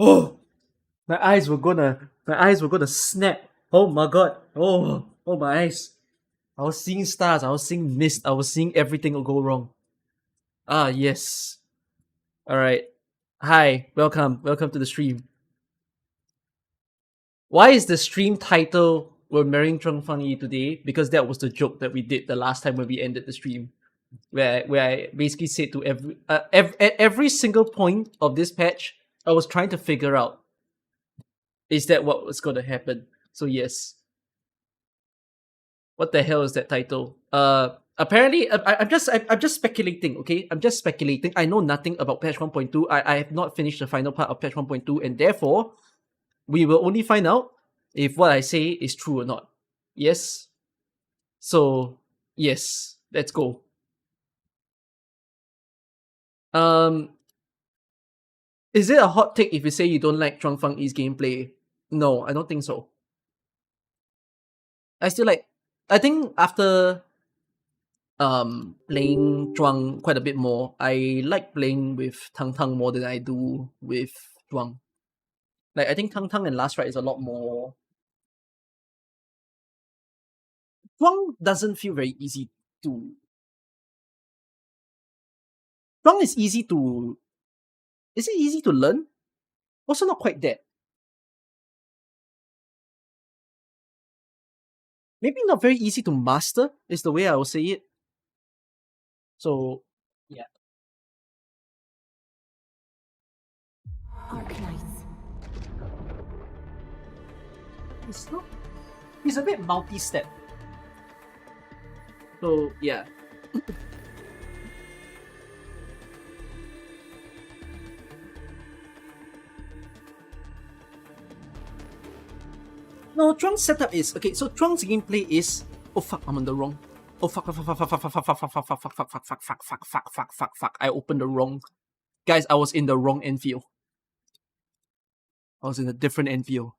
Oh, my eyes were gonna snap. Oh my god. Oh my eyes. I was seeing stars. I was seeing mist. I was seeing everything go wrong. Ah, yes. All right. Hi. Welcome to the stream. Why is the stream title "We're Marrying Zhuang Fangyi Today"? Because that was the joke that we did the last time when we ended the stream, where I basically said to every single point of this patch, I was trying to figure out, is that what was going to happen? So yes. What the hell is that title? Apparently, I'm just speculating. Okay, I'm just speculating. I know nothing about patch 1.2. I have not finished the final part of patch 1.2, and therefore we will only find out if what I say is true or not. Yes. So yes, let's go. Um, is it a hot take if you say you don't like Zhuang Fangyi's gameplay? No, I don't think so. I still like. I think after playing Zhuang quite a bit more, I like playing with Tang Tang more than I do with Zhuang. Like I think Tang Tang and Last Ride is a lot more. Zhuang doesn't feel very easy to. Zhuang is easy to. Is it easy to learn? Also, not quite that. Maybe not very easy to master is the way I will say it. So, yeah. Arknights. It's not. He's a bit multi-step. So yeah. No, Zhuang's setup is okay. So Zhuang's gameplay is oh fuck, I'm on the wrong. Oh fuck, fuck, fuck, fuck, fuck, fuck, fuck, fuck, fuck, fuck, fuck, fuck, fuck, fuck, fuck, fuck, fuck, fuck, fuck, fuck. I opened the wrong. Guys, I was in the wrong Endfield. I was in a different Endfield.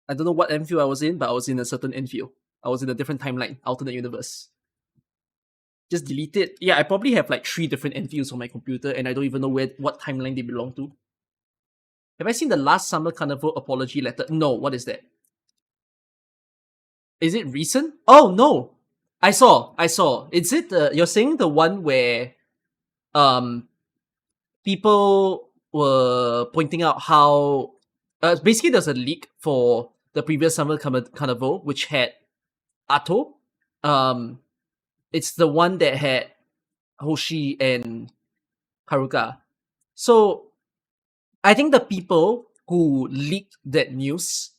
I don't know what Endfield I was in, but I was in a certain Endfield. I was in a different timeline, alternate universe. Just delete it. Yeah, I probably have like 3 different Enfields on my computer, and I don't even know what timeline they belong to. Have I seen the last Summer Carnival apology letter? No, what is that? Is it recent? Oh no! I saw. Is it you're saying the one where um people were pointing out how basically there's a leak for the previous Summer Carnival which had Ato. It's the one that had Hoshi and Haruka. So I think the people who leaked that news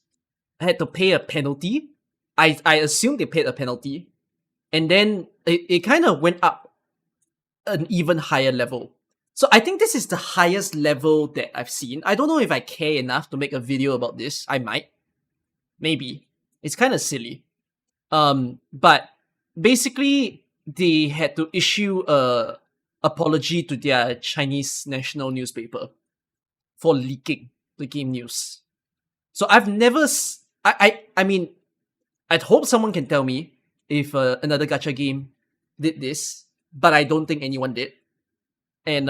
had to pay a penalty. I assume they paid a penalty. And then it kind of went up an even higher level. So I think this is the highest level that I've seen. I don't know if I care enough to make a video about this. I might. Maybe. It's kind of silly. But basically they had to issue a apology to their Chinese national newspaper for leaking the game news. So I've never I mean I'd hope someone can tell me if another gacha game did this, but I don't think anyone did. And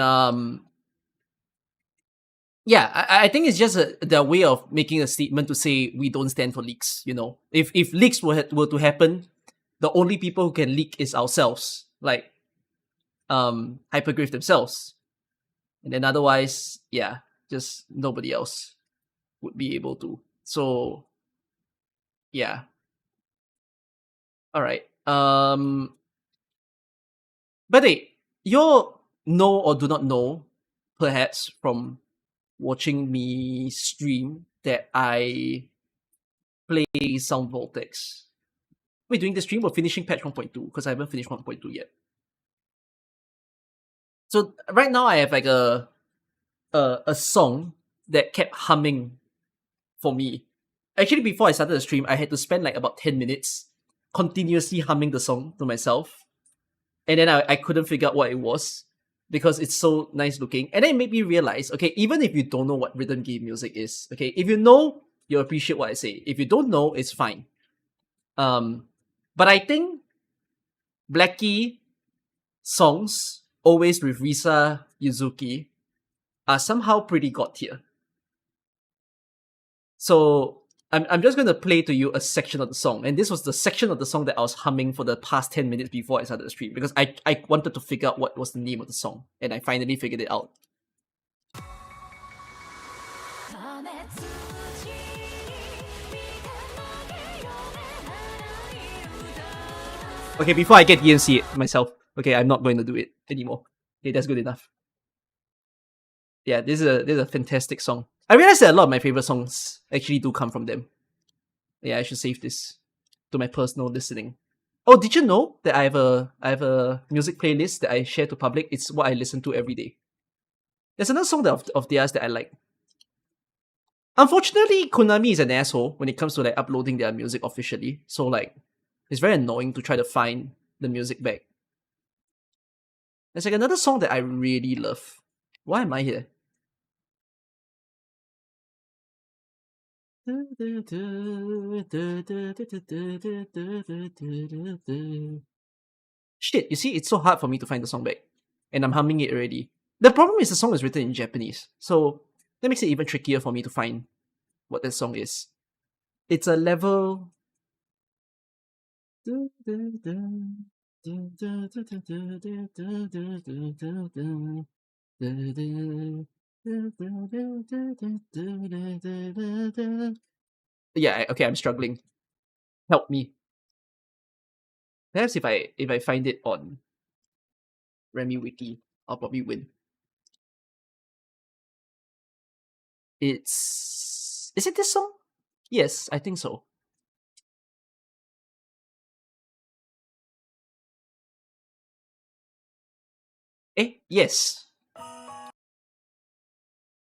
yeah, I think it's just their way of making a statement to say we don't stand for leaks. You know, if leaks were to happen, the only people who can leak is ourselves, like Hypergraph themselves, and then otherwise, yeah, just nobody else would be able to. So yeah. All right. But hey, you know or do not know, perhaps from watching me stream, that I play Sound Vortex. We're doing the stream. We're finishing patch 1.2 because I haven't finished 1.2 yet. So right now I have like a song that kept humming for me. Actually, before I started the stream, I had to spend like about 10 minutes continuously humming the song to myself. And then I couldn't figure out what it was because it's so nice looking. And then it made me realize, okay, even if you don't know what rhythm game music is, okay, if you know, you'll appreciate what I say. If you don't know, it's fine. But I think Blackie songs Always with Risa Yuzuki are somehow pretty god tier. So I'm just gonna play to you a section of the song, and this was the section of the song that I was humming for the past 10 minutes before I started the stream because I wanted to figure out what was the name of the song, and I finally figured it out. Okay, before I get DNC it myself, okay, I'm not going to do it anymore. Okay, that's good enough. Yeah, this is a fantastic song. I realized that a lot of my favorite songs actually do come from them. Yeah, I should save this to my personal listening. Oh, did you know that I have a music playlist that I share to public? It's what I listen to every day. There's another song of theirs that I like. Unfortunately, Konami is an asshole when it comes to like uploading their music officially. So like, it's very annoying to try to find the music back. There's like another song that I really love. Why am I here? Shit, you see, it's so hard for me to find the song back. And I'm humming it already. The problem is the song is written in Japanese. So that makes it even trickier for me to find what that song is. It's a level. Yeah, okay, I'm struggling. Help me. Perhaps if I find it on Remy Wiki, I'll probably win. Is it this song? Yes, I think so. Yes.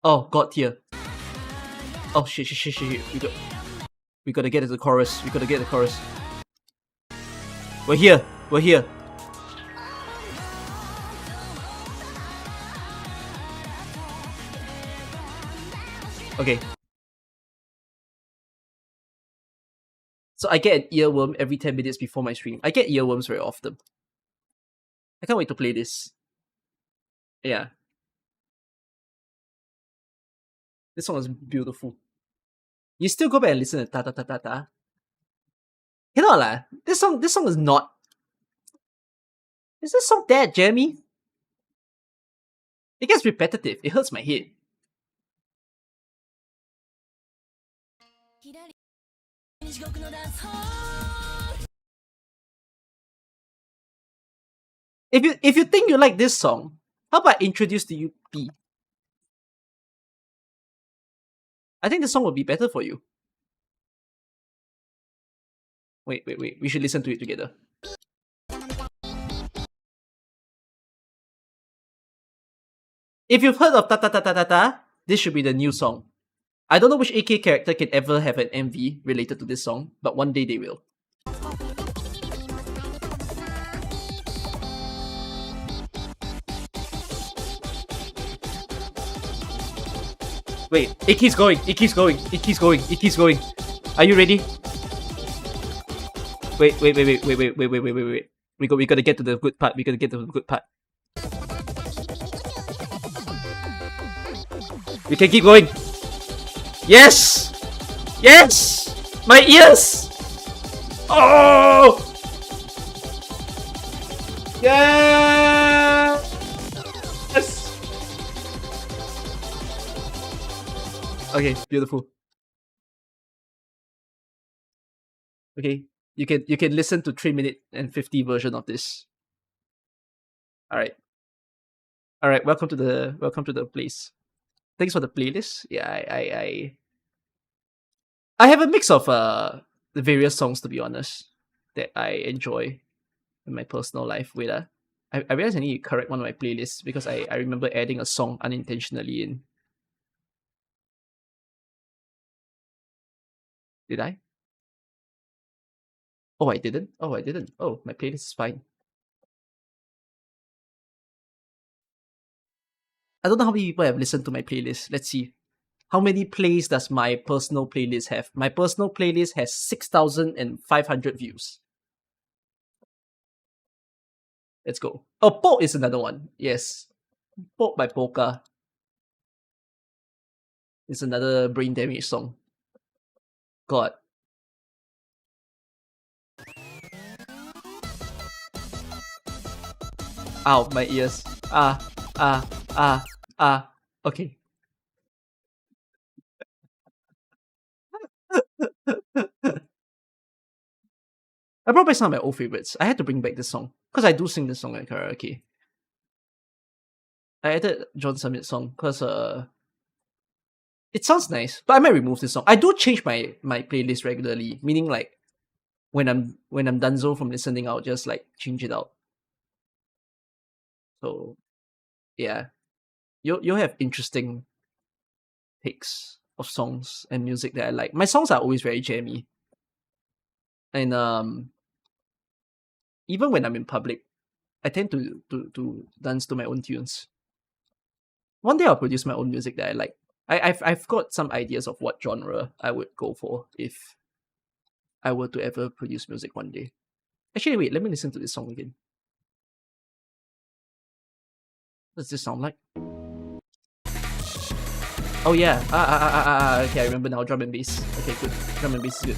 Oh, God tier. Oh shit. We gotta get to the chorus. We gotta get the chorus. We're here. Okay. So I get an earworm every 10 minutes before my stream. I get earworms very often. I can't wait to play this. Yeah. This song is beautiful. You still go back and listen to ta ta ta ta ta. Cannot lah. This song is not. Is this song that jammy? It gets repetitive. It hurts my head. If you think you like this song, how about I introduce to you B? I think the song would be better for you. Wait. We should listen to it together. If you've heard of Ta Ta Ta Ta Ta Ta, this should be the new song. I don't know which AK character can ever have an MV related to this song, but one day they will. Wait, it keeps going. Are you ready? Wait. We gotta get to the good part. We can keep going. Yes! My ears! Oh! Yes! Okay, beautiful. Okay, you can listen to 3-minute and 50 version of this. All right. Welcome to the place. Thanks for the playlist. Yeah, I have a mix of the various songs, to be honest, that I enjoy in my personal life. Wait, I realize I need to correct one of my playlists because I remember adding a song unintentionally in. Did I? Oh, I didn't. Oh, my playlist is fine. I don't know how many people have listened to my playlist. Let's see. How many plays does my personal playlist have? My personal playlist has 6,500 views. Let's go. Oh, Po is another one. Yes. Po by Polka is another brain damage song. God. Ow, my ears. Ah, ah, ah, ah. Okay. I brought back some of my old favorites. I had to bring back this song because I do sing this song at karaoke. I added John Summit's song because it sounds nice, but I might remove this song. I do change my playlist regularly, meaning like when I'm donezo from listening, I'll just like change it out. So yeah, you'll have interesting picks of songs and music that I like. My songs are always very jammy, and even when I'm in public, I tend to dance to my own tunes. One day I'll produce my own music that I like. I've got some ideas of what genre I would go for if I were to ever produce music one day. Actually, wait, let me listen to this song again. What does this sound like? Oh yeah, okay, I remember now. Drum and bass. Okay, good. Drum and bass is good.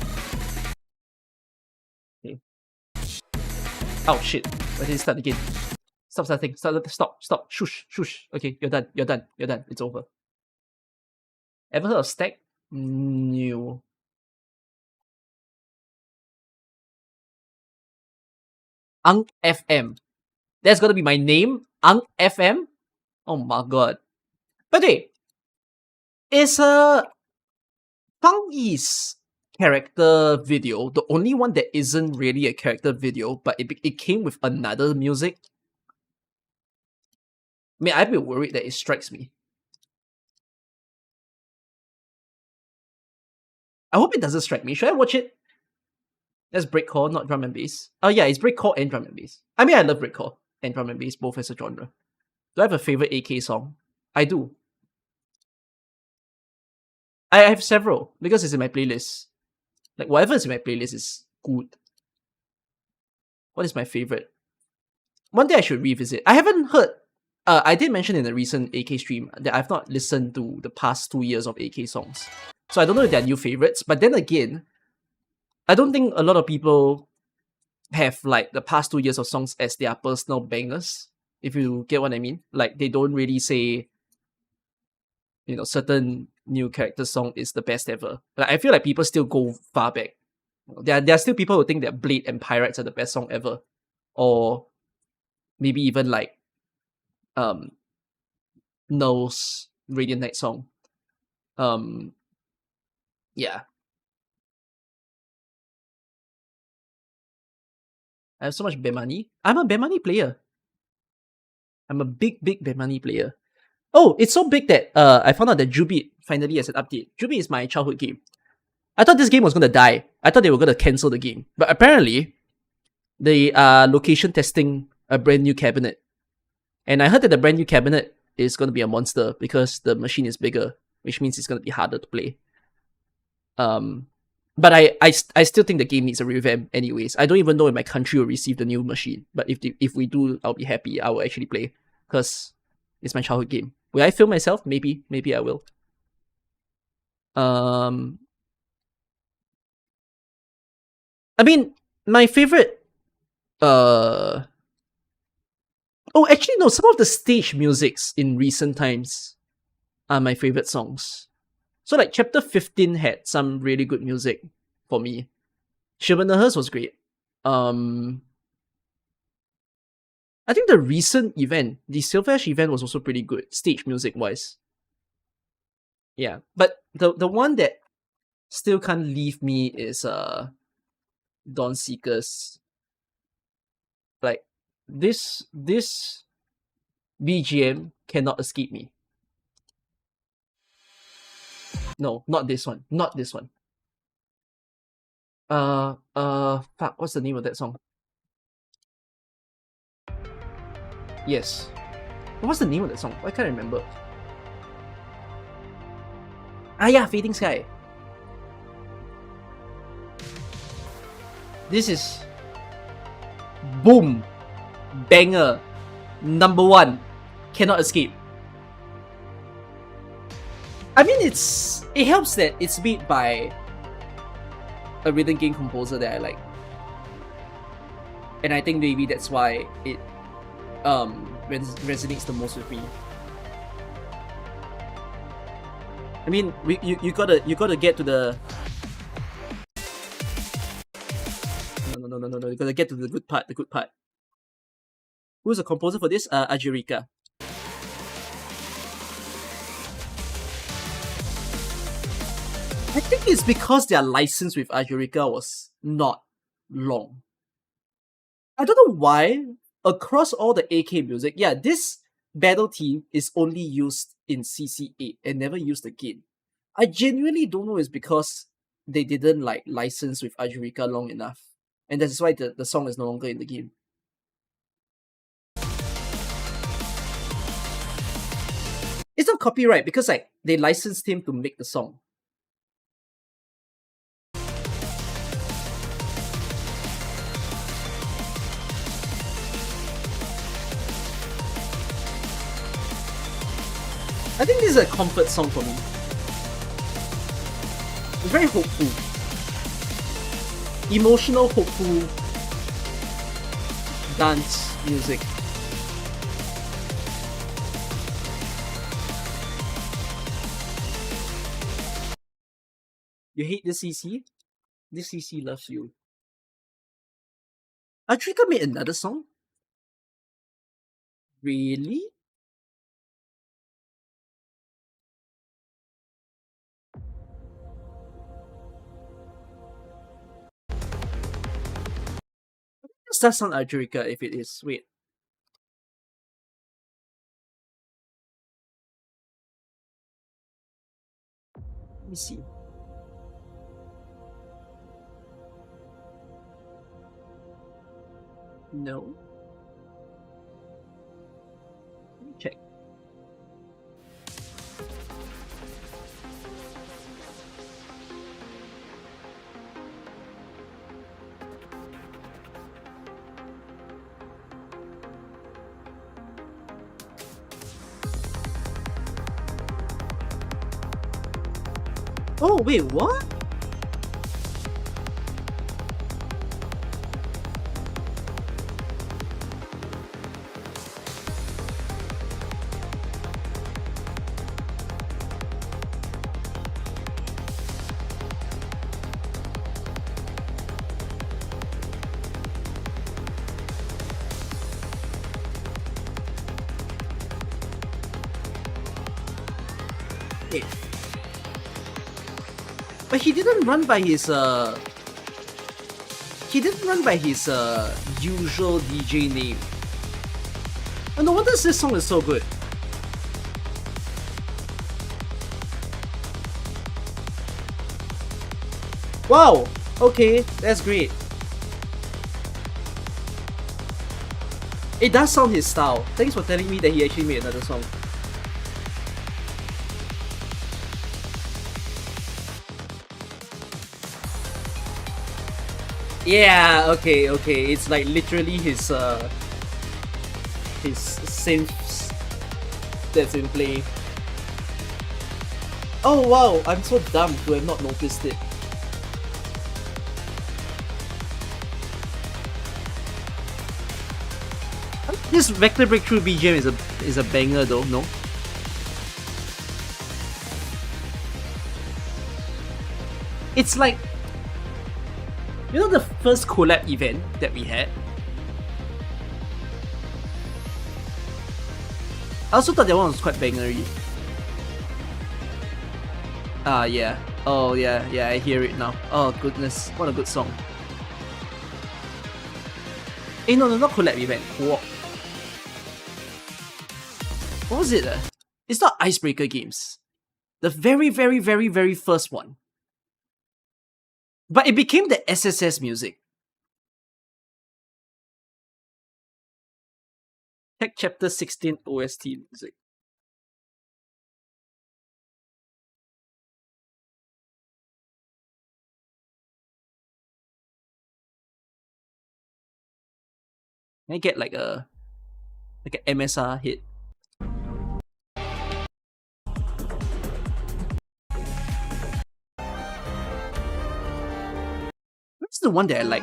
Okay. Oh shit! Why did it start again? Stop starting. Stop. Shush. Okay, you're done. It's over. Ever heard of Stack? No. Ang FM. That's gonna be my name. Ang FM. Oh my god. But wait, is Fangyi's character video the only one that isn't really a character video, but it came with another music? I mean, I'd be worried that it strikes me. I hope it doesn't strike me. Should I watch it? That's breakcore, not drum and bass. Oh yeah, it's breakcore and drum and bass. I mean, I love breakcore and drum and bass, both as a genre. Do I have a favorite AK song? I do. I have several because it's in my playlist. Like whatever is in my playlist is good. What is my favorite? One day I should revisit. I haven't heard. I did mention in a recent AK stream that I've not listened to the past 2 years of AK songs. So I don't know if they're new favorites. But then again, I don't think a lot of people have like the past 2 years of songs as their personal bangers. If you get what I mean. Like they don't really say, you know, certain new character song is the best ever. Like I feel like people still go far back. There are still people who think that Blade and Pirates are the best song ever. Or maybe even like Null's Radiant Night song. Yeah. I have so much Bemani. I'm a Bemani player. I'm a big Bemani player. Oh, it's so big that I found out that Jubit finally has an update. Jubit is my childhood game. I thought this game was gonna die. I thought they were gonna cancel the game. But apparently, they are location testing a brand new cabinet. And I heard that the brand new cabinet is gonna be a monster because the machine is bigger, which means it's gonna be harder to play. But I still think the game needs a revamp anyways. I don't even know if my country will receive the new machine. But if we do, I'll be happy. I will actually play. Because it's my childhood game. Will I film myself? Maybe. Maybe I will. I mean, my favorite... Oh, actually, no. Some of the stage musics in recent times are my favorite songs. So like chapter 15 had some really good music for me. Shivanahers was great. I think the recent event, the Silvash event, was also pretty good, stage music wise. Yeah, but the one that still can't leave me is Dawn Seekers. Like this BGM cannot escape me. No, not this one. Not this one. Fuck, what's the name of that song? Yes. What's the name of that song? I can't remember. Ah yeah, Fading Sky. This is... Boom! banger, number one, cannot escape. I mean, it helps that it's made by a rhythm game composer that I like, and I think maybe that's why it resonates the most with me. I mean, you gotta get to the no, you gotta get to the good part. Who's the composer for this? Ajirika. I think it's because their license with Ajirika was not long. I don't know why. Across all the AK music, yeah, this battle theme is only used in CC8 and never used again. I genuinely don't know it's because they didn't like license with Ajirika long enough. And that's why the song is no longer in the game. It's not copyright because like they licensed him to make the song. I think this is a comfort song for me. It's very hopeful. Emotional, hopeful dance music. You hate this CC? This CC loves you. Ajrika made another song? Really? Does that sound Ajrika if it is? Wait. Let me see. No. Let me check. Oh, wait, what? Wait. But he didn't run by his usual DJ name. Oh, no wonder this song is so good. Wow, okay, that's great. It does sound his style. Thanks for telling me that he actually made another song. Yeah, okay. It's like literally his synths that's in play. Oh wow, I'm so dumb to have not noticed it. This Vector Breakthrough BGM is a banger though, no? It's like, you know the first collab event that we had? I also thought that one was quite bangery. Yeah. Oh yeah, I hear it now. Oh goodness, what a good song. Eh, no, not collab event. What was it? It's not Icebreaker Games. The very first one. But it became the SSS music. Check chapter 16 OST music. Can I get like a like an MSR hit. What's the one that I like?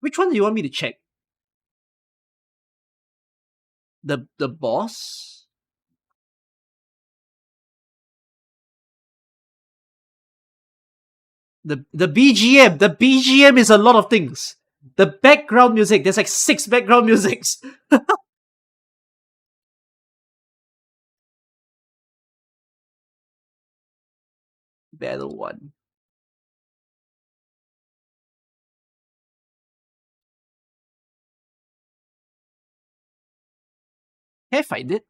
Which one do you want me to check? The boss? The BGM. The BGM is a lot of things. The background music. There's like 6 background musics. Battle 1. Can I find it?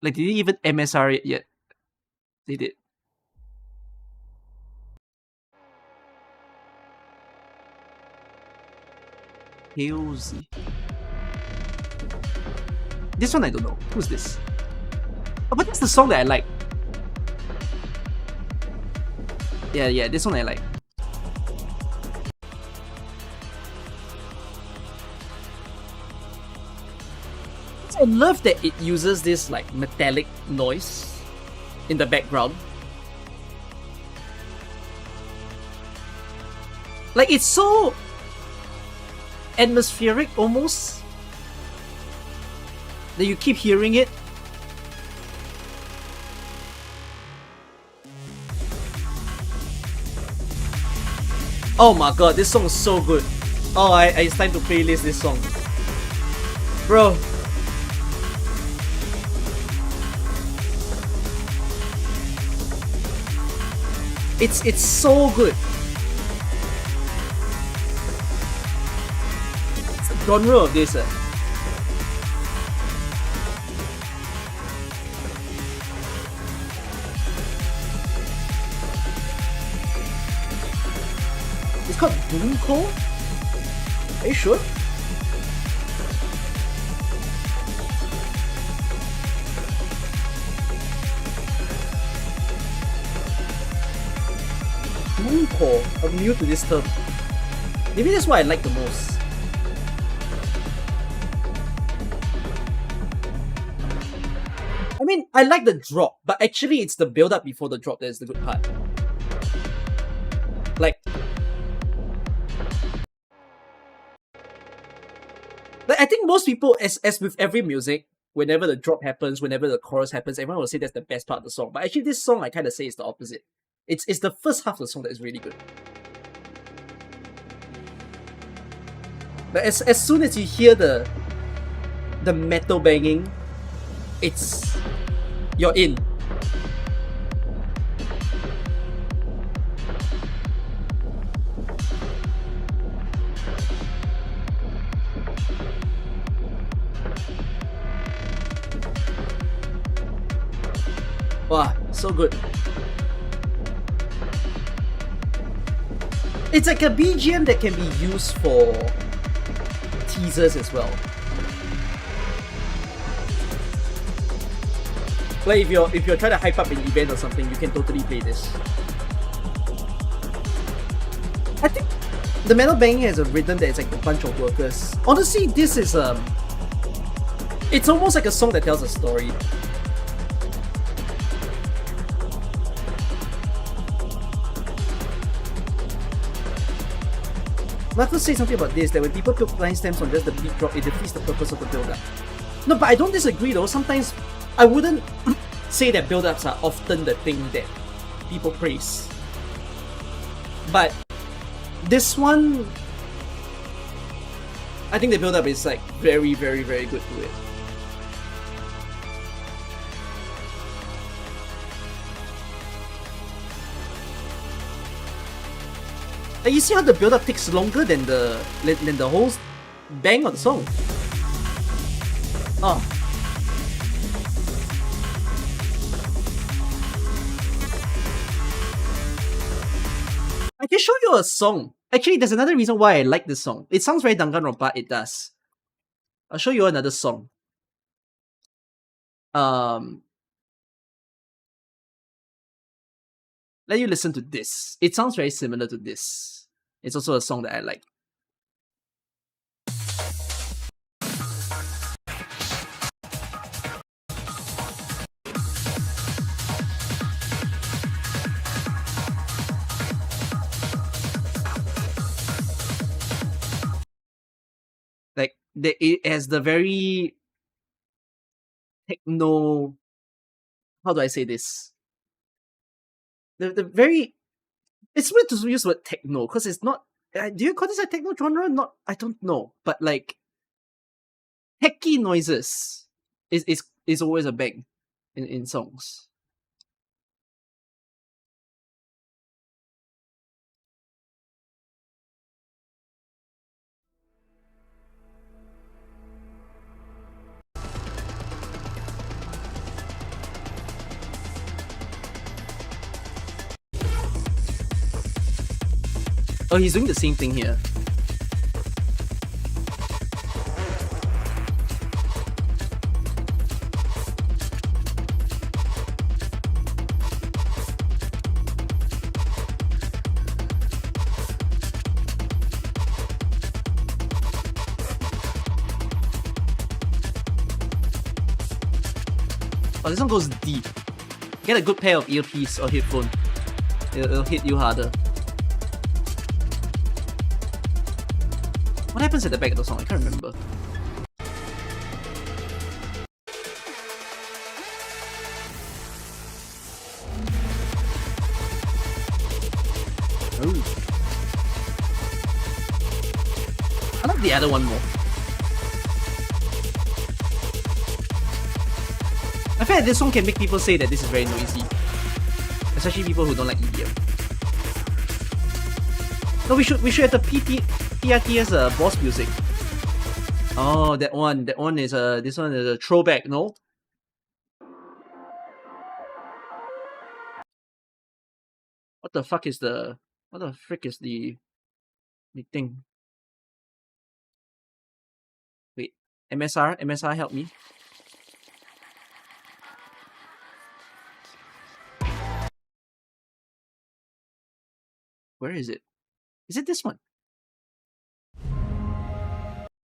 Like, did they even MSR it yet? They did. Hailsy. This one I don't know. Who's this? Oh, but that's the song that I like. Yeah, this one I like. I love that it uses this like metallic noise in the background. Like, it's so atmospheric almost that you keep hearing it. Oh my god, this song is so good. Oh, it's time to playlist this song. Bro. It's so good. It's the genre of this. It's called Doomcore? Are you sure? Doomcore. I'm new to this term. Maybe that's what I like the most. I mean, I like the drop, but actually it's the build-up before the drop that is the good part. Like, I think most people, as with every music, whenever the drop happens, whenever the chorus happens, everyone will say that's the best part of the song. But actually, this song I kind of say is the opposite. It's the first half of the song that is really good. But as soon as you hear the metal banging, you're in. Wow, so good. It's like a BGM that can be used for teasers as well. Like if you're trying to hype up an event or something, you can totally play this. I think the metal banging has a rhythm that is like a bunch of workers. Honestly, this is it's almost like a song that tells a story. I have to say something about this, that when people put blind stamps on just the beat drop, it defeats the purpose of the build-up. No, but I don't disagree though. Sometimes I wouldn't say that build-ups are often the thing that people praise. But this one, I think the build-up is like very, very, very good to it. And you see how the build-up takes longer than the whole bang of the song. Oh. I can show you a song. Actually, there's another reason why I like this song. It sounds very Danganronpa, it does. I'll show you another song. Let you listen to this. It sounds very similar to this. It's also a song that I like. Like it has the very techno. How do I say this? The very. It's weird to use the word techno because it's not. Do you call this a techno genre? Not. I don't know. But like, techy noises is always a bang in songs. Oh, he's doing the same thing here. Oh, this one goes deep. Get a good pair of earpiece or headphone. It'll hit you harder. What happens at the back of the song? I can't remember. Ooh. I like the other one more. I feel like this song can make people say that this is very noisy. Especially people who don't like EDM. No, we should have the PRTS boss music. Oh, that one is this one is a throwback, no? What the frick is the thing? Wait, MSR, help me. Where is it? Is it this one?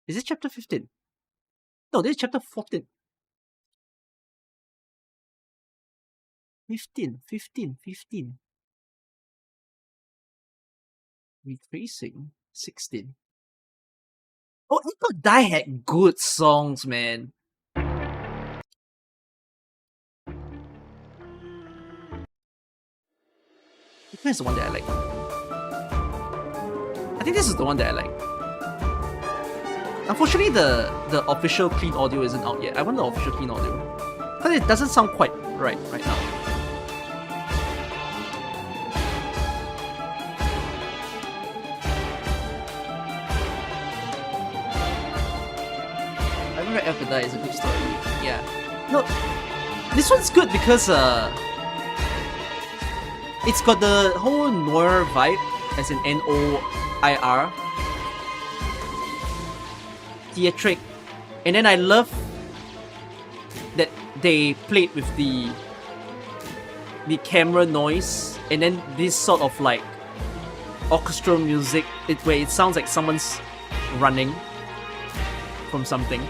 Is it chapter 15? No, this is chapter 14. 15. Retracing 16. Oh, Echo Die had good songs, man. Which one is the one that I like? I think this is the one that I like. Unfortunately, the official clean audio isn't out yet. I want the official clean audio. Because it doesn't sound quite right now. I remember After Die is a good story. Yeah. No, this one's good because it's got the whole noir vibe, as in NOIR. Theatric. And then I love that they played with the camera noise and then this sort of like orchestral music where it sounds like someone's running from something.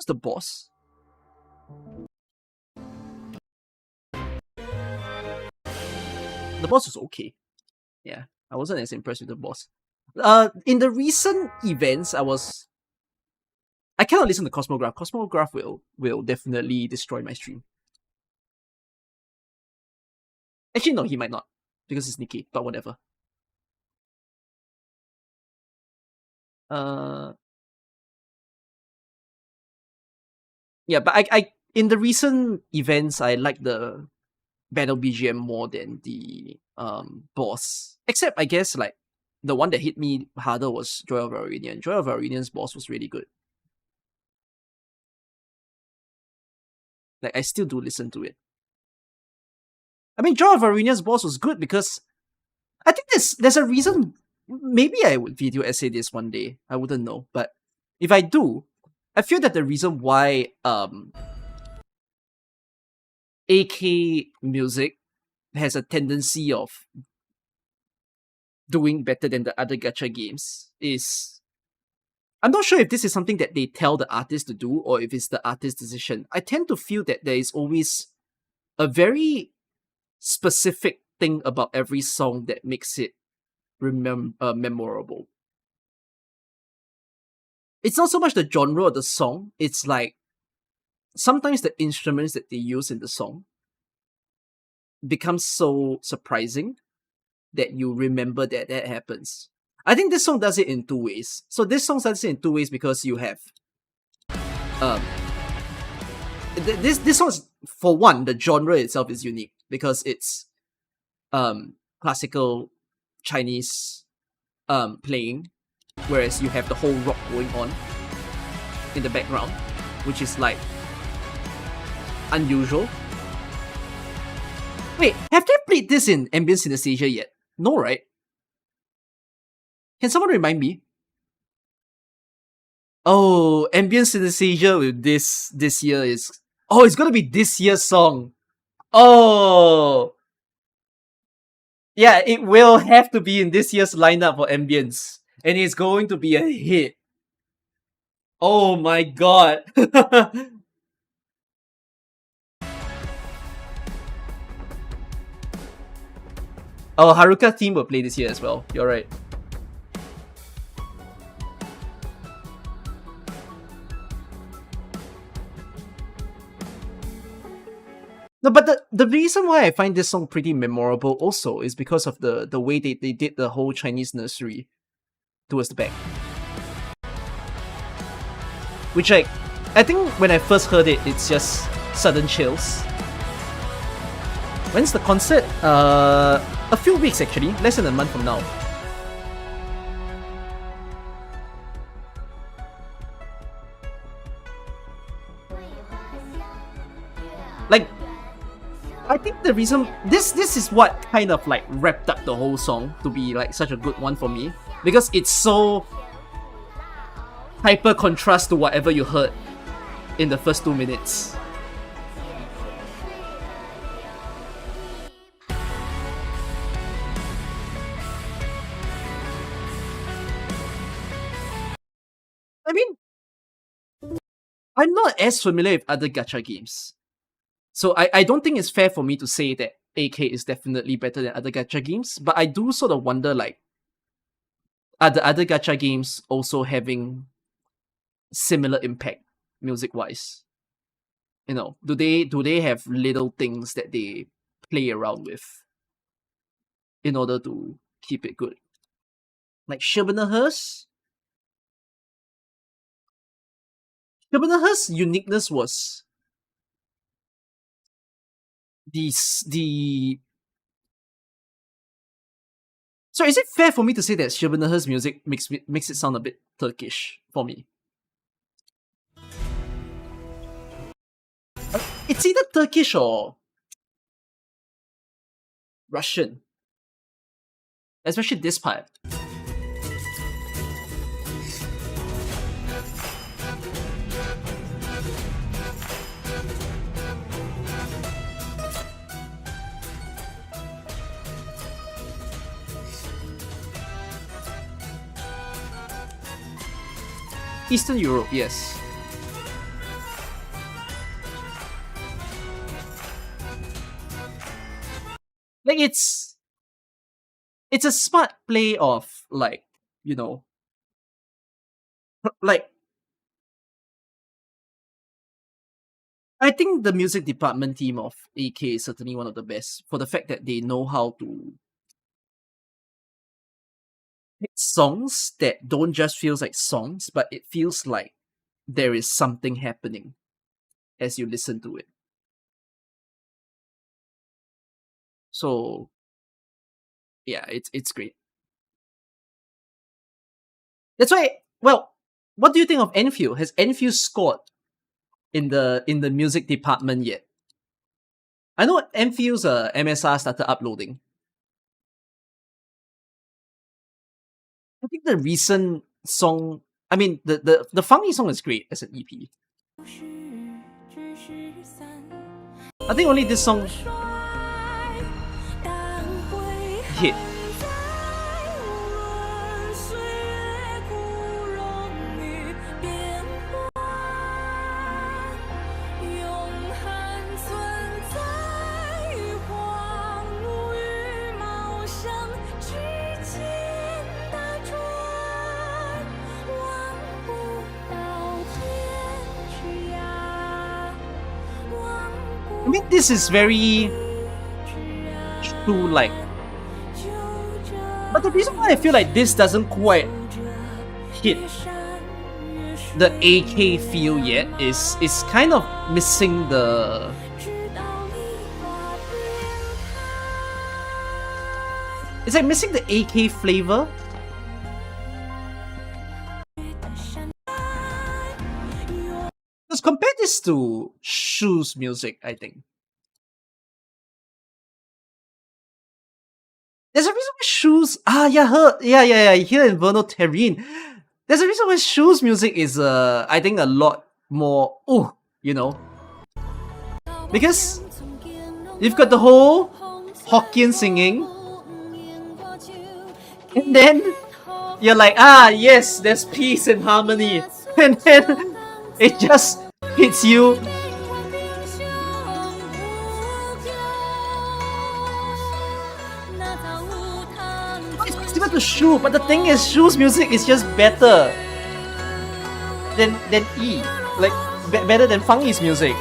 The boss. The boss was okay. Yeah, I wasn't as impressed with the boss. In the recent events, I cannot listen to Cosmograph. Cosmograph will definitely destroy my stream. Actually, no, he might not because it's Nikki. But whatever. Yeah, but I in the recent events, I like the battle BGM more than the boss. Except I guess like the one that hit me harder was Joy of Aurelian. Joy of Aurelian's boss was really good. Like I still do listen to it. I mean, Joy of Aurelian's boss was good because I think there's a reason maybe I would video essay this one day. I wouldn't know, but if I do, I feel that the reason why AK music has a tendency of doing better than the other gacha games is, I'm not sure if this is something that they tell the artist to do or if it's the artist's decision. I tend to feel that there is always a very specific thing about every song that makes it memorable. It's not so much the genre of the song, it's like sometimes the instruments that they use in the song become so surprising that you remember that that happens. I think this song does it in two ways. So this song does it in two ways because you have um this song is, for one, the genre itself is unique because it's classical Chinese playing, whereas you have the whole rock going on in the background, which is like unusual. Wait, have they played this in ambient synesthesia yet? No, right? Can someone remind me? Oh, ambient synesthesia with this year is, oh, it's gonna be this year's song. Oh, yeah, it will have to be in this year's lineup for ambience, and it's going to be a hit. Oh my god. Oh, Haruka team will play this year as well. You're right. No, but the reason why I find this song pretty memorable also is because of the way they did the whole Chinese nursery towards the back. Which I think when I first heard it, it's just sudden chills. When's the concert? A few weeks actually, less than a month from now. Like, I think the reason this is what kind of like wrapped up the whole song to be like such a good one for me, because it's so hyper contrast to whatever you heard in the first 2 minutes. I mean, I'm not as familiar with other gacha games, so I don't think it's fair for me to say that AK is definitely better than other gacha games, but I do sort of wonder, like, are the other gacha games also having similar impact music wise? You know, do they have little things that they play around with in order to keep it good? Like Shibanaher's uniqueness was the So is it fair for me to say that Shibanaher's music makes it sound a bit Turkish for me? It's either Turkish or Russian, especially this part. Eastern Europe, yes. Like it's a smart play of, like, you know, like, I think the music department team of AK is certainly one of the best for the fact that they know how to pick songs that don't just feel like songs, but it feels like there is something happening as you listen to it. So yeah, it's great. That's why. Well, what do you think of Enfield? Has Enfield scored in the music department yet? I know Enfield's MSR started uploading. I think the recent song, I mean, the Fangyii song is great as an EP. I think only this song hit. I mean, this is very true-like. But the reason why I feel like this doesn't quite hit the AK feel yet is kind of missing the... It's like missing the AK flavor. Let's compare this to Shu's music, I think. There's a reason why Shu's... here in Verno Terrine. There's a reason why Shu's music is, I think, a lot more... you know. Because you've got the whole Hokkien singing. And then you're like, yes, there's peace and harmony. And then it just hits you. It's similar to Shu, but the thing is, Shu's music is just better than E. Like, better than Fangyi's music.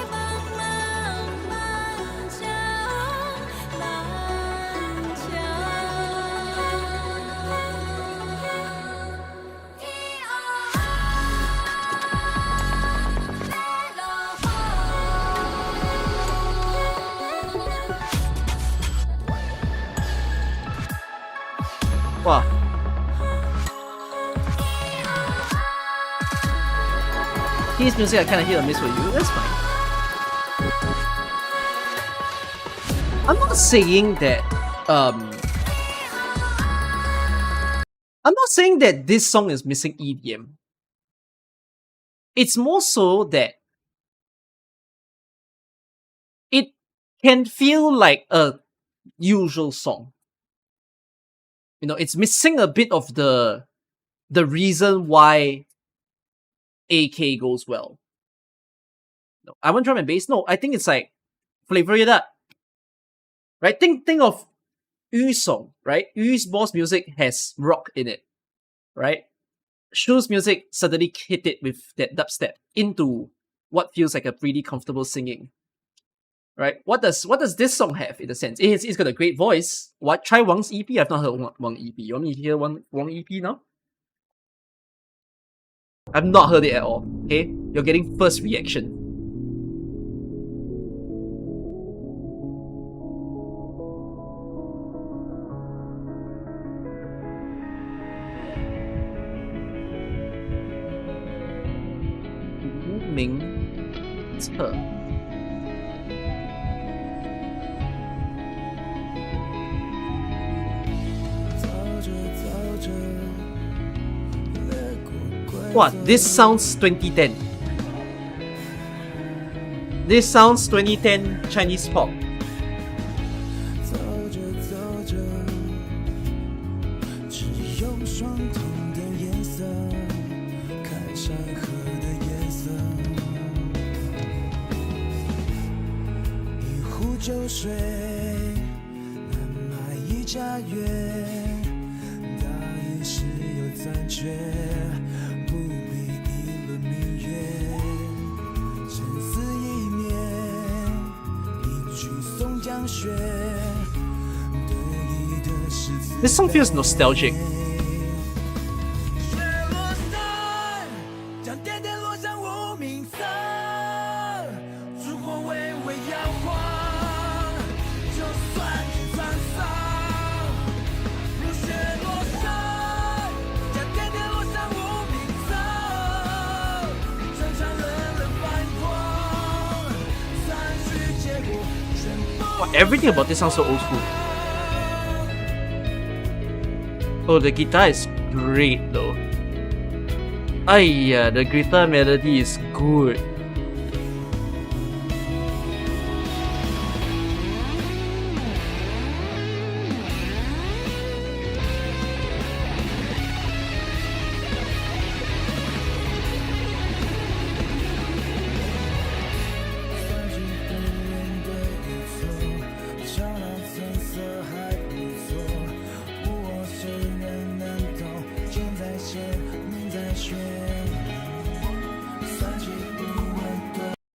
Wow. His music I kinda hit or miss for you, that's fine. I'm not saying that this song is missing EDM. It's more so that it can feel like a usual song. You know, it's missing a bit of the reason why AK goes well. No, I want drum and bass. No, I think it's like flavor it up. Right? Think of Yu's song, right? Yu's boss music has rock in it. Right? Shu's music suddenly hit it with that dubstep into what feels like a pretty comfortable singing. Right? What does this song have in a sense? It's got a great voice. What? Try Wang's EP? I've not heard Wang EP. You want me to hear Wang EP now? I've not heard it at all. Okay? You're getting first reaction. Ming, it's her. What? This sounds 2010. This sounds 2010 Chinese pop. This song feels nostalgic. Wow, everything about this sounds so old school. Oh, the guitar is great though. Aiya, the guitar melody is good.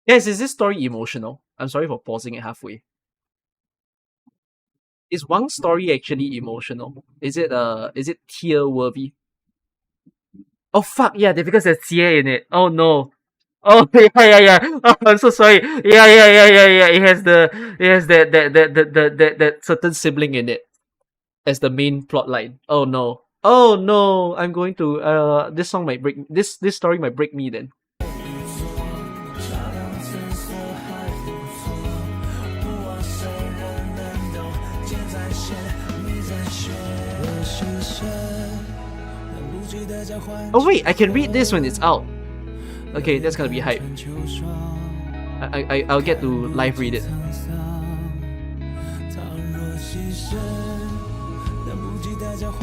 Guys, is this story emotional? I'm sorry for pausing it halfway. Is Wang's story actually emotional? Is it tear worthy? Oh fuck yeah, because there's tear in it. Oh no. Oh yeah. Oh, I'm so sorry. Yeah. It has that certain sibling in it as the main plot line. Oh no. Oh no. I'm going to this song might break this story might break me then. Oh wait, I can read this when it's out. Okay, that's gonna be hype. I'll get to live read it.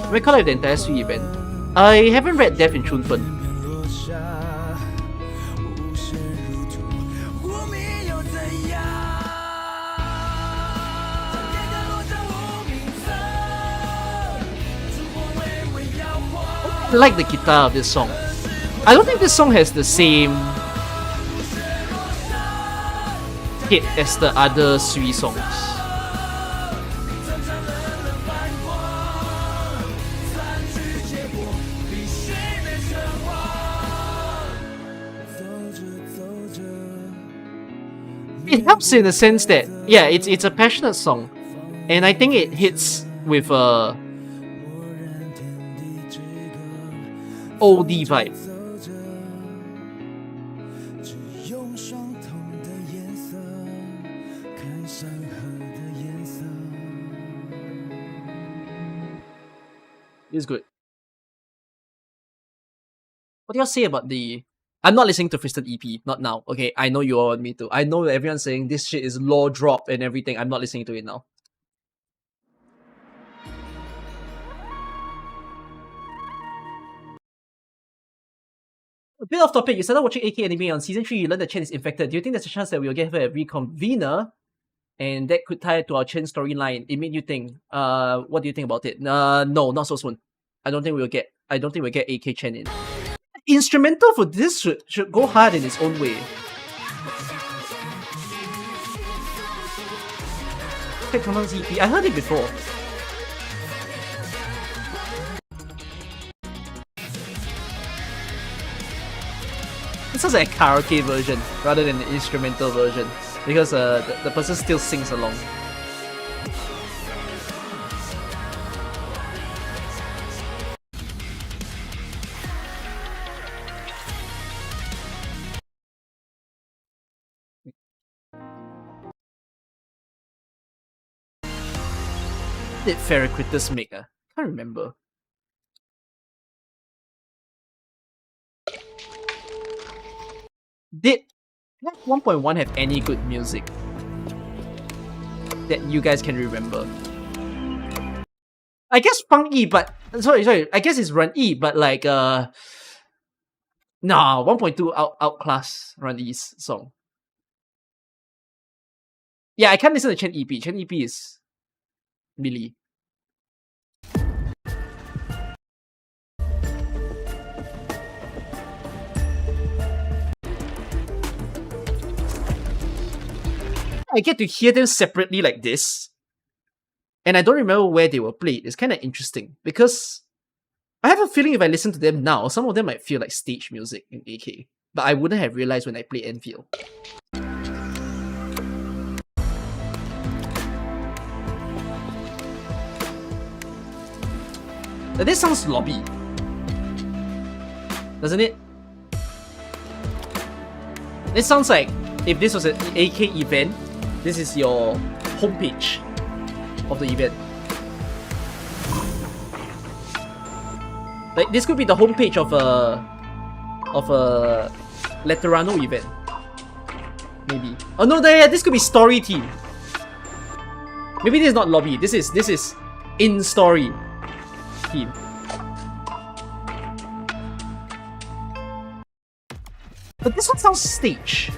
Record of the entire Sui event. I haven't read Death in Chunfen. I like the guitar of this song. I don't think this song has the same hit as the other Sui songs. It helps in the sense that, yeah, it's a passionate song, and I think it hits with a oldie vibe. It's good. What do y'all say about the... I'm not listening to Fisted EP, not now. Okay, I know you all want me to. I know everyone's saying this shit is law drop and everything. I'm not listening to it now. A bit off topic, you started watching AK anime on season 3, you learned that Chen is infected. Do you think there's a chance that we'll get her a reconvener? And that could tie to our Chen storyline. It made you think. What do you think about it? No, not so soon. I don't think we'll get AK Chen in. Instrumental for this should go hard in its own way. EP. I heard it before. It sounds like a karaoke version rather than an instrumental version, because the person still sings along. Did Ferrocritus make? Can't remember. Did 1.1 have any good music that you guys can remember? I guess Fang Yi, but sorry. I guess it's Run Yi, but like nah, 1.2 outclass Run Yi's song. Yeah, I can't listen to Chen EP. Chen EP is Billy. I get to hear them separately like this, and I don't remember where they were played. It's kind of interesting because I have a feeling if I listen to them now, some of them might feel like stage music in AK, but I wouldn't have realized when I played Endfield. This sounds lobby, doesn't it? This sounds like if this was an AK event, this is your homepage of the event. Like this could be the homepage of a Letterano event. Maybe. Oh no, yeah, this could be story team. Maybe this is not lobby. This is in story team. But this one sounds stage.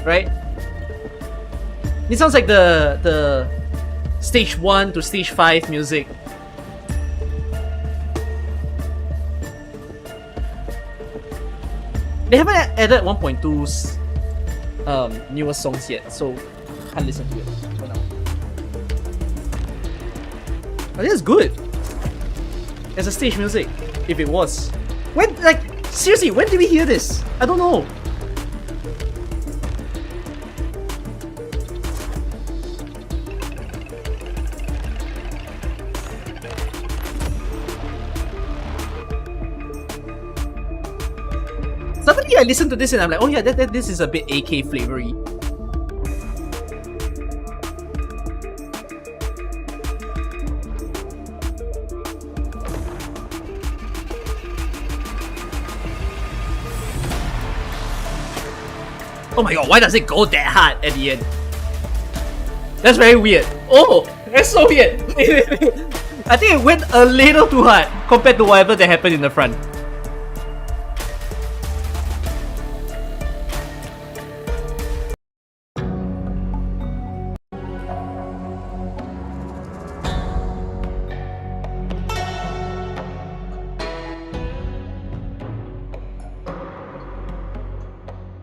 Right? It sounds like the stage 1 to stage 5 music. They haven't added 1.2's newest songs yet, so can't listen to it for now. But this is good. As a stage music, if it was. When, like, seriously, when did we hear this? I don't know. Suddenly I listen to this and I'm like, oh yeah, this is a bit AK flavory. Oh my god, why does it go that hard at the end? That's very weird. Oh, that's so weird. I think it went a little too hard compared to whatever that happened in the front.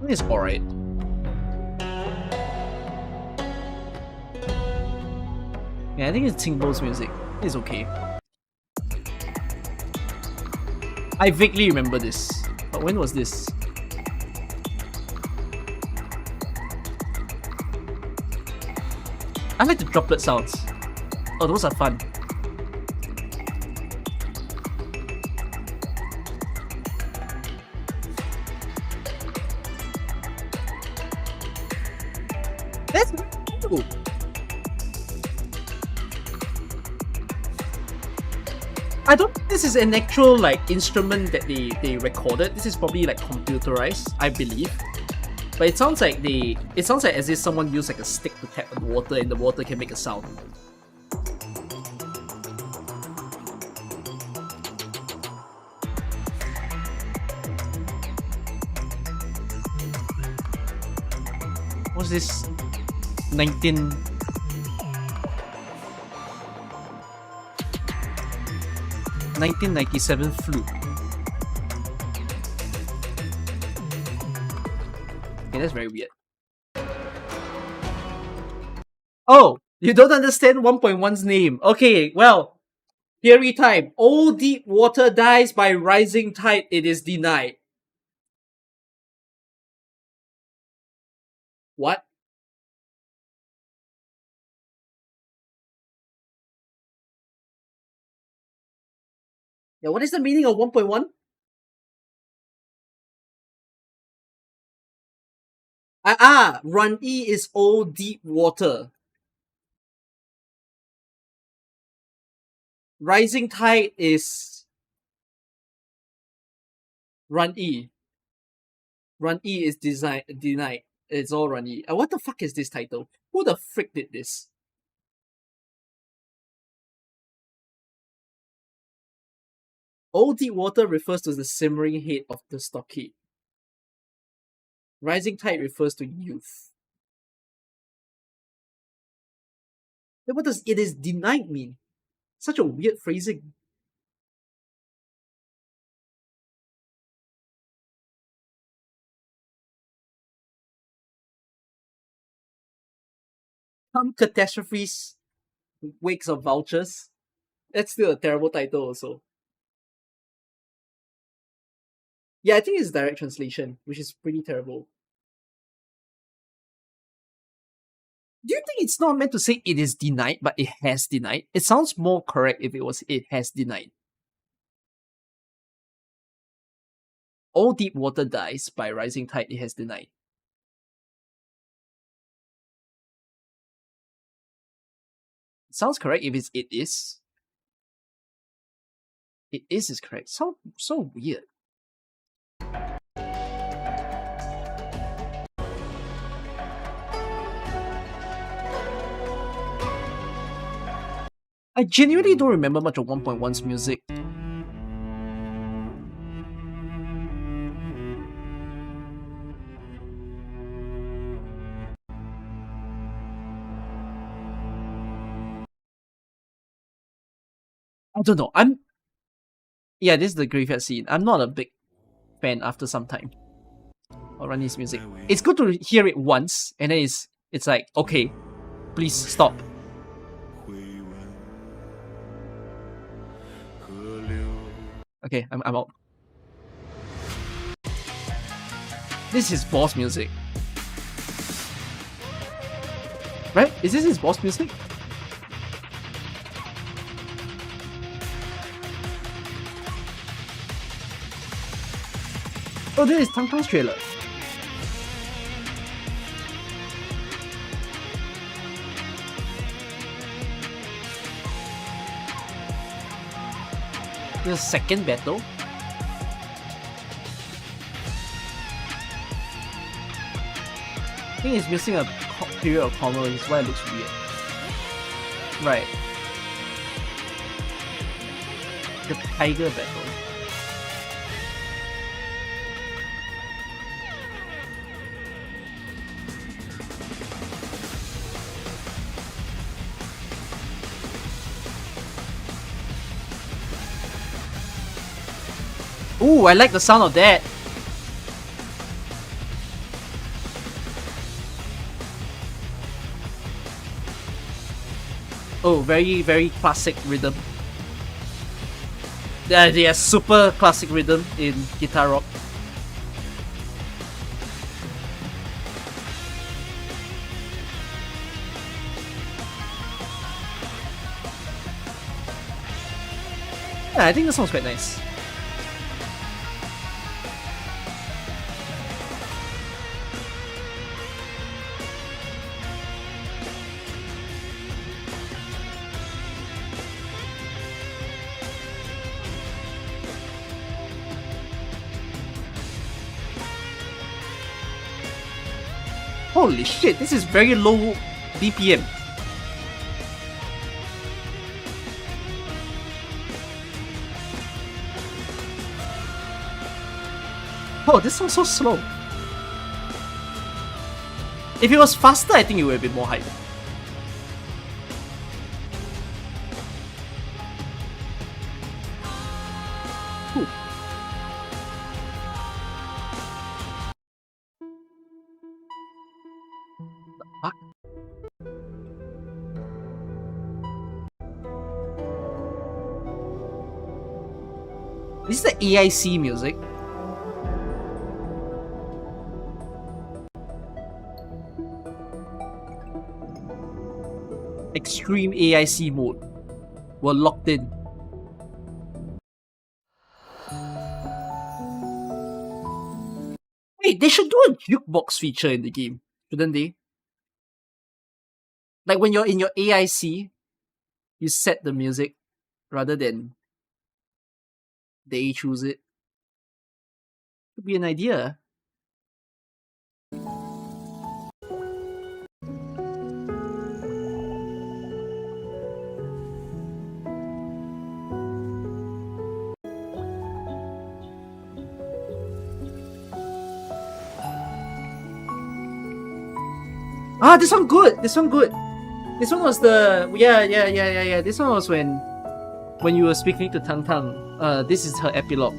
It's alright. Yeah, I think it's Tingbo's music. It's okay. I vaguely remember this. But when was this? I like the droplet sounds. Oh, those are fun. That's cool. I don't think this is an actual like instrument that they recorded. This is probably like computerized, I believe. But it sounds like as if someone used like a stick to tap on water and the water can make a sound. What's this? 1997 flute. Okay, that's very weird. Oh, you don't understand 1.1's name. Okay, well, theory time. All deep water dies by rising tide, it is denied. What? Yeah, what is the meaning of 1.1? Run E is all deep water. Rising tide is Run E. Run E is denied. It's all Run E. What the fuck is this title? Who the frick did this? All deep water refers to the simmering head of the stockade. Rising tide refers to youth. Then what does it is denied mean? Such a weird phrasing. Some catastrophes, wakes of vultures. That's still a terrible title also. Yeah, I think it's direct translation, which is pretty terrible. Do you think it's not meant to say it is denied, but it has denied? It sounds more correct if it was it has denied. All deep water dies by rising tide, it has denied. Sounds correct. If it is. It is correct. So weird. I genuinely don't remember much of 1.1's music. I don't know. Yeah, this is the graveyard scene. I'm not a big fan after some time of Runny's music. It's good to hear it once, and then it's like, okay, please stop. Okay, I'm out. This is boss music. Right? Is this his boss music? Oh, this is Tang Tang's trailer. The second battle. I think it's missing a period of comma, which is why it looks weird. Right. The tiger battle. Ooh, I like the sound of that. Oh, very, very classic rhythm. They are super classic rhythm in guitar rock. Yeah, I think this sounds quite nice. Holy shit, this is very low BPM. Oh, this sounds so slow. If it was faster, I think it would have been more hype. Ooh. The fuck? This is the AIC music. Extreme AIC mode. We're locked in. Wait, they should do a jukebox feature in the game, shouldn't they? Like when you're in your AIC, you set the music rather than they choose it. Could be an idea. Ah, this one good. This one good. This one was the yeah. This one was when you were speaking to Tang Tang. This is her epilogue.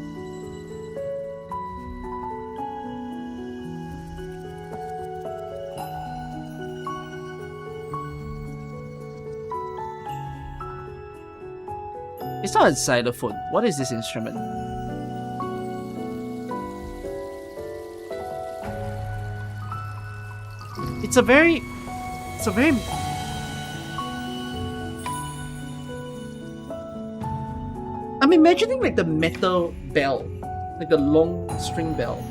It's not a xylophone. What is this instrument? It's a very I'm imagining like the metal bell, like a long string bell.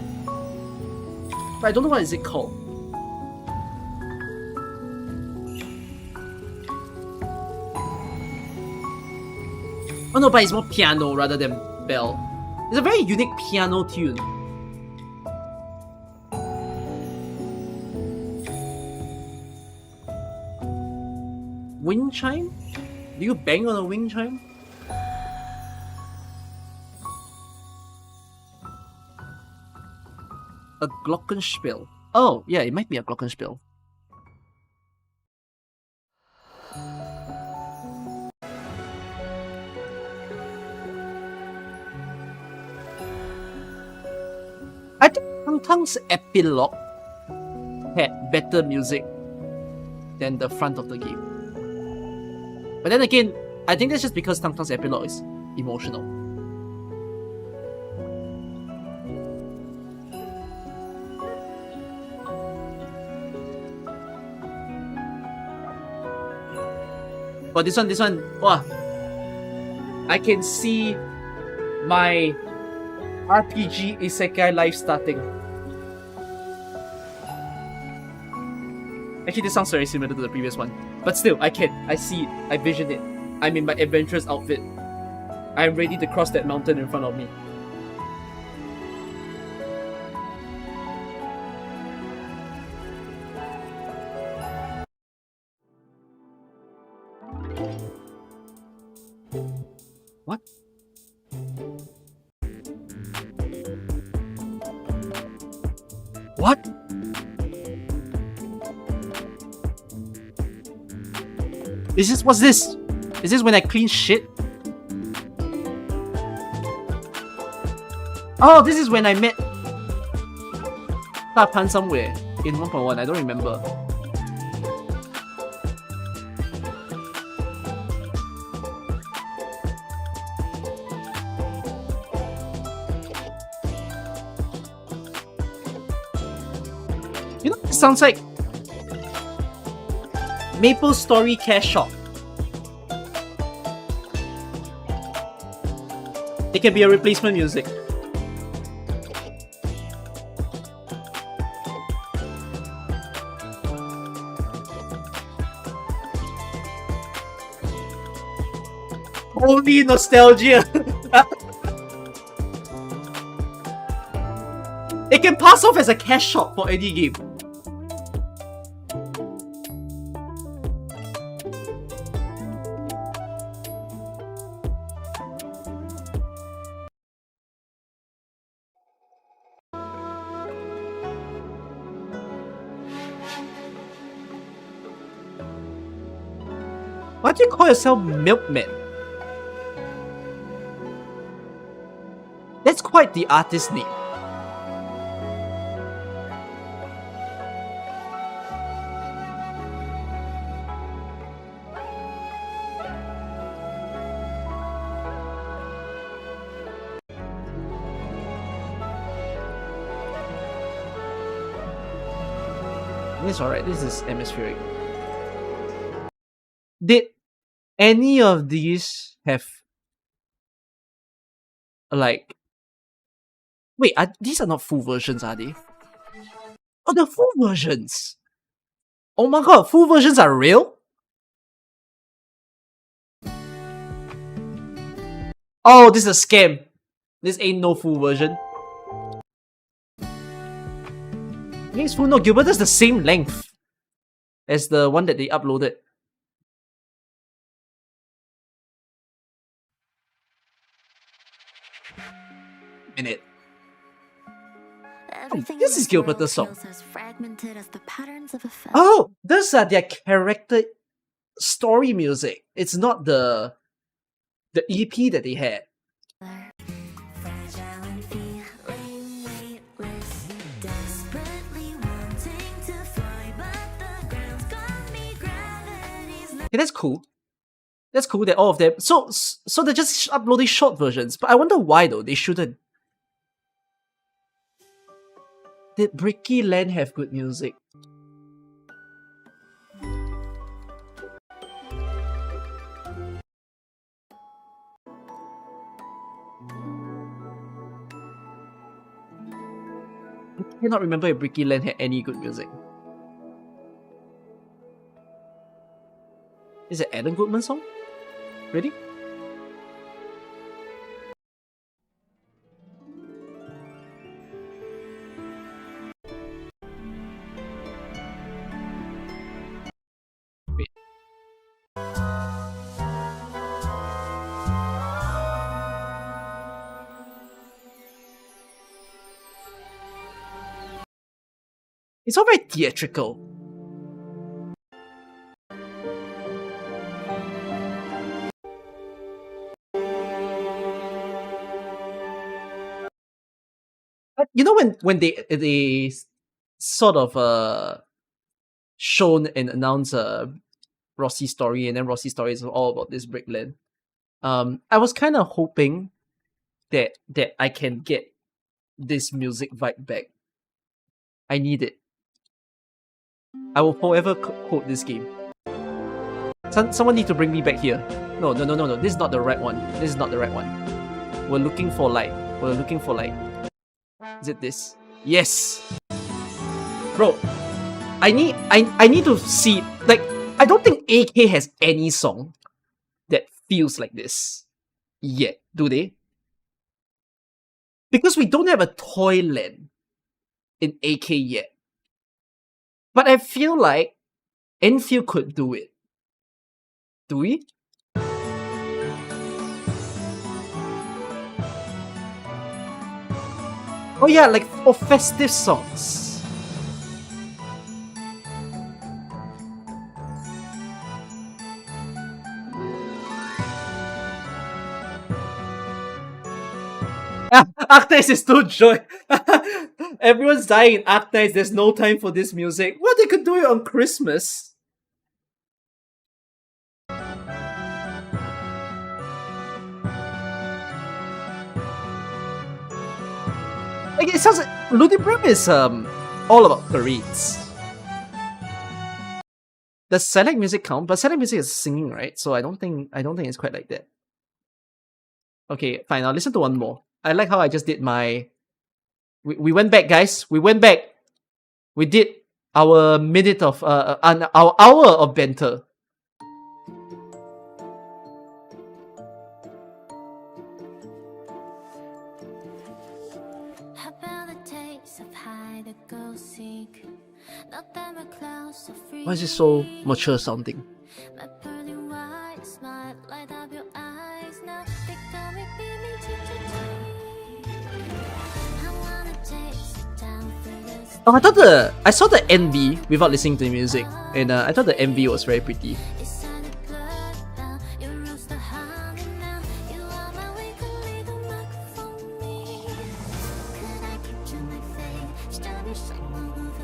But I don't know what is it called. Oh no, but it's more piano rather than bell. It's a very unique piano tune. Wind chime? Do you bang on a wind chime? A glockenspiel. Oh, yeah, it might be a glockenspiel. I think Tang's epilogue had better music than the front of the game. But then again, I think that's just because Tang's epilogue is emotional. Oh, this one, wow. I can see my RPG Isekai life starting. Actually, this sounds very similar to the previous one. But still, I see it, I vision it. I'm in my adventurous outfit. I'm ready to cross that mountain in front of me. What? What? What's this? Is this when I clean shit? Oh, this is when I met Pan somewhere in 1.1, I don't remember. You know, it sounds like Maple Story Cash Shop. It can be a replacement music. Only nostalgia. It can pass off as a cash shop for any game. Why do you call yourself Milkman? That's quite the artist name. It's alright, this is atmospheric. Did any of these have like... Wait, these are not full versions, are they? Oh, the full versions! Oh my god, full versions are real? Oh, this is a scam. This ain't no full version. It's full, no, Gilbert, that's the same length as the one that they uploaded. Minute. Oh, this is Gilbert's song. Oh, those are their character story music. It's not the EP that they had. Okay, that's cool. That's cool that all of them... So they're just uploading short versions. But I wonder why though, they shouldn't. Did Bricky Land have good music? I cannot remember if Bricky Land had any good music. Is it Adam Goodman's song? Really? It's all very theatrical. But you know when they sort of shown and announced Rossi's story, and then Rossi's story is all about this brickland. I was kind of hoping that I can get this music vibe back. I need it. I will forever quote this game. Someone need to bring me back here. No. This is not the right one. This is not the right one. We're looking for light. Is it this? Yes. Bro, I need to see, like, I don't think AK has any song that feels like this yet, do they? Because we don't have a Toyland in AK yet. But I feel like Endfield could do it. Do we? Oh yeah, like for festive songs. Arknights is too joy. Everyone's dying in Arknights. There's no time for this music. Well, they could do it on Christmas. Like, it sounds like Ludibrim is all about parades. Does silent music count? But silent music is singing, right? So I don't think it's quite like that. Okay, fine. I'll listen to one more. I like how I just did my... We went back, guys. We went back. We did our minute of... our hour of banter. Why is it so mature sounding? Oh, I saw the MV without listening to the music, and I thought the MV was very pretty.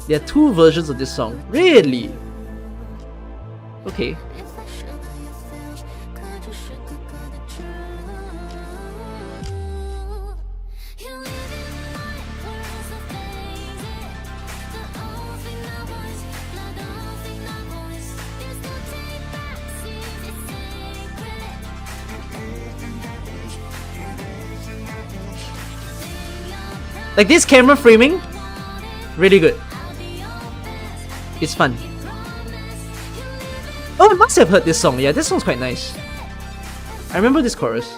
There are two versions of this song. Really? Okay. Like this camera framing, really good. It's fun. Oh, I must have heard this song. Yeah, this song's quite nice. I remember this chorus.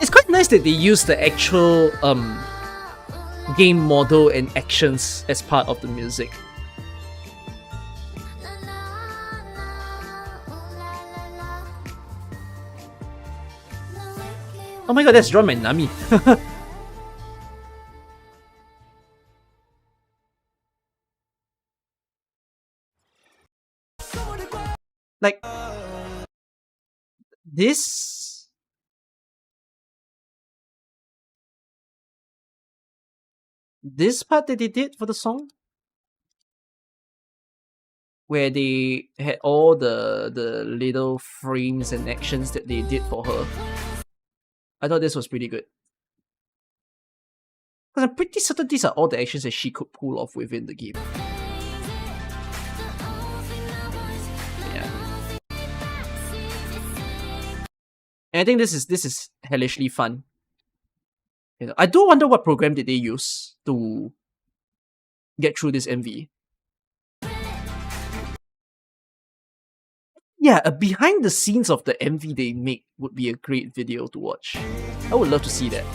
It's quite nice that they use the actual game model and actions as part of the music. Oh my god, that's Drum and Nami. Like, this part that they did for the song, where they had all the little frames and actions that they did for her, I thought this was pretty good. Because I'm pretty certain these are all the actions that she could pull off within the game. Yeah. And I think this is hellishly fun. You know, I do wonder what program did they use to get through this MV. Yeah, a behind the scenes of the MV they make would be a great video to watch. I would love to see that.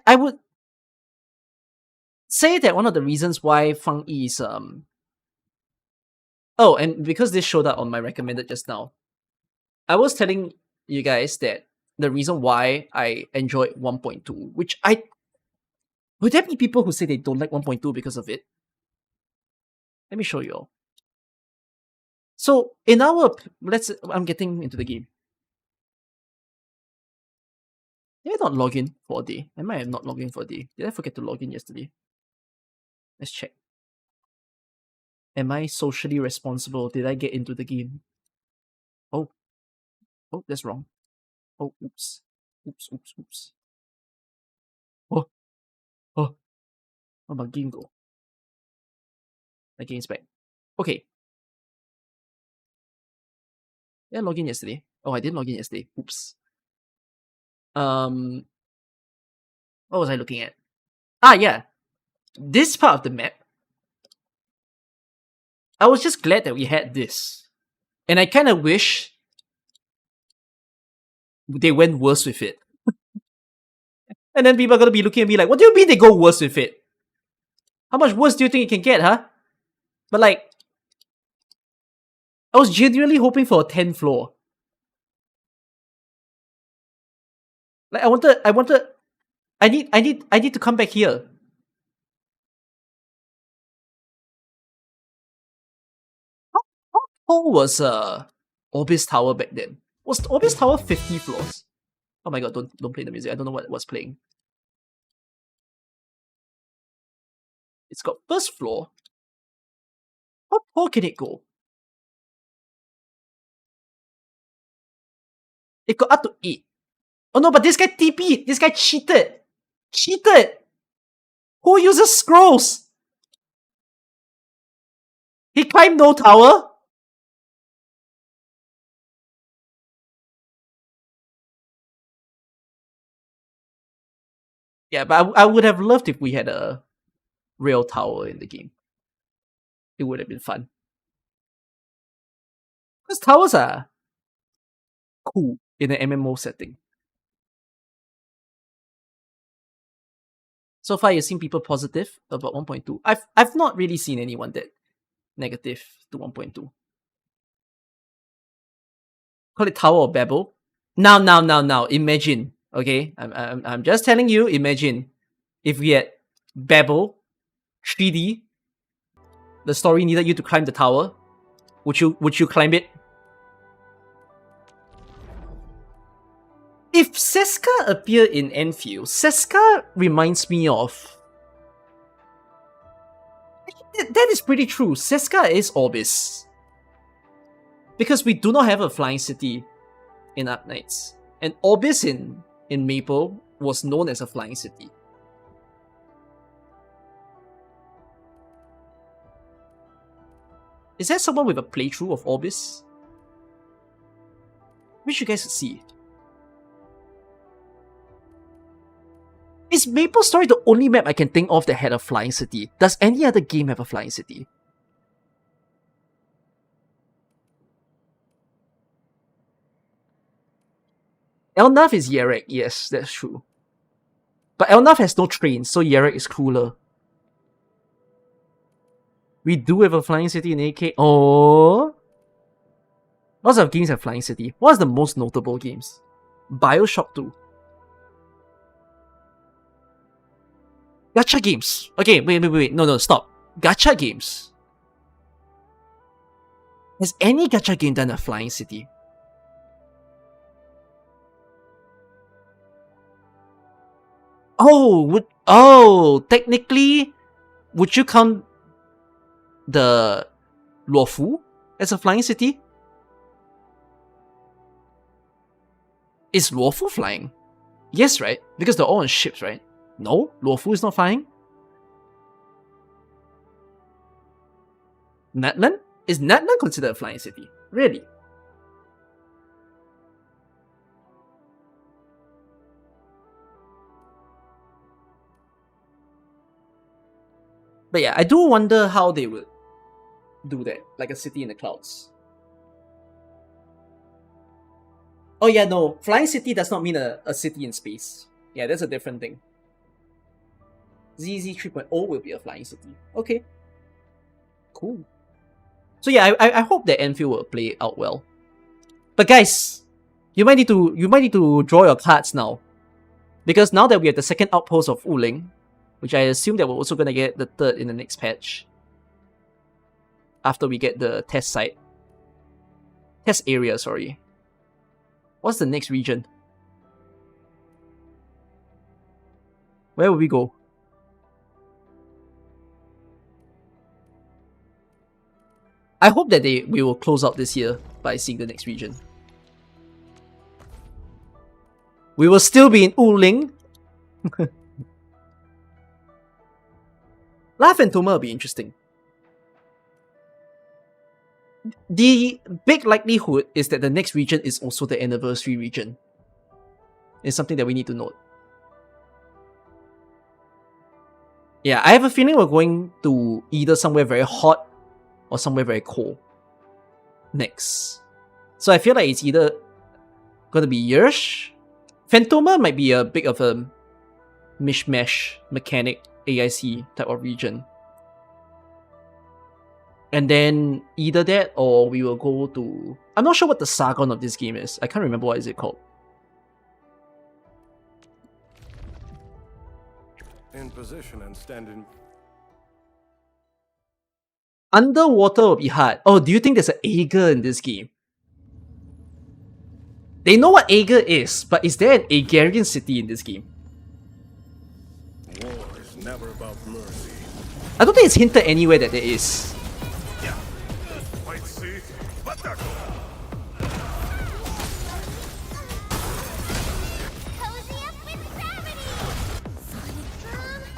I would say that one of the reasons why Fangyi is oh, and because this showed up on my recommended just now, I was telling you guys that the reason why I enjoyed 1.2, which I would there be people who say they don't like 1.2 because of it? Let me show you all. So in our I'm getting into the game. Did I not log in for a day? I might have not logged in for a day. Did I forget to log in yesterday? Let's check. Am I socially responsible? Did I get into the game? Oh, that's wrong. Oh, oops. Oops. Oh, oh. What about game go? My game's back. Okay. Did I log in yesterday? Oh, I didn't log in yesterday. Oops. What was I looking at? Ah, yeah. This part of the map, I was just glad that we had this. And I kind of wish they went worse with it. And then people are going to be looking at me like, what do you mean they go worse with it? How much worse do you think it can get, huh? But like, I was genuinely hoping for a 10th floor. Like I need to come back here. How tall was Orbis Tower back then? Was Orbis Tower 50 floors? Oh my god, don't play the music. I don't know what was playing. It's got first floor. How tall can it go? It got up to 8. Oh no, but this guy TP. This guy cheated. Who uses scrolls? He climbed no tower? Yeah, but I would have loved if we had a real tower in the game. It would have been fun. Because towers are cool in an MMO setting. So far, you've seen people positive about 1.2. I've not really seen anyone that negative to 1.2. Call it Tower of Babel. Now. Imagine, okay? I'm just telling you. Imagine if we had Babel 3D. The story needed you to climb the tower. Would you climb it? If Seska appeared in Endfield, Seska reminds me of. That is pretty true. Seska is Orbis. Because we do not have a flying city in Arknights. And Orbis in Maple was known as a flying city. Is there someone with a playthrough of Orbis? Wish you guys could see. Is Maple Story the only map I can think of that had a flying city? Does any other game have a flying city? Elnath is Yerek, yes, that's true. But Elnath has no trains, so Yerek is cooler. We do have a flying city in AK. Oh, lots of games have flying city. What's the most notable games? Bioshock 2. Gacha games. Okay, wait. No, stop. Gacha games. Has any gacha game done a flying city? Technically, would you count the Luofu as a flying city? Is Luofu flying? Yes, right? Because they're all on ships, right? No, Luofu is not flying. Natlan? Is Natlan considered a flying city? Really? But yeah, I do wonder how they would do that, like a city in the clouds. Oh yeah, no, flying city does not mean a city in space. Yeah, that's a different thing. ZZ 3.0 will be a flying city. Okay. Cool. So yeah, I hope that Endfield will play out well. But guys, you might need to draw your cards now. Because now that we have the second outpost of Wuling, which I assume that we're also gonna get the third in the next patch. After we get the test site. Test area, sorry. What's the next region? Where will we go? I hope that we will close out this year by seeing the next region. We will still be in Wuling. La Phantoma will be interesting. The big likelihood is that the next region is also the anniversary region. It's something that we need to note. Yeah, I have a feeling we're going to either somewhere very hot or somewhere very cold next. So I feel like it's either going to be Yersh. Phantoma might be a bit of a mishmash mechanic AIC type of region. And then either that or we will go to... I'm not sure what the Sargon of this game is. I can't remember what is it called. In position and standing. Underwater will be hard. Oh, do you think there's an Aegir in this game? They know what Aegir is, but is there an Aegirian city in this game? War is never about mercy. I don't think it's hinted anywhere that there is. Might see, but that Cozy up with gravity! Sonic drum,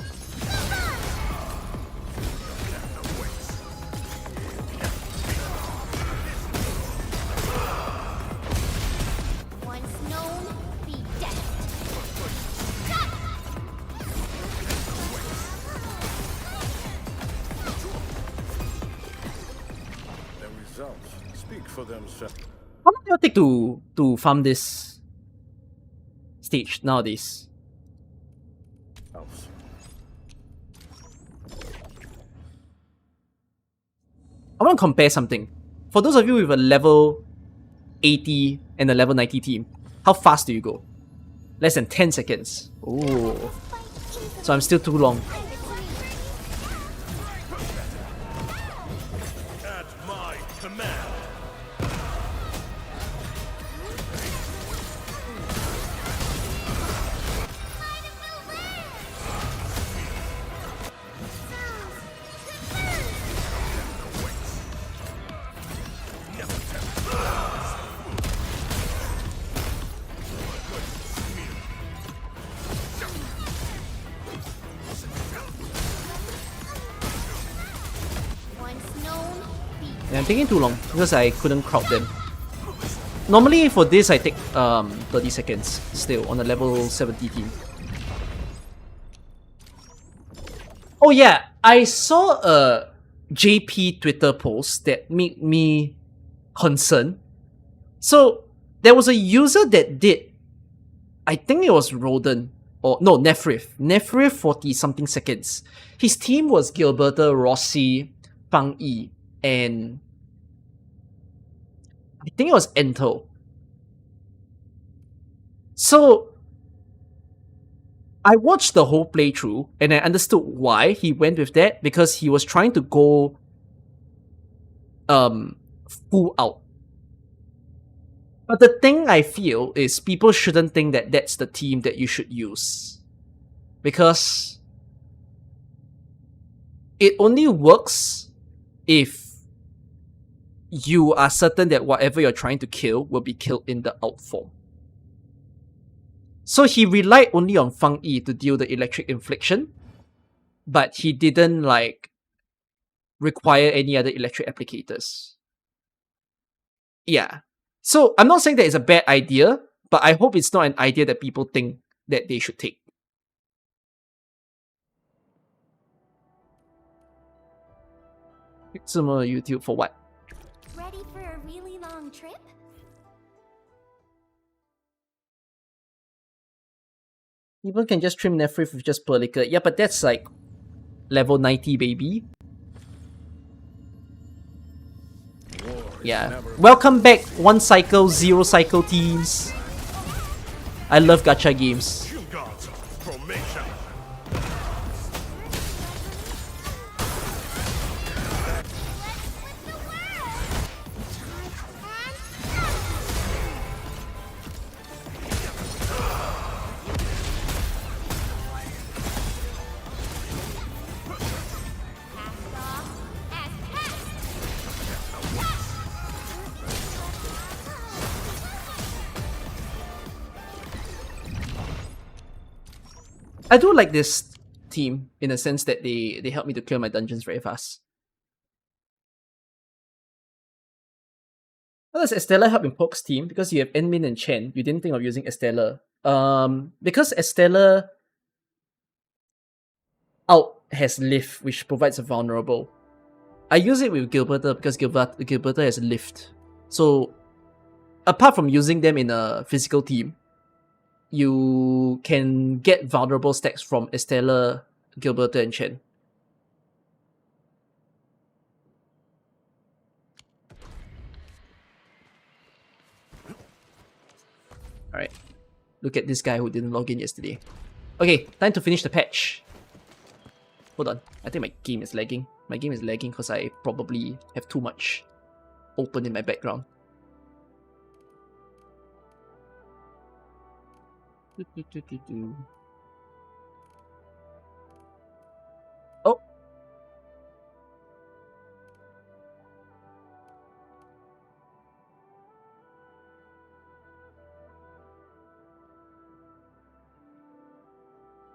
move on! Once known, be dead. the results speak for themselves. How long do it take to farm this stage nowadays? I want to compare something. For those of you with a level 80 and a level 90 team, how fast do you go? Less than 10 seconds. Oh. So I'm still too long. At my command. Once known, be Yeah, I'm taking too long because I couldn't crowd them. Normally for this I take 30 seconds still on a level 70 team. Oh yeah, I saw a JP Twitter post that made me concerned. So there was a user that did, I think it was Roden, or no, Nephrith 40 something seconds. His team was Gilberta, Rossi, Fangyi, and I think it was Ento. So I watched the whole playthrough and I understood why he went with that, because he was trying to go full out. But the thing I feel is people shouldn't think that that's the team that you should use, because it only works if you are certain that whatever you're trying to kill will be killed in the out form. So he relied only on Fangyi to deal the electric infliction, but he didn't require any other electric applicators. Yeah. So I'm not saying that it's a bad idea, but I hope it's not an idea that people think that they should take. Similar YouTube for what? ready for a really long trip? People can just trim Nephrith with just Perlica. Yeah, but that's like level 90, baby. Yeah. Welcome back, 1 cycle, 0 cycle teams. I love gacha games. You gods, formation. I do like this team in a sense that they help me to clear my dungeons very fast. How does Estella help in Poke's team? Because you have Enmin and Chen, you didn't think of using Estella. Because Estella out has Lift, which provides a vulnerable. I use it with Gilberta because Gilberta has Lift. So apart from using them in a physical team, you can get vulnerable stacks from Estella, Gilberta, and Chen. Alright. Look at this guy who didn't log in yesterday. Okay, time to finish the patch. Hold on. I think my game is lagging. My game is lagging because I probably have too much open in my background. Oh.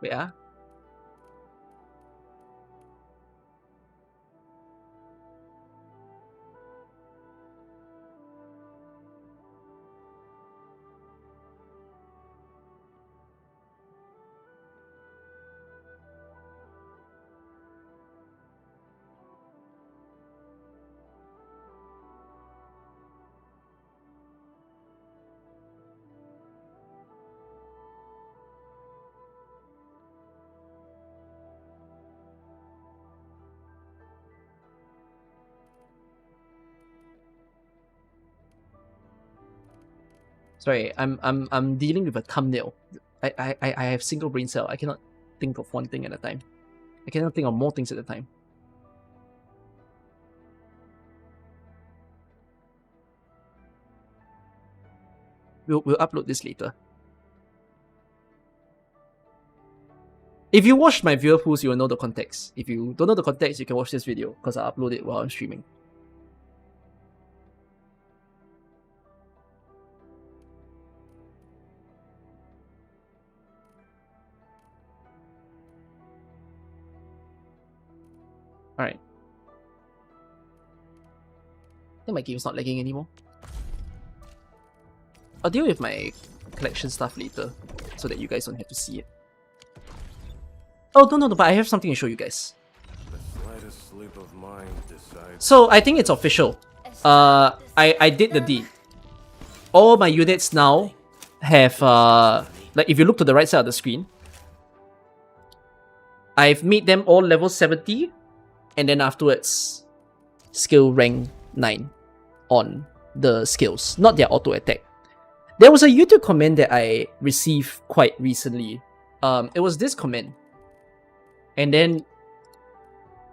Wait, ah. Sorry, I'm dealing with a thumbnail. I have single brain cell. I cannot think of one thing at a time. I cannot think of more things at a time. We'll upload this later. If you watch my viewer pools, you will know the context. If you don't know the context, you can watch this video because I upload it while I'm streaming. Alright. I think my game's not lagging anymore. I'll deal with my collection stuff later so that you guys don't have to see it. Oh, no, but I have something to show you guys. The slightest slip of mine decides. So, I think it's official. I did the deed. All my units now have, like if you look to the right side of the screen, I've made them all level 70, and then afterwards, skill rank 9 on the skills, not their auto attack. There was a YouTube comment that I received quite recently. It was this comment. And then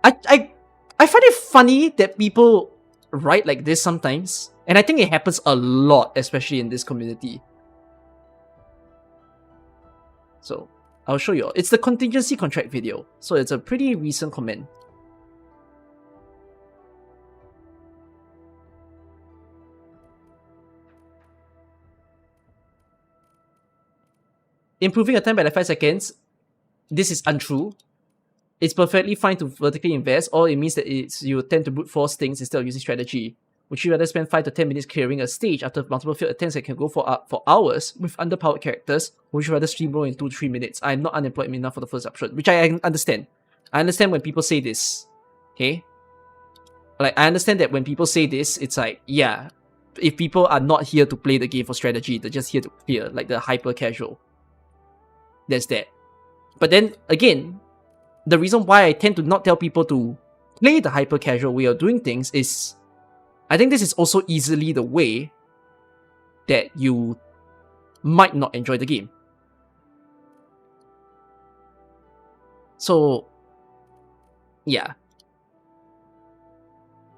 I find it funny that people write like this sometimes. And I think it happens a lot, especially in this community. So I'll show you. It's the contingency contract video. So it's a pretty recent comment. Improving a time by like 5 seconds. This is untrue. It's perfectly fine to vertically invest, or it means that you tend to brute force things instead of using strategy. Would you rather spend 5 to 10 minutes clearing a stage after multiple failed attempts that can go for hours with underpowered characters? Or would you rather streamroll in 2-3 minutes? I'm not unemployed enough for the first option, which I understand. I understand when people say this. Okay? Like, I understand that when people say this, it's like, yeah, if people are not here to play the game for strategy, they're just here to clear, like the hyper casual. there's that. But then again, the reason why I tend to not tell people to play the hyper casual way of doing things is, I think this is also easily the way that you might not enjoy the game. So, yeah.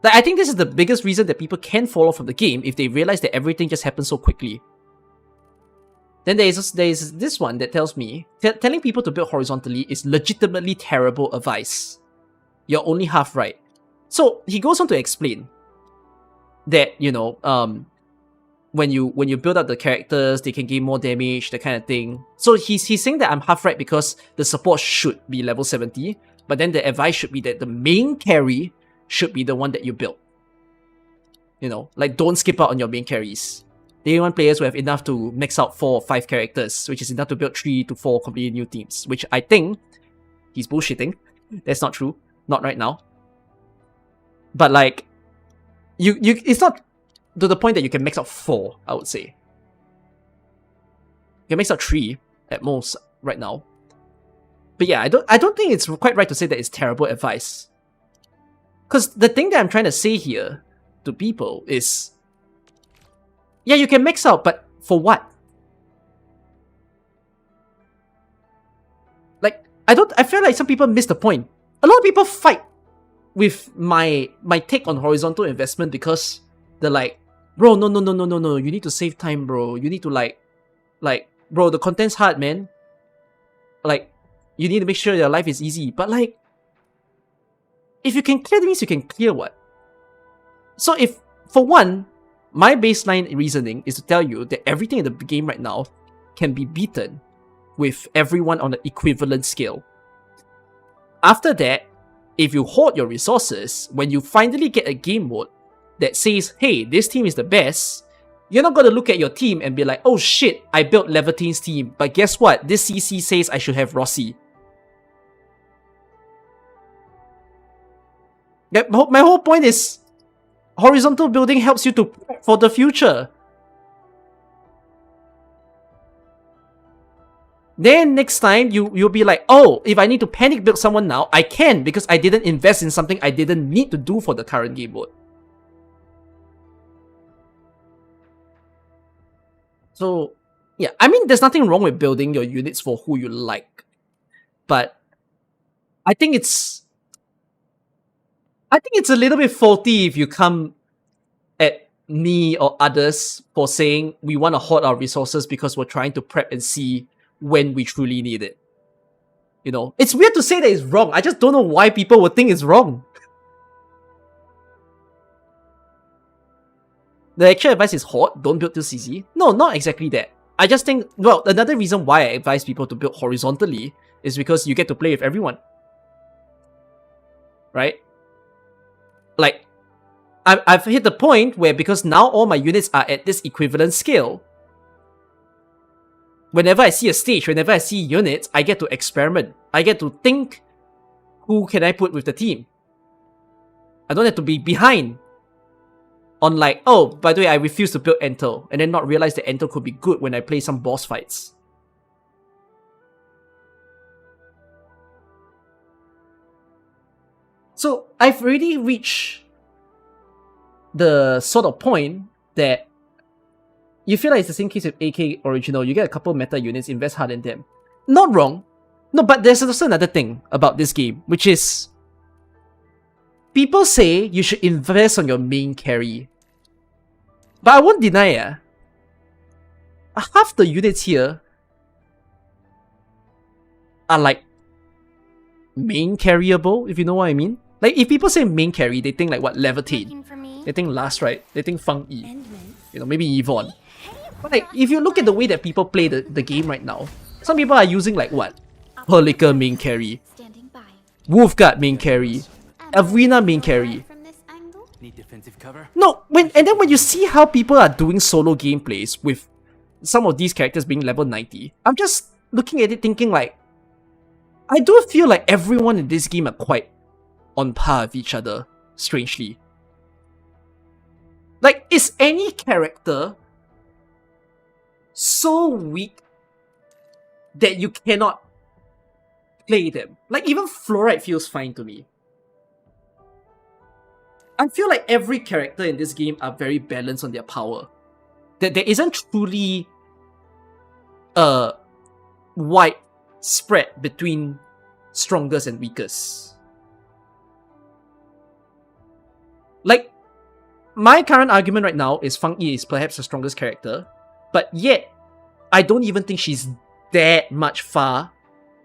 Like, I think this is the biggest reason that people can fall off from the game if they realize that everything just happens so quickly. Then there is this one that tells me, telling people to build horizontally is legitimately terrible advice. You're only half right. So he goes on to explain that, you know, when you build up the characters, they can gain more damage, that kind of thing. So he's saying that I'm half right because the support should be level 70, but then the advice should be that the main carry should be the one that you build. You know, like, don't skip out on your main carries. They want players who have enough to max out 4 or 5 characters, which is enough to build 3 to 4 completely new teams, which I think he's bullshitting. That's not true. Not right now. But like, it's not to the point that you can max out 4, I would say. You can max out 3 at most right now. But yeah, I don't think it's quite right to say that it's terrible advice. Because the thing that I'm trying to say here to people is, yeah, you can max out, but for what? Like, I feel like some people miss the point. A lot of people fight with my take on horizontal investment because they're like, bro, no, you need to save time, bro. You need to like, bro, the content's hard, man. Like, you need to make sure your life is easy. But like, if you can clear, that means you can clear what? So if, for one, my baseline reasoning is to tell you that everything in the game right now can be beaten with everyone on an equivalent scale. After that, if you hoard your resources, when you finally get a game mode that says, hey, this team is the best, you're not going to look at your team and be like, oh shit, I built Levitine's team, but guess what? This CC says I should have Rossi. My whole point is, horizontal building helps you to prep for the future. Then next time, you'll be like, oh, if I need to panic build someone now, I can because I didn't invest in something I didn't need to do for the current game mode. So, yeah, I mean, there's nothing wrong with building your units for who you like. But I think it's a little bit faulty if you come at me or others for saying we want to hoard our resources because we're trying to prep and see when we truly need it. You know, it's weird to say that it's wrong. I just don't know why people would think it's wrong. The actual advice is hoard, don't build too CC. No, not exactly that. I just think, well, another reason why I advise people to build horizontally is because you get to play with everyone. Right? Like, I've hit the point where because now all my units are at this equivalent scale, whenever I see a stage, whenever I see units, I get to experiment. I get to think, who can I put with the team? I don't have to be behind on like, oh, by the way, I refuse to build Entel, and then not realize that Entel could be good when I play some boss fights. So I've already reached the sort of point that you feel like it's the same case with AK Original. You get a couple meta units, invest hard in them. Not wrong. No, but there's also another thing about this game, which is people say you should invest on your main carry. But I won't deny half the units here are like main carryable, if you know what I mean. Like, if people say main carry, they think like what, Levitate. They think Last Right. They think Fang Yi. You know, maybe Yvonne. But like, if you look at the way that people play the game right now, some people are using like what? Perlicker main carry, Wolfguard main carry, Avrina main carry. Need defensive cover? No, and then when you see how people are doing solo gameplays with some of these characters being level 90, I'm just looking at it thinking like, I do feel like everyone in this game are quite on par with each other, strangely. Like, is any character so weak that you cannot play them. Like, even Fluorite feels fine to me. I feel like every character in this game are very balanced on their power. That there isn't truly a wide spread between strongest and weakest. Like, my current argument right now is Fangyi is perhaps the strongest character, but yet, I don't even think she's that much far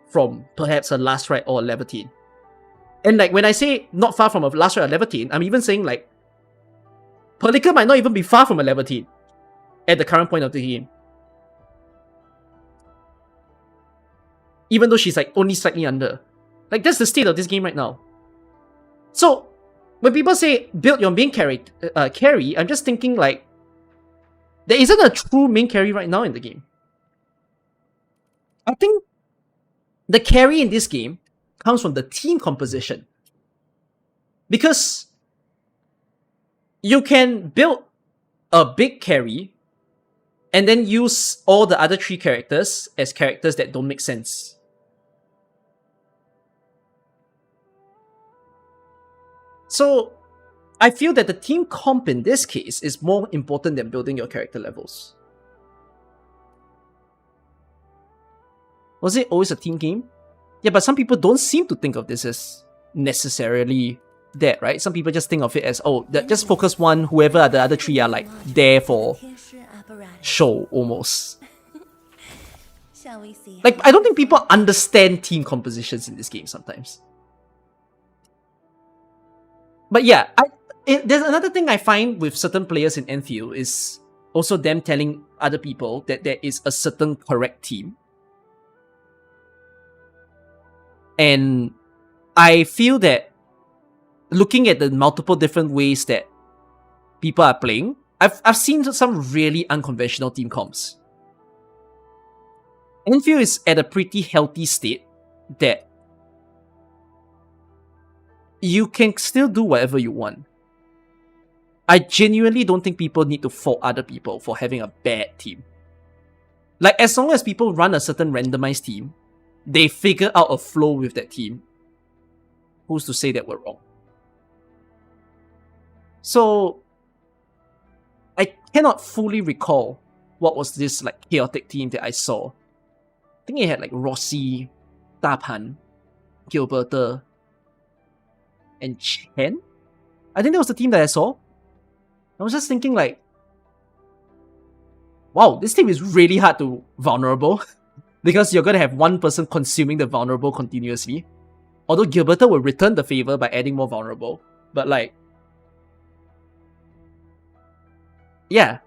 from perhaps a Last Ride or a Levitine. And like, when I say not far from a Last Ride or Levitine, I'm even saying like, Pelika might not even be far from a Levitine at the current point of the game. Even though she's like only slightly under. Like, that's the state of this game right now. So, when people say build your main carry, I'm just thinking like, there isn't a true main carry right now in the game. I think the carry in this game comes from the team composition. Because you can build a big carry and then use all the other 3 characters as characters that don't make sense. So, I feel that the team comp in this case is more important than building your character levels. Was it always a team game? Yeah, but some people don't seem to think of this as necessarily that, right? Some people just think of it as, oh, just focus one, whoever the other 3 are like there for show, almost. Like, I don't think people understand team compositions in this game sometimes. But yeah, there's another thing I find with certain players in Endfield is also them telling other people that there is a certain correct team. And I feel that looking at the multiple different ways that people are playing, I've seen some really unconventional team comps. Endfield is at a pretty healthy state that you can still do whatever you want. I genuinely don't think people need to fault other people for having a bad team. Like, as long as people run a certain randomized team, they figure out a flow with that team, who's to say that we're wrong? So, I cannot fully recall what was this like chaotic team that I saw. I think it had like Rossi, Dapan, Gilberta, and Chen? I think that was the team that I saw. I was just thinking like, wow, this team is really hard to vulnerable because you're going to have one person consuming the vulnerable continuously. Although Gilberta will return the favor by adding more vulnerable. But like, yeah.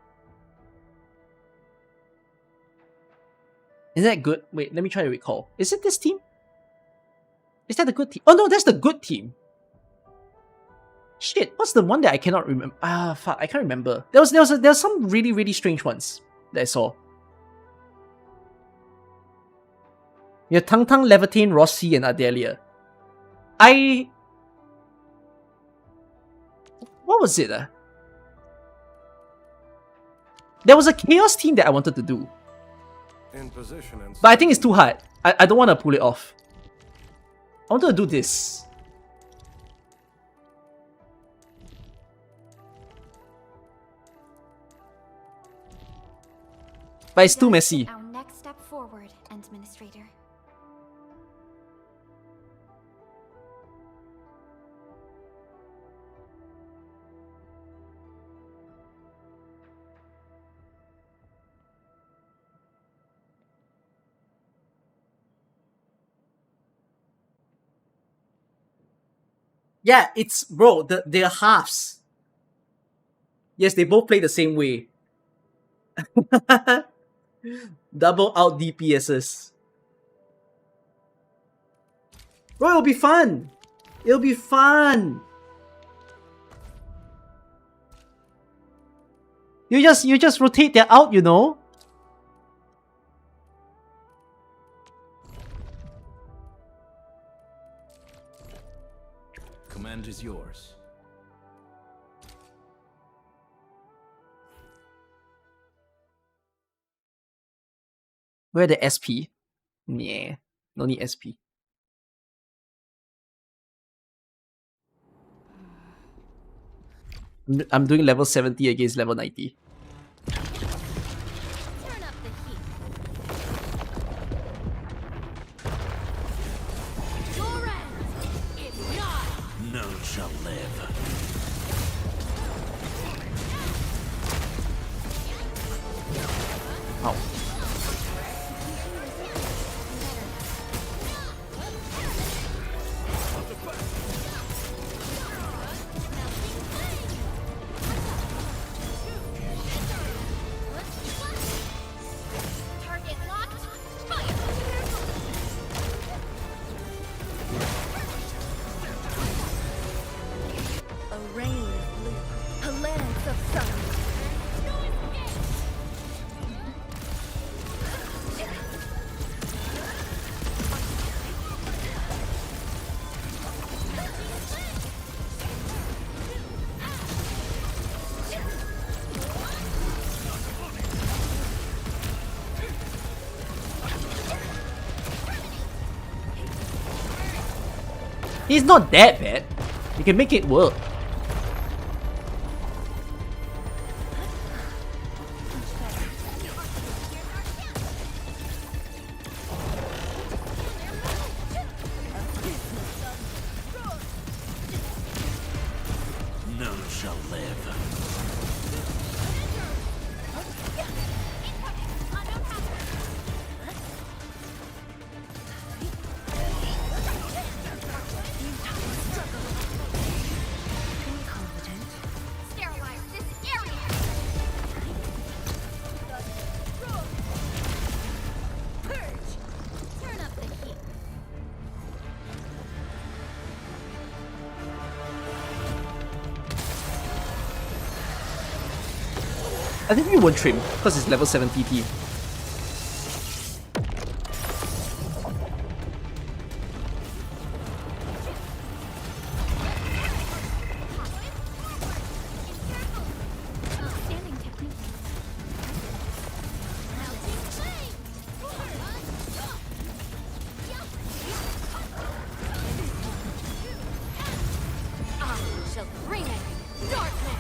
Is that good? Wait, let me try to recall. Is it this team? Is that the good team? Oh no, that's the good team. Shit, what's the one that I cannot remember? Ah, fuck, I can't remember. There was some really, really strange ones that I saw. You have Tang Tang, Levitine, Rossi, and Adelia. What was it? There was a Chaos team that I wanted to do. In position and But I think it's too hard. I don't want to pull it off. I wanted to do this. But it's too messy. Our next step forward, Administrator. Yeah, it's bro, they're halves. Yes, they both play the same way. Double out DPSs. Bro, it'll be fun. It'll be fun. You just rotate that out, you know? Command is yours. Where the SP? Yeah, no need SP. I'm doing level 70 against level 90. Turn up the heat. Your end is nigh. None shall live. Ow. Target locked. Fire. A rain of blue, a lance of sun. He's not that bad. You can make it work. None shall live. Incompetent. Sterilize this area. Purge. Turn up the heat. I think we won't trim because it's level 70 T. Outstanding technique. Melting flame. I shall bring it. Darkness.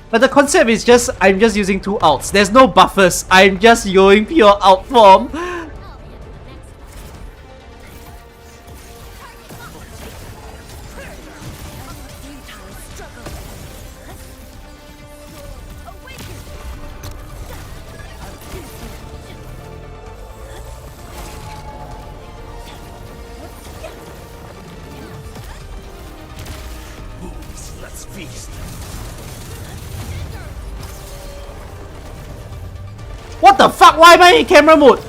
But the concept is just, I'm just using 2 outs. There's no buffers. I'm just going pure out form. Futile struggle. Awaken. Booze, let's feast. What the fuck? Why am I in camera mode?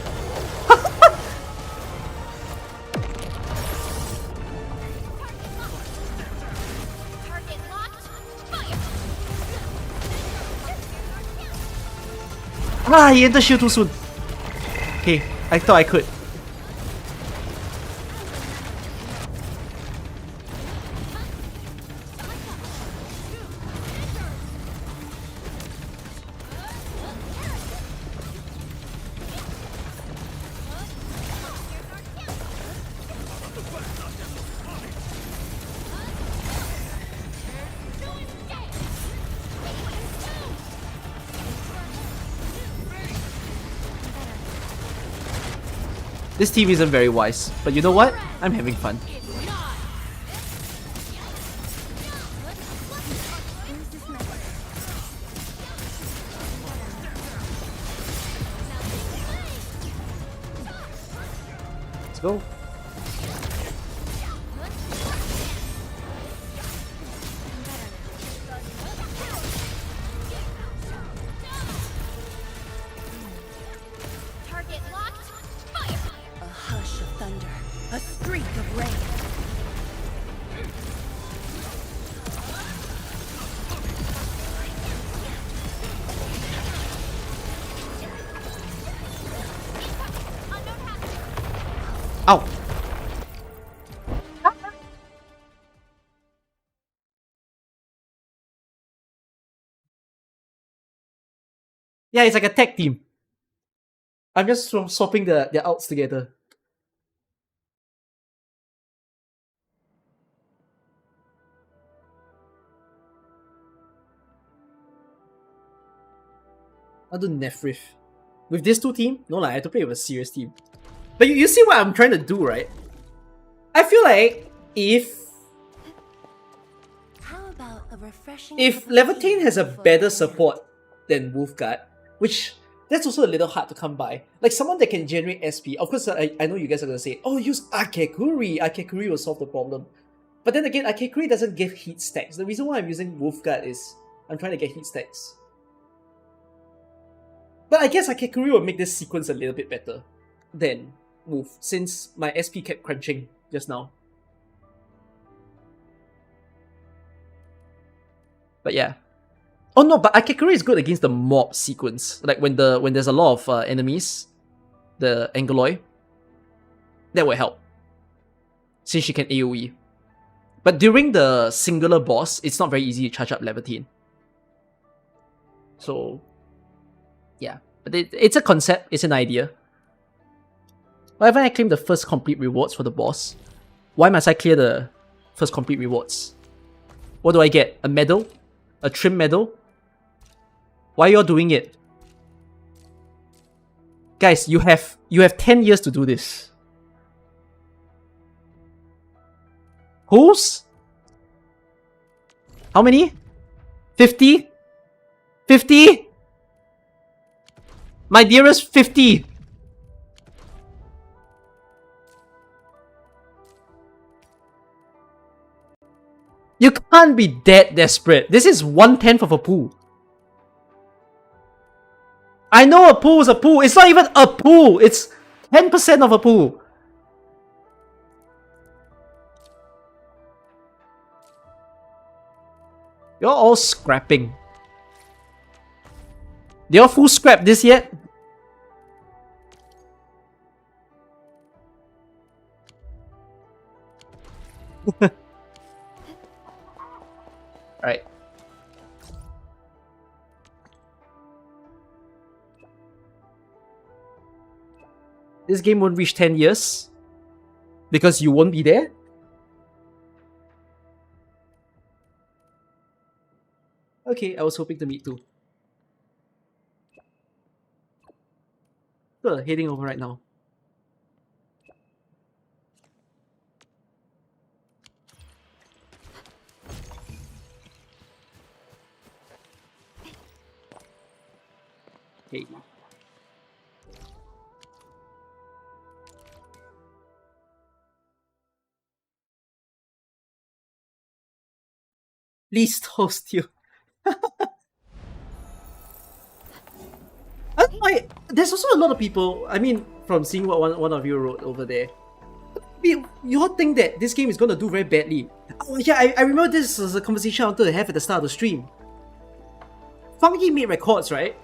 Target locked. Fire. Ah, he entered shield too soon. Okay, I thought I could. This team isn't very wise, but you know what? I'm having fun. Let's go. Target locked. Fire. A hush of thunder, a streak of rain. Ow! Yeah, it's like a tag team. I'm just swapping their outs together. I'll do Nefrith. With this two team, no, I have to play with a serious team. But you see what I'm trying to do, right? I feel like How about a refreshing if cup of Levantine tea has a before better dinner? support than Wolfguard, which that's also a little hard to come by. Like someone that can generate SP. Of course, I know you guys are gonna say, oh, use Akekuri. Akekuri will solve the problem. But then again, Akekuri doesn't give heat stacks. The reason why I'm using Wolfguard is I'm trying to get heat stacks. But I guess Akekuri will make this sequence a little bit better than Wolf, since my SP kept crunching just now. But yeah. Oh no, but Akekuri is good against the mob sequence. Like when there's a lot of enemies, the Angoloi, that will help. Since she can AoE. But during the singular boss, it's not very easy to charge up Levantine. So yeah. But it's a concept, it's an idea. Why haven't I claimed the first complete rewards for the boss? Why must I clear the first complete rewards? What do I get? A medal? A trim medal? Why are you all doing it? Guys, you have 10 years to do this. Whose? How many? 50? 50? My dearest, 50! You can't be that desperate. This is 1/10 of a pool. I know a pool is a pool. It's not even a pool. It's 10% of a pool. You're all scrapping. Did y'all full scrap this yet? Alright. This game won't reach 10 years because you won't be there? Okay, I was hoping to meet too. Good, heading over right now. Okay. Least host you. There's also a lot of people, I mean, from seeing what one of you wrote over there, you all think that this game is going to do very badly. Oh yeah, I remember this was a conversation I wanted to have at the start of the stream. Fangyii made records, right?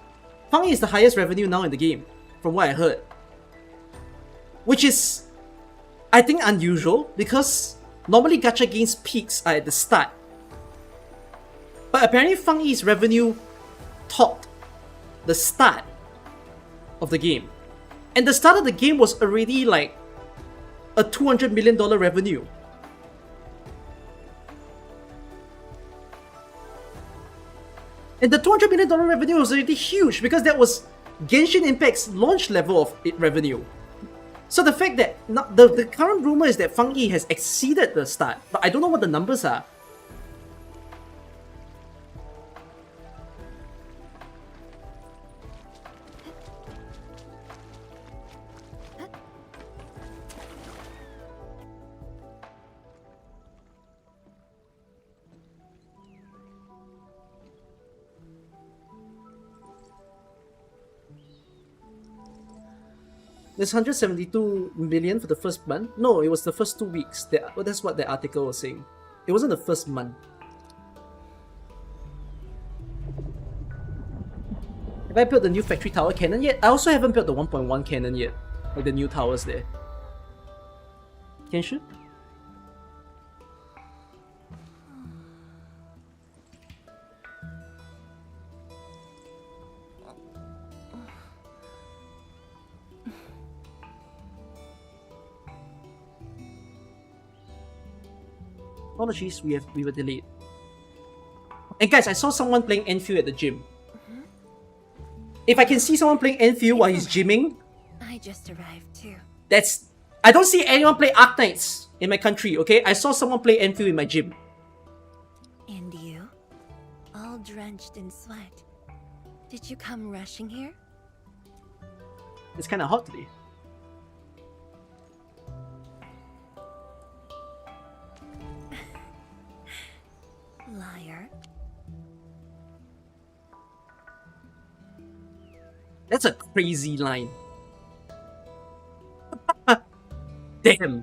Fangyii is the highest revenue now in the game, from what I heard. Which is, I think, unusual, because normally gacha games peaks are at the start. But apparently Fangyii's revenue topped the start of the game. And the start of the game was already like a $200 million revenue. And the $200 million revenue was already huge because that was Genshin Impact's launch level of revenue. So the fact that the current rumor is that Fangyii has exceeded the start, but I don't know what the numbers are. There's 172 million for the first month. No, it was the first 2 weeks. That's what the article was saying. It wasn't the first month. Have I built the new factory tower cannon yet? I also haven't built the 1.1 cannon yet. Like the new towers there. Tianshu? Apologies, we were delayed. And guys, I saw someone playing Enfield at the gym. If I can see someone playing Enfield while he's gymming, I just arrived too. that's... I don't see anyone play Arknights in my country, okay? I saw someone play Enfield in my gym. And you? All drenched in sweat. Did you come rushing here? It's kind of hot today. Liar. That's a crazy line. Damn.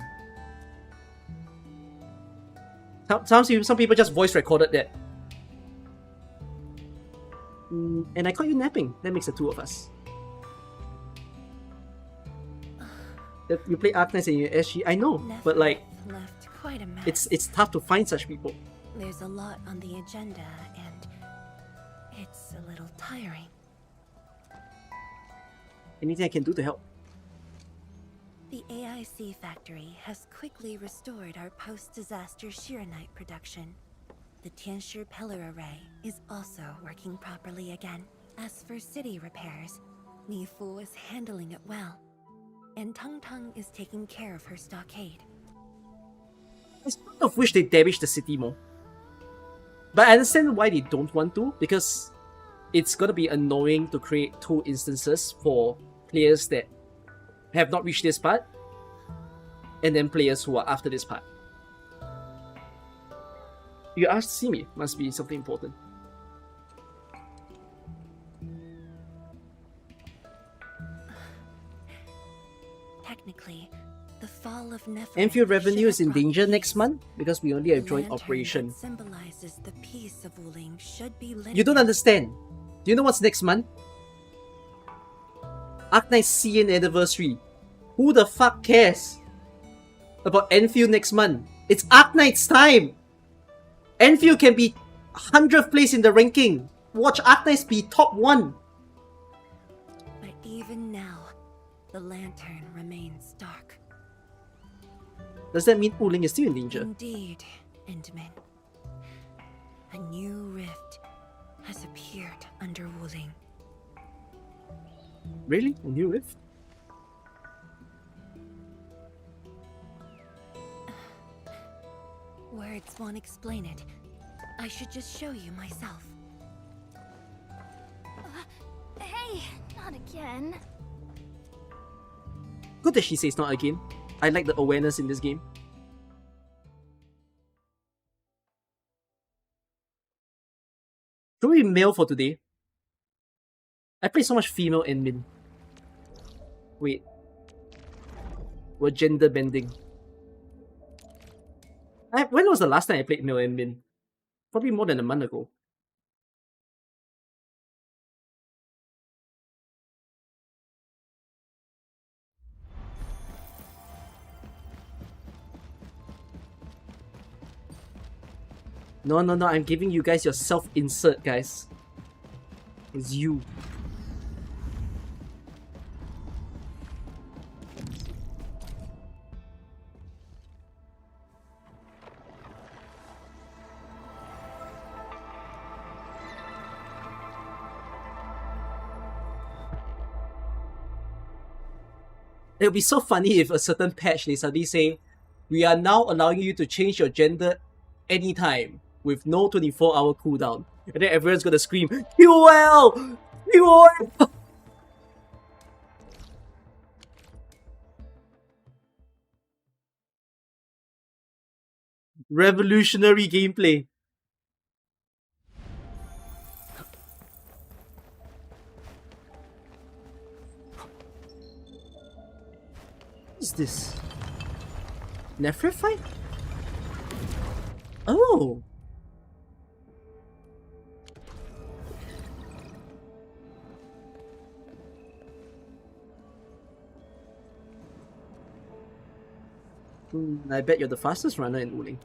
Some people just voice recorded that. And I caught you napping. That makes the two of us. You play Arknights and you SG. I know, but like, left quite a mess. it's tough to find such people. There's a lot on the agenda, and it's a little tiring. Anything I can do to help? The AIC factory has quickly restored our post-disaster Shiranite production. The Tianshi pillar array is also working properly again. As for city repairs, Nifu is handling it well, and Tung Tung is taking care of her stockade. I sort of wish they damaged the city more. But I understand why they don't want to, because it's gonna be annoying to create 2 instances for players that have not reached this part, and then players who are after this part. You asked to see me, must be something important. Technically, the fall of Nephilim Enfield revenue should is in have brought danger next peace. month because we only have The joint lantern operation. that symbolizes the peace of Wuling should be lit You don't again. understand. Do you know what's next month? Arknight's CN anniversary. Who the fuck cares about Enfield next month? It's Arknight's time! Enfield can be 100th place in the ranking. Watch Arknights be top 1. But even now, the lantern remains dark. Does that mean Wuling is still in danger? Indeed, Endman. A new rift has appeared under Wuling. Really? A new rift? Words won't explain it. I should just show you myself. Hey, not again. Good that she says not again. I like the awareness in this game. Should we male for today? I play so much female admin. Wait. We're gender bending. When was the last time I played male admin? Probably more than a month ago. No, I'm giving you guys your self-insert, guys. It's you. It would be so funny if a certain patch they suddenly say, we are now allowing you to change your gender anytime with no 24-hour cooldown. And then everyone's gonna scream, QL! QL! Revolutionary gameplay. What is this? Nephrite? Oh! I bet you're the fastest runner in Wuling.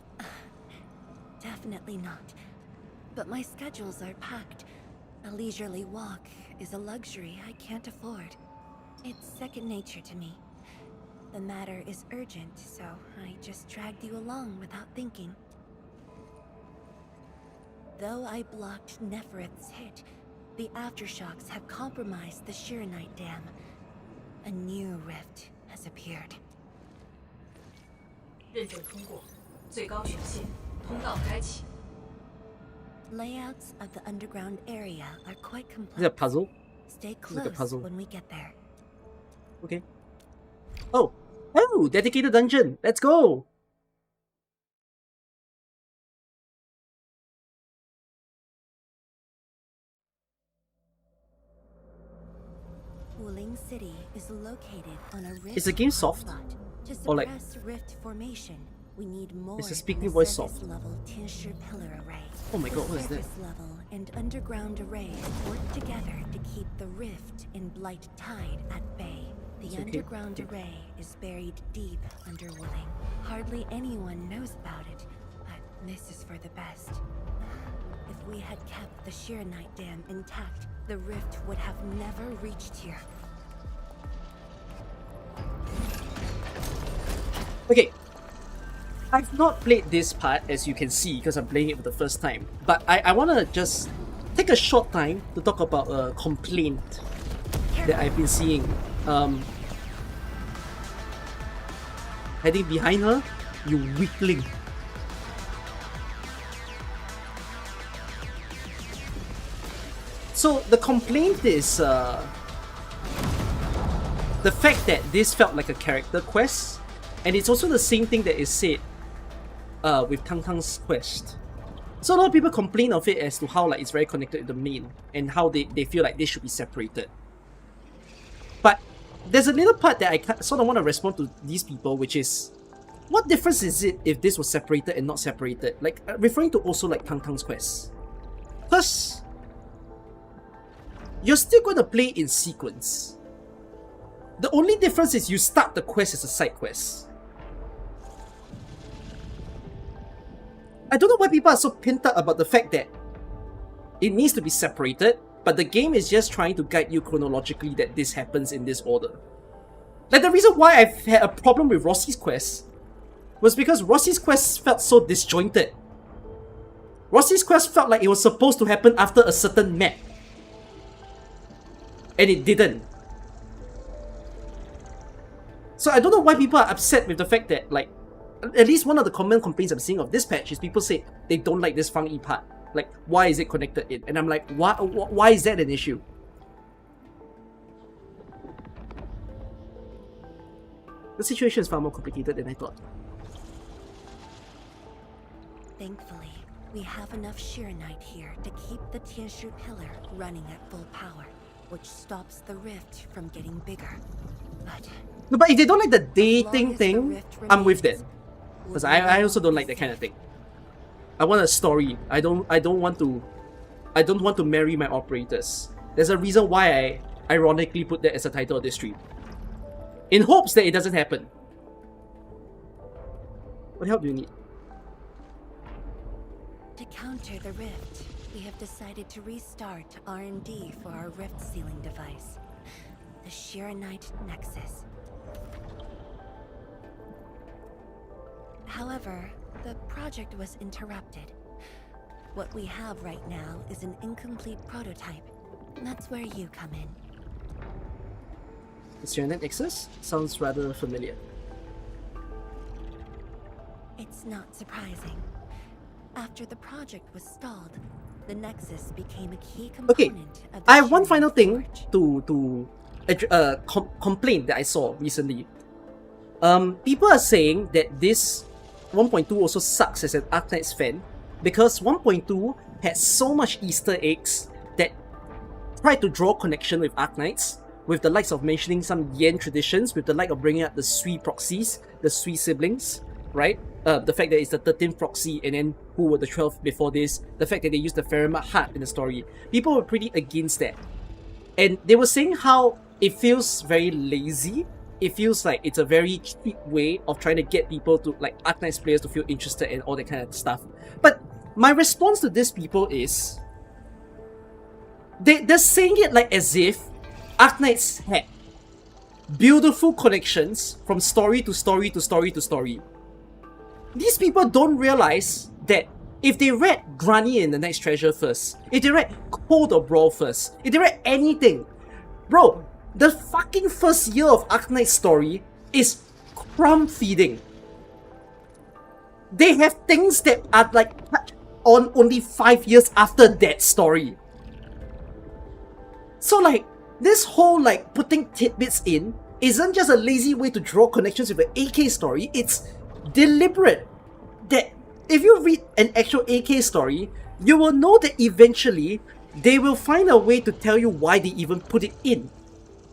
Definitely not. But my schedules are packed. A leisurely walk is a luxury I can't afford. It's second nature to me. The matter is urgent, so I just dragged you along without thinking. Though I blocked Nefereth's hit, the aftershocks have compromised the Shiranite Dam. A new rift has appeared. 认证通过，最高权限，通道开启。 Layouts of the underground area are quite complex. Is it a puzzle? Stay like a close puzzle. when we get there. Okay. Oh! Oh! Dedicated dungeon! Let's go! Wuling City is located on a rift Is the game soft? hotspot. To Or like- suppress rift formation, we need more Is the than speaking a voice surface soft? level tincture pillar array. Oh my god, what is that? Surface level and underground arrays work together to keep the rift in Blight Tide at bay. The It's okay. underground array is buried deep under Wuling. Hardly anyone knows about it, but this is for the best. If we had kept the Shiranite Dam intact, the rift would have never reached here. Okay. I've not played this part, as you can see, because I'm playing it for the first time. But I want to just take a short time to talk about a complaint that I've been seeing. Heading behind her, you weakling. So the complaint is the fact that this felt like a character quest, and it's also the same thing that is said with Tang Tang's quest. So a lot of people complain of it as to how like it's very connected to the main and how they feel like they should be separated. But there's a little part that I sort of want to respond to these people, which is, what difference is it if this was separated and not separated? Like referring to also like Tang Tang's quest. Plus, you're still going to play in sequence. The only difference is you start the quest as a side quest. I don't know why people are so pinned up about the fact that it needs to be separated, but the game is just trying to guide you chronologically that this happens in this order. Like the reason why I've had a problem with Rossi's quest was because Rossi's quest felt so disjointed. Rossi's quest felt like it was supposed to happen after a certain map. And it didn't. So I don't know why people are upset with the fact that, like, at least one of the common complaints I'm seeing of this patch is people say they don't like this Fangyi part. Like, why is it connected in? And I'm like, why is that an issue? The situation is far more complicated than I thought. Thankfully, we have enough Shiranite here to keep the Tianshu pillar running at full power, which stops the rift from getting bigger. But No, but if they don't like the as long dating as the thing, rift I'm with that. remains, Because Wuling I also will don't be like that kind of safe. thing. I want a story. I don't want to marry my operators. There's a reason why I ironically put that as the title of this stream. In hopes that it doesn't happen. What help do you need? To counter the rift, we have decided to restart R&D for our rift sealing device, the Shiranite Nexus. However, the project was interrupted. What we have right now is an incomplete prototype. That's where you come in. The Shiranite Nexus? Sounds rather familiar. It's not surprising. After the project was stalled, the Nexus became a key Okay, component of the I have one Shiranite final thing Forge. to complaint that I saw recently. People are saying that this 1.2 also sucks as an Arknights fan because 1.2 had so much Easter eggs that tried to draw connection with Arknights, with the likes of mentioning some Yen traditions, with the like of bringing up the Sui proxies, the Sui siblings, right? The fact that it's the 13th proxy and then who were the 12th before this, the fact that they used the Ferrimat heart in the story. People were pretty against that. And they were saying how it feels very lazy it feels like it's a very cheap way of trying to get people to, like, Arknights players to feel interested in all that kind of stuff. But my response to these people is, they're saying it like as if Arknights had beautiful connections from story to story to story to story. These people don't realize that if they read Granny and the Knight's Treasure first, if they read Code of Brawl first, if they read anything, bro, the fucking first year of Arknight's story is crumb feeding. They have things that are like touched on only 5 years after that story. So like, this whole like putting tidbits in isn't just a lazy way to draw connections with the AK story, it's deliberate. That if you read an actual AK story, you will know that eventually they will find a way to tell you why they even put it in.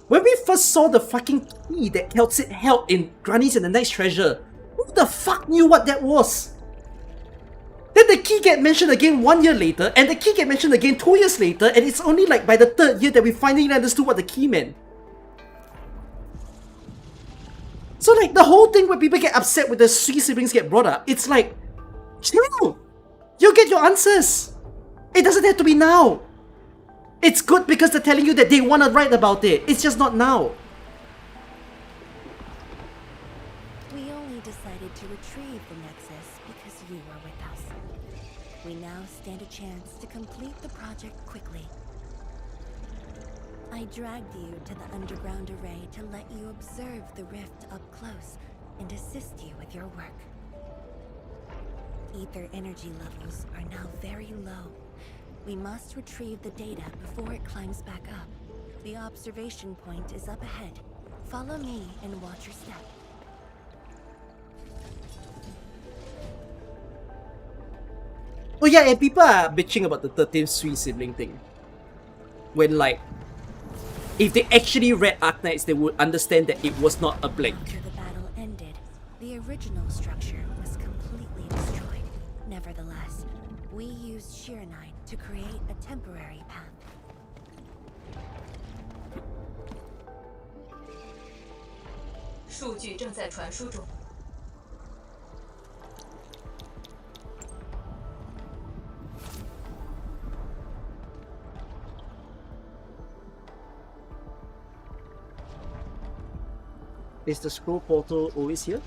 When we first saw the fucking key that Kelsit held in Granny's and the Knight's Treasure, who the fuck knew what that was? Then the key get mentioned again 1 year later, and the key get mentioned again 2 years later, and it's only like by the 3rd year that we finally understood what the key meant. So like, the whole thing where people get upset when the Sui siblings get brought up, it's like, chill! You'll get your answers! It doesn't have to be now! It's good because they're telling you that they want to write about it, it's just not now. We only decided to retrieve the Nexus because you were with us. We now stand a chance to complete the project quickly. I dragged you to the underground array to let you observe the rift up close and assist you with your work. Ether energy levels are now very low. We must retrieve the data before it climbs back up. The observation point is up ahead. Follow me and watch your step. Oh yeah, and people are bitching about the 13th Sui sibling thing. When like, if they actually read Arknights, they would understand that it was not a blink. After the battle ended, the original structure was completely destroyed. Nevertheless, we used Shiranite to create a temporary path. "数据正在传输中。 Is the scroll portal always here?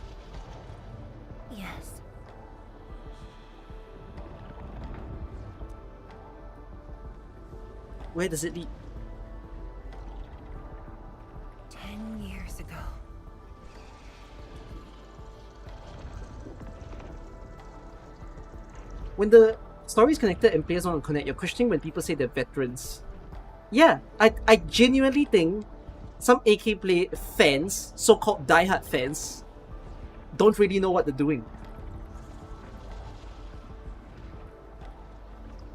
Yes. Where does it lead? 10 years ago. When the story is connected and players want to connect, you're questioning when people say they're veterans. Yeah, I genuinely think some AK play fans, so-called diehard fans, don't really know what they're doing.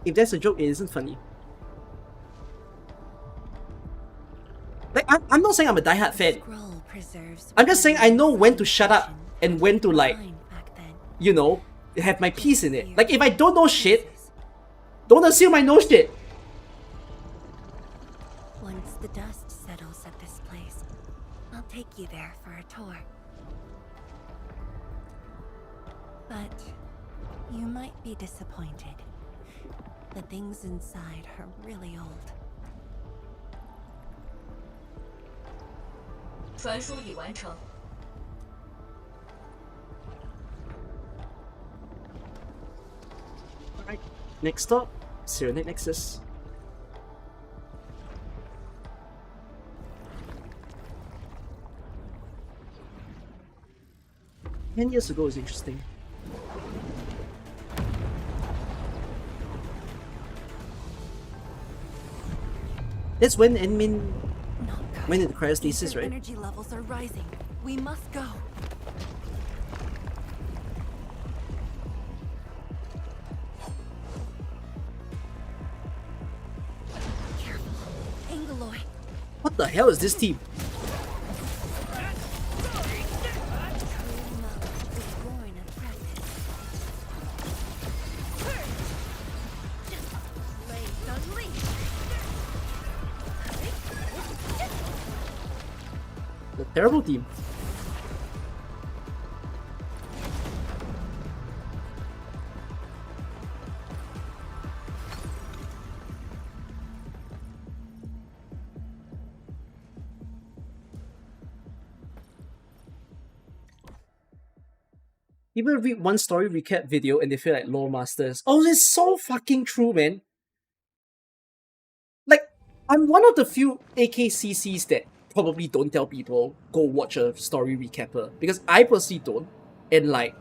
If that's a joke, it isn't funny. Like, I'm not saying I'm a diehard fan. Scroll preserves I'm just saying I know when to shut up and when to, like, Fine back then. you know, have my piece in it. Like, if I don't know shit, don't assume I know shit. Once the dust settles at this place, I'll take you there for a tour. But you might be disappointed. The things inside are really old. 传输已完成。 Alright, next stop, Serenade Nexus. Ten years ago is interesting. That's when Enmin Not good. went into cryostasis, Ether right? Energy levels are rising. We must go. Careful. Angoloy. What the hell is this team? True knowledge is born of practice. Blades unleashed. The Terrible team. People read one story recap video and they feel like lore masters. Oh, it's so fucking true, man. Like, I'm one of the few AKCCs that probably don't tell people go watch a story recapper, because I personally don't. And like,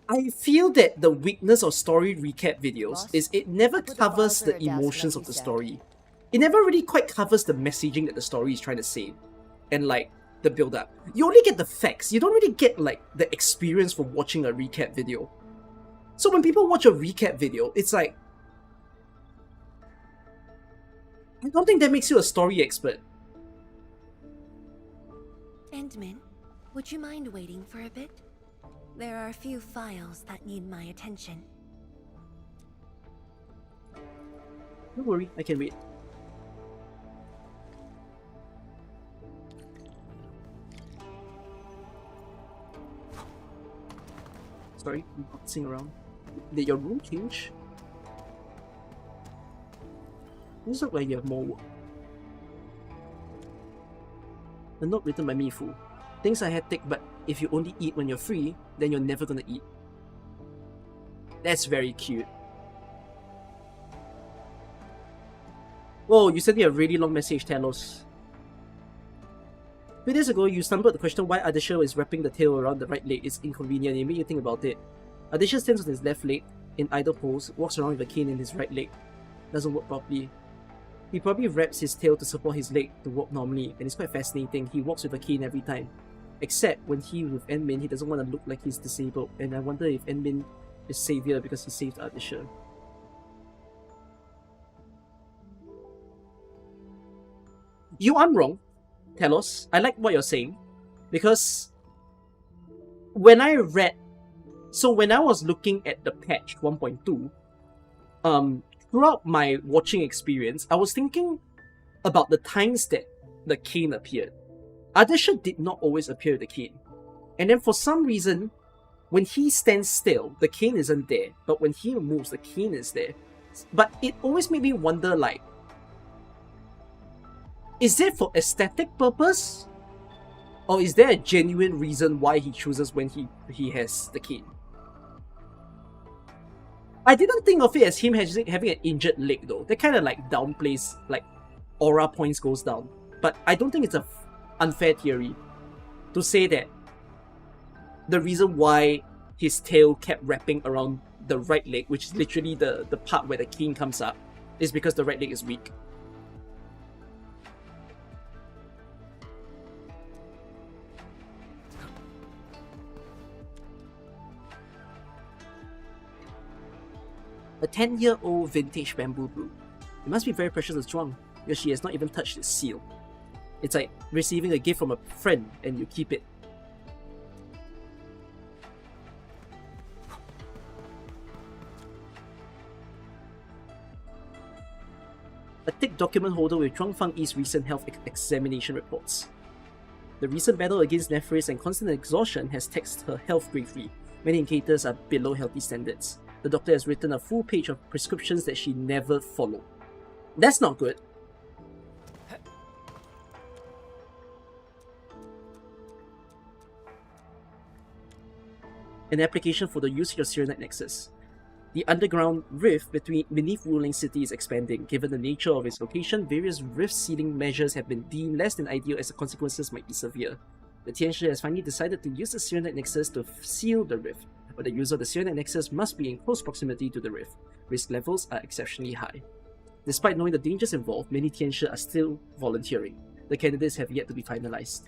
I feel that the weakness of story recap videos is it never covers the emotions of the story. It never really quite covers the messaging that the story is trying to say. And like, the build-up. You only get the facts. You don't really get like the experience from watching a recap video. So when people watch a recap video, it's like, I don't think that makes you a story expert. Endman, would you mind waiting for a bit? There are a few files that need my attention. Don't worry, I can wait. Sorry, I'm bouncing around. Did your room change? This looks like you have more work. A note written by Mifu. Things are hectic, but if you only eat when you're free, then you're never gonna eat. That's very cute. Whoa, you sent me a really long message, Talos. 2 days ago, you stumbled the question why Adisha is wrapping the tail around the right leg is inconvenient. It made you think about it. Adisha stands on his left leg in idle pose, walks around with a cane in his right leg. Doesn't work properly. He probably wraps his tail to support his leg to walk normally, and it's quite fascinating. He walks with a cane every time. Except when he's with Endmin, he doesn't want to look like he's disabled, and I wonder if Endmin is savior because he saved Adisha. You aren't wrong, Telos. I like what you're saying, because when I was looking at the patch 1.2, throughout my watching experience, I was thinking about the times that the cane appeared. Adisha did not always appear with the cane. And then for some reason, when he stands still, the cane isn't there. But when he moves, the cane is there. But it always made me wonder, like, is it for aesthetic purpose? Or is there a genuine reason why he chooses when he has the cane? I didn't think of it as him having an injured leg though. That kind of like downplays, like, aura points goes down. But I don't think it's a unfair theory to say that the reason why his tail kept wrapping around the right leg, which is literally the part where the cane comes up, is because the right leg is weak. A 10-year-old vintage bamboo brew. It must be very precious to Zhuang, because she has not even touched its seal. It's like receiving a gift from a friend and you keep it. A thick document holder with Zhuang Fangyi's recent health examination reports. The recent battle against nephris and constant exhaustion has taxed her health gravely. Many indicators are below healthy standards. The doctor has written a full page of prescriptions that she never followed. That's not good. An application for the usage of Serenite Nexus. The underground rift beneath Wuling City is expanding. Given the nature of its location, various rift sealing measures have been deemed less than ideal as the consequences might be severe. The Tianshi has finally decided to use the Serenite Nexus to seal the rift, but the user of the Serenite Nexus must be in close proximity to the rift. Risk levels are exceptionally high. Despite knowing the dangers involved, many Tianshi are still volunteering. The candidates have yet to be finalized.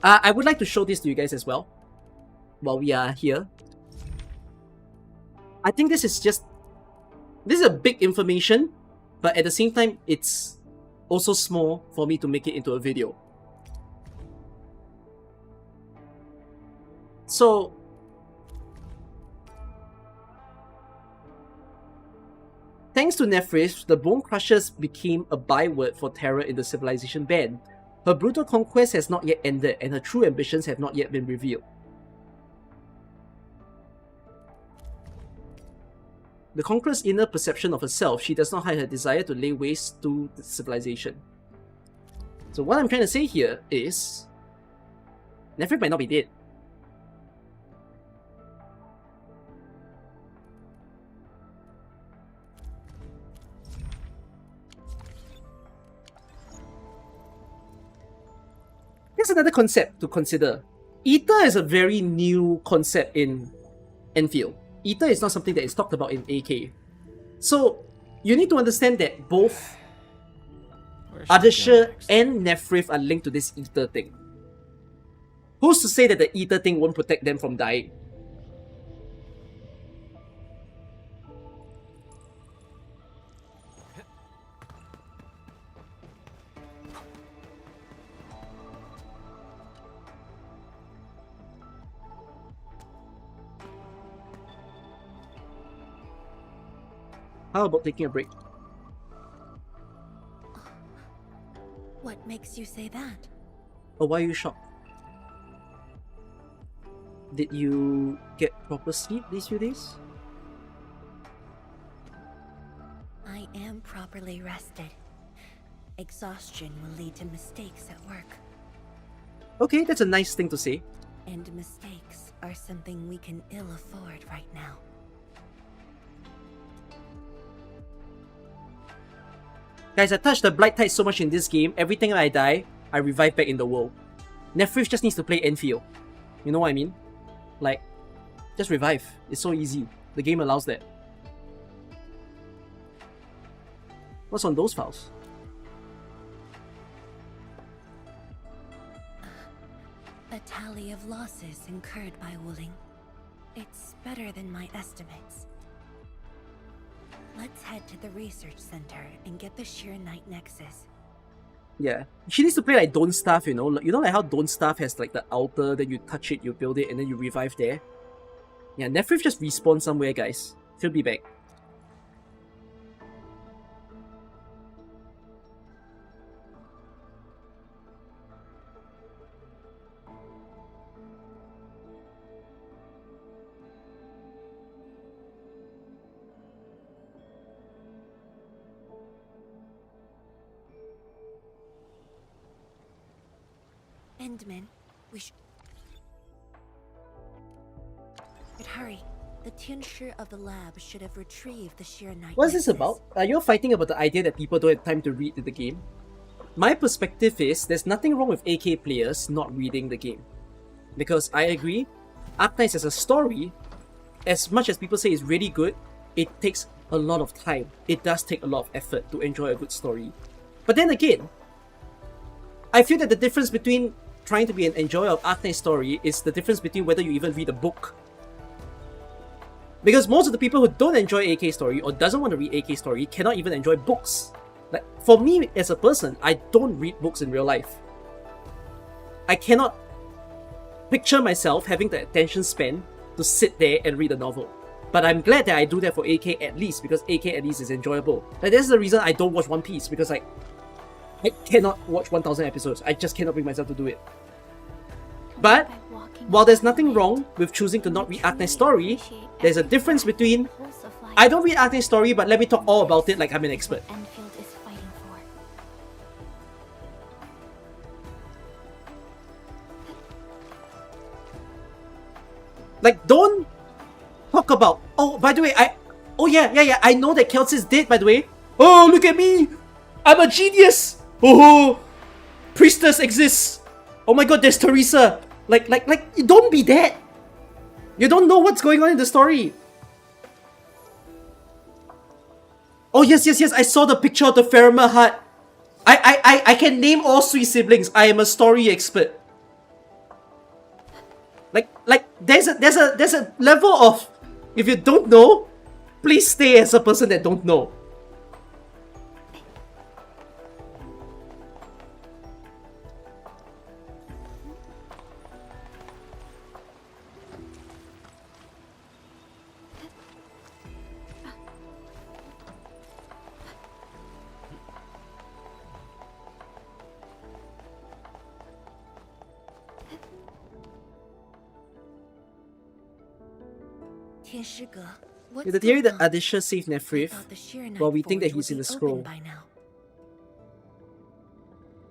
I would like to show this to you guys as well, while we are here. I think this is a big information, but at the same time, it's also small for me to make it into a video. So, Thanks to Nephrith, the Bone Crushers became a byword for terror in the civilization band. Her brutal conquest has not yet ended, and her true ambitions have not yet been revealed. The conqueror's inner perception of herself, she does not hide her desire to lay waste to the civilization. So what I'm trying to say here is, Nephrith might not be dead. Here's another concept to consider. Ether is a very new concept in Endfield. Ether is not something that is talked about in AK. So, you need to understand that both Ardeshir and Nephrith are linked to this Ether thing. Who's to say that the Ether thing won't protect them from dying? How about taking a break? What makes you say that? Or why are you shocked? Did you get proper sleep these few days? I am properly rested. Exhaustion will lead to mistakes at work. Okay, that's a nice thing to say. And mistakes are something we can ill afford right now. Guys, I touched the Blight Tide so much in this game, every time I die, I revive back in the world. Nephrith just needs to play Endfield. You know what I mean? Like, just revive. It's so easy. The game allows that. What's on those files? A tally of losses incurred by Wuling. It's better than my estimates. Let's head to the research center and get the Shirenite Nexus. Yeah. She needs to play like Don't Starve, you know? You know like how Don't Starve has like the altar, then you touch it, you build it, and then you revive there? Yeah, Nephrith just respawn somewhere, guys. She'll be back. Endman, we should hurry. The tincture of the lab should have retrieved the Shirenite. What's this about? Are you fighting about the idea that people don't have time to read the game? My perspective is, there's nothing wrong with AK players not reading the game. Because I agree, Arknights as a story, as much as people say it's really good, it takes a lot of time. It does take a lot of effort to enjoy a good story. But then again, I feel that the difference between trying to be an enjoyer of Arknights story is the difference between whether you even read a book. Because most of the people who don't enjoy AK story or doesn't want to read AK story cannot even enjoy books. Like, for me as a person, I don't read books in real life. I cannot picture myself having the attention span to sit there and read a novel. But I'm glad that I do that for AK at least, because AK at least is enjoyable. Like, that's the reason I don't watch One Piece, because like, I cannot watch 1000 episodes. I just cannot bring myself to do it. But while there's nothing wrong with choosing to not read Arknights story, there's a difference between I don't read Arknights story, but let me talk all about it like I'm an expert. Endfield is fighting for. Like, don't talk about, oh, by the way, I know that Kelsey is dead, by the way. Oh, look at me! I'm a genius! Oh, Priestess exists! Oh my god, there's Teresa! Like, don't be that! You don't know what's going on in the story! Oh, yes, I saw the picture of the Faramir hut! I can name all 3 siblings. I am a story expert. Like, there's a level of, if you don't know, please stay as a person that don't know. Tianshige, what's The theory going that on? Adisha saved I Nephrith, thought the Shiranite well, we think that forge he's would in the be scroll. open by now.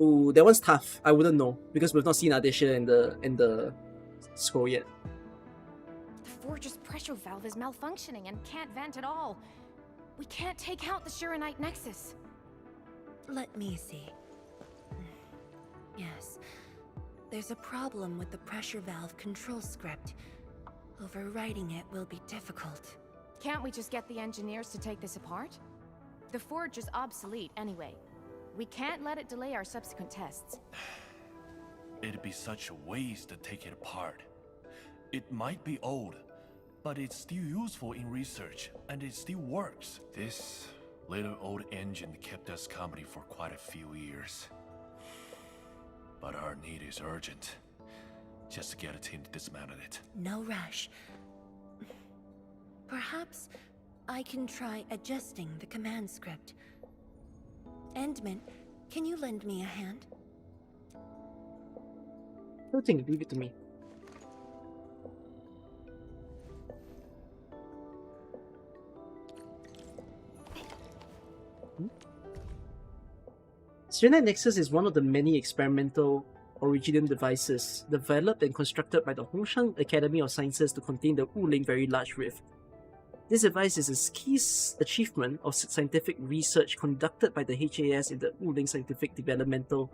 Ooh, that one's tough. I wouldn't know because we've not seen Adisha in the scroll yet. The forge's pressure valve is malfunctioning and can't vent at all. We can't take out the Shiranite nexus. Let me see. Yes. There's a problem with the pressure valve control script. Overwriting it will be difficult. Can't we just get the engineers to take this apart? The forge is obsolete anyway. We can't let it delay our subsequent tests. It'd be such a waste to take it apart. It might be old, but it's still useful in research, and it still works. This little old engine kept us company for quite a few years. But our need is urgent. Just to get a team to dismantle it. No rush. Perhaps I can try adjusting the command script. Endman, can you lend me a hand? No thing, leave it to me. Serenite Nexus is one of the many experimental Originium devices developed and constructed by the Hongshan Academy of Sciences to contain the Wuling Very Large Rift. This device is a key achievement of scientific research conducted by the HAS in the Wuling Scientific Developmental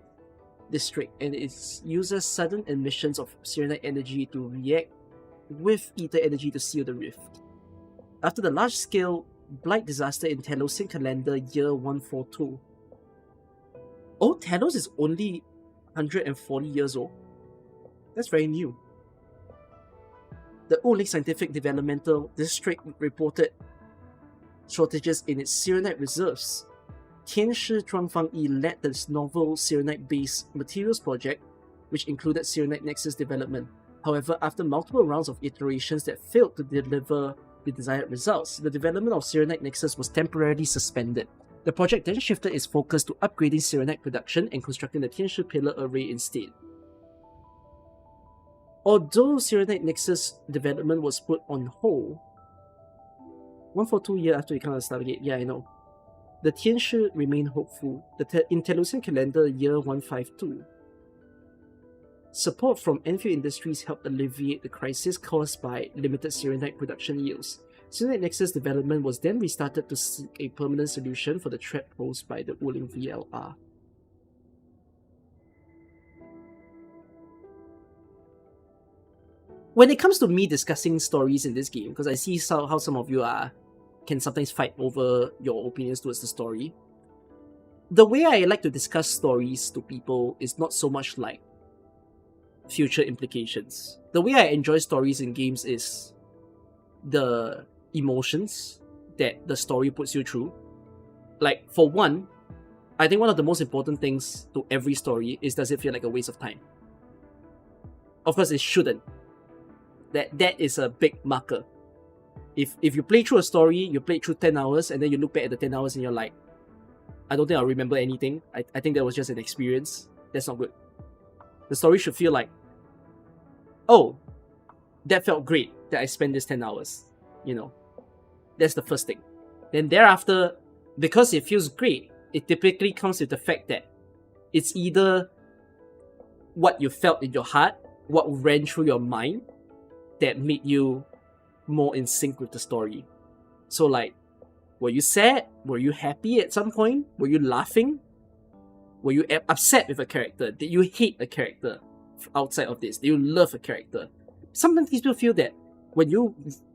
District, and it uses sudden emissions of Serenite energy to react with ether energy to seal the rift. After the large-scale blight disaster in Telosian calendar year 142, oh, Telos is only 140 years old. That's very new. The Wuling Scientific Developmental District reported shortages in its Serenite reserves. Tianshi Zhuang Fangyi led this novel Serenite-based materials project, which included Serenite Nexus development. However, after multiple rounds of iterations that failed to deliver the desired results, the development of Serenite Nexus was temporarily suspended. The project then shifted its focus to upgrading Serenite production and constructing the Tianshi Pillar Array instead. Although Serenite Nexus development was put on hold, 142 years after we kind of started, yeah, I know. The Tianshi remained hopeful. In Telosian calendar year 152, support from Endfield Industries helped alleviate the crisis caused by limited Serenite production yields. Serenite Nexus development was then restarted to seek a permanent solution for the threat posed by the Wuling VLR. When it comes to me discussing stories in this game, because I see how some of you can sometimes fight over your opinions towards the story, the way I like to discuss stories to people is not so much like future implications. The way I enjoy stories in games is the emotions that the story puts you through. Like, for one, I think one of the most important things to every story is, does it feel like a waste of time? Of course, it shouldn't. That is a big marker. If you play through a story, you play through 10 hours, and then you look back at the 10 hours and you're like, I don't think I'll remember anything. I think that was just an experience. That's not good. The story should feel like, oh, that felt great that I spent this 10 hours. You know, that's the first thing. Then thereafter, because it feels great, it typically comes with the fact that it's either what you felt in your heart, what ran through your mind, that made you more in sync with the story. So like, were you sad? Were you happy at some point? Were you laughing? Were you upset with a character? Did you hate a character outside of this? Did you love a character? Sometimes people feel that when you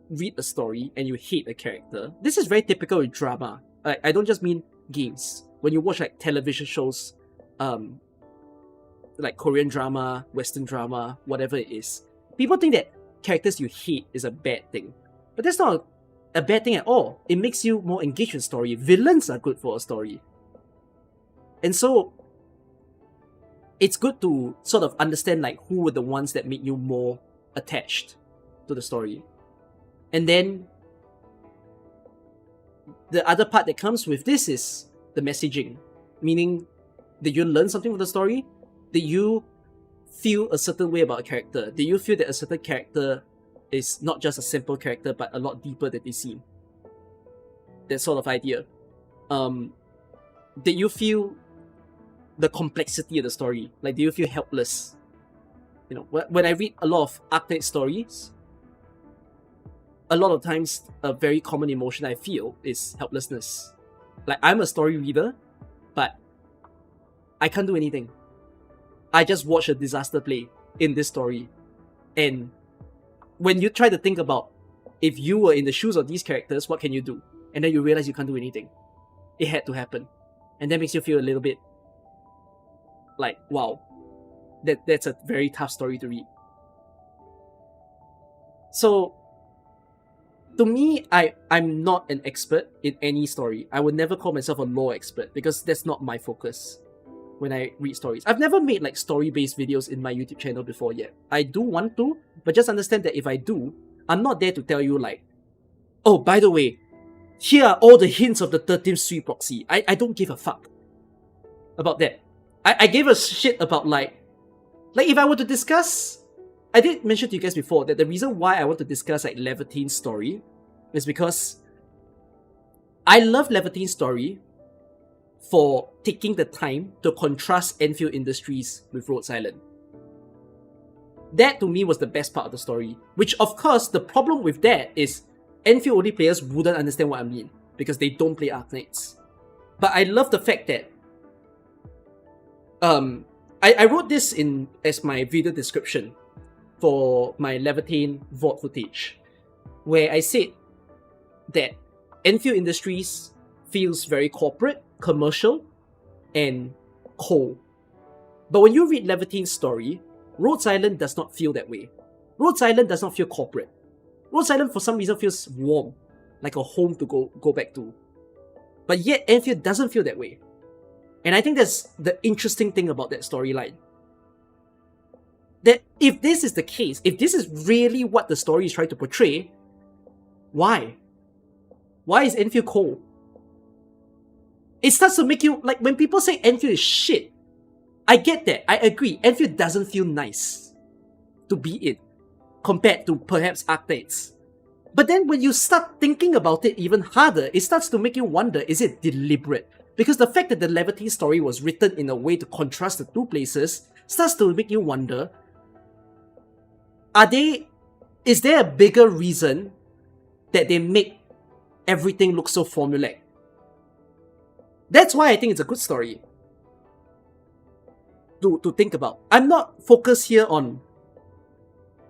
read a story and you hate a character, this is very typical in drama. I don't just mean games. When you watch like television shows, like Korean drama, Western drama, whatever it is, people think that characters you hate is a bad thing. But that's not a bad thing at all. It makes you more engaged with the story. Villains are good for a story. And so, it's good to sort of understand like who were the ones that made you more attached to the story. And then, the other part that comes with this is the messaging. Meaning, did you learn something from the story? Did you feel a certain way about a character? Did you feel that a certain character is not just a simple character, but a lot deeper than they seem. That sort of idea. Did you feel the complexity of the story? Like, do you feel helpless? You know, when I read a lot of Arknight stories, a lot of times a very common emotion I feel is helplessness. Like, I'm a story reader, but I can't do anything. I just watch a disaster play in this story. And when you try to think about if you were in the shoes of these characters, what can you do? And then you realize you can't do anything. It had to happen. And that makes you feel a little bit like, wow, that's a very tough story to read. So, to me, I'm not an expert in any story. I would never call myself a lore expert because that's not my focus when I read stories. I've never made like story-based videos in my YouTube channel before yet. I do want to, but just understand that if I do, I'm not there to tell you like, oh, by the way, here are all the hints of the 13th Sui proxy. I don't give a fuck about that. I gave a shit about like if I were to discuss, I did mention to you guys before that the reason why I want to discuss like Levitine's story is because I love Levitine's story for taking the time to contrast Endfield Industries with Rhodes Island. That to me was the best part of the story, which of course the problem with that is Endfield only players wouldn't understand what I mean because they don't play Arknights. But I love the fact that I wrote this in as my video description for my Levitine VOD footage, where I said that Endfield Industries feels very corporate, commercial, and cold. But when you read Levitine's story, Rhodes Island does not feel that way. Rhodes Island does not feel corporate. Rhodes Island for some reason feels warm, like a home to go back to. But yet Endfield doesn't feel that way. And I think that's the interesting thing about that storyline. That if this is the case, if this is really what the story is trying to portray, why? Why is Endfield cold? It starts to make you, like when people say Endfield is shit, I get that, I agree, Endfield doesn't feel nice to be in, compared to perhaps Arknights. But then when you start thinking about it even harder, it starts to make you wonder, is it deliberate? Because the fact that the Levitine story was written in a way to contrast the two places starts to make you wonder, is there a bigger reason that they make everything look so formulaic? That's why I think it's a good story to think about. I'm not focused here on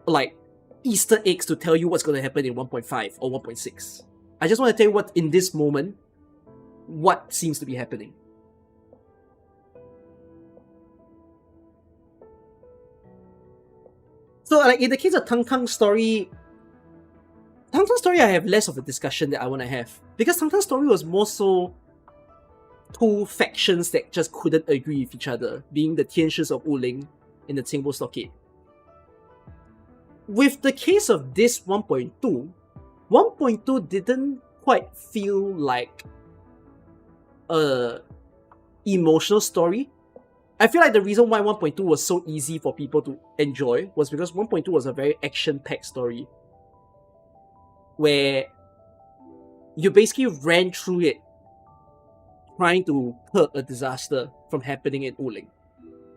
like Easter eggs to tell you what's going to happen in 1.5 or 1.6. I just want to tell you what in this moment, what seems to be happening. So like in the case of Tang Tang's story, I have less of a discussion that I want to have. Because Tang Tang's story was more so two factions that just couldn't agree with each other, being the Tianshis of Wuling and the Qingbo Stockade. With the case of this 1.2, 1.2 didn't quite feel like a emotional story. I feel like the reason why 1.2 was so easy for people to enjoy was because 1.2 was a very action-packed story where you basically ran through it trying to curb a disaster from happening in Wuling.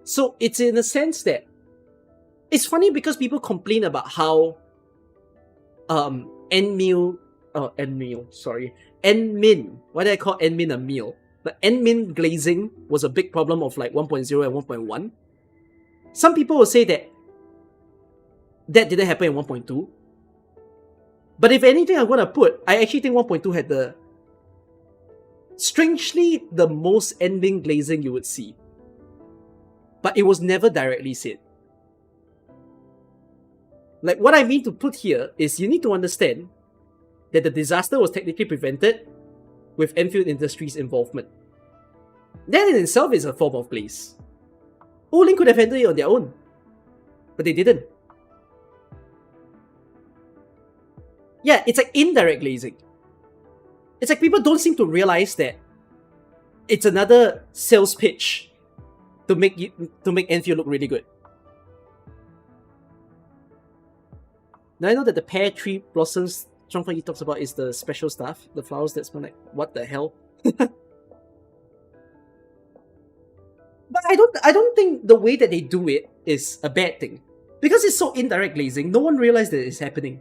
So it's in a sense that it's funny because people complain about how Enmin, why did I call Enmin a meal? The Enmin glazing was a big problem of like 1.0 and 1.1. Some people will say that didn't happen in 1.2. But if anything I'm going to put, I actually think 1.2 had strangely the most Enmin glazing you would see. But it was never directly said. Like what I mean to put here is you need to understand that the disaster was technically prevented with Endfield Industries' involvement. That in itself is a form of glaze. Wuling could have handled it on their own, but they didn't. Yeah, it's like indirect glazing. It's like people don't seem to realize that it's another sales pitch to make Endfield look really good. Now I know that the pear tree blossoms Zhuang Fangyi talks about is the special stuff, the flowers that smell like what the hell. But I don't think the way that they do it is a bad thing. Because it's so indirect glazing, no one realized that it's happening.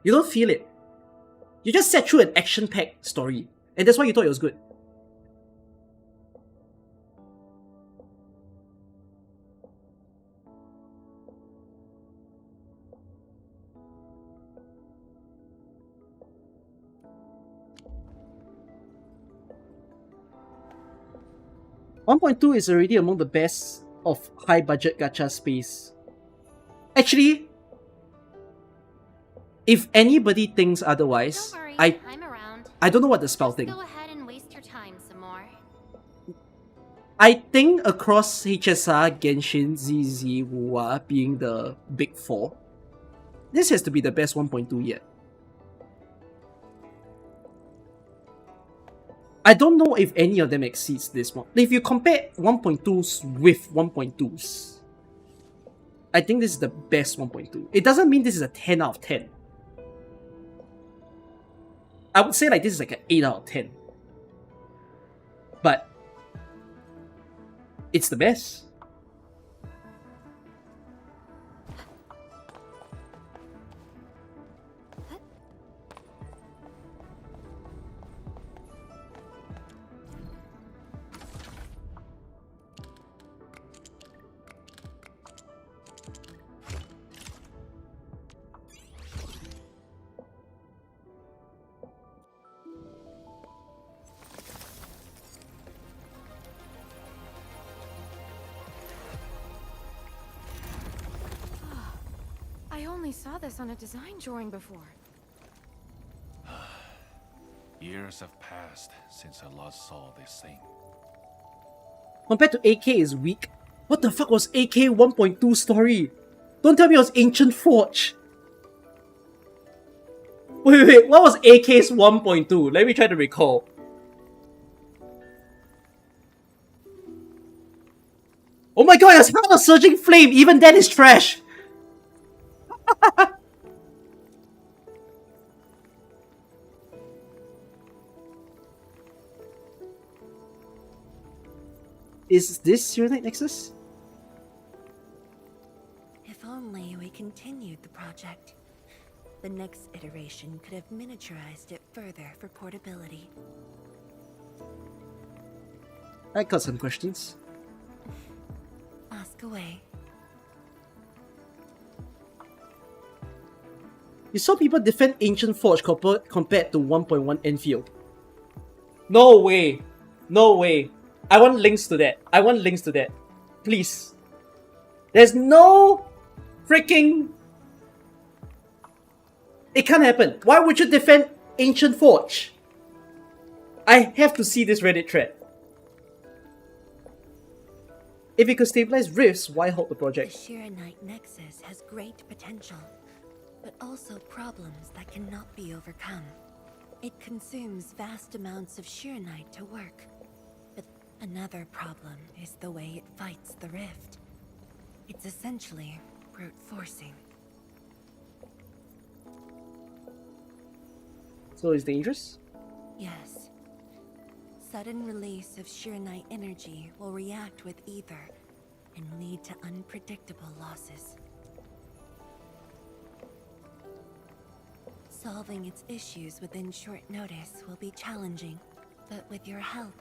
You don't feel it. You just sat through an action-packed story, and that's why you thought it was good. .2 is already among the best of high-budget gacha space. Actually, if anybody thinks otherwise, Don't worry, I I'm around. don't know what the spell Just thing. go ahead and waste your time some more. I think across HSR, Genshin, ZZ, Wuwa being the big four, this has to be the best 1.2 yet. I don't know if any of them exceeds this one. If you compare 1.2s with 1.2s, I think this is the best 1.2. It doesn't mean this is a 10 out of 10. I would say like this is like an 8 out of 10. But it's the best. I only saw this on a design drawing before. Years have passed since I last saw this thing. Compared to AK is weak. What the fuck was AK 1.2 story? Don't tell me it was Ancient Forge. Wait, what was AK's 1.2? Let me try to recall. Oh my god, it's Heart of Surging Flame! Even that is trash! Is this your Nexus? If only we continued the project. The next iteration could have miniaturized it further for portability. I got some questions. Ask away. You saw people defend Ancient Forge compared to 1.1 Enfield. No way. No way. I want links to that. I want links to that. Please. There's no freaking... It can't happen. Why would you defend Ancient Forge? I have to see this Reddit thread. If it could stabilize rifts, why halt the The project? Shiranite Nexus has great potential, but also problems that cannot be overcome. It consumes vast amounts of Shiranite to work, but another problem is the way it fights the rift. It's essentially brute forcing. So it's dangerous? Yes. Sudden release of Shiranite energy will react with ether and lead to unpredictable losses. Solving its issues within short notice will be challenging, but with your help,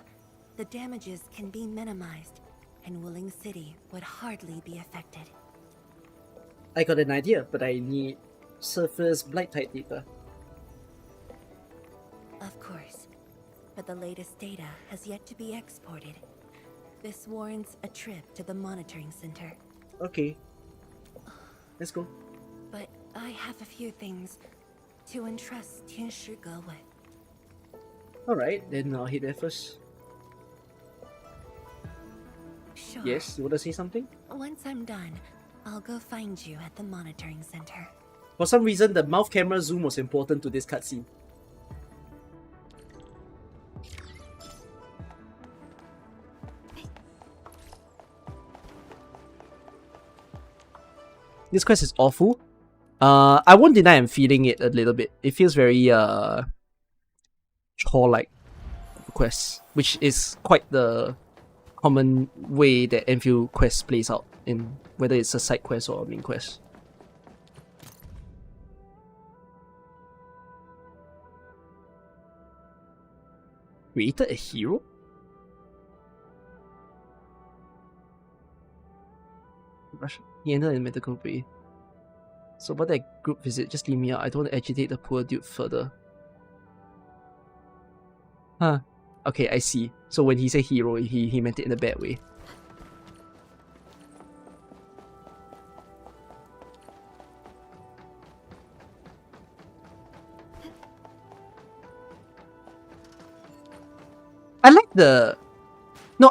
the damages can be minimized, and Willing City would hardly be affected. I got an idea, but I need surface blight type data. Of course, but the latest data has yet to be exported. This warrants a trip to the monitoring center. Okay. Let's go. But I have a few things to entrust Tianshi Ge with. Alright, then I'll hit there first. Sure. Yes, you wanna say something? Once I'm done, I'll go find you at the monitoring center. For some reason, the mouth camera zoom was important to this cutscene. This quest is awful. I won't deny I'm feeling it a little bit. It feels very chore-like quest, which is quite the common way that Enfield quest plays out, in whether it's a side quest or a main quest. Created a hero? Russia. He ended in medical bay. So about that group visit, just leave me out. I don't want to agitate the poor dude further. Huh. Okay, I see. So when he said hero, he meant it in a bad way.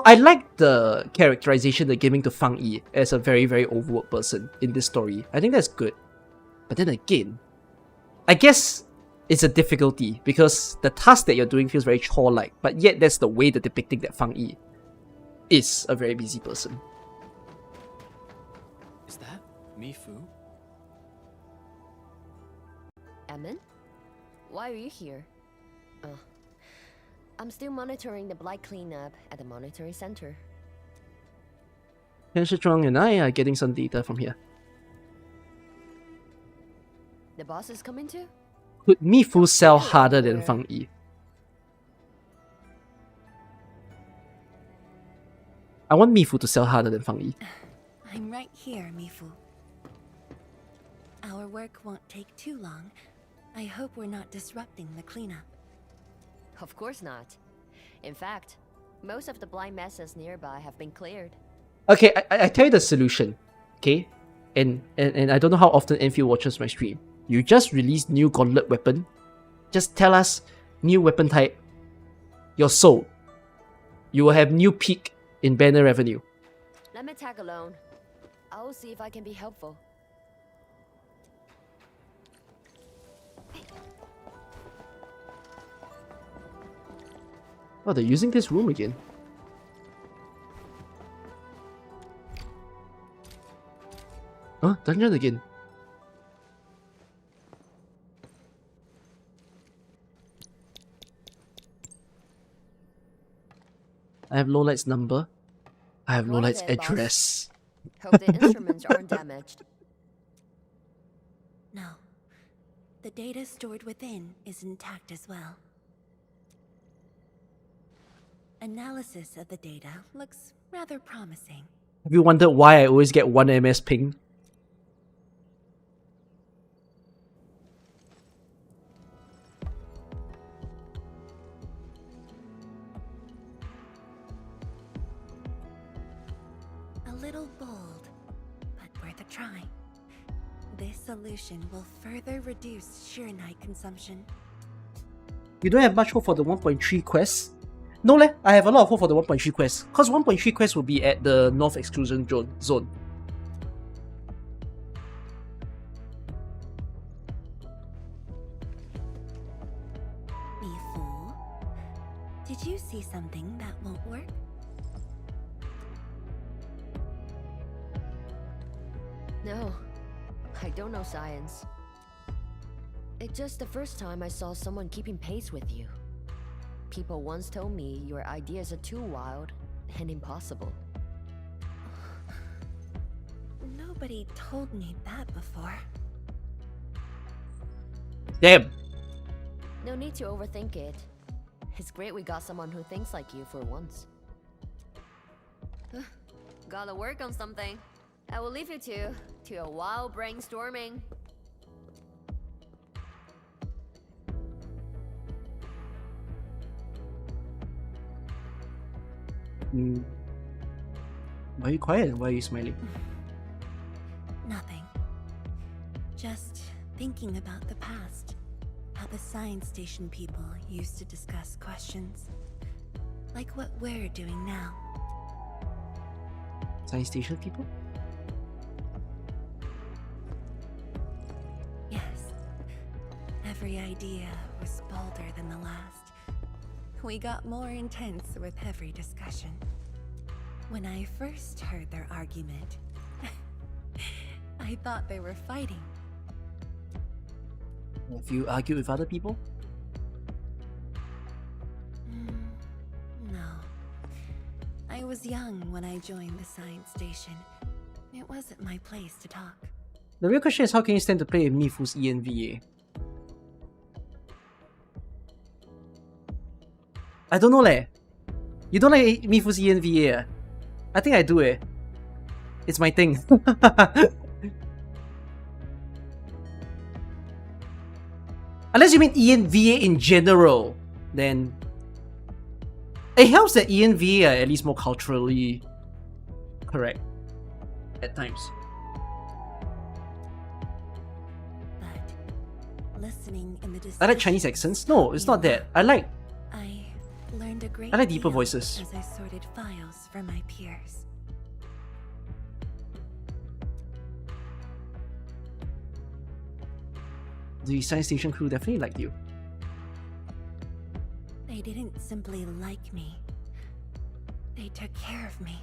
I like the characterization they're giving to Fang Yi as a very, very overworked person in this story. I think that's good. But then again, I guess it's a difficulty because the task that you're doing feels very chore-like, but yet that's the way they're depicting that Fang Yi is a very busy person. Is that Mifu? Emin? Why are you here? I'm still monitoring the blight cleanup at the monitoring center. Tian Zhuang and I are getting some data from here. The boss is coming too? Could Mifu sell harder than Fang Yi? I want Mifu to sell harder than Fang Yi. I'm right here, Mifu. Our work won't take too long. I hope we're not disrupting the cleanup. Of course not. In fact, most of the blight messes nearby have been cleared. Okay, I tell you the solution, okay? And I don't know how often Enfield watches my stream. You just released new gauntlet weapon. Just tell us new weapon type. You're sold. You will have new peak in banner revenue. Let me tag along. I'll see if I can be helpful. Oh, they're using this room again. Huh? Dungeon again. I have Lowlight's number. I have What Lowlight's is it, boss? address. Hope the instruments aren't damaged. No. The data stored within is intact as well. Analysis of the data looks rather promising. Have you wondered why I always get 1 MS ping? A little bold, but worth a try. This solution will further reduce Shiranite consumption. You don't have much hope for the 1.3 quest? No leh, I have a lot of hope for the 1.3 quest. Cause 1.3 quest will be at the North Exclusion Zone. Mifu, did you see something that won't work? No, I don't know science. It's just the first time I saw someone keeping pace with you. People once told me your ideas are too wild and impossible. Nobody told me that before. Damn! No need to overthink it. It's great we got someone who thinks like you for once. Gotta work on something. I will leave you to a wild brainstorming. Why are you quiet? Why are you smiling? Nothing. Just thinking about the past. How the science station people used to discuss questions. Like what we're doing now. Science station people? Yes. Every idea was bolder than the last. We got more intense with every discussion. When I first heard their argument, I thought they were fighting. Have you argued with other people? No. I was young when I joined the science station. It wasn't my place to talk. The real question is, how can you stand to play with Mifu's ENVA? I don't know leh. You don't like Mifu's ENVA? Eh? I think I do eh. It's my thing. Unless you mean ENVA in general, then it helps that ENVA are at least more culturally correct at times. But listening in the I like Chinese accents. No, it's not that. I like learned a great I like deeper deal voices. as I sorted files for my peers. The science station crew definitely liked you. They didn't simply like me. They took care of me.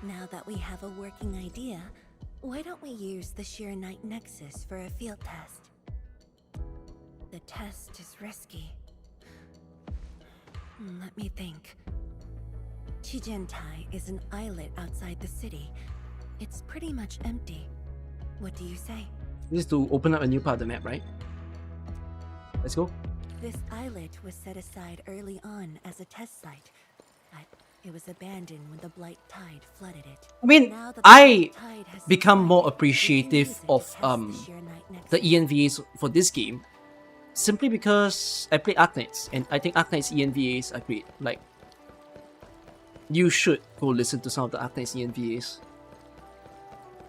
Now that we have a working idea, why don't we use the Shiranite Nexus for a field test? The test is risky. Let me think. Chijentai is an islet outside the city. It's pretty much empty. What do you say? This is to open up a new part of the map, right? Let's go. This islet was set aside early on as a test site, but it was abandoned when the Blight Tide flooded it. I mean, Now that the I Blight Tide has become more subsided, appreciative we can use it of to test the Shiranite the Nexus. ENVAs for this game simply because I played Arknights, and I think Arknights ENVAs are great. Like, you should go listen to some of the Arknights ENVAs.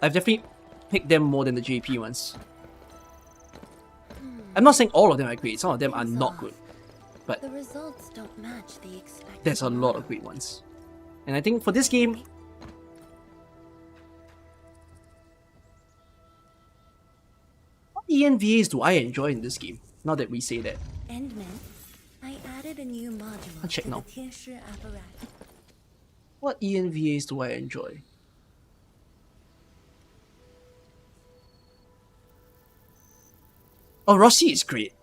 I've definitely picked them more than the JP ones. I'm not saying all of them are great, some of them are not good. But The results don't match the expected. there's a lot of great ones. And I think for this game, what ENVAs do I enjoy in this game? Now that we say that. Endman, I added a new module I'll check to now. the Tianshi apparatus. What ENVAs do I enjoy? Oh, Rossi is great.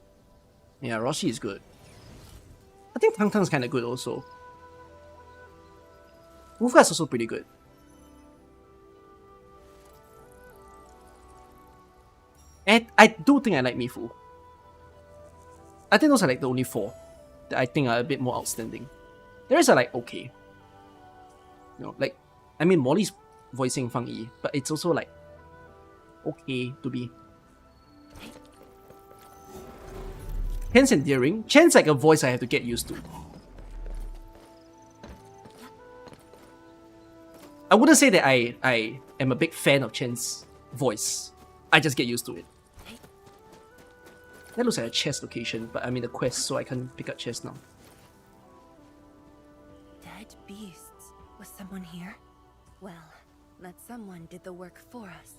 Yeah, Rossi is good. I think Tang Tang's kind of good also. Wufa is also pretty good. And I do think I like Mifu. I think those are like the only four that I think are a bit more outstanding. The rest are like okay. You know, like, I mean, Molly's voicing Fang Yi, but it's also like okay to be. Chen's endearing. Chen's like a voice I have to get used to. I wouldn't say that I am a big fan of Chen's voice. I just get used to it. That looks like a chest location, but I'm in the quest, so I can't pick up chest now. Dead beasts. Was someone here? Well, that someone did the work for us.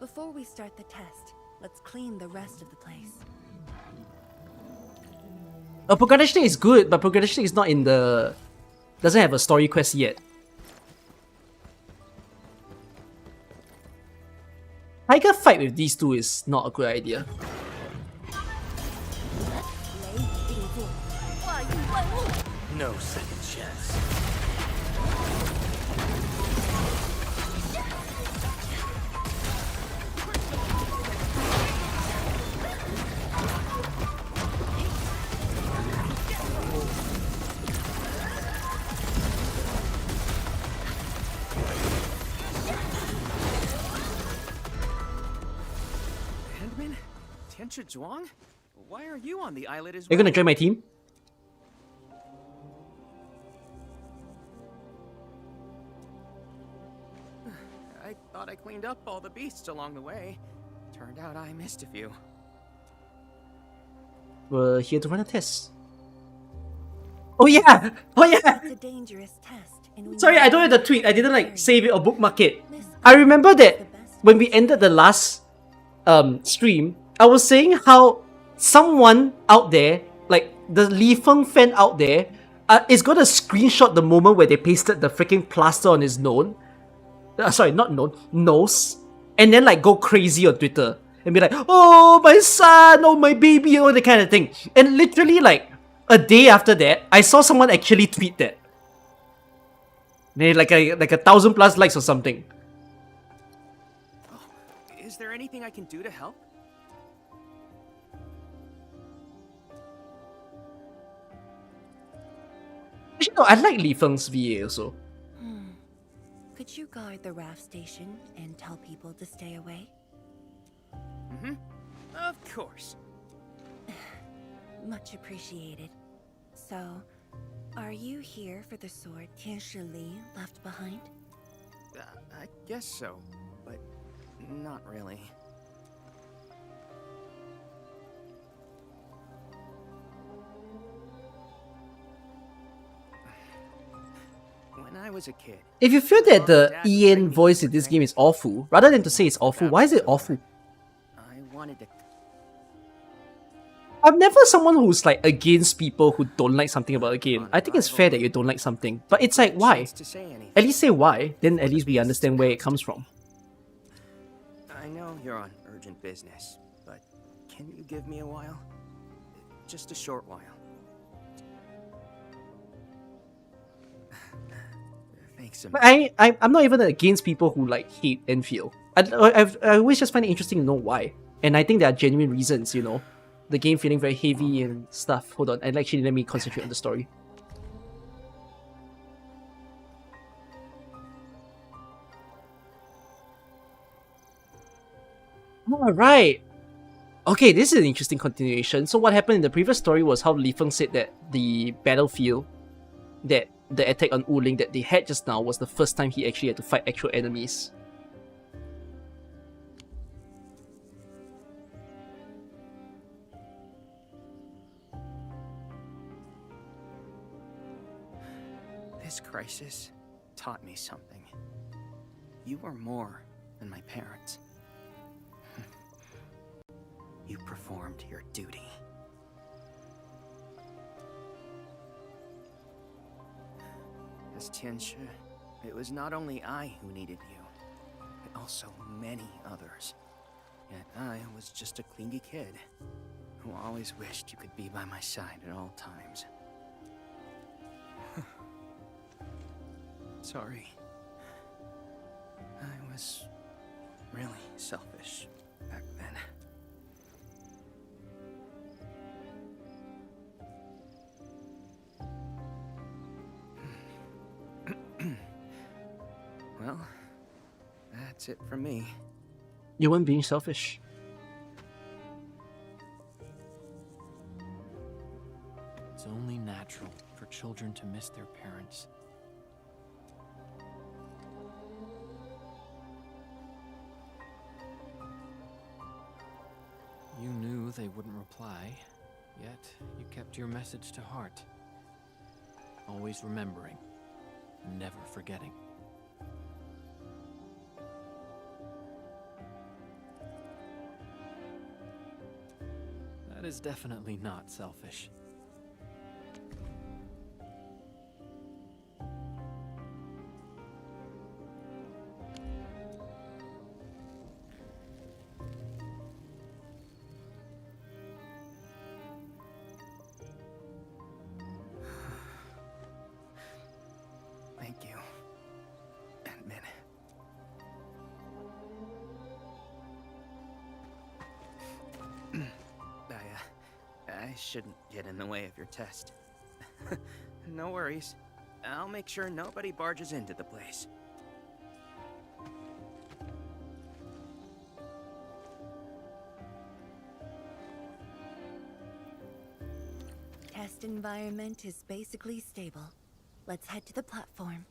Before we start the test, let's clean the rest of the place. Progression is good, but progression is not in the... doesn't have a story quest yet. Tiger fight with these two is not a good idea. No second chance. Endman? Tianshi Zhuang? Why are you on the islet as well? You're gonna join my team? I thought I cleaned up all the beasts along the way. Turned out I missed a few. We're here to run a test. Oh yeah! Oh yeah! It's a dangerous test, and we Sorry, need I don't have the to tweet. I didn't like very save it or bookmark it. This I remember is that the best when we ended the last stream, I was saying how someone out there, like the Li Feng fan out there, is gonna screenshot the moment where they pasted the freaking plaster on his nose. Sorry, not nose. and then like go crazy on Twitter and be like, oh, my son, oh, my baby, oh, that kind of thing. And literally like a day after that, I saw someone actually tweet that. Maybe like a 1,000+ likes or something. Oh, is there anything I can do to help? Actually, no, I like Li Feng's VA also. Could you guard the raft station and tell people to stay away? Mm-hmm. Of course. Much appreciated. So, are you here for the sword Tianshi Li left behind? I guess so, but not really. When I was a kid... If you feel that the Ian voice in this game is awful, rather than to say it's awful, why is it awful? I wanted to... I'm never someone who's like against people who don't like something about a game. I think it's fair that you don't like something, but it's like, why? At least say why, then at least we understand where it comes from. I know you're on urgent business, but can you give me a while? Just a short while. Thanks so much. I'm not even against people who like hate Enfield. I always just find it interesting to know why. And I think there are genuine reasons, you know. The game feeling very heavy and stuff. Hold on, and actually let me concentrate on the story. Alright. Okay, this is an interesting continuation. So what happened in the previous story was how Li Feng said that the battlefield, that the attack on Wuling that they had just now was the first time he actually had to fight actual enemies. This crisis taught me something. You were more than my parents. You performed your duty. As Tianshi, it was not only I who needed you, but also many others. Yet I was just a clingy kid who always wished you could be by my side at all times. Sorry. I was really selfish back then. Well, that's it from me. You weren't being selfish. It's only natural for children to miss their parents. You knew they wouldn't reply, yet you kept your message to heart. Always remembering, never forgetting. That is definitely not selfish. Thank you, Ant-Man. I shouldn't get in the way of your test. No worries. I'll make sure nobody barges into the place. Test environment is basically stable. Let's head to the platform.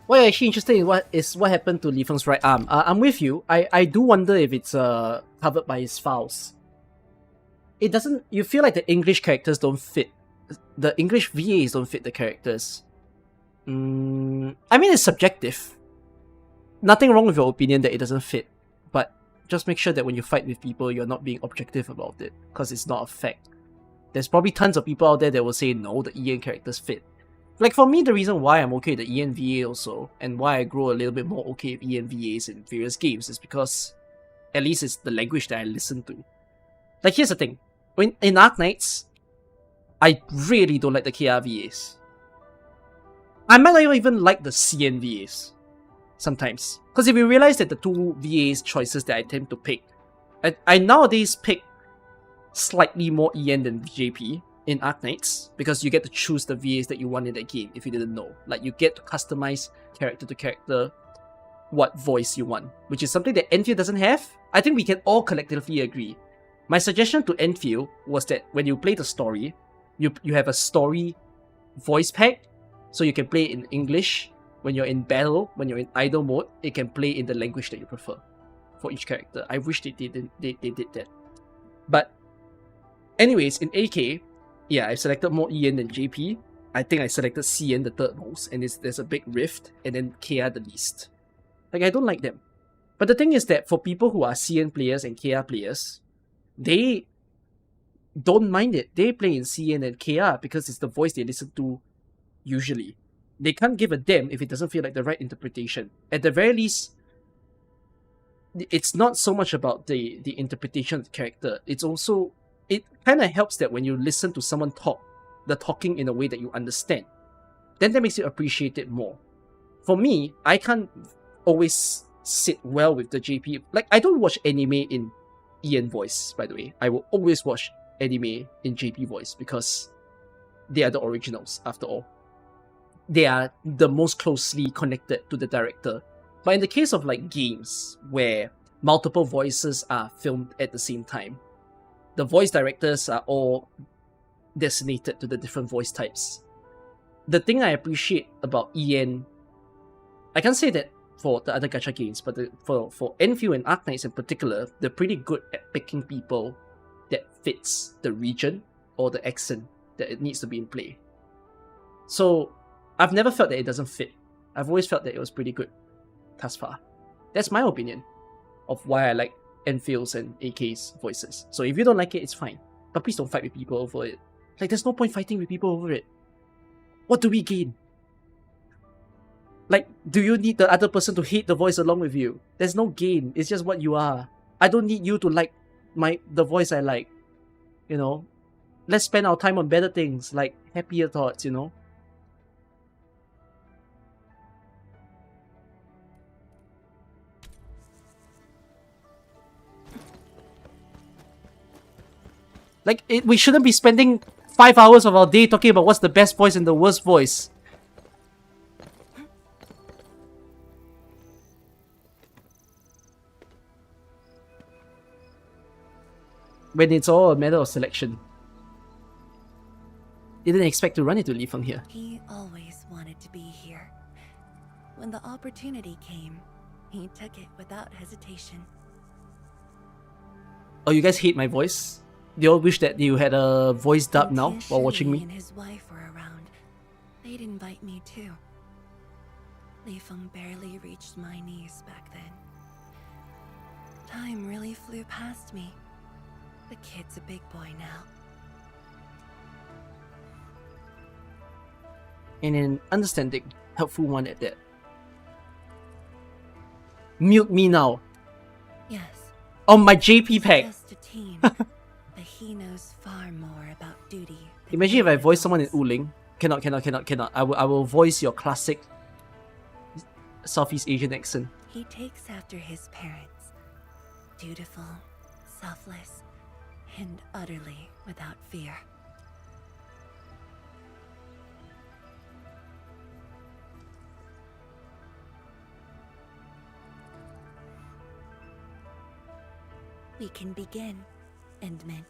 What actually interesting is what happened to Li Feng's right arm. I'm with you. I do wonder if it's covered by his files. It doesn't. You feel like the English characters don't fit. The English VAs don't fit the characters. I mean, it's subjective. Nothing wrong with your opinion that it doesn't fit, but just make sure that when you fight with people, you're not being objective about it, because it's not a fact. There's probably tons of people out there that will say no, the Ian characters fit. Like for me, the reason why I'm okay with the ENVA also, and why I grow a little bit more okay with ENVAs in various games, is because at least it's the language that I listen to. Like here's the thing, in Arknights, I really don't like the KRVAs. I might not even like the CNVAs sometimes, because if you realize that the two VAs choices that I tend to pick, I nowadays pick slightly more EN than JP in Arknights, because you get to choose the VAs that you want in that game if you didn't know. Like you get to customize character to character what voice you want, which is something that Endfield doesn't have. I think we can all collectively agree. My suggestion to Endfield was that when you play the story, you have a story voice pack, so you can play in English. When you're in battle, when you're in idle mode, it can play in the language that you prefer for each character. I wish they did that. But anyways, in AK, yeah, I selected more EN than JP. I think I selected CN the third most, and there's a big rift, and then KR the least. Like, I don't like them. But the thing is that for people who are CN players and KR players, they don't mind it. They play in CN and KR because it's the voice they listen to usually. They can't give a damn if it doesn't feel like the right interpretation. At the very least, it's not so much about the interpretation of the character. It's also, it kind of helps that when you listen to someone talk, they're talking in a way that you understand. Then that makes you appreciate it more. For me, I can't always sit well with the JP. Like, I don't watch anime in EN voice, by the way. I will always watch anime in JP voice because they are the originals, after all. They are the most closely connected to the director. But in the case of like games where multiple voices are filmed at the same time, the voice directors are all designated to the different voice types. The thing I appreciate about EN, I can't say that for the other gacha games, but for Endfield and Arknights in particular, they're pretty good at picking people that fits the region or the accent that it needs to be in play. So I've never felt that it doesn't fit. I've always felt that it was pretty good thus far. That's my opinion of why I like Enfield's and AK's voices. So if you don't like it, it's fine. But please don't fight with people over it. Like, there's no point fighting with people over it. What do we gain? Like, do you need the other person to hate the voice along with you? There's no gain. It's just what you are. I don't need you to like the voice I like. You know? Let's spend our time on better things, like happier thoughts, you know? Like, we shouldn't be spending 5 hours of our day talking about what's the best voice and the worst voice. When it's all a matter of selection. Didn't expect to run into Li Feng here. He always wanted to be here. When the opportunity came, he took it without hesitation. Oh, you guys hate my voice? They all wish that you had a voice dub now while watching me. And his wife were around. They'd invite me too. Li Feng barely reached my knees back then. Time really flew past me. The kid's a big boy now. And an understanding, helpful one at that. Mute me now. Yes. On my JP pack. Just a teen, but he knows far more about duty. Imagine if I voice someone in Uling. Cannot. I will voice your classic Southeast Asian accent. He takes after his parents. Dutiful, selfless, and utterly without fear. We can begin, Endman.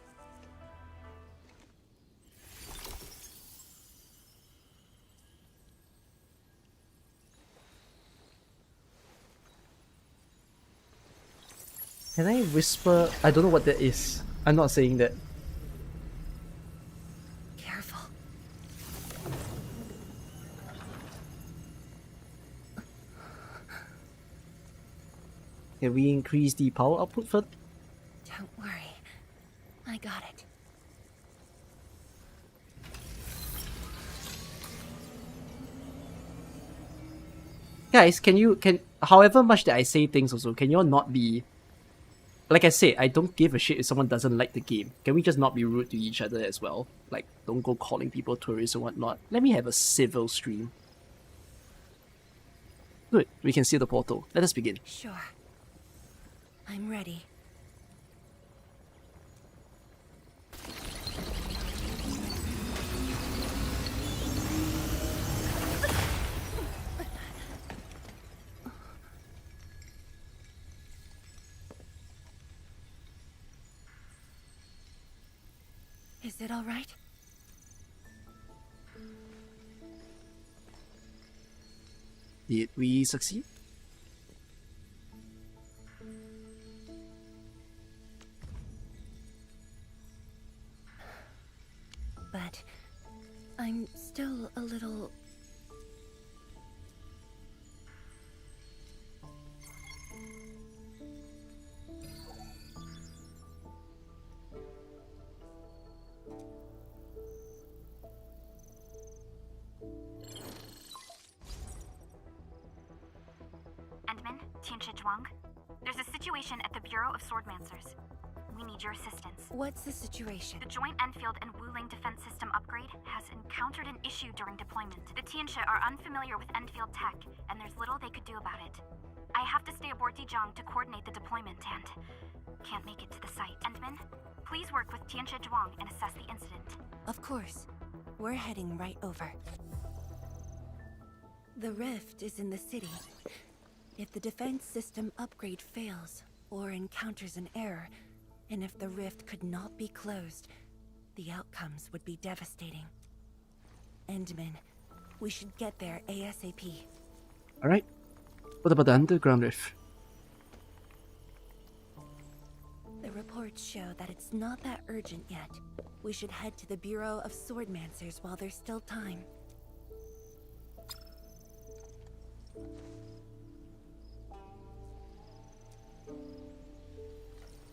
Can I whisper? I don't know what that is. I'm not saying that. Careful. Can we increase the power output first? Don't worry. I got it. Guys, however much that I say things also, can you all not be... Like I said, I don't give a shit if someone doesn't like the game. Can we just not be rude to each other as well? Like, don't go calling people tourists or whatnot. Let me have a civil stream. Good, we can see the portal. Let us begin. Sure. I'm ready. Is it all right? Did we succeed? But I'm still a little... Endman, Tianshi Zhuang. There's a situation at the Bureau of Swordmancers. We need your assistance. What's the situation? The joint Endfield and Wuling defense system upgrade has encountered an issue during deployment. The Tianshi are unfamiliar with Endfield tech, and there's little they could do about it. I have to stay aboard Dijiang to coordinate the deployment and can't make it to the site. Endman, please work with Tianshi Zhuang and assess the incident. Of course. We're heading right over. The rift is in the city. If the defense system upgrade fails, or encounters an error, and if the rift could not be closed, the outcomes would be devastating. Endman, we should get there ASAP. Alright. What about the underground rift? The reports show that it's not that urgent yet. We should head to the Bureau of Swordmancers while there's still time.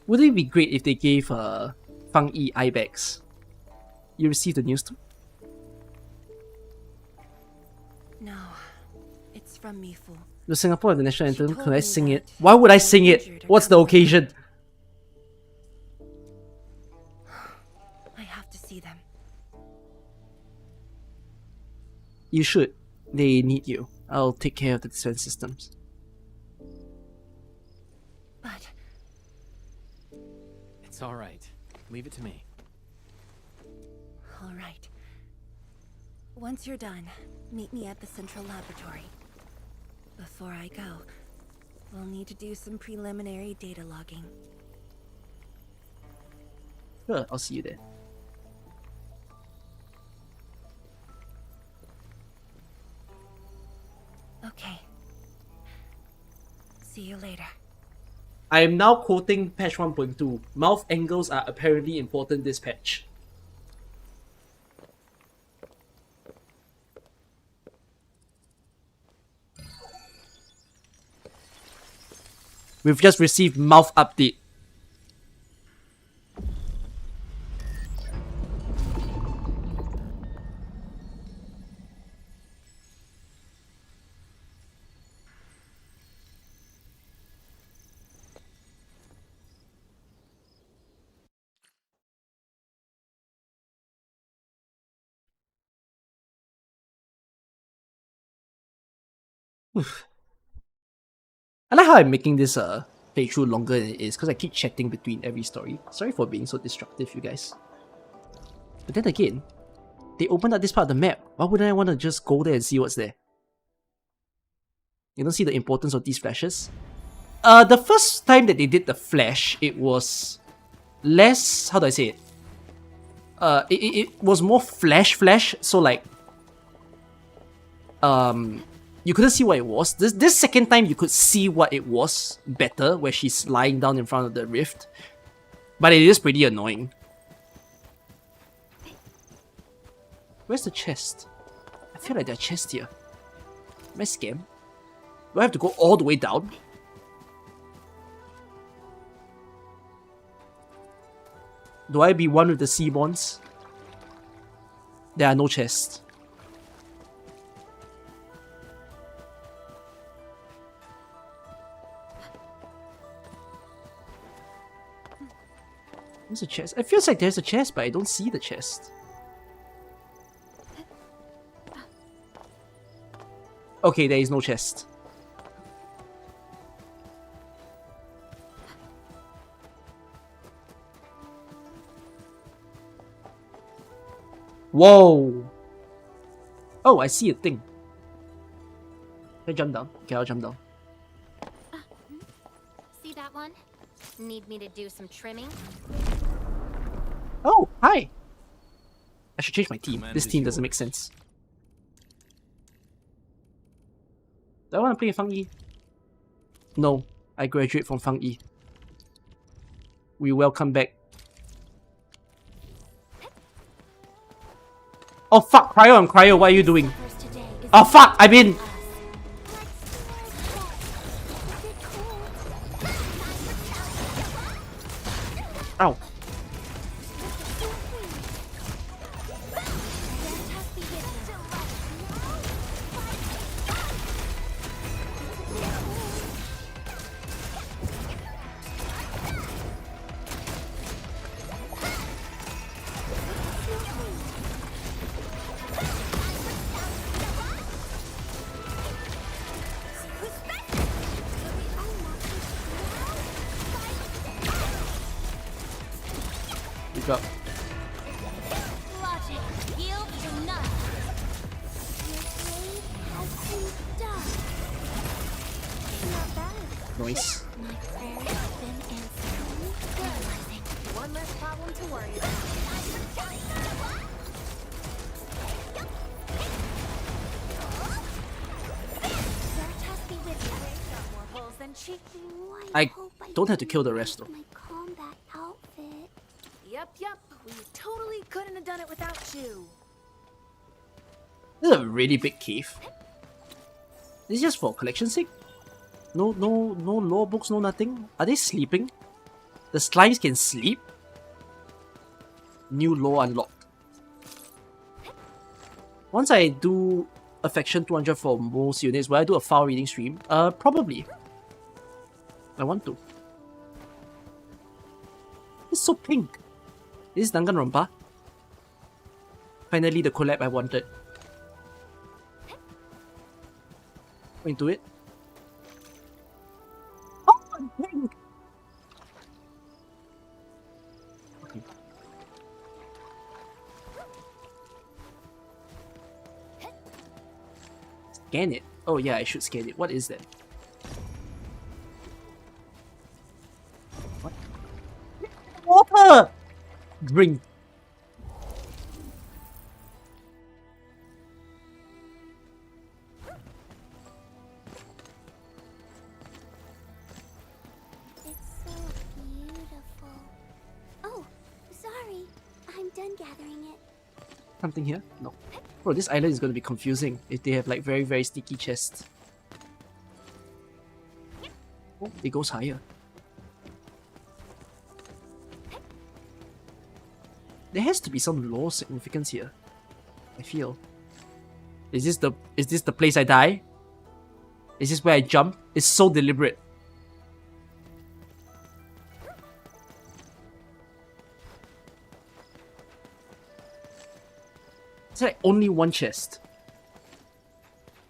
Wouldn't it be great if they gave Fangyi eye bags? You received the news too? No, it's from Mifu. The Singapore the national anthem, can I sing it? Why would I sing it? What's the occasion? I have to see them. You should. They need you. I'll take care of the defense systems. But... It's alright. Leave it to me. Alright. Once you're done, meet me at the central laboratory. Before I go, we'll need to do some preliminary data logging. Sure, I'll see you there. Okay. See you later. I am now quoting patch 1.2. Mouth angles are apparently important this patch. We've just received mouth update. I like how I'm making this playthrough longer than it is because I keep chatting between every story. Sorry for being so destructive, you guys. But then again, they opened up this part of the map. Why wouldn't I want to just go there and see what's there? You don't see the importance of these flashes? The first time that they did the flash, it was less... How do I say it? It was more flash, so like... You couldn't see what it was. This second time, you could see what it was better, where she's lying down in front of the rift. But it is pretty annoying. Where's the chest? I feel like there's a chest here. Am I scammed? Do I have to go all the way down? Do I be one with the Seaborns? There are no chests. There's a chest. It feels like there's a chest, but I don't see the chest. Okay, there is no chest. Whoa! Oh, I see a thing. Can I jump down? Okay, I'll jump down. See that one? Need me to do some trimming? Oh, hi! I should change my team. This team doesn't make sense. Do I want to play Fangyi? No, I graduate from Fangyi. We welcome back. Oh fuck, Cryo and Cryo, what are you doing? Oh fuck, I'm in! Ow. Up. Nice. One less problem to worry about. I don't have to kill the rest though. Yep. We totally couldn't have done it without you. This is a really big cave. This is just for collection's sake? No lore books, no nothing? Are they sleeping? The slimes can sleep? New lore unlocked. Once I do affection 200 for most units, will I do a file reading stream? Probably. I want to. It's so pink. This is Danganronpa. Finally the collab I wanted. Into it. Oh, pink! Okay. Scan it. Oh yeah, I should scan it. What is that? What? Water! Drink. It's so beautiful. Oh, sorry. I'm done gathering it. Something here? No. Bro, this island is going to be confusing if they have like very, very sticky chests. Oh, it goes higher. There has to be some lore significance here. I feel. Is this the place I die? Is this where I jump? It's so deliberate. It's like only one chest.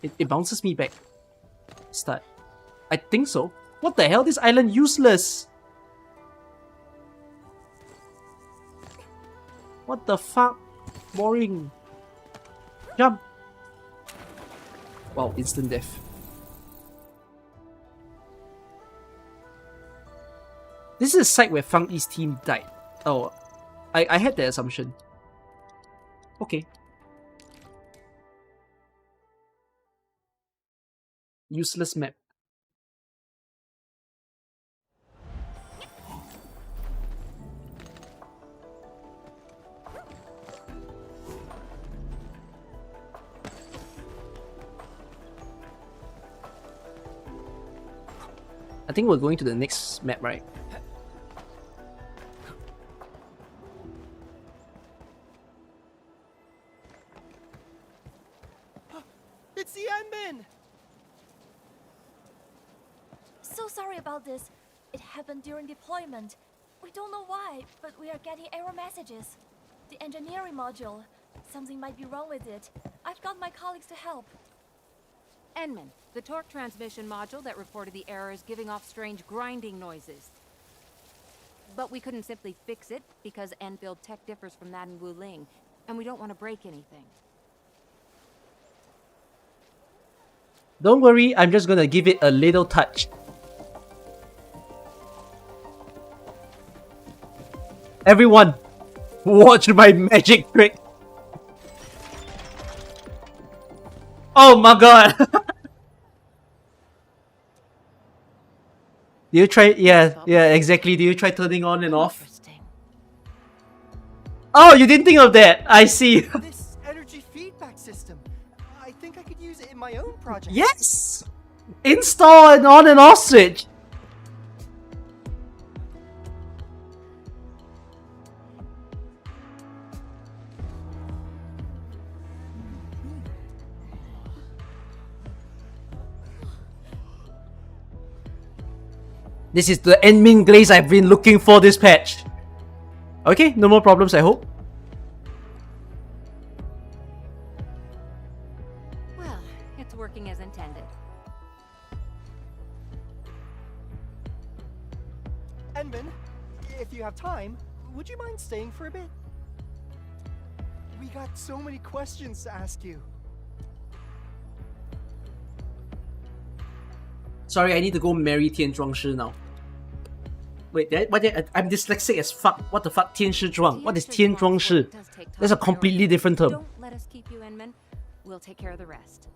It bounces me back. Start. I think so. What the hell? This island useless. What the fuck? Boring. Jump. Wow, instant death. This is a site where Fangyi's team died. Oh, I had that assumption. Okay. Useless map. I think we're going to the next map, right? It's the Yanbin! So sorry about this. It happened during deployment. We don't know why, but we are getting error messages. The engineering module. Something might be wrong with it. I've got my colleagues to help. Enman, the torque transmission module that reported the error is giving off strange grinding noises. But we couldn't simply fix it because Endfield tech differs from that in Wuling, and we don't want to break anything. Don't worry, I'm just gonna give it a little touch. Everyone, watch my magic trick. Oh my god. Do you try? Yeah, exactly. Do you try turning on and off? Oh, you didn't think of that. I see. This energy feedback system. I think I could use it in my own project. Yes! Install an on and off switch. This is the Endmin glaze I've been looking for this patch. Okay, no more problems, I hope. Well, it's working as intended. Endman, if you have time, would you mind staying for a bit? We got so many questions to ask you. Sorry, I need to go marry Tian Zhuangshi now. Wait, I'm dyslexic as fuck. What the fuck? Tian Shi Zhuang. What is Tian Zhuangshi? That's a completely different term. Don't let us keep you, Enman. We'll take care of the rest.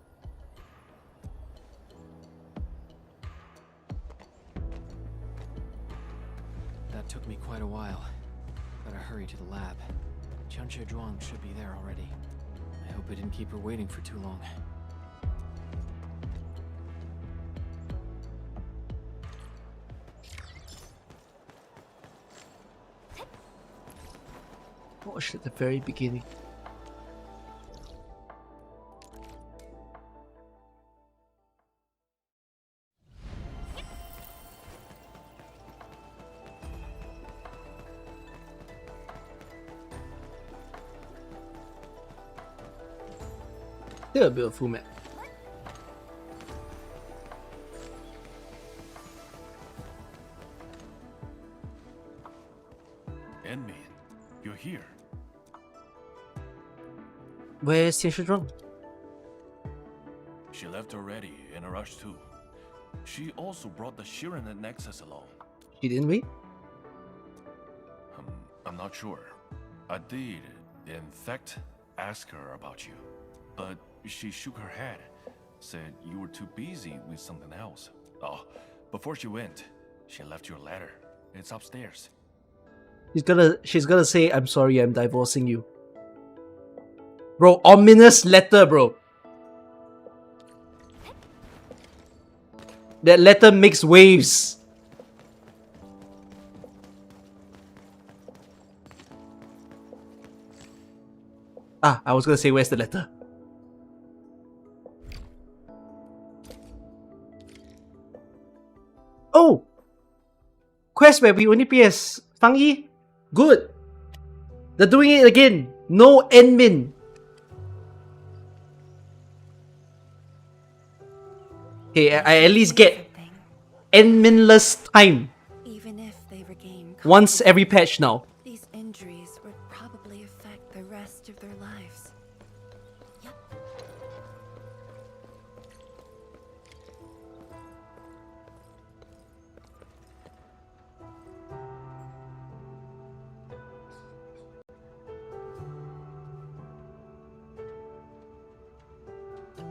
That took me quite a while. Better hurry to the lab. Tianshi Zhuang should be there already. I hope I didn't keep her waiting for too long. Watch at the very beginning. Still a beautiful map. Endman, you're here. Where's Tian Shi Zhuang? She left already, in a rush too. She also brought the Shiren Nexus along. She didn't wait? I'm not sure. I did, in fact, ask her about you. But she shook her head, said you were too busy with something else. Oh, before she went, she left your letter. It's upstairs. She's gonna say, I'm sorry, I'm divorcing you. Bro, ominous letter, bro. That letter makes waves. Ah, I was gonna say, where's the letter? Oh! Quest where we only PS Fangyi? Good! They're doing it again! No Endmin! Okay, I at least get Endminless time. Even if they regain Once every patch now. these injuries would probably affect the rest of their lives.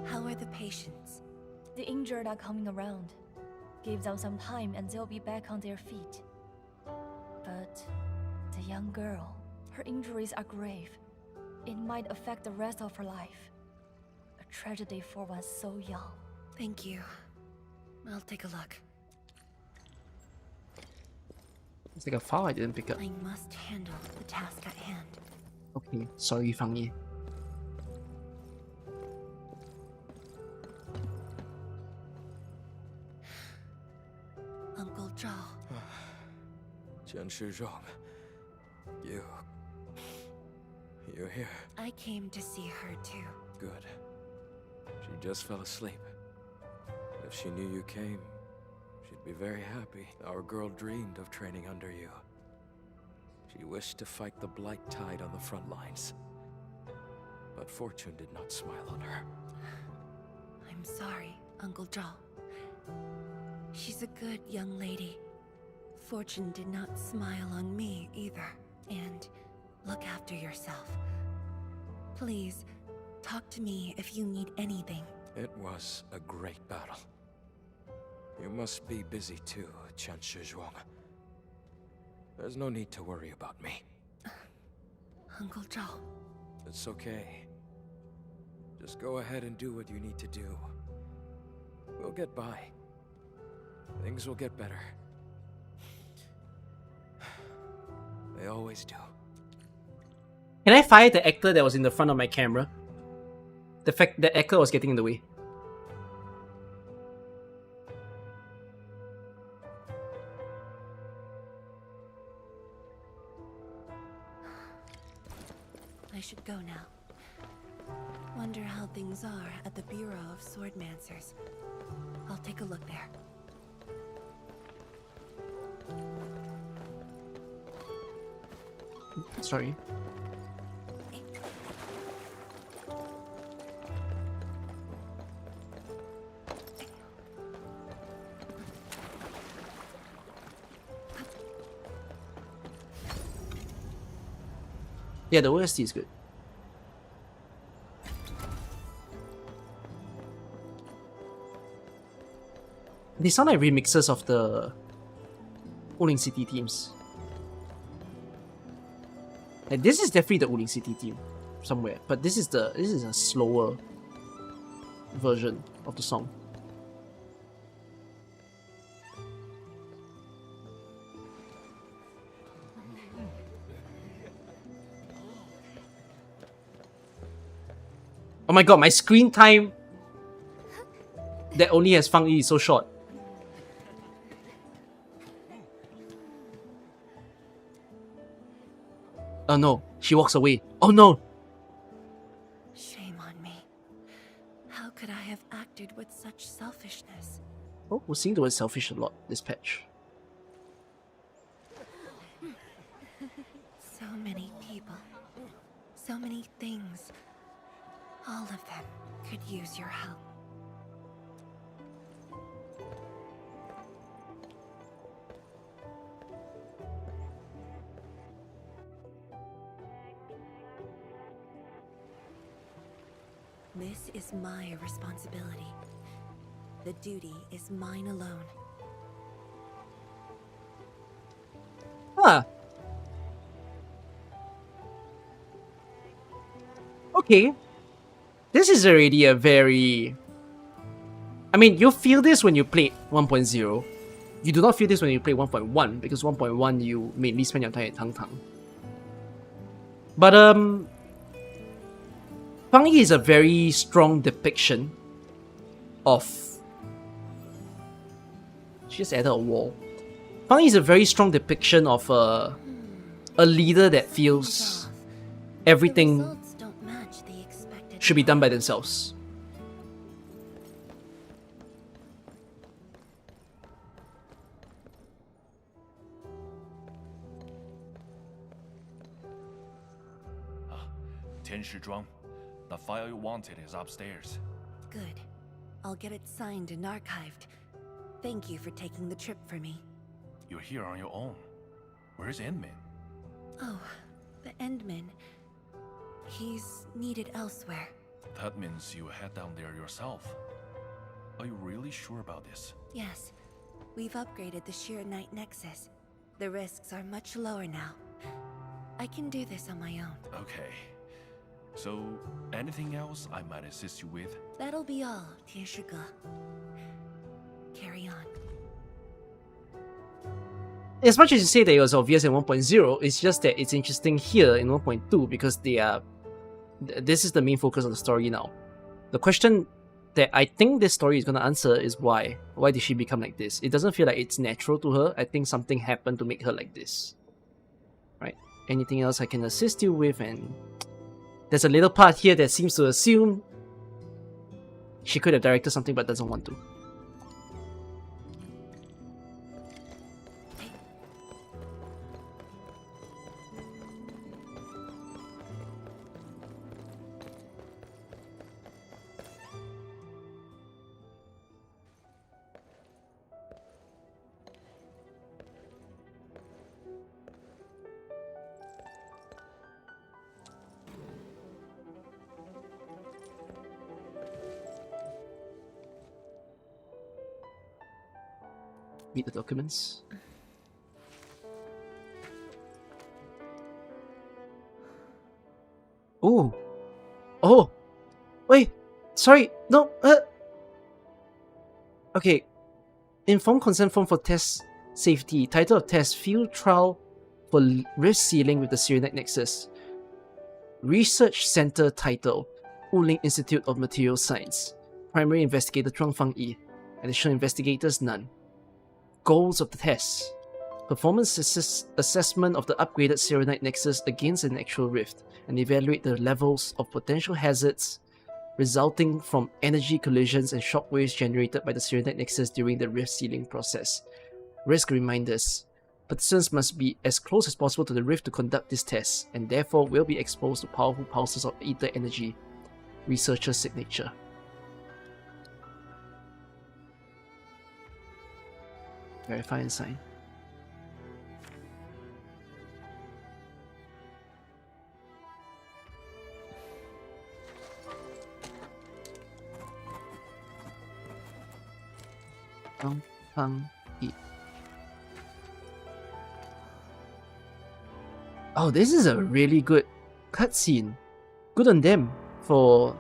How are the patients? The injured are coming around. Give them some time and they'll be back on their feet. But the young girl, her injuries are grave. It might affect the rest of her life. A tragedy for one so young. Thank you. I'll take a look. It's like a file I didn't pick up. I must handle the task at hand. Okay, sorry Fangyi. Uncle Zhao. Zhuang, you're here. I came to see her too. Good. She just fell asleep. If she knew you came, she'd be very happy. Our girl dreamed of training under you. She wished to fight the Blight Tide on the front lines. But fortune did not smile on her. I'm sorry, Uncle Zhao. She's a good young lady. Fortune did not smile on me either. And look after yourself. Please, talk to me if you need anything. It was a great battle. You must be busy too, Zhuang. There's no need to worry about me. Uncle Zhao. It's okay. Just go ahead and do what you need to do. We'll get by. Things will get better. They always do. Can I fire the actor that was in the front of my camera? The fact that actor was getting in the way. I should go now. Wonder how things are at the Bureau of Swordmancers. I'll take a look there. Sorry. Yeah, the OST is good. They sound like remixes of the Wuling City teams. Like, this is definitely the Wuling City team somewhere, but this is a slower version of the song. Oh my god, my screen time that only has Fang Yi is so short. Oh no, she walks away. Oh no! Shame on me. How could I have acted with such selfishness? Oh, we're seeing the word selfish a lot this patch. So many people. So many things. All of them could use your help. This is my responsibility. The duty is mine alone. Huh. Okay. This is already a very... I mean, you feel this when you played 1.0. You do not feel this when you play 1.1, because 1.1 you mainly spend your time at Tang Tang. But Fang Yi is a very strong depiction of... She just added a wall. Fang Yi is a very strong depiction of a leader that feels everything should be done by themselves. Zhuang, the file you wanted is upstairs. Good. I'll get it signed and archived. Thank you for taking the trip for me. You're here on your own. Where's Endmin? Oh, the Endman. He's needed elsewhere. That means you head down there yourself. Are you really sure about this? Yes. We've upgraded the Shiranite Nexus. The risks are much lower now. I can do this on my own. Okay. So, anything else I might assist you with? That'll be all, Tianshi. Carry on. As much as you say that it was obvious in 1.0, it's just that it's interesting here in 1.2 because they are... This is the main focus of the story now. The question that I think this story is gonna answer is why. Why did she become like this? It doesn't feel like it's natural to her. I think something happened to make her like this. Right? Anything else I can assist you with? And there's a little part here that seems to assume she could have directed something but doesn't want to. Read the documents. Oh. Oh. Wait. Sorry. No. Okay. Informed consent form for test safety. Title of test. Field trial for rift sealing with the Syrenite Nexus. Research Center title. Wuling Institute of Material Science. Primary investigator Zhuang Fangyi. Additional investigators none. Goals of the test. Performance assessment of the upgraded Syrenite Nexus against an actual rift and evaluate the levels of potential hazards resulting from energy collisions and shockwaves generated by the Syrenite Nexus during the rift sealing process. Risk reminders. Participants must be as close as possible to the rift to conduct this test and therefore will be exposed to powerful pulses of ether energy. Researcher's signature. Verify and sign. Zhuang Fangyi. Oh, this is a really good cutscene. Good on them for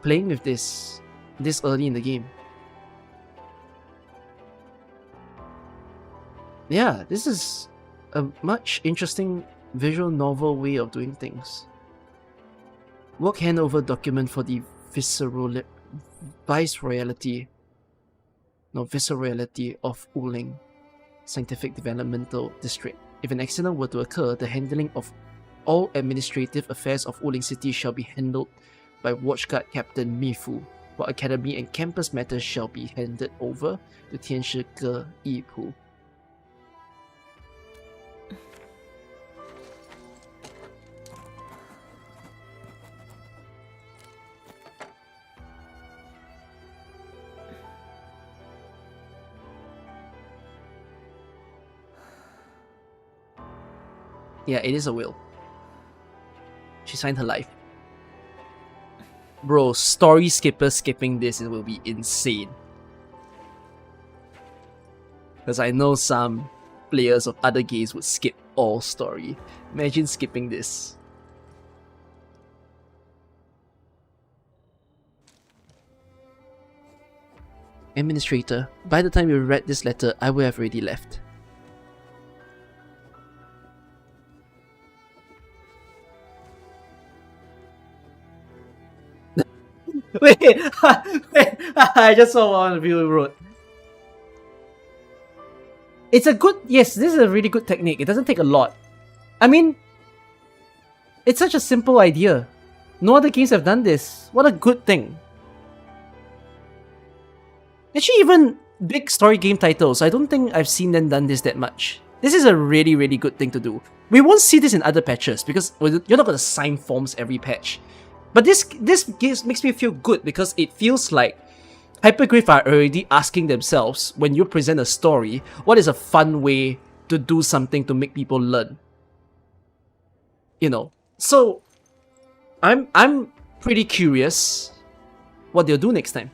playing with this early in the game. Yeah, this is a much interesting visual novel way of doing things. Work handover document for the Viceroyalty of Wuling Scientific Developmental District. If an accident were to occur, the handling of all administrative affairs of Wuling City shall be handled by Watchguard Captain Mifu, while academy and campus matters shall be handed over to Tianshi Ge Yipu. Yeah, it is a will. She signed her life. Bro, story skipper skipping this, it will be insane. Because I know some players of other games would skip all story. Imagine skipping this. Administrator, by the time you read this letter, I will have already left. Wait, I just saw one of you wrote. It's a good, yes, this is a really good technique. It doesn't take a lot. I mean, it's such a simple idea. No other games have done this. What a good thing. Actually, even big story game titles, I don't think I've seen them done this that much. This is a really, really good thing to do. We won't see this in other patches because you're not going to sign forms every patch. But this makes me feel good because it feels like Hypergraph are already asking themselves, when you present a story, what is a fun way to do something to make people learn? You know, so I'm pretty curious what they'll do next time.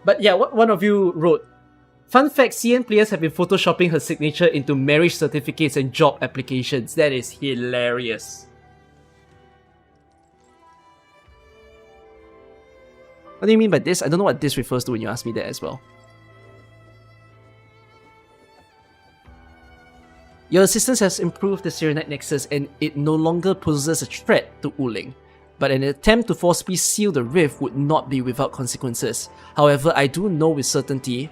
But yeah, what one of you wrote, fun fact, CN players have been photoshopping her signature into marriage certificates and job applications. That is hilarious. What do you mean by this? I don't know what this refers to when you ask me that as well. Your assistance has improved the Syrenite Nexus and it no longer poses a threat to Wuling. but an attempt to forcibly seal the rift would not be without consequences. However, I do know with certainty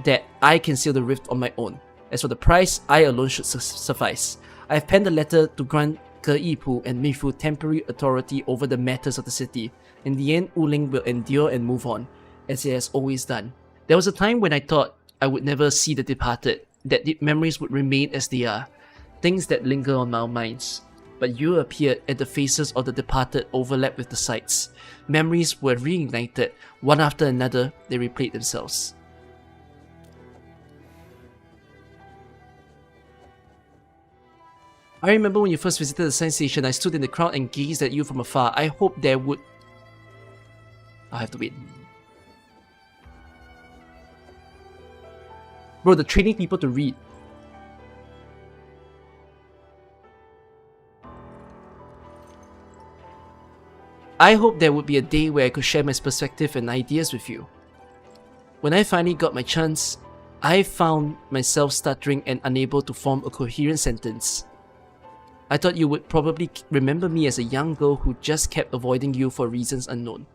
that I can seal the rift on my own. As for the price, I alone should suffice. I have penned a letter to grant Ke Yipu and Meifu temporary authority over the matters of the city. In the end, Wuling will endure and move on, as it has always done. There was a time when I thought I would never see the departed, that the memories would remain as they are, things that linger on our minds. But you appeared, and the faces of the departed overlapped with the sights. Memories were reignited, one after another, they replayed themselves. I remember when you first visited the science station, I stood in the crowd and gazed at you from afar. I hoped there would... I'll have to wait. Bro, they're training people to read. I hoped there would be a day where I could share my perspective and ideas with you. When I finally got my chance, I found myself stuttering and unable to form a coherent sentence. I thought you would probably remember me as a young girl who just kept avoiding you for reasons unknown.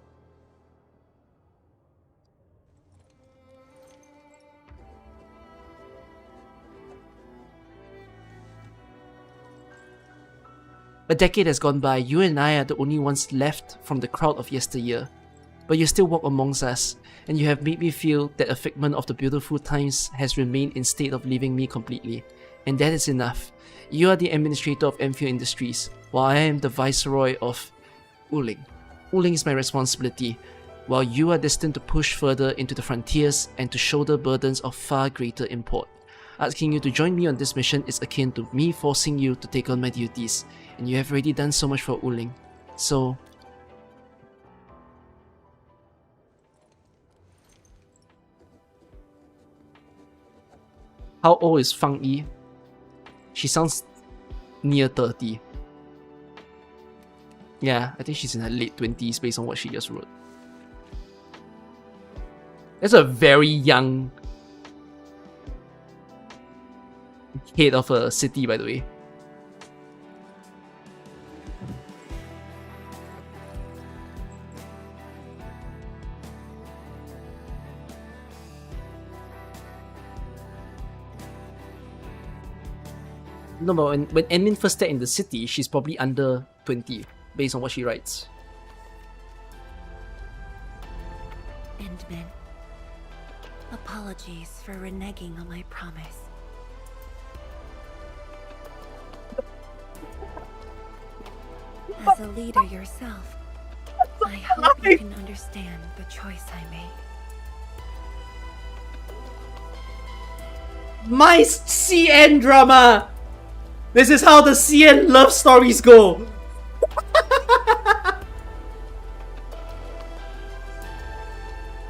A decade has gone by, you and I are the only ones left from the crowd of yesteryear. But you still walk amongst us, and you have made me feel that a figment of the beautiful times has remained instead of leaving me completely. And that is enough. You are the administrator of Endfield Industries, while I am the viceroy of Wuling. Wuling is my responsibility, while you are destined to push further into the frontiers and to shoulder burdens of far greater import. Asking you to join me on this mission is akin to me forcing you to take on my duties, and you have already done so much for Wuling. So... How old is Fangyi? She sounds near 30. Yeah, I think she's in her late 20s based on what she just wrote. That's a very young head of a city, by the way. No, but when Enmin first stepped in the city, she's probably under 20, based on what she writes. Endman, apologies for reneging on my promise. As a leader yourself, I hope you can understand the choice I made. My CN drama! This is how the CN love stories go!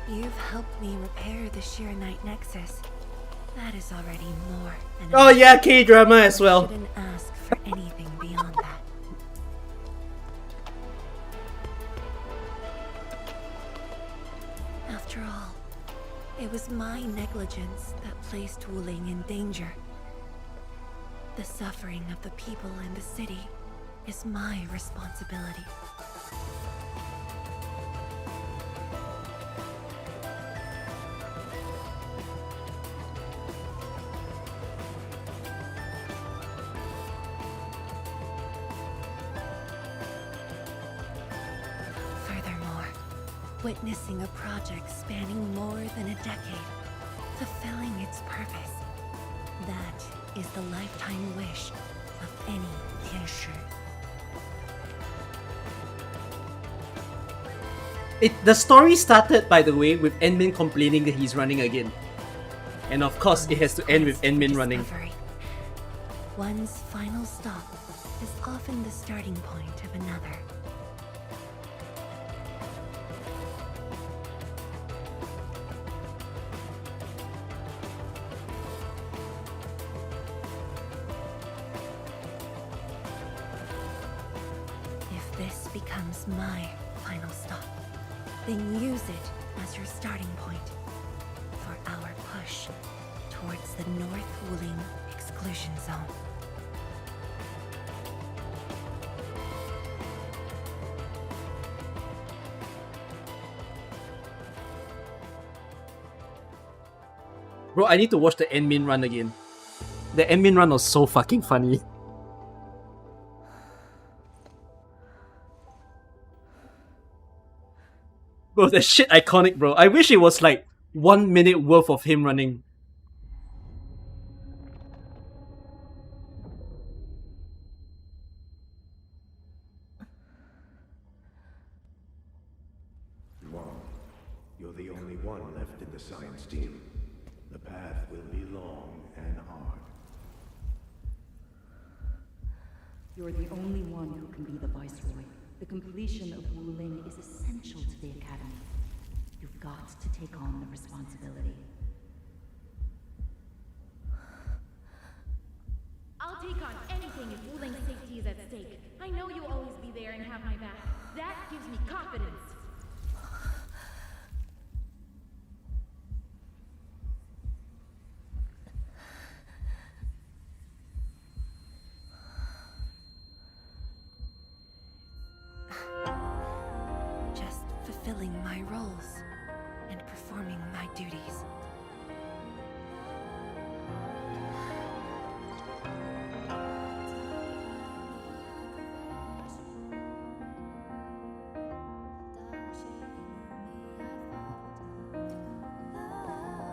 You've helped me repair the Shiranite Nexus. That is already more than Oh enough. yeah, K-drama as well. I shouldn't ask for anything beyond that. After all, it was my negligence that placed Wuling in danger. The suffering of the people in the city is my responsibility. Furthermore, witnessing a project spanning more than a decade, fulfilling its purpose, that is the lifetime wish of any Tianshi. The story started, by the way, with Enmin complaining that he's running again. And of course, it has to end with Enmin running. Discovery. One's final stop is often the starting point of another. If this becomes my final stop, then use it as your starting point for our push towards the North Wuling exclusion zone. Bro, I need to watch the Endmin run again. The Endmin run was so fucking funny. Bro, that shit iconic, bro. I wish it was like 1 minute worth of him running. Zhuang, you're the only one left in the science team. The path will be long and hard. You're the only one who can be the Viceroy. The completion of Wuling is essential to the Academy. You've got to take on the responsibility. I'll take on anything if Wuling's safety is at stake. I know you'll always be there and have my back. That gives me confidence. Just fulfilling my roles and performing my duties.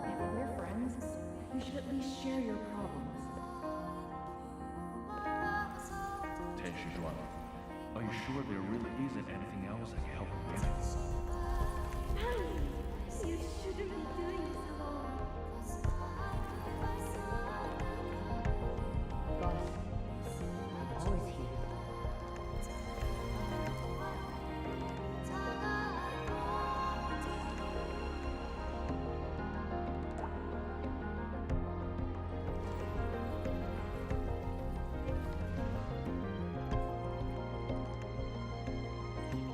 If we're friends, we should at least share your problems. Tenshi Zhuang, are you sure there really isn't anything else I can help you with? You shouldn't be doing this alone. I'm always here.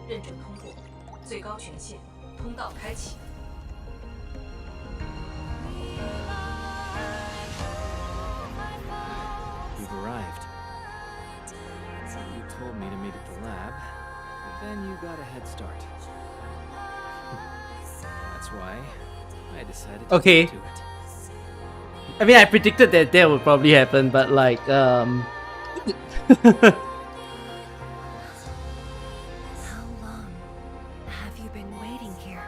认证通过，最高权限，通道开启。 You've arrived. You told me to meet at the lab, but then you got a head start. That's why I decided to Okay. get to it. I mean, I predicted that would probably happen, but like, How long have you been waiting here?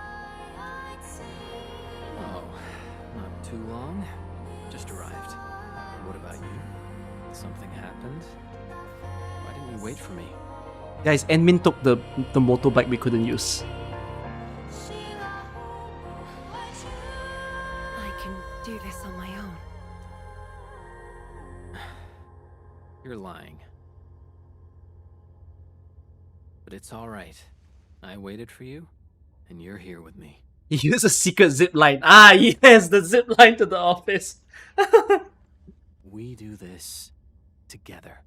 Oh, not too long. Just arrived. What about you? Something happened? Why didn't you wait for me? guys, Endmin took the motorbike we couldn't use. I can do this on my own. You're lying. But it's alright. I waited for you, and you're here with me. He used a secret zip line. Ah, yes, the zip line to the office. We do this together.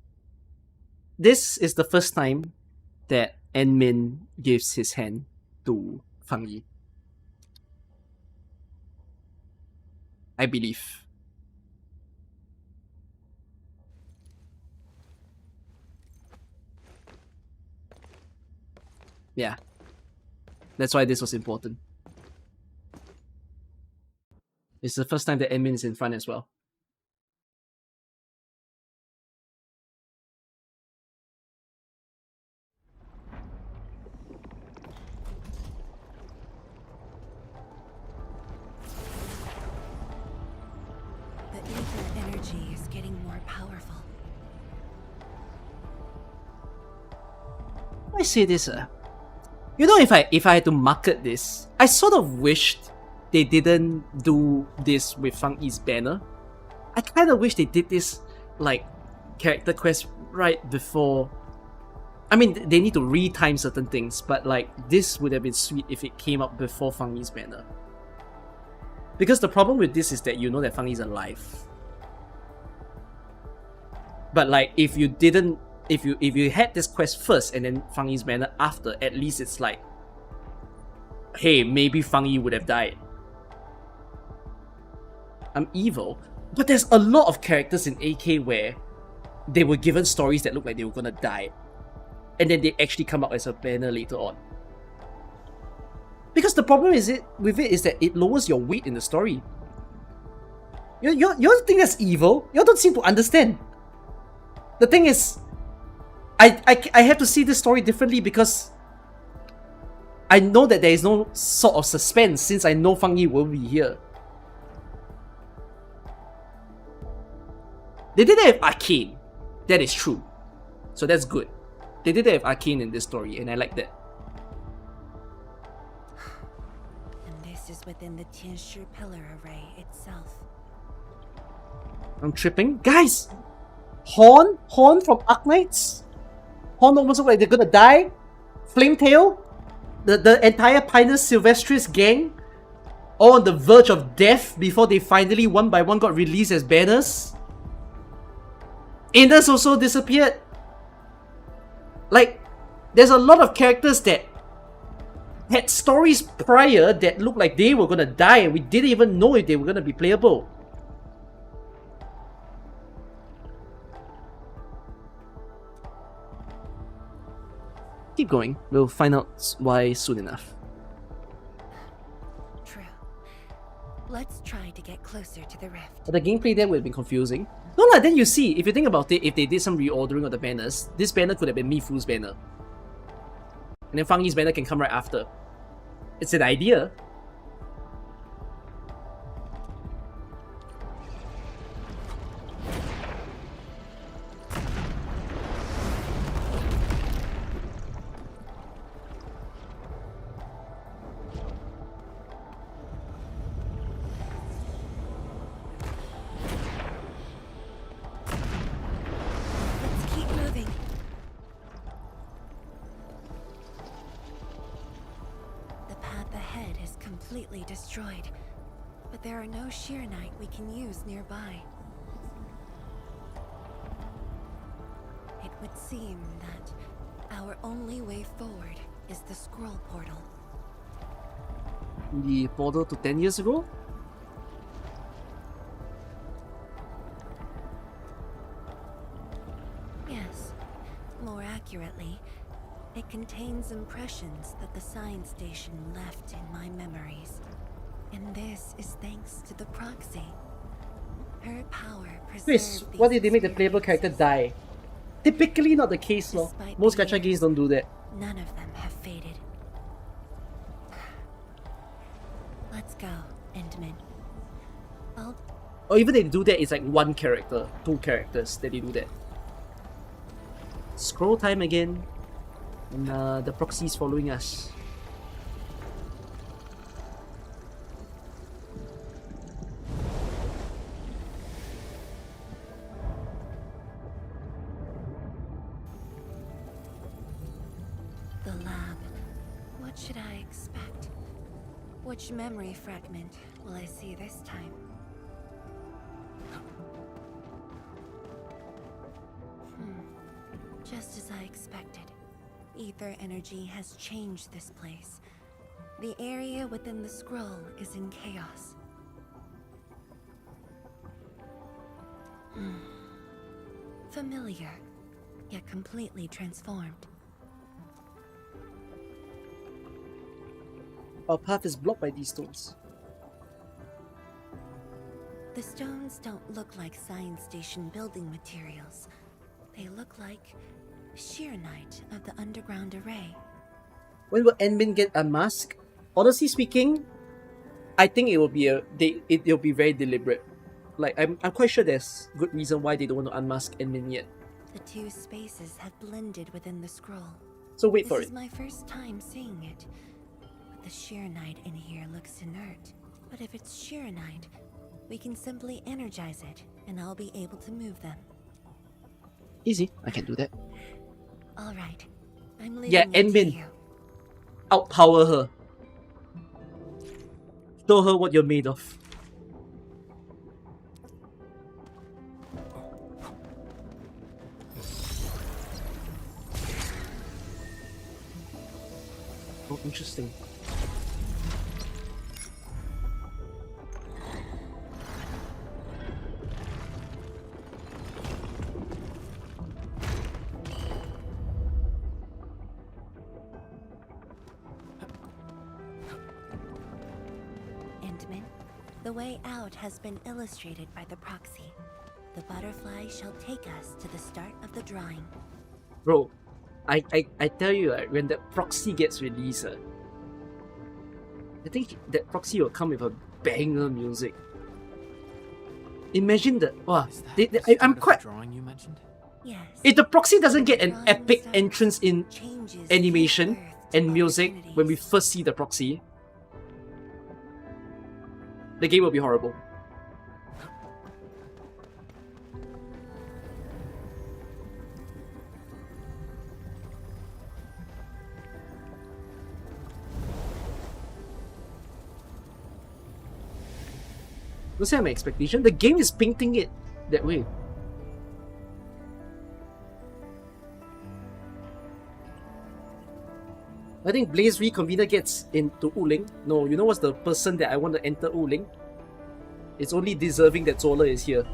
This is the first time that Endmin gives his hand to Fangyi. I believe. Yeah. That's why this was important. It's the first time that Endmin is in front as well. The ether energy is getting more powerful. I say this, you know, if I had to market this, I sort of wished they didn't do this with Fangyi's banner. I kind of wish they did this like character quest right before. I mean, they need to retime certain things, but like this would have been sweet if it came up before Fangyi's banner. Because the problem with this is that you know that Fangyi's alive. But like if you didn't, if you had this quest first and then Fangyi's banner after, at least it's like, hey, maybe Fangyi would have died. I'm evil, but there's a lot of characters in AK where they were given stories that look like they were gonna die, and then they actually come out as a banner later on. Because the problem with it is that it lowers your weight in the story. You think that's evil? You don't seem to understand. The thing is, I have to see this story differently because I know that there is no sort of suspense since I know Fangyi will be here. They did it with Arcane. That is true. So that's good. They did it with Arcane in this story, and I like that. And this is within the Tianshi pillar array itself. I'm tripping. Guys! Horn from Arknights? Horn almost look like they're gonna die? Flametail? The entire Pinus Sylvestris gang? All on the verge of death before they finally one by one got released as banners? Indus also disappeared. Like, there's a lot of characters that had stories prior that looked like they were gonna die and we didn't even know if they were gonna be playable. Keep going. We'll find out why soon enough. True. Let's try to get closer to the rift. But the gameplay there would have been confusing. No, then you see, if you think about it, if they did some reordering of the banners, this banner could have been Mifu's banner. And then Fangyi's banner can come right after. It's an idea. Destroyed, but there are no Shiranite we can use nearby. It would seem that our only way forward is the scroll portal. The portal to 10 years ago? Yes, more accurately, it contains impressions that the science station left in my memories. And this is thanks to the proxy. Her power preserves. Chris, why did they make the playable character die? Typically not the case, lor. Most gacha games don't do that. None of them have faded. Let's go, Endman. Or even if they do that, it's like one character, two characters that they do that. Scroll time again. And the proxy's following us. The lab. What should I expect? Which memory fragment will I see this time? Just as I expected. Ether energy has changed this place. The area within the scroll is in chaos. Familiar, yet completely transformed. Our path is blocked by these stones. The stones don't look like science station building materials. They look like Shiranite of the underground array. When will Endmin get a mask? Honestly speaking, I think it will be it'll be very deliberate. Like I'm quite sure there's good reason why they don't want to unmask Endmin yet. The two spaces have blended within the scroll. So wait for This it. is my first time seeing it. But the Shiranite in here looks inert. But if it's Shiranite, we can simply energize it, and I'll be able to move them. Easy, I can do that. All right, I'm leaving Yeah, it to Endmin. you. Outpower her. Show her what you're made of. Oh, interesting. Endman, The way out has been illustrated by the proxy. The butterfly shall take us to the start of the drawing. Bro, I tell you, when that proxy gets released, I think that proxy will come with a banger music. Imagine that. Wow, I'm quite. Drawing you mentioned? Yes. If the proxy doesn't get an epic entrance in animation and music when we first see the proxy, the game will be horrible. Don't say my expectation. The game is painting it that way. I think Blaze Reconvener gets into Wuling. No, you know what's the person that I want to enter Wuling? It's only deserving that Zola is here.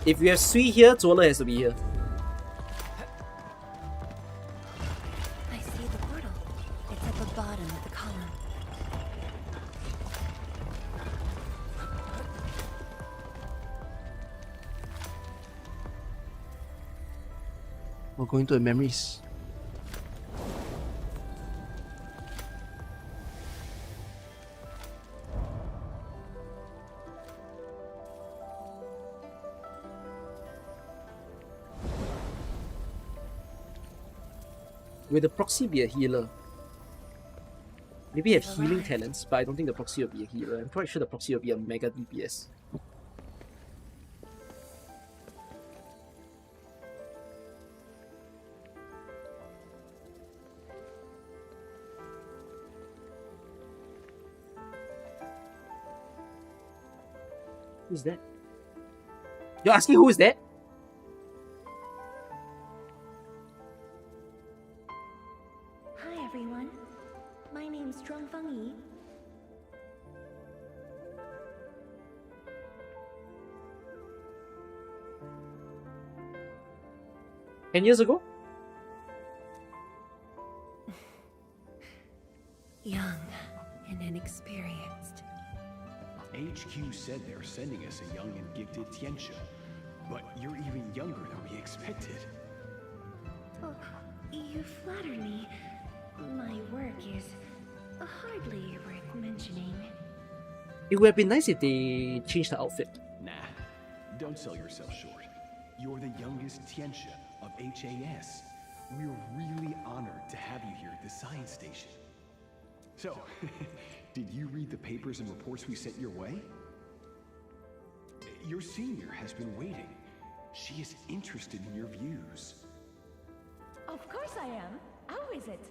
If we have Sui here, Zola has to be here. I see the portal. It's at the bottom of the column. We're going to the memories. Will the proxy be a healer? Maybe have healing talents, but I don't think the proxy will be a healer. I'm quite sure the proxy will be a mega DPS. Who's that? You're asking who is that? Hi everyone. My name's Zhuang Fangyi. Years ago? Young and inexperienced. HQ said they're sending us a young and gifted Tianxia, but you're even younger than we expected. Oh, you flatter me. My work is hardly worth mentioning. It would have been nice if they changed the outfit. Nah, don't sell yourself short. You're the youngest Tianxia of HAS. We're really honored to have you here at the science station. So, did you read the papers and reports we sent your way? Your senior has been waiting. She is interested in your views. Of course I am. How is it?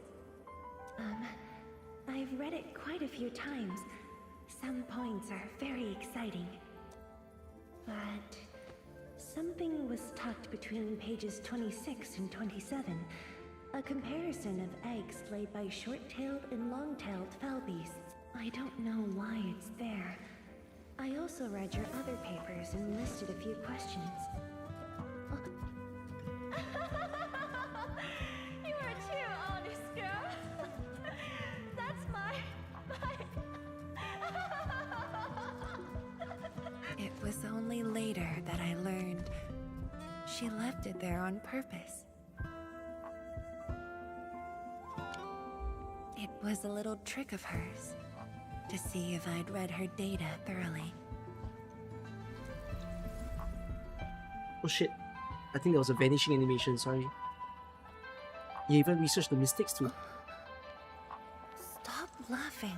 I've read it quite a few times. Some points are very exciting. But something was tucked between pages 26 and 27. A comparison of eggs laid by short-tailed and long-tailed fowl beasts. I don't know why it's there. I also read your other papers and listed a few questions. You are too honest, girl. That's my... It was only later that I learned she left it there on purpose. It was a little trick of hers, to see if I'd read her data thoroughly. Oh shit. I think there was a vanishing animation, sorry. You even researched the mistakes too. Stop laughing.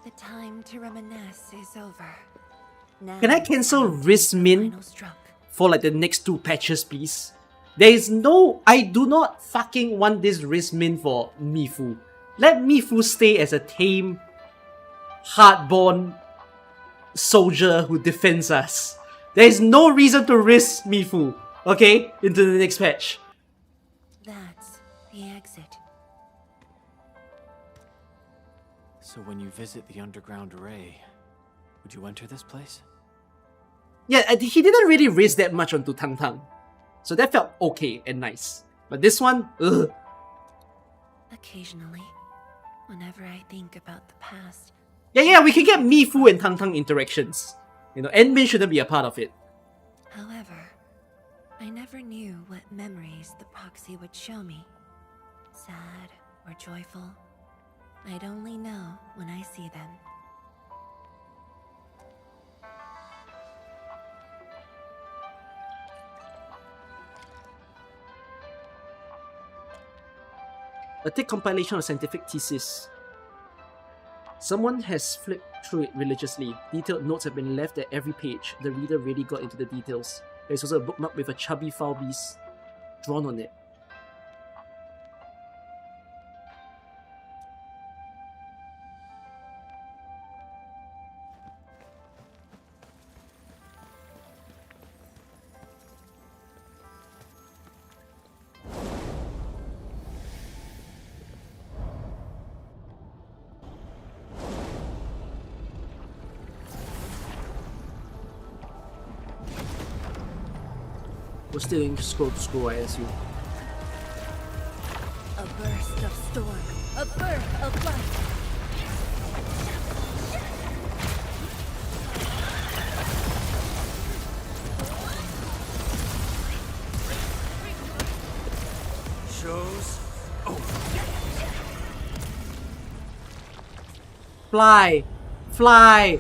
The time to reminisce is over. Now Can I cancel Rismin for like the next 2 patches, please? There is no... I do not fucking want this Rismin for Mifu. Let Mifu stay as a tame, hardborn soldier who defends us. There is no reason to risk Mifu, okay? Into the next patch. That's the exit. So when you visit the underground array, would you enter this place? Yeah, he didn't really risk that much onto Tang Tang. So that felt okay and nice. But this one, ugh. Occasionally, whenever I think about the past. Yeah, we can get Mifu and Tang Tang interactions. You know, Endmin shouldn't be a part of it. However, I never knew what memories the proxy would show me. Sad or joyful, I'd only know when I see them. A thick compilation of scientific thesis. Someone has flipped through it religiously. Detailed notes have been left at every page. The reader really got into the details. There's also a bookmark with a chubby foul beast drawn on it. We're still in scroll to scroll, I assume. A burst of storm, a birth of light. Shows over. Fly! Fly!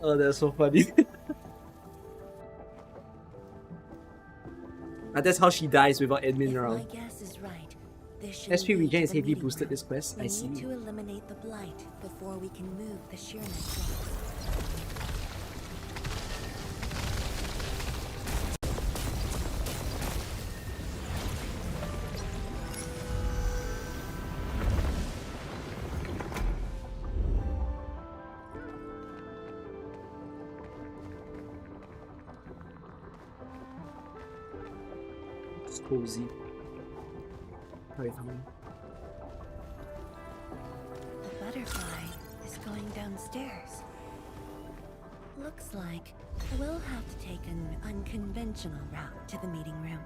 Oh, that's so funny. And that's how she dies without admin around. My guess is right. SP regen is heavily boosted this quest. I see. We need to eliminate the blight before we can move the sheer neck. It's cozy. Very fun. The butterfly is going downstairs. Looks like we'll have to take an unconventional route to the meeting room.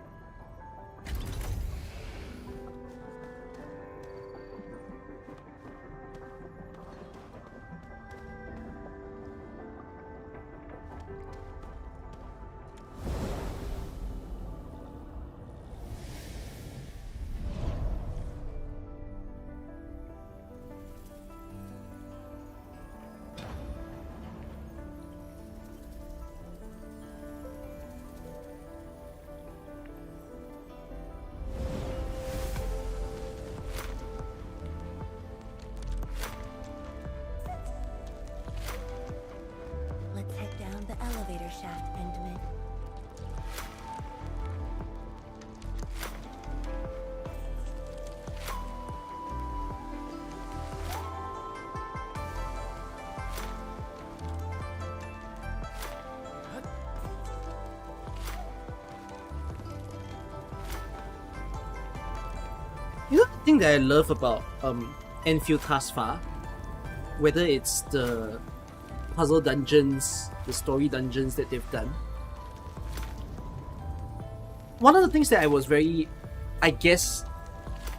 Let's head down the elevator shaft, Endman. You know the thing that I love about Enfield thus far? Whether it's the puzzle dungeons, the story dungeons that they've done. One of the things that I was very, I guess,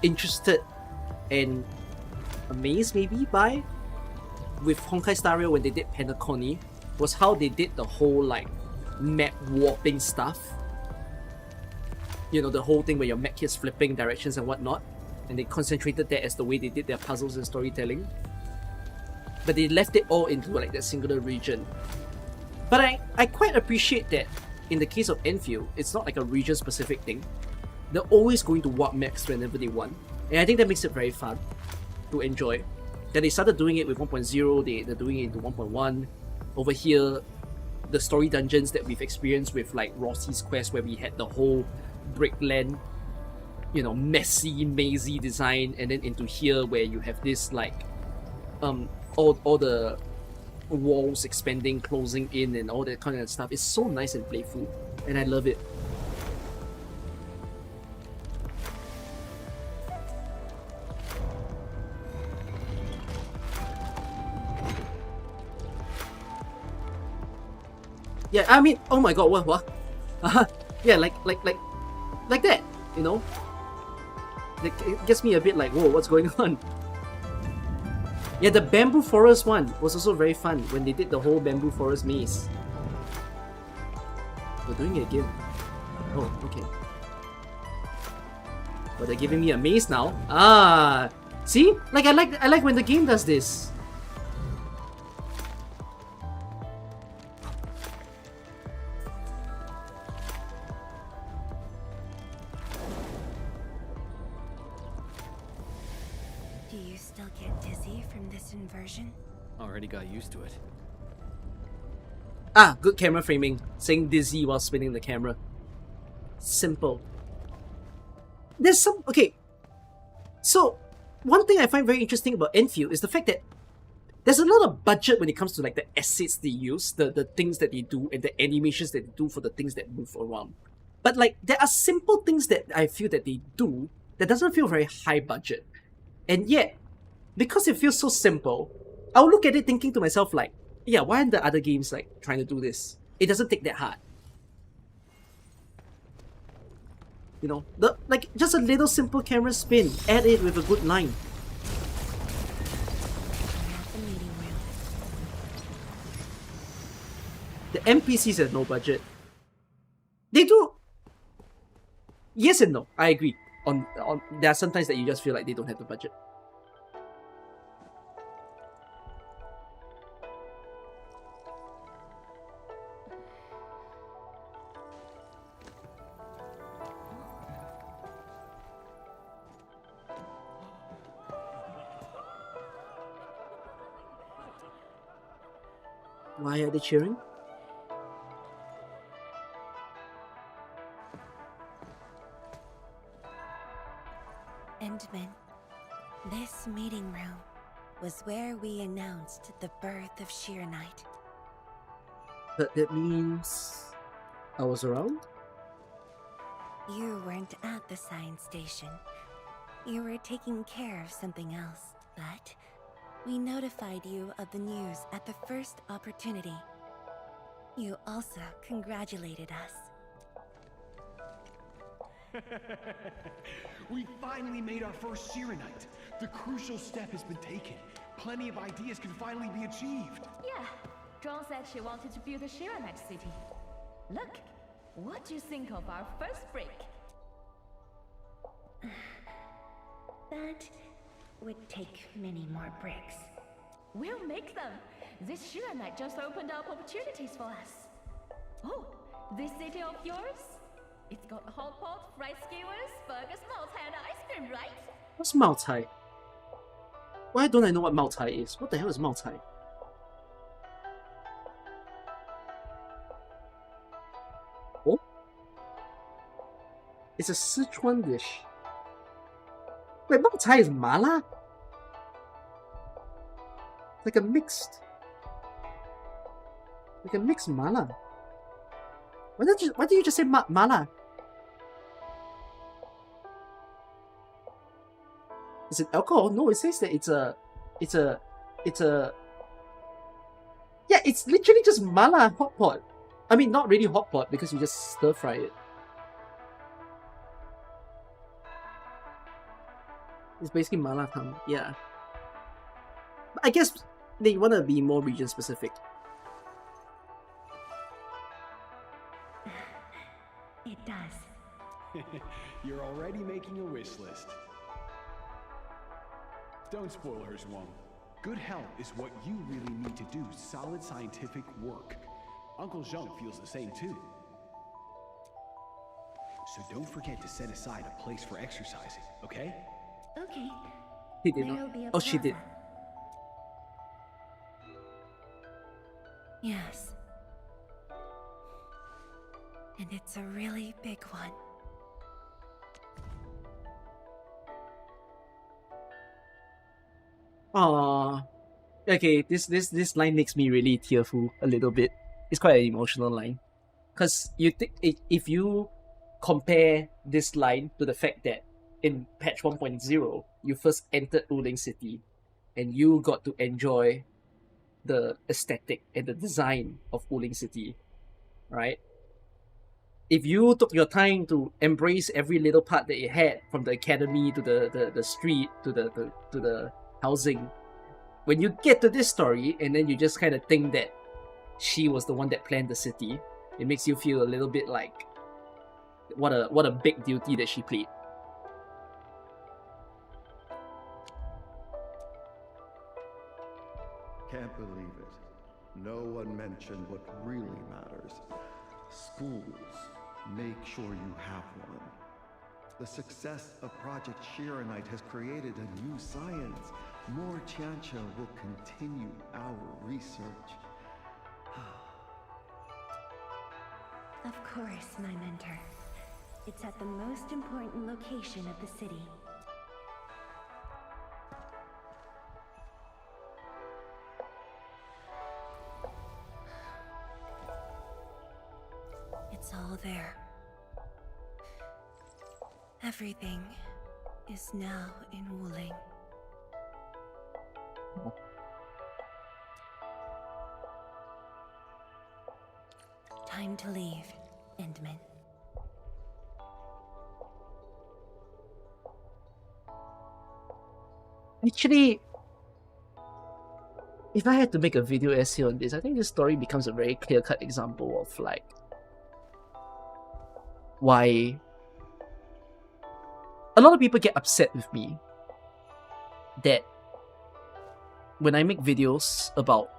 interested and amazed maybe by with Honkai Star Rail when they did Penacony was how they did the whole like map warping stuff. You know, the whole thing where your mech keeps flipping directions and whatnot, and they concentrated that as the way they did their puzzles and storytelling. But they left it all into like that singular region. But I quite appreciate that in the case of Enfield, it's not like a region specific thing. They're always going to warp maps whenever they want. And I think that makes it very fun to enjoy. Then they started doing it with 1.0, they're doing it into 1.1. Over here, the story dungeons that we've experienced with like Rossi's quest where we had the whole brickland you know, messy, mazy design, and then into here where you have this like all the walls expanding, closing in, and all that kind of stuff. It's so nice and playful, and I love it. Yeah, I mean, oh my god, what? Yeah, like that, you know? It gets me a bit like, whoa, what's going on? Yeah, the bamboo forest one was also very fun when they did the whole bamboo forest maze. We're doing it again. Oh, okay. But they're giving me a maze now. Ah, see? Like I like when the game does this. Do you still get dizzy from this inversion? Already got used to it. Ah, good camera framing. Saying dizzy while spinning the camera. Simple. There's some... Okay. So, one thing I find very interesting about Endfield is the fact that there's a lot of budget when it comes to like the assets they use, the things that they do, and the animations that they do for the things that move around. But like, there are simple things that I feel that they do that doesn't feel very high budget. And yet, because it feels so simple, I'll look at it thinking to myself like, yeah, why aren't the other games like trying to do this? It doesn't take that hard. You know, like just a little simple camera spin, add it with a good line. The NPCs have no budget. They do. Yes and no. I agree. On there are sometimes that you just feel like they don't have the budget. Why are they cheering? Endman, this meeting room was where we announced the birth of Shirenite. But that means I was around? You weren't at the science station. You were taking care of something else, but we notified you of the news at the first opportunity. You also congratulated us. We finally made our first Shirenite. The crucial step has been taken. Plenty of ideas can finally be achieved. Yeah, Zhuang said she wanted to build a Shirenite city. Look, what do you think of our first break? That would take many more bricks. We'll make them. This Shirenite just opened up opportunities for us. Oh, this city of yours? It's got a hot pot, fried skewers, burgers, Maltai, and ice cream, right? What's Maltai? Why don't I know what Maltai is? What the hell is Maltai? Oh? It's a Sichuan dish. Wait, Maltai is mala? Like a mixed mala. Why did you just say mala? Is it alcohol? No, it says that it's a yeah, it's literally just mala hot pot. I mean, not really hot pot because you just stir fry it. It's basically mala tam, yeah. But I guess they want to be more region specific. It does. You're already making a wish list. Don't spoil her, Zhuang. Good health is what you really need to do solid scientific work. Uncle Zheng feels the same too. So don't forget to set aside a place for exercising, okay? Okay. He did not. Oh, she did. Yes. And it's a really big one. Okay, this line makes me really tearful a little bit. It's quite an emotional line. Because you think if you compare this line to the fact that in patch 1.0, you first entered Wuling City and you got to enjoy the aesthetic and the design of Wuling City, right? If you took your time to embrace every little part that it had, from the academy to the street to the housing, when you get to this story and then you just kind of think that she was the one that planned the city, it makes you feel a little bit like what a big duty that she played. Can't believe it. No one mentioned what really matters. Schools. Make sure you have one. The success of Project Shiranite has created a new science. More Tiancha will continue our research. Of course, my mentor. It's at the most important location of the city. It's all there. Everything is now in Wuling. Time to leave, Endman. Actually, if I had to make a video essay on this, I think this story becomes a very clear-cut example of like why a lot of people get upset with me that when I make videos about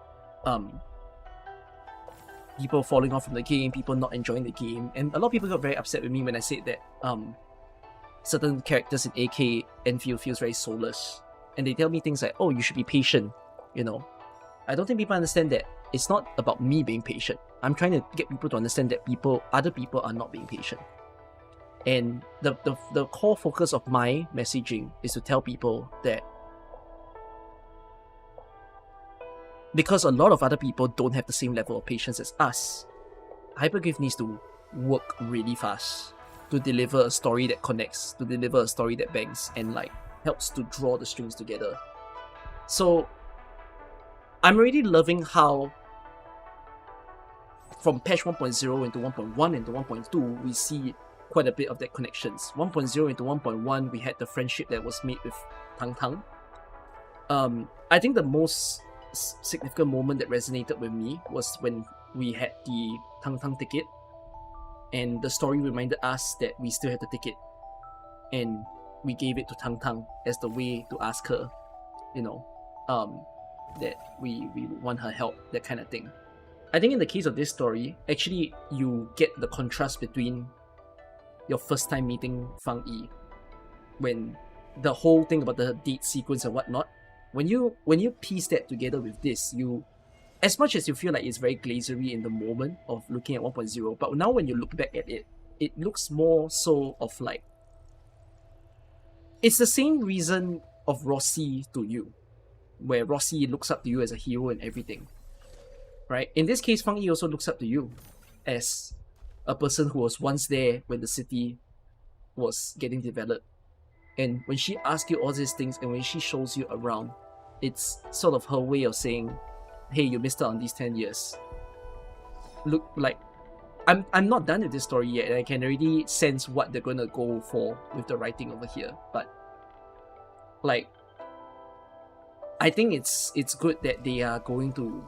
people falling off from the game, people not enjoying the game, and a lot of people got very upset with me when I said that certain characters in AK Endfield feels very soulless, and they tell me things like, oh, you should be patient, you know. I don't think people understand that it's not about me being patient. I'm trying to get people to understand that other people are not being patient. And the core focus of my messaging is to tell people that because a lot of other people don't have the same level of patience as us, Hyperglyph needs to work really fast to deliver a story that connects, to deliver a story that bangs, and like helps to draw the strings together. So I'm already loving how from patch 1.0 into 1.1 into 1.2, we see quite a bit of that connections. 1.0 into 1.1, we had the friendship that was made with Tang Tang. I think the most significant moment that resonated with me was when we had the Tang Tang ticket, and the story reminded us that we still had the ticket, and we gave it to Tang Tang as the way to ask her, you know, that we want her help, that kind of thing. I think in the case of this story, actually you get the contrast between your first time meeting Fang Yi, when the whole thing about the date sequence and whatnot, when you piece that together with this, you, as much as you feel like it's very glazery in the moment of looking at 1.0, but now when you look back at it, it looks more so of like, it's the same reason of Rossi to you, where Rossi looks up to you as a hero and everything, right? In this case, Fang Yi also looks up to you as a person who was once there when the city was getting developed. And when she asks you all these things and when she shows you around, it's sort of her way of saying, hey, you missed out on these 10 years. Look, like, I'm not done with this story yet, and I can already sense what they're gonna go for with the writing over here. But like, I think it's good that they are going to.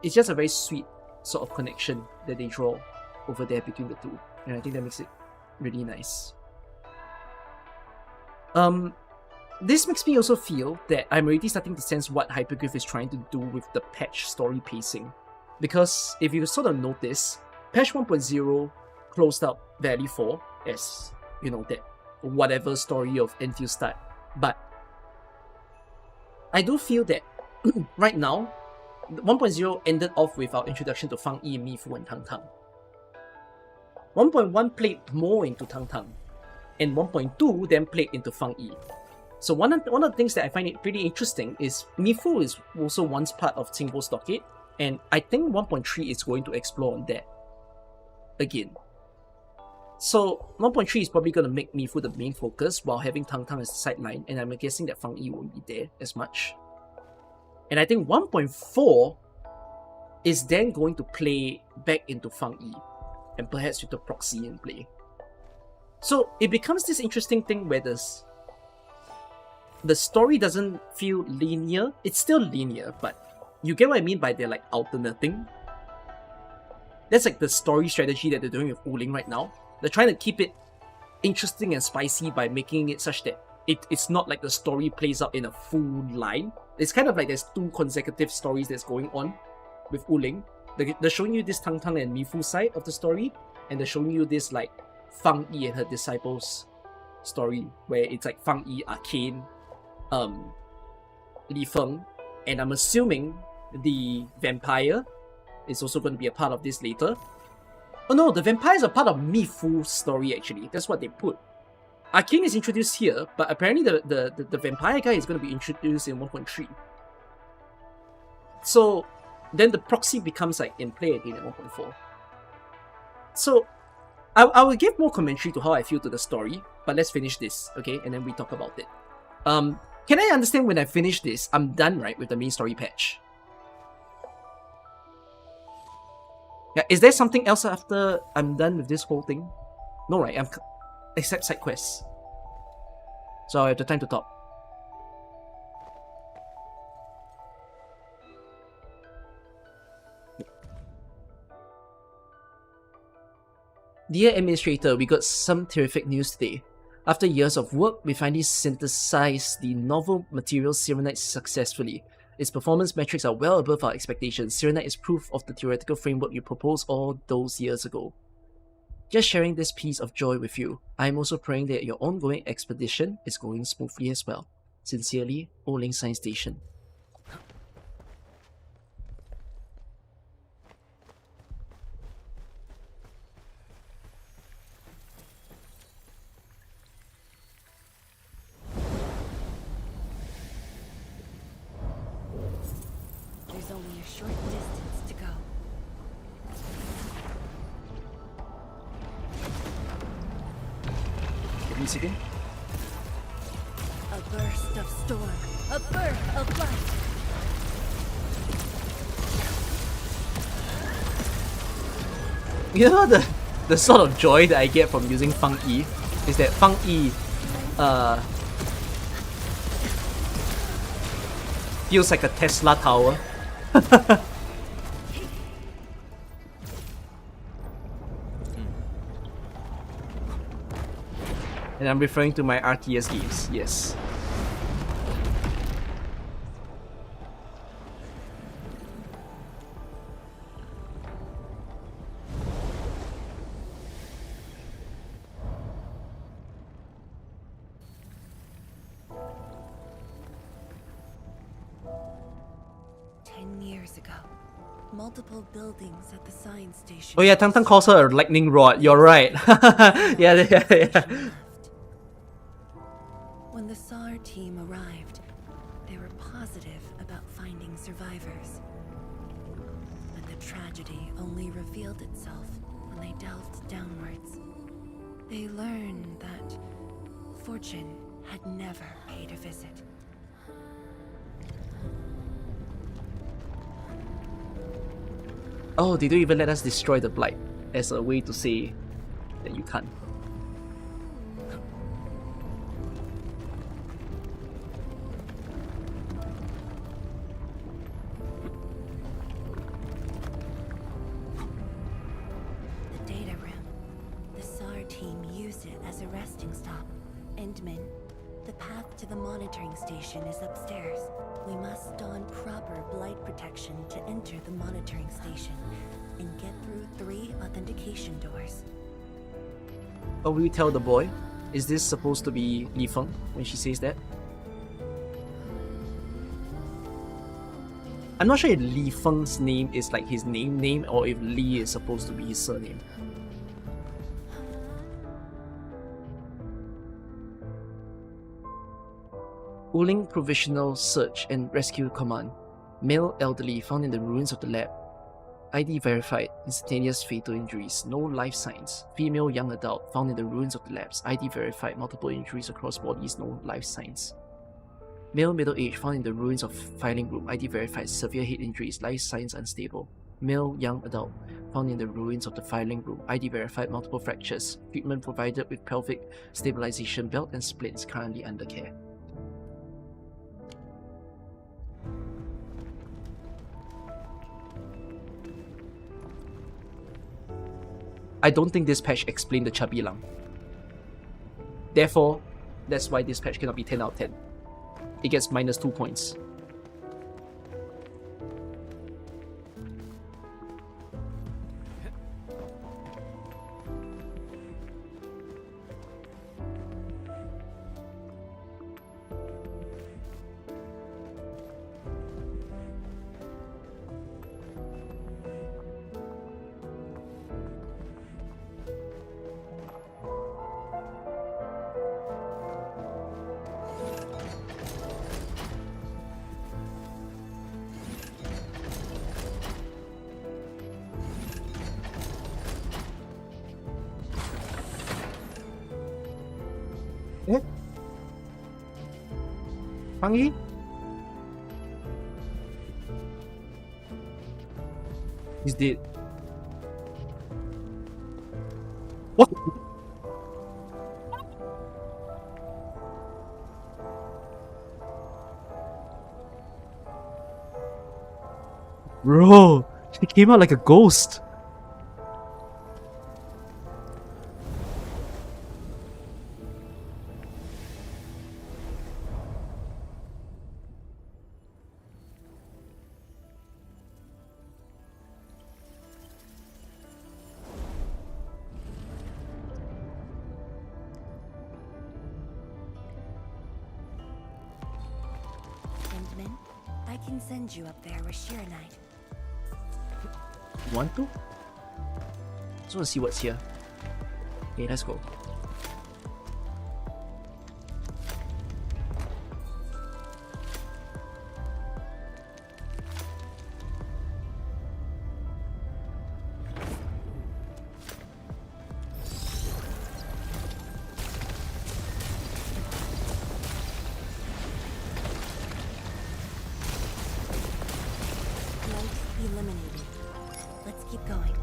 It's just a very sweet sort of connection that they draw over there between the two, and I think that makes it really nice. This makes me also feel that I'm already starting to sense what Hyperglyph is trying to do with the patch story pacing. Because if you sort of notice, patch 1.0 closed out Valley 4 as, you know, that whatever story of Endfield start. But I do feel that right now, 1.0 ended off with our introduction to Fang Yi, Mifu, and Tang Tang. 1.1 played more into Tang Tang, and 1.2 then played into Fang Yi. So one of the things that I find it pretty interesting is Mifu is also once part of Qingbo Stockade, and I think 1.3 is going to explore on that again. So 1.3 is probably going to make Mifu the main focus while having Tang Tang as the sideline, and I'm guessing that Fang Yi won't be there as much. And I think 1.4 is then going to play back into Fang Yi, and perhaps with the proxy in play. So it becomes this interesting thing where the story doesn't feel linear. It's still linear, but you get what I mean by they're like alternating. That's like the story strategy that they're doing with Wuling right now. They're trying to keep it interesting and spicy by making it such that it's not like the story plays out in a full line. It's kind of like there's two consecutive stories that's going on with Wuling. They're showing you this Tang Tang and Mifu side of the story, and they're showing you this like Fang Yi and her disciples story, where it's like Fang Yi, Arcane, Li Feng, and I'm assuming the vampire is also going to be a part of this later. Oh no, the vampires are part of Mifu's story actually. That's what they put. Arcane is introduced here, but apparently the vampire guy is going to be introduced in 1.3. So then the proxy becomes like in play again at 1.4. So I will give more commentary to how I feel to the story, but let's finish this, okay? And then we talk about it. Can I understand when I finish this, I'm done, right, with the main story patch? Yeah, is there something else after I'm done with this whole thing? No, right? Except side quests. So I have the time to talk. Dear Administrator, we got some terrific news today. After years of work, we finally synthesized the novel material Serenite successfully. Its performance metrics are well above our expectations. Serenite is proof of the theoretical framework you proposed all those years ago. Just sharing this piece of joy with you. I am also praying that your ongoing expedition is going smoothly as well. Sincerely, Wuling Science Station. There's only a short distance to go. Give me a second. A burst of storm, a birth of light. You know the sort of joy that I get from using Fang Yi is that Fang Yi feels like a Tesla tower. And I'm referring to my RTS games, yes. Multiple buildings at the science station. Oh yeah, Tang Tang calls her a lightning rod. You're right. yeah. When the SAR team arrived, they were positive about finding survivors. But the tragedy only revealed itself when they delved downwards. They learned that fortune had never paid a visit. Oh, they don't even let us destroy the blight as a way to say that you can't. The data room. The SAR team used it as a resting stop. Endman, the path to the monitoring station is upstairs. We must don proper blight protection to enter the monitoring station and get through 3 authentication doors. Oh, will you tell the boy? Is this supposed to be Li Feng when she says that? I'm not sure if Li Feng's name is like his name or if Li is supposed to be his surname. Wuling Provisional Search and Rescue Command. Male elderly found in the ruins of the lab. ID verified. Instantaneous fatal injuries. No life signs. Female young adult found in the ruins of the labs. ID verified. Multiple injuries across bodies. No life signs. Male middle age found in the ruins of filing room. ID verified. Severe head injuries. Life signs unstable. Male young adult found in the ruins of the filing room. ID verified. Multiple fractures. Treatment provided with pelvic stabilization belt and splints. Currently under care. I don't think this patch explained the chubby lung. Therefore, that's why this patch cannot be 10 out of 10. It gets -2 points. Fangyi? He's dead. What? Bro, he came out like a ghost. Endman, I can send you up there with Shiranite. Want to? Just want to see what's here. Okay, let's go. Eliminated. Let's keep going.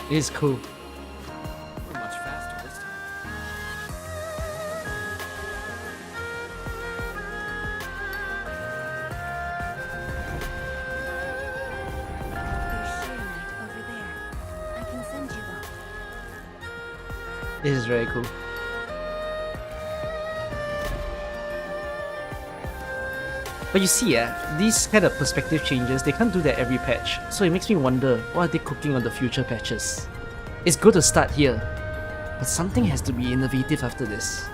It is cool. We're much faster this time. There's Shiranite over there. I can send you up. This is very cool. But you see, these kind of perspective changes, they can't do that every patch. So it makes me wonder, what are they cooking on the future patches? It's good to start here, but something has to be innovative after this.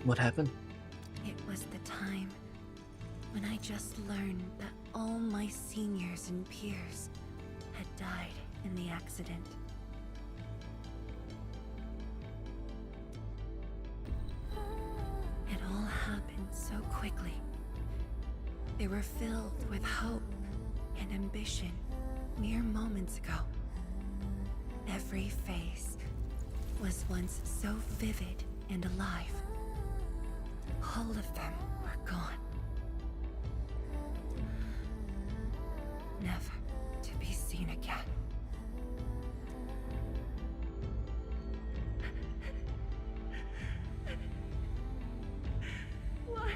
What happened? It was the time when I just learned that all my seniors and peers had died in the accident. It all happened so quickly. They were filled with hope and ambition mere moments ago. Every face was once so vivid and alive. All of them were gone. Never to be seen again. Why?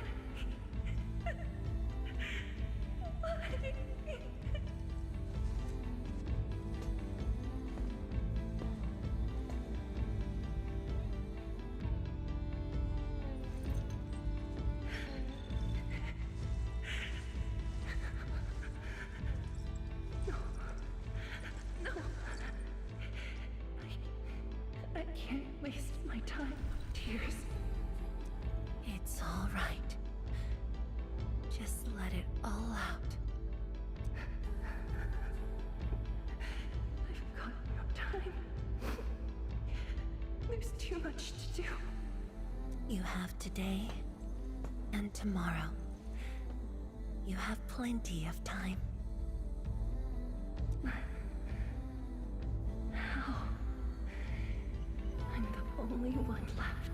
No. I can't waste my time on tears. It's all right. Just let it all out. I've got no time. There's too much to do. You have today and tomorrow. You have plenty of time. How? I'm the only one left.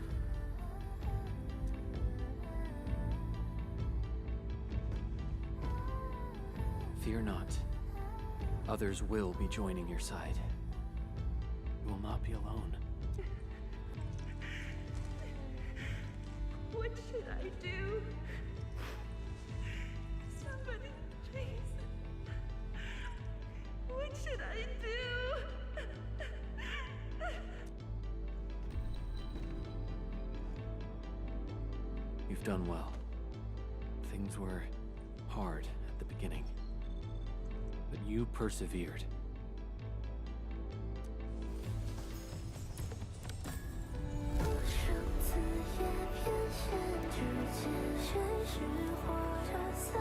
Fear not. Others will be joining your side. You will not be alone. What should I do? Somebody, please. What should I do? You've done well. Things were hard at the beginning, but you persevered.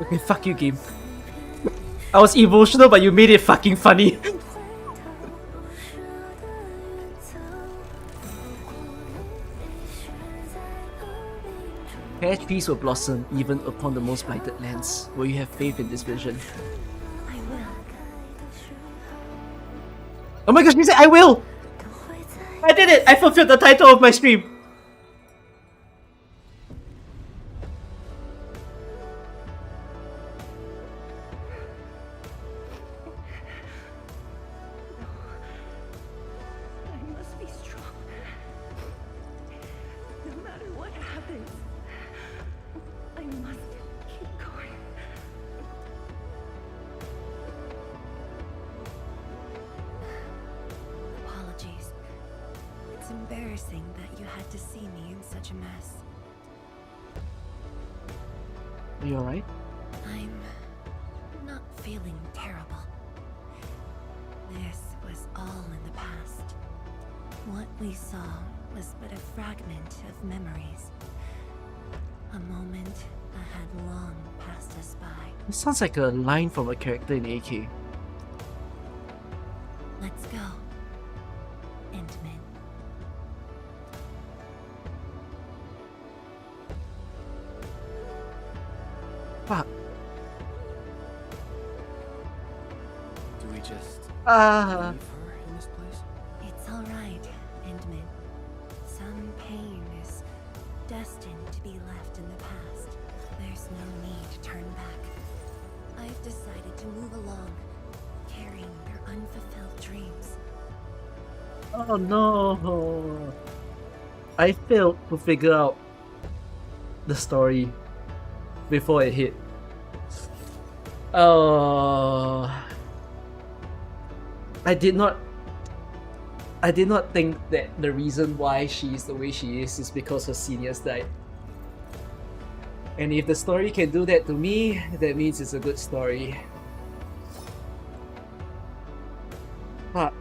Okay, fuck you, game. I was emotional, but you made it fucking funny. Pear trees will blossom even upon the most blighted lands. Will you have faith in this vision? I will. Oh my gosh, she said I will! I did it! I fulfilled the title of my stream! I must be strong. No matter what happens, I must keep going. Apologies. It's embarrassing that you had to see me in such a mess. Are you alright? I'm not feeling terrible. This was all in the past. What we saw was but a fragment of memories. A moment that had long passed us by. This sounds like a line from a character in AK. Let's go, Endman. Fuck. Do we just leave Ah. her in this place? It's all right, Endman. Some pain is destined to be left in the past. There's no need to turn back. I've decided to move along, carrying their unfulfilled dreams. Oh no. I failed to figure out the story before it hit. Oh. I did not think that the reason why she is the way she is because her seniors died. And if the story can do that to me, that means it's a good story. But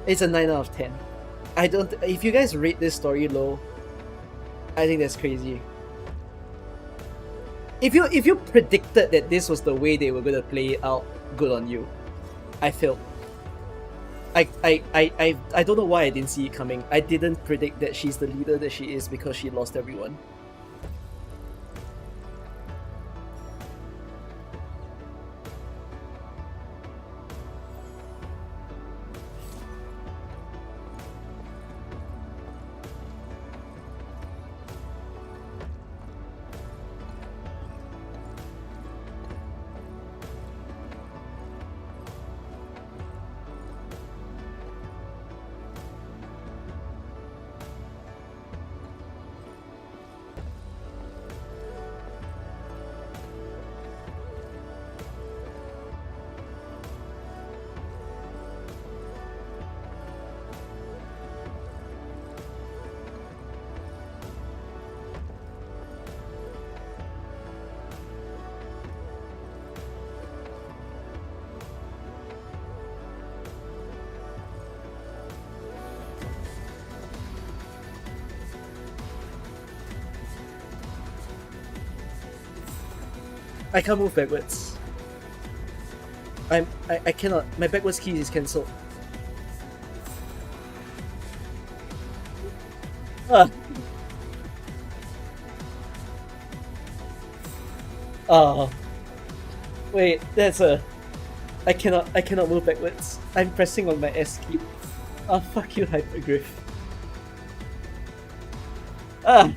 It's a 9 out of 10. I don't. If you guys rate this story low, I think that's crazy. If you predicted that this was the way they were gonna play it out, good on you. I failed. I don't know why I didn't see it coming. I didn't predict that she's the leader that she is because she lost everyone. I can't move backwards. I cannot. My backwards key is cancelled. Ah. Oh. Wait, that's a. I cannot move backwards. I'm pressing on my S key. Ah, fuck you, Hypergriff. Ah.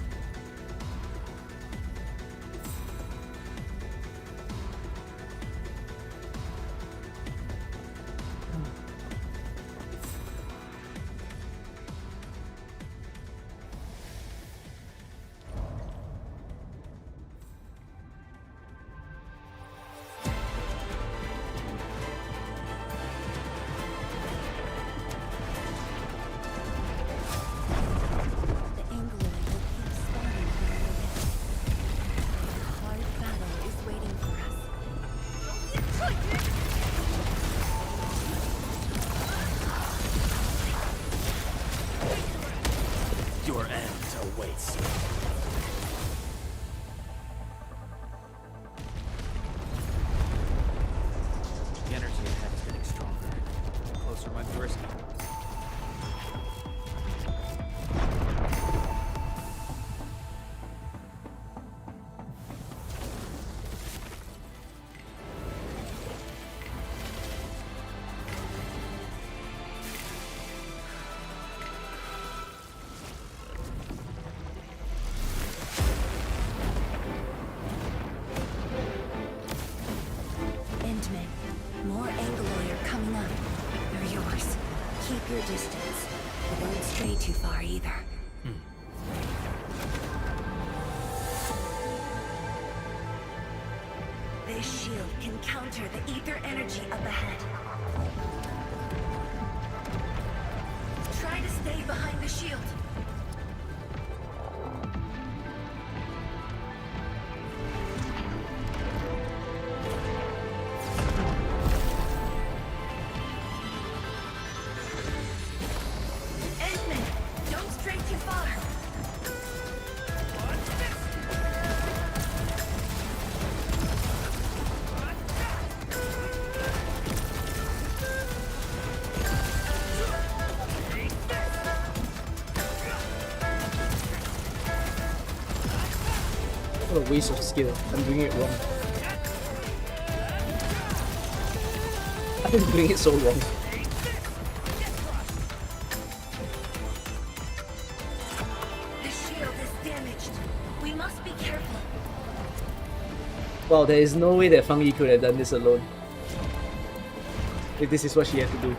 More Angaloy are coming up. They're yours. Keep your distance, but don't stray too far either. This shield can counter the ether energy up ahead. Try to stay behind the shield. What a waste of skill. I'm doing it wrong. I've been doing it so wrong. The shield is damaged. We must be careful. Wow, there is no way that Fangyi could have done this alone. If this is what she had to do.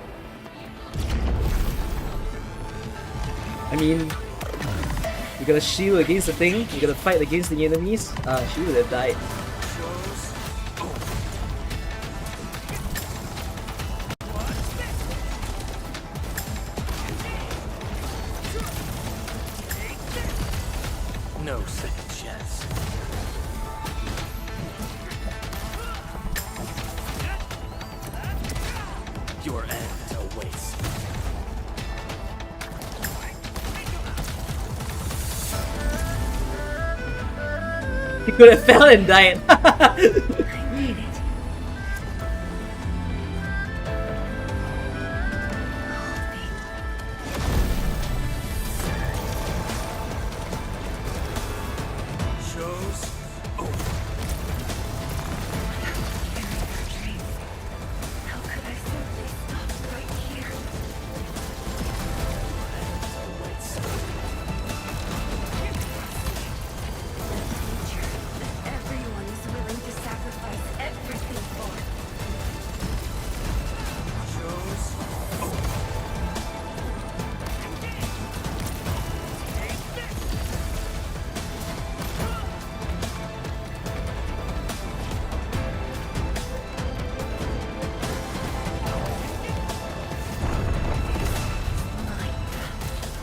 I mean, you gotta shield against the thing, you gotta fight against the enemies. She would have died. No second chance. Your end awaits. He could have fell and died. I made it. Shows over. How could I simply stop right here? Everyone is willing to sacrifice everything for. Shows over.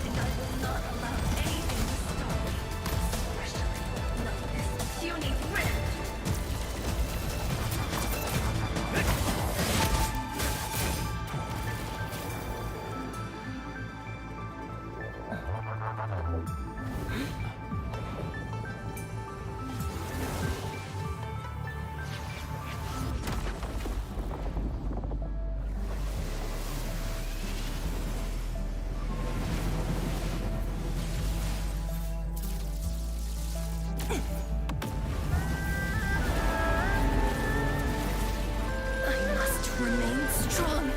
And I will not allow anything to stop me. Especially not this puny rift. I must remain strong.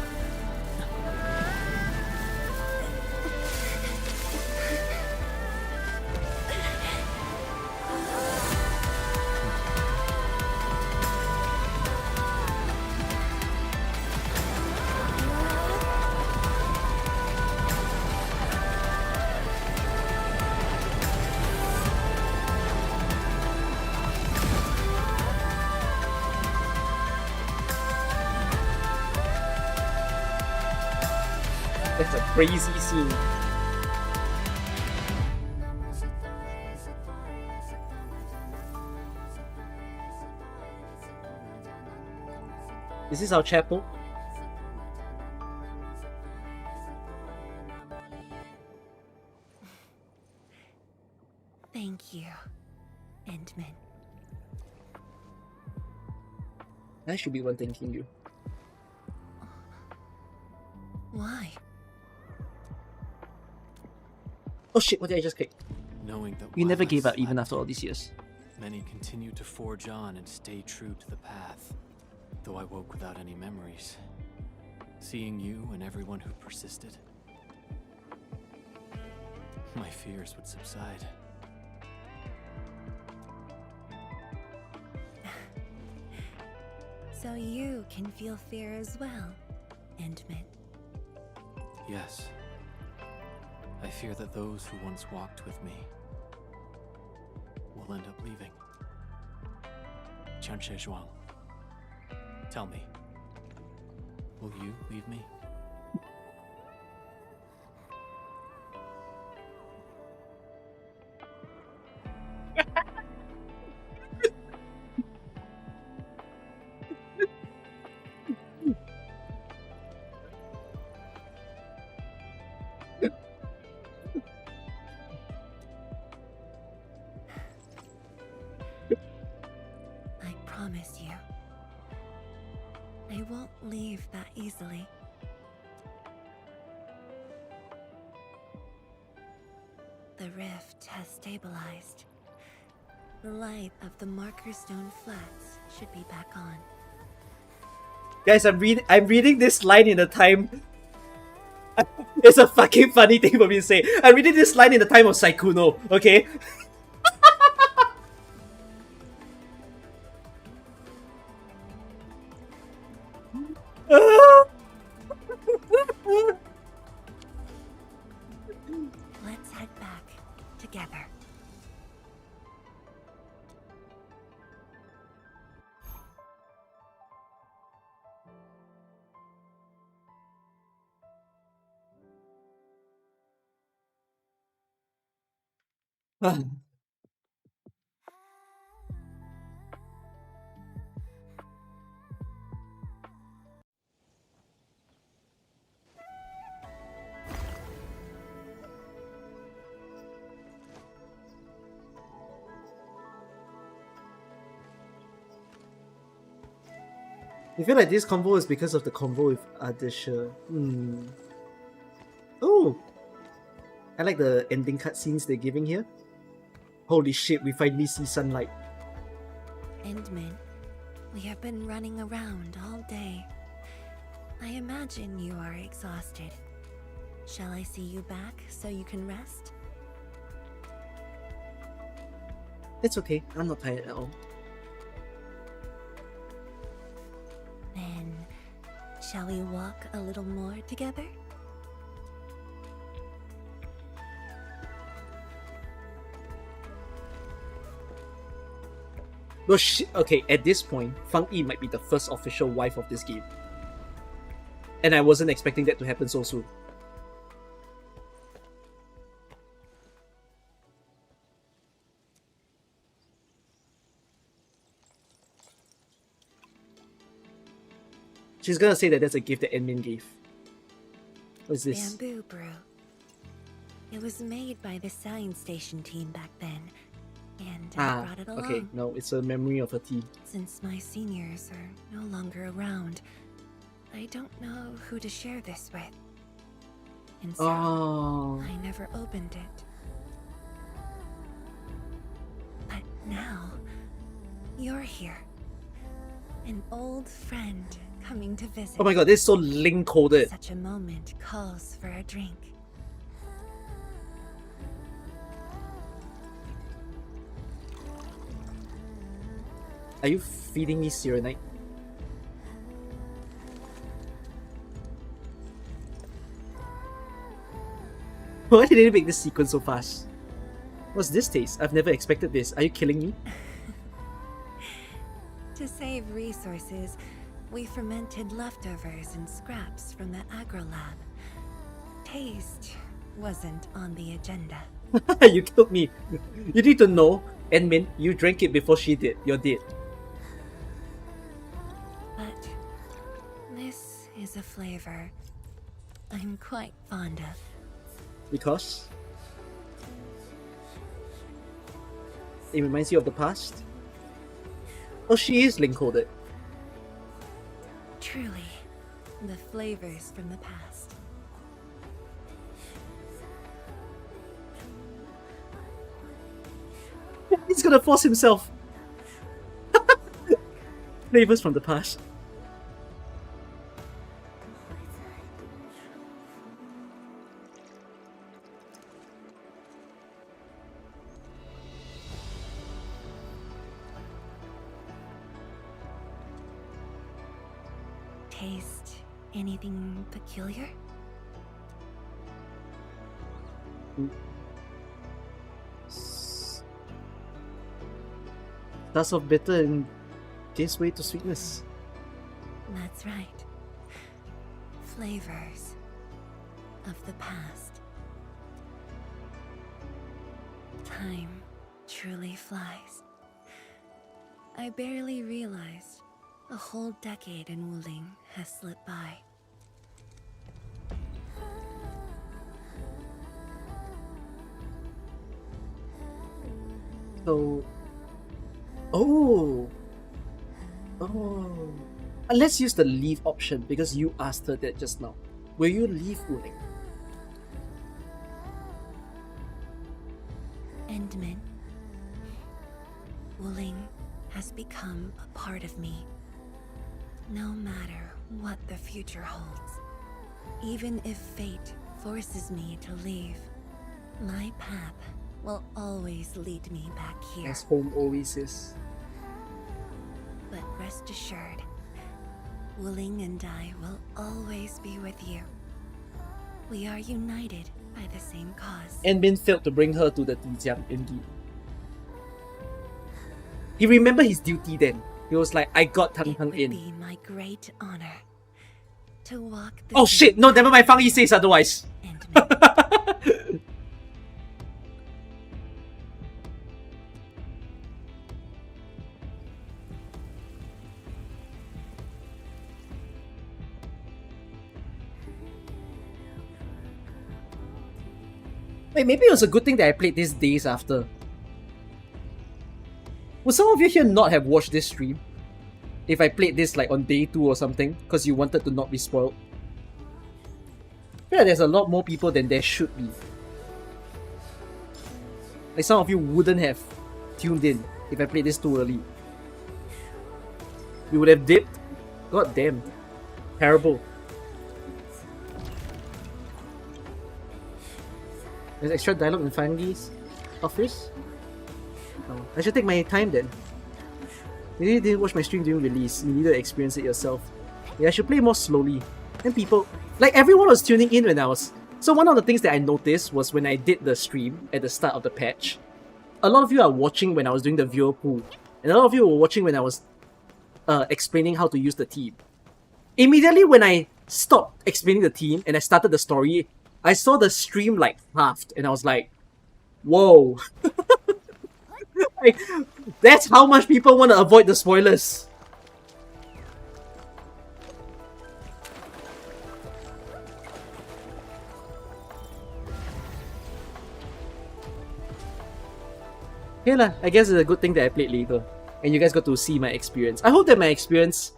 That's a crazy scene. Is this our chapel? Thank you, Endman. I should be one thanking you. Why? Oh shit, what did I just click? Knowing that You while never I gave up even slept, after all these years. many continued to forge on and stay true to the path, though I woke without any memories. Seeing you and everyone who persisted, my fears would subside. So you can feel fear as well, Endman. Yes. I fear that those who once walked with me will end up leaving. Qianche Zhuang, tell me, will you leave me? I promise you. I won't leave that easily. The rift has stabilized. The light of the Marker Stone Flats should be back on. Guys, I'm reading this line in the time. It's a fucking funny thing for me to say. I'm reading this line in the time of Saikuno, okay? Let's head back together. I feel like this convo is because of the convo with Adisha. Oh! I like the ending cutscenes they're giving here. Holy shit, we finally see sunlight. Endman, we have been running around all day. I imagine you are exhausted. Shall I see you back so you can rest? It's okay, I'm not tired at all. Then, shall we walk a little more together? Well, okay, at this point, Fangyi might be the first official wife of this game. And I wasn't expecting that to happen so soon. She's gonna say that that's a gift that Endmin gave. What is this? Bamboo brew. It was made by the science station team back then, and I brought it along. Okay, no, it's a memory of a tea. Since my seniors are no longer around, I don't know who to share this with. And so, I never opened it. But now, you're here. An old friend coming to visit. Oh my god, this is so link-coded. Such a moment calls for a drink. Are you feeding me Serenite? Why did they make this sequence so fast? What's this taste? I've never expected this. Are you killing me? To save resources, we fermented leftovers and scraps from the agro lab. Taste wasn't on the agenda. You killed me. You need to know, Endmin, you drank it before she did. You're dead. But this is a flavor I'm quite fond of. Because? It reminds you of the past? Oh, she is link-coded. Truly, the flavors from the past. He's gonna force himself. Flavors from the past. Taste anything peculiar? Starts off bitter and gives way to sweetness. That's right. Flavors of the past. Time truly flies. I barely realized a whole decade in Wuling has slipped by. So... Oh! Let's use the leave option because you asked her that just now. Will you leave Wuling? Endman. Wuling has become a part of me. No matter what the future holds, even if fate forces me to leave, my path will always lead me back here. As home always is. But rest assured, Wuling and I will always be with you. We are united by the same cause. Endmin failed to bring her to the Tijiang indeed. He remembered his duty then. He was like, I got Tang Tang in. It would be my great honor to walk the Oh shit! No, never mind. Fangyi says otherwise. Wait, maybe it was a good thing that I played this days after. Would some of you here not have watched this stream? if I played this like on day 2 or something, because you wanted to not be spoiled. Yeah, there's a lot more people than there should be. Like some of you wouldn't have tuned in if I played this too early. You would have dipped. God damn. Terrible. There's extra dialogue in Fangyi's office? Oh, I should take my time then. Maybe you didn't watch my stream during release. You need to experience it yourself. Yeah, I should play more slowly. And people... Like, everyone was tuning in when I was... So one of the things that I noticed was when I did the stream at the start of the patch, a lot of you are watching when I was doing the viewer pool. And a lot of you were watching when I was explaining how to use the team. Immediately when I stopped explaining the team and I started the story, I saw the stream like halved. And I was like, whoa. Like, that's how much people want to avoid the spoilers. Okay lah, I guess it's a good thing that I played later. And you guys got to see my experience. I hope that my experience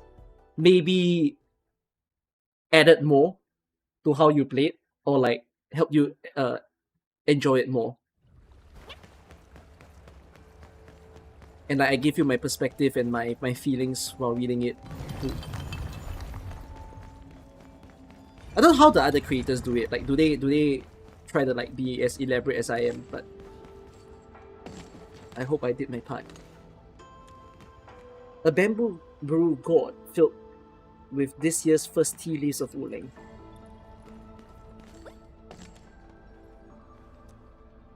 maybe added more to how you played. Or like, helped you enjoy it more. And like, I give you my perspective and my feelings while reading it too. I don't know how the other creators do it. Like, do they try to like be as elaborate as I am? But I hope I did my part. A bamboo brew gourd filled with this year's first tea leaves of Wuling.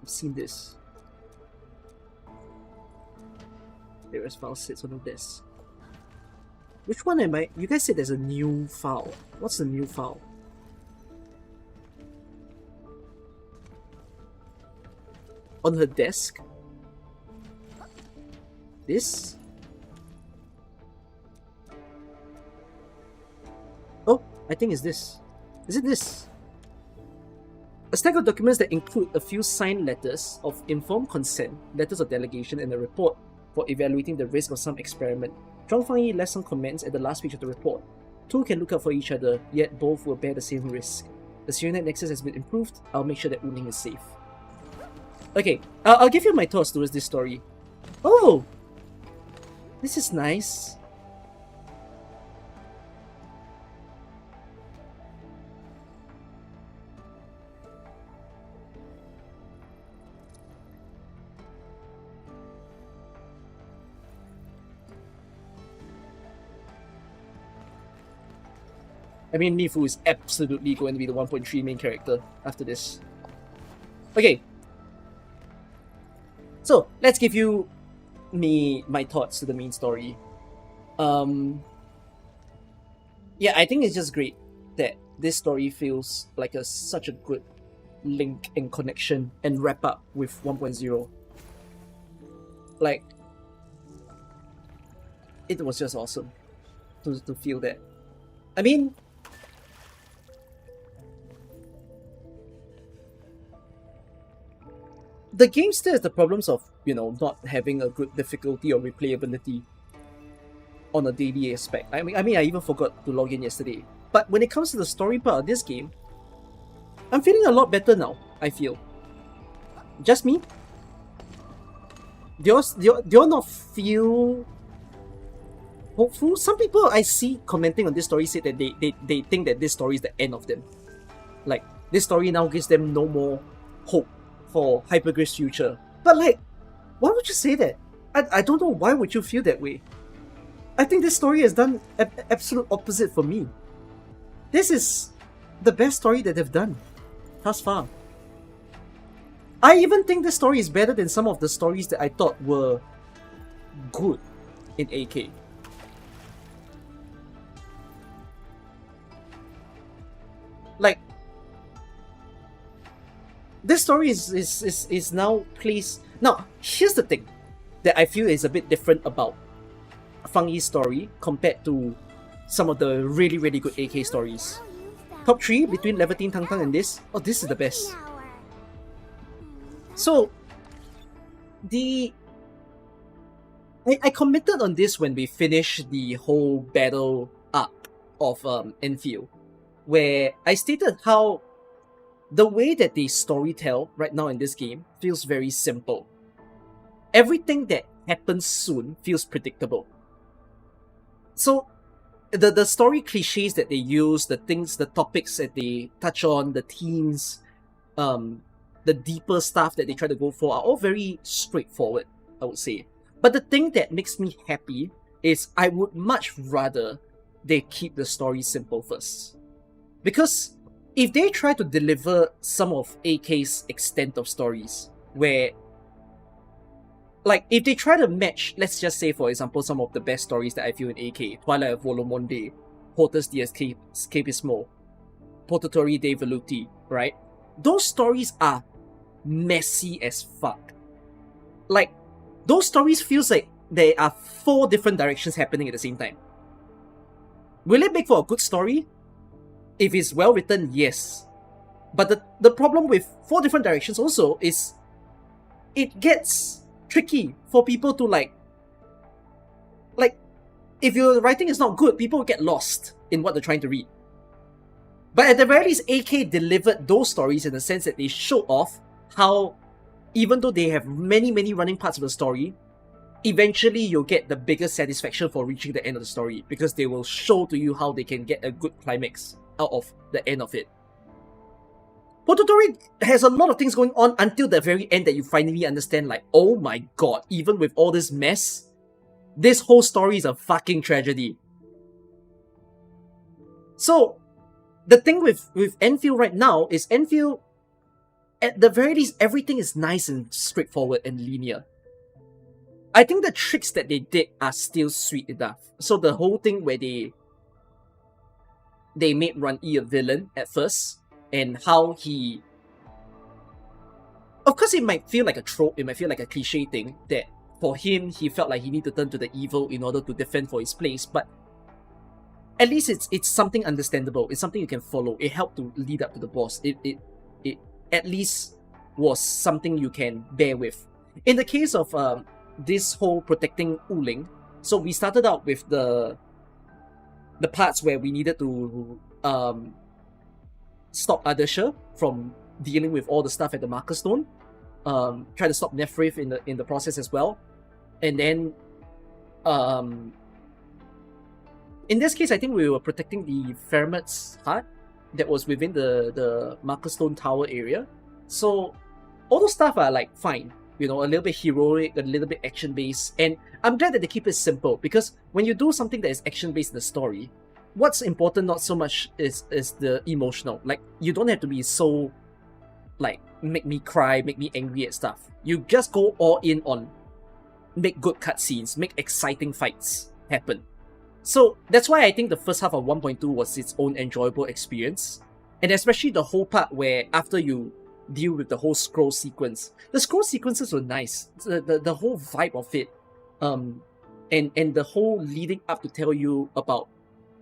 I've seen this. Various file sits on the desk. Which one am I? You guys said there's a new file. What's the new file? On her desk? This? Oh, I think it's this. Is it this? A stack of documents that include a few signed letters of informed consent, letters of delegation, and a report for evaluating the risk of some experiment. Zhuang Fangyi left some comments at the last page of the report. Two can look out for each other, yet both will bear the same risk. The Syrianite nexus has been improved. I'll make sure that Wuling is safe. Okay, I'll give you my thoughts towards this story. Oh! This is nice. I mean, Mifu is absolutely going to be the 1.3 main character after this. Okay. So, let's give you my thoughts to the main story. Yeah, I think it's just great that this story feels like such a good link and connection and wrap up with 1.0. Like, it was just awesome to feel that. I mean, the game still has the problems of, you know, not having a good difficulty or replayability on a daily aspect. I mean, I even forgot to log in yesterday. But when it comes to the story part of this game, I'm feeling a lot better now, I feel. Just me? Do you not feel hopeful? Some people I see commenting on this story say that they think that this story is the end of them. Like, this story now gives them no more hope for Hypergrid's future. But like, why would you say that? I don't know, why would you feel that way? I think this story has done absolute opposite for me. This is the best story that they've done thus far. I even think this story is better than some of the stories that I thought were good in AK. Like, this story is now placed... Now, here's the thing that I feel is a bit different about Fangyi's story compared to some of the really, really good AK stories. Top 3 between Levantine Tang Tang and this. Oh, this is the best. So, I commented on this when we finished the whole battle arc of Enfield, where I stated how the way that they storytell right now in this game feels very simple. Everything that happens soon feels predictable. So the story cliches that they use, the things, the topics that they touch on, the themes, the deeper stuff that they try to go for are all very straightforward, I would say. But the thing that makes me happy is I would much rather they keep the story simple first. Because if they try to deliver some of AK's extent of stories, where, like, if they try to match, let's just say, for example, some of the best stories that I feel in AK, Twilight of Volomonde, Portus the Escapismo, Portatori de Veluti, right? Those stories are messy as fuck. Like, those stories feels like there are 4 different directions happening at the same time. Will it make for a good story? If it's well written, yes. But the problem with 4 different directions also is it gets tricky for people to like if your writing is not good, people will get lost in what they're trying to read. But at the very least, AK delivered those stories in the sense that they showed off how, even though they have many running parts of the story, eventually you'll get the biggest satisfaction for reaching the end of the story, because they will show to you how they can get a good climax out of the end of it. Portatori has a lot of things going on until the very end that you finally understand, like, oh my god, even with all this mess, this whole story is a fucking tragedy. So, the thing with Enfield right now is Enfield, at the very least, everything is nice and straightforward and linear. I think the tricks that they did are still sweet enough. So the whole thing where they made Run-E a villain at first, and how he... Of course, it might feel like a trope, it might feel like a cliche thing, that for him, he felt like he needed to turn to the evil in order to defend for his place, but at least it's something understandable, it's something you can follow, it helped to lead up to the boss, it at least was something you can bear with. In the case of this whole protecting Wuling, so we started out with the parts where we needed to stop Ardasher from dealing with all the stuff at the Marker Stone, try to stop Nephrith in the process as well, and then in this case I think we were protecting the Fermat's heart that was within the Marker Stone Tower area. So all those stuff are like fine, you know, a little bit heroic, a little bit action-based, and I'm glad that they keep it simple, because when you do something that is action-based in the story, what's important not so much is the emotional. Like, you don't have to be so, like, make me cry, make me angry at stuff. You just go all in on make good cutscenes, make exciting fights happen. So that's why I think the first half of 1.2 was its own enjoyable experience, and especially the whole part where after you deal with the whole scroll sequence. The scroll sequences were nice. The whole vibe of it, and the whole leading up to tell you about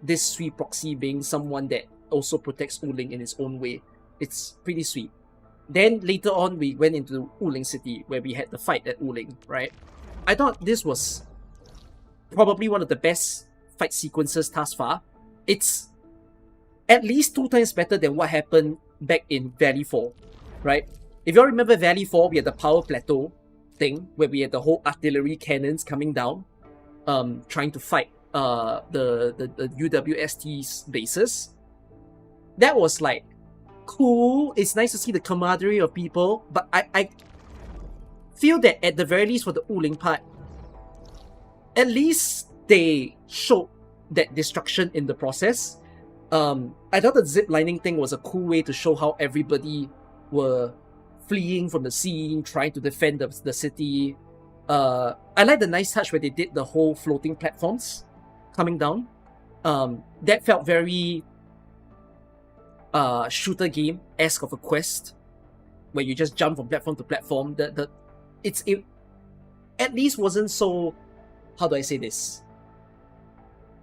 this sweet proxy being someone that also protects Wuling in his own way. It's pretty sweet. Then later on we went into Wuling City where we had the fight at Wuling, right? I thought this was probably one of the best fight sequences thus far. It's at least 2 times better than what happened back in Valley 4, right? If you all remember Valley 4, we had the power plateau thing where we had the whole artillery cannons coming down, trying to fight the UWST's bases. That was like cool. It's nice to see the camaraderie of people, but I feel that at the very least for the Wuling part, at least they showed that destruction in the process. I thought the zip lining thing was a cool way to show how everybody were fleeing from the scene, trying to defend the city. I like the nice touch where they did the whole floating platforms coming down. That felt very shooter game-esque of a quest, where you just jump from platform to platform. It at least wasn't so, how do I say this,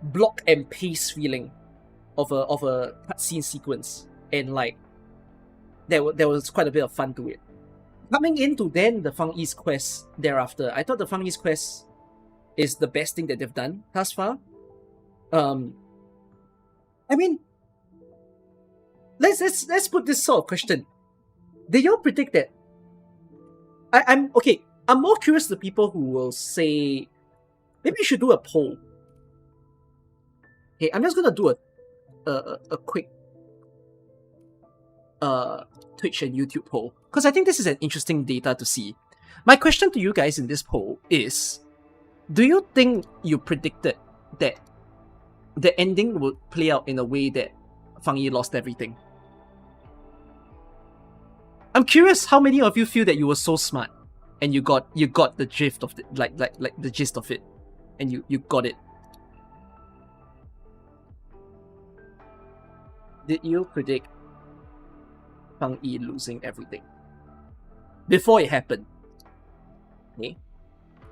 block and pace feeling of a cutscene sequence, and like there was quite a bit of fun to it. Coming into then the Fang East quest thereafter, I thought the Fang East quest is the best thing that they've done thus far. I mean, let's put this sort of question. Did you all predict that? I'm okay. I'm more curious to people who will say, maybe you should do a poll. Okay, I'm just gonna do a quick Twitch and YouTube poll, because I think this is an interesting data to see. My question to you guys in this poll is, do you think you predicted that the ending would play out in a way that Fangyi lost everything? I'm curious how many of you feel that you were so smart and you got the gist of it, like the gist of it, and you got it. Did you predict Fangyi losing everything before it happened? Okay,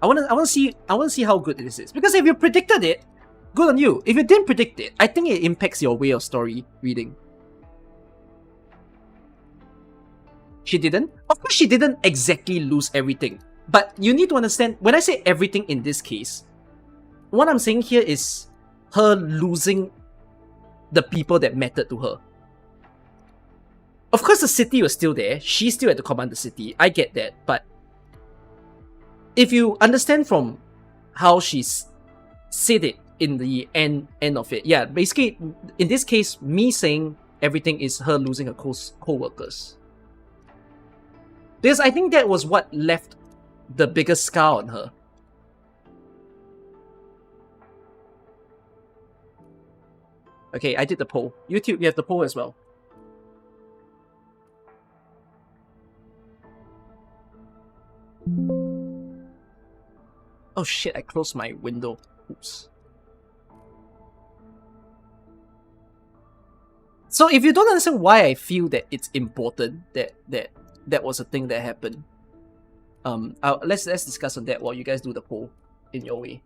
I wanna see how good this is, because if you predicted it, good on you. If you didn't predict it, I think it impacts your way of story reading. She didn't? Of course she didn't exactly lose everything. But you need to understand, when I say everything in this case, what I'm saying here is her losing the people that mattered to her. Of course the city was still there. She still had to command the city. I get that. But if you understand from how she's said it in the end of it, yeah, basically, in this case, me saying everything is her losing her co-workers. Because I think that was what left the biggest scar on her. Okay, I did the poll. YouTube, you have the poll as well. Oh shit, I closed my window. Oops. So if you don't understand why I feel that it's important that was a thing that happened, let's discuss on that while you guys do the poll in your way.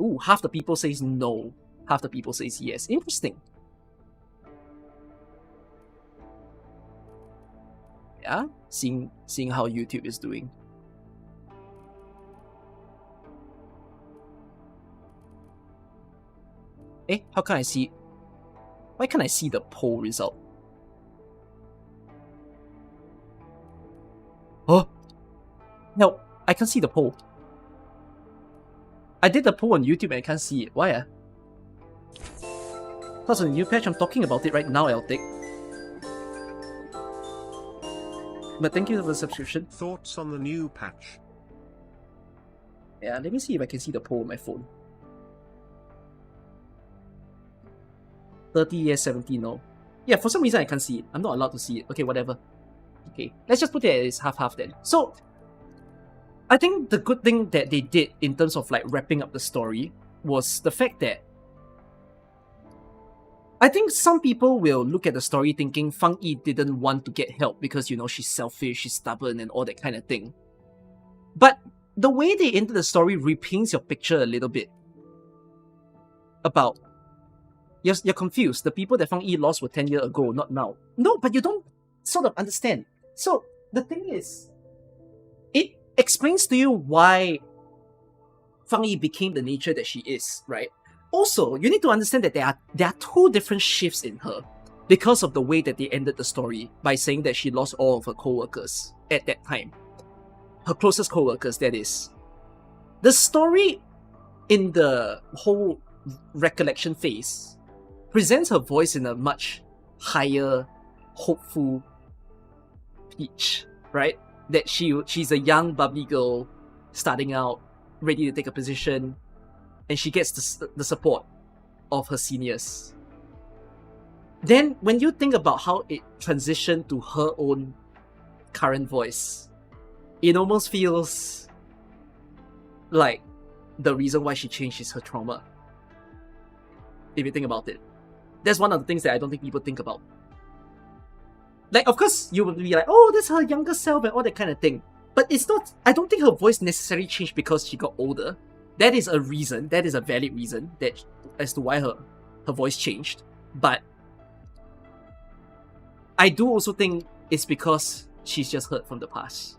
Ooh, half the people says no, half the people says yes. Interesting. Yeah, seeing how YouTube is doing. Eh, how can I see? Why can't I see the poll result? Oh! No, I can't see the poll. I did the poll on YouTube and I can't see it. Why? Plus on the new patch, I'm talking about it right now, Eltic. But thank you for the subscription. Thoughts on the new patch? Yeah, let me see if I can see the poll on my phone. 30 yes, 70 no. Yeah, for some reason I can't see it. I'm not allowed to see it. Okay, whatever. Okay, let's just put it as half-half then. So, I think the good thing that they did in terms of like wrapping up the story was the fact that I think some people will look at the story thinking Fangyi didn't want to get help because, you know, she's selfish, she's stubborn and all that kind of thing. But the way they ended the story repaints your picture a little bit about you're confused. The people that Fangyi lost were 10 years ago, not now. No, but you don't sort of understand. So the thing is, it explains to you why Fangyi became the nature that she is, right? Also, you need to understand that there are two different shifts in her because of the way that they ended the story by saying that she lost all of her co-workers at that time. Her closest co-workers, that is. The story in the whole recollection phase presents her voice in a much higher, hopeful pitch, right? That she's a young, bubbly girl starting out, ready to take a position, and she gets the support of her seniors. Then, when you think about how it transitioned to her own current voice, it almost feels like the reason why she changed is her trauma. If you think about it. That's one of the things that I don't think people think about. Like, of course, you would be like, oh, that's her younger self and all that kind of thing. But it's not, I don't think her voice necessarily changed because she got older. That is a reason, that is a valid reason that as to why her voice changed. But I do also think it's because she's just hurt from the past.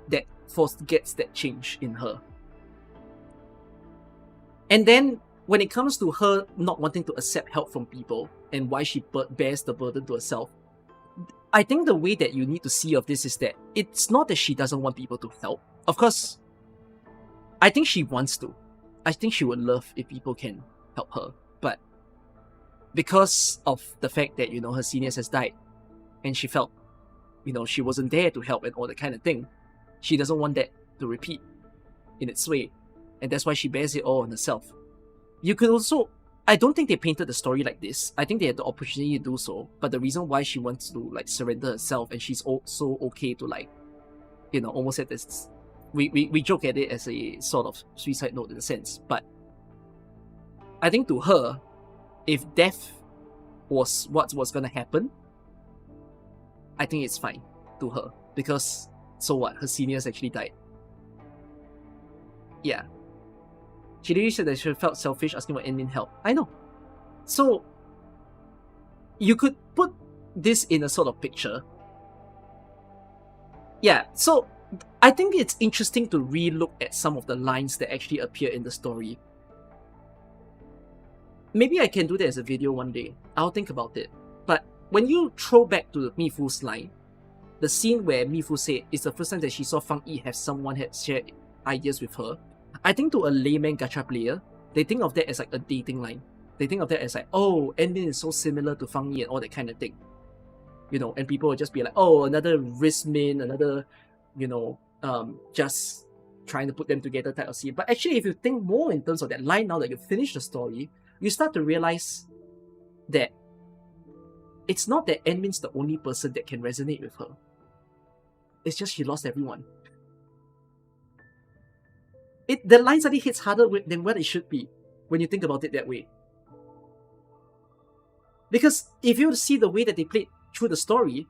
That forgets that change in her. And then when it comes to her not wanting to accept help from people and why she bears the burden to herself, I think the way that you need to see of this is that it's not that she doesn't want people to help. Of course, I think she wants to. I think she would love if people can help her. But because of the fact that, her seniors has died and she felt, she wasn't there to help and all that kind of thing, she doesn't want that to repeat in its way. And that's why she bears it all on herself. You could also, I don't think they painted the story like this. I think they had the opportunity to do so, but the reason why she wants to surrender herself and she's also okay to almost at this, we joke at it as a sort of suicide note in a sense, but I think to her, if death was what was gonna happen, I think it's fine to her, because so what, her seniors actually died. Yeah. She literally said that she felt selfish asking for admin help. I know. So, you could put this in a sort of picture. Yeah, so I think it's interesting to re-look at some of the lines that actually appear in the story. Maybe I can do that as a video one day. I'll think about it. But when you throw back to Mifu's line, the scene where Mifu said it's the first time that she saw Fang Yi have someone had shared ideas with her, I think to a layman gacha player, they think of that as a dating line. They think of that as oh, Endin is so similar to Fang Yi and all that kind of thing. And people will just be like, oh, another wrist min, another, just trying to put them together type of scene. But actually, if you think more in terms of that line now that you've finished the story, you start to realize that it's not that Endmin's the only person that can resonate with her. It's just she lost everyone. The line suddenly hits harder than what it should be when you think about it that way. Because if you see the way that they played through the story,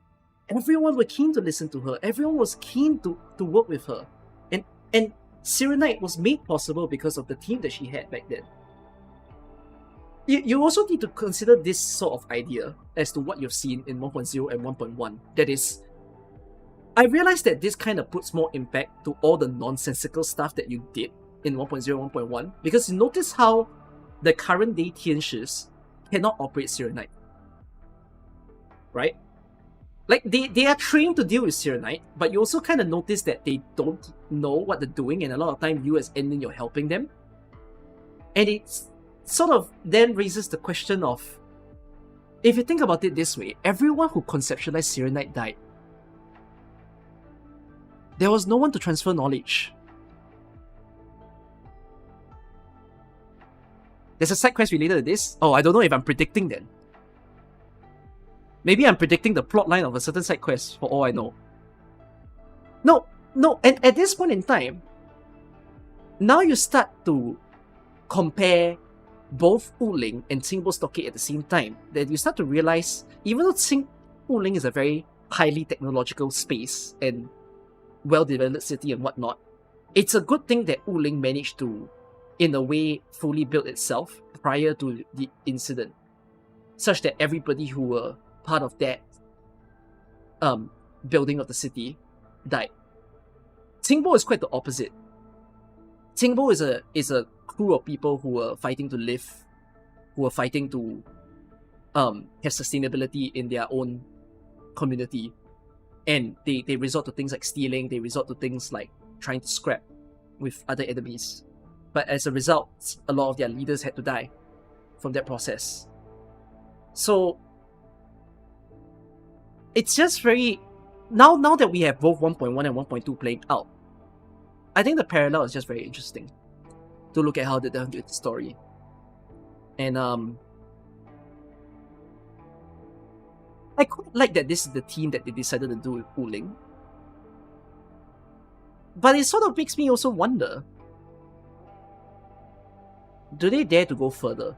everyone was keen to listen to her. Everyone was keen to work with her. And Serenite was made possible because of the team that she had back then. You also need to consider this sort of idea as to what you've seen in 1.0 and 1.1. That is, I realized that this kind of puts more impact to all the nonsensical stuff that you did in 1.0 and 1.1, because you notice how the current day Tianshis cannot operate Serenite. Right? They are trained to deal with Serenite, but you also kind of notice that they don't know what they're doing, and a lot of time you as Endin, you're helping them. And it's sort of then raises the question of, if you think about it this way, everyone who conceptualized Serenite died. There was no one to transfer knowledge. There's a side quest related to this. Oh, I don't know if I'm predicting then. Maybe I'm predicting the plot line of a certain side quest, for all I know. No, and at this point in time, now you start to compare both Wuling and Qingbo Stockade at the same time, then you start to realize, even though Wuling is a very highly technological space and well-developed city and whatnot, it's a good thing that Wuling managed to, in a way, fully build itself prior to the incident, such that everybody who were part of that building of the city died. Qingbo is quite the opposite. Qingbo is a crew of people who were fighting to live, who were fighting to have sustainability in their own community. And they resort to things like stealing, they resort to things like trying to scrap with other enemies. But as a result, a lot of their leaders had to die from that process. So it's just very... Now that we have both 1.1 and 1.2 playing out, I think the parallel is just very interesting to look at how they done with the story. And I quite like that this is the team that they decided to do with Wuling. But it sort of makes me also wonder, do they dare to go further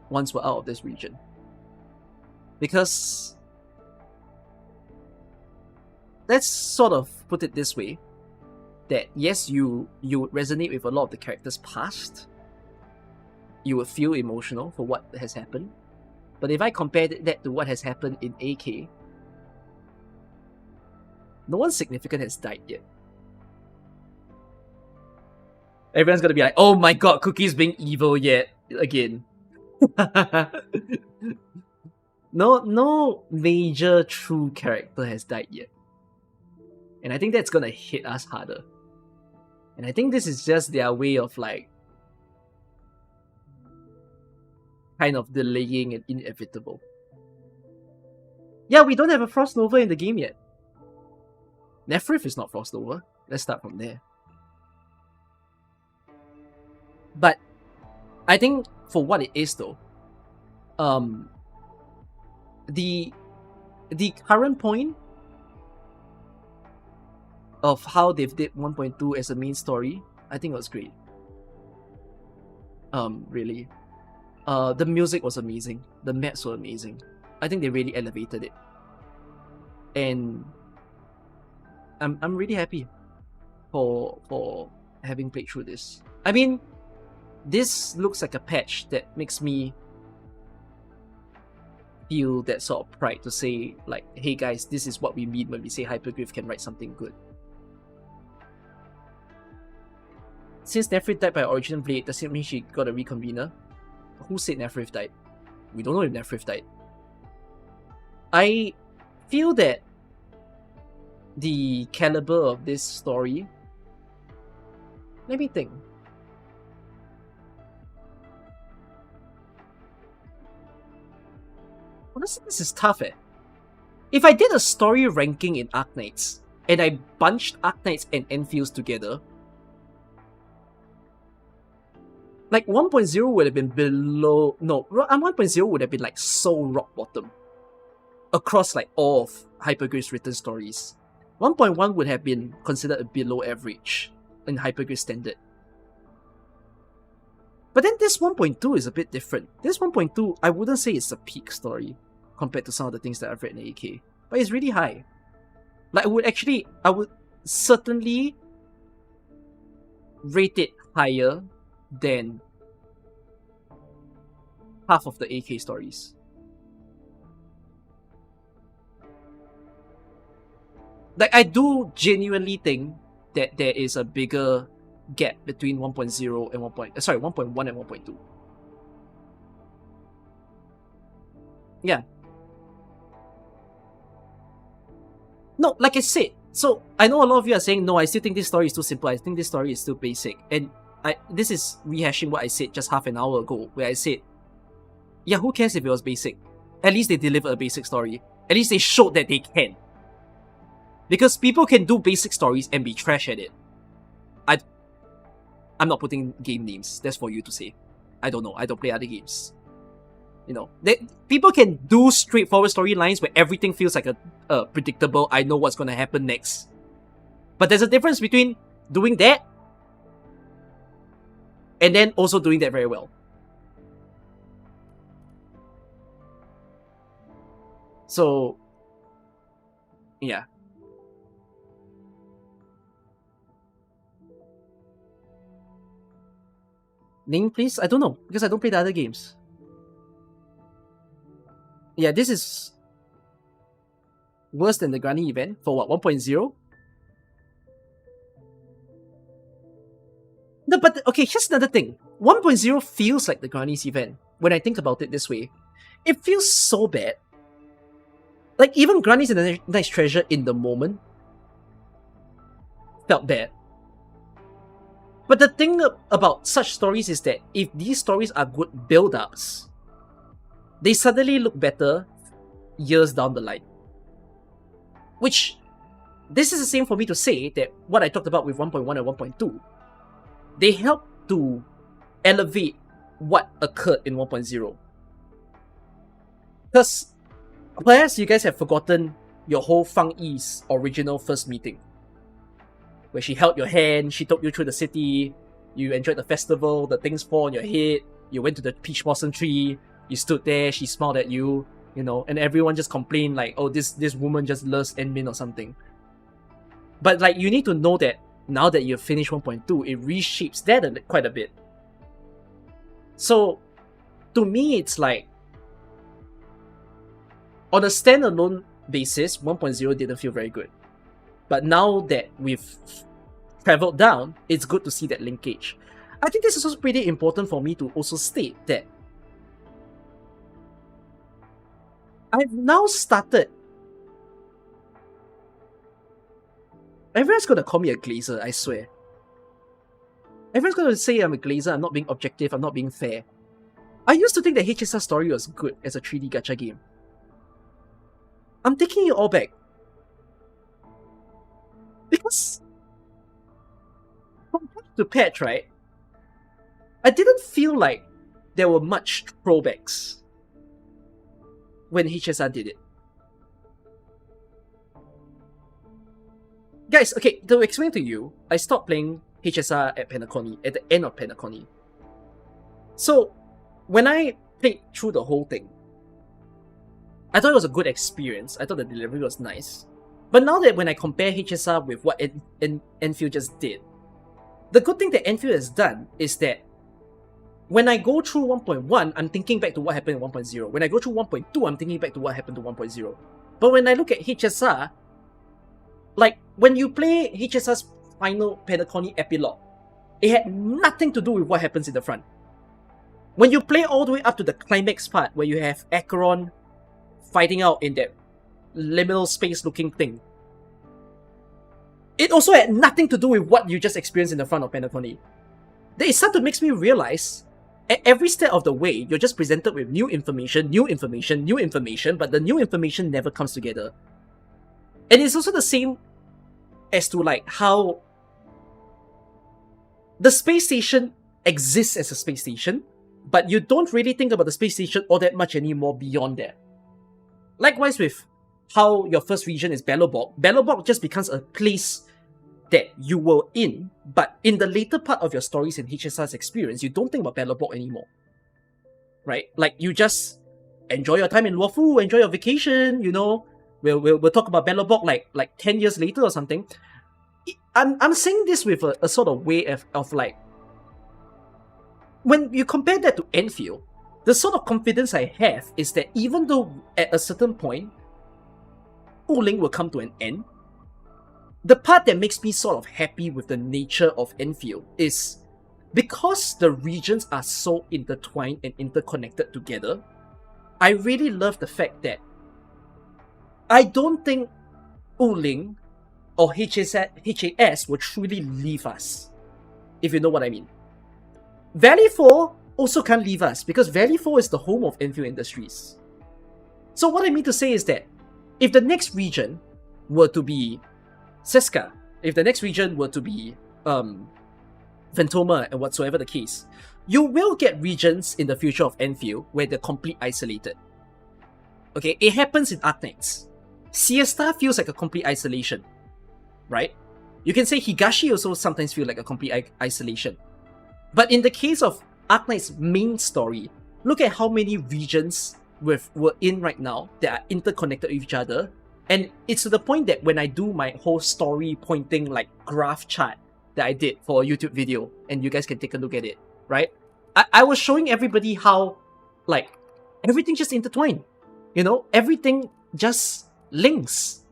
once we're out of this region? Because let's sort of put it this way, that yes, you would resonate with a lot of the characters' past. You would feel emotional for what has happened. But if I compare that to what has happened in AK, no one significant has died yet. Everyone's gonna be like, oh my god, Cookie's being evil yet again. No major true character has died yet. And I think that's gonna hit us harder. And I think this is just their way of like kind of delaying an inevitable. Yeah, we don't have a Frost Nova in the game yet. Nephrith is not Frost Nova. Let's start from there. But I think for what it is though, the current point of how they've did 1.2 as a main story, I think it was great. Really. The music was amazing. The maps were amazing. I think they really elevated it. And I'm really happy for having played through this. I mean, this looks like a patch that makes me feel that sort of pride to say, like, hey guys, this is what we mean when we say Hyperglyph can write something good. Since Nephrith died by original blade, does it mean she got a reconvener? Who said Nephrith died? We don't know if Nephrith died. I feel that the caliber of this story... Let me think. Honestly, this is tough, eh? If I did a story ranking in Arknights, and I bunched Arknights and Endfields together, like 1.0 would have been below... No, 1.0 would have been like so rock bottom across like all of Hyperglyph's written stories. 1.1 would have been considered below average in Hyperglyph standard. But then this 1.2 is a bit different. This 1.2, I wouldn't say it's a peak story compared to some of the things that I've read in AK, but it's really high. Like I would certainly rate it higher than half of the AK stories. Like, I do genuinely think that there is a bigger gap between 1.0 and 1.1 and 1.2. Yeah. No, like I said, so I know a lot of you are saying, no, I still think this story is too simple. I think this story is still basic. And this is rehashing what I said just half an hour ago, where I said, yeah, who cares if it was basic? At least they delivered a basic story. At least they showed that they can. Because people can do basic stories and be trash at it. I'm not putting game names. That's for you to say. I don't know. I don't play other games. You know, people can do straightforward storylines where everything feels like a predictable, I know what's going to happen next. But there's a difference between doing that and then also doing that very well. So, yeah. Name, please? I don't know, because I don't play the other games. Yeah, this is worse than the Granny event for what, 1.0? No, but okay, here's another thing. 1.0 feels like the Granny's event when I think about it this way. It feels so bad. Like, even Granny's and the Night's Treasure in the moment felt bad. But the thing about such stories is that if these stories are good build-ups, they suddenly look better years down the line. Which, this is the same for me to say that what I talked about with 1.1 and 1.2, they help to elevate what occurred in 1.0. Because perhaps you guys have forgotten your whole Fang Yi's original first meeting, where she held your hand, she took you through the city, you enjoyed the festival, the things fall on your head, you went to the peach blossom tree, you stood there, she smiled at you, you know, and everyone just complained like, oh, this woman just loves Enmin or something. But like, you need to know that now that you've finished 1.2, it reshapes that quite a bit. So, to me, it's like, on a standalone basis, 1.0 didn't feel very good. But now that we've traveled down, it's good to see that linkage. I think this is also pretty important for me to also state that I've now started. Everyone's gonna call me a glazer, I swear. Everyone's gonna say I'm a glazer, I'm not being objective, I'm not being fair. I used to think that HSR Story was good as a 3D gacha game. I'm taking it all back. Because from patch to patch, right, I didn't feel like there were much throwbacks when HSR did it. Guys, okay, to explain to you, I stopped playing HSR at Penacony, at the end of Penacony. So, when I played through the whole thing, I thought it was a good experience. I thought the delivery was nice. But now that when I compare HSR with what Endfield just did, the good thing that Endfield has done is that when I go through 1.1, I'm thinking back to what happened in 1.0. When I go through 1.2, I'm thinking back to what happened to 1.0. But when I look at HSR, like, when you play HSR's final Penacony epilogue, it had nothing to do with what happens in the front. When you play all the way up to the climax part, where you have Acheron fighting out in that liminal space looking thing, it also had nothing to do with what you just experienced in the front of Penacony. Then it started to make me realize, at every step of the way, you're just presented with new information, but the new information never comes together. And it's also the same as to like how the space station exists as a space station, but you don't really think about the space station all that much anymore beyond that. Likewise with how your first region is Belobog. Belobog just becomes a place that you were in, but in the later part of your stories in HSR's experience, you don't think about Belobog anymore. Right? Like, you just enjoy your time in Luofu, enjoy your vacation, you know. We'll talk about Belobog like 10 years later or something. I'm saying this with a sort of way of like, when you compare that to Endfield, the sort of confidence I have is that even though at a certain point, Wuling will come to an end, the part that makes me sort of happy with the nature of Endfield is because the regions are so intertwined and interconnected together, I really love the fact that I don't think Wuling or HAS will truly leave us, if you know what I mean. Valley 4 also can't leave us because Valley 4 is the home of Endfield Industries. So what I mean to say is that if the next region were to be Seska, if the next region were to be Ventoma and whatsoever the case, you will get regions in the future of Endfield where they're completely isolated. Okay, it happens in Arknights. Siesta feels like a complete isolation, right? You can say Higashi also sometimes feel like a complete isolation. But in the case of Arknight's main story, look at how many regions we're in right now that are interconnected with each other. And it's to the point that when I do my whole story pointing like graph chart that I did for a YouTube video, and you guys can take a look at it, right? I was showing everybody how like everything just intertwined. You know, everything just links.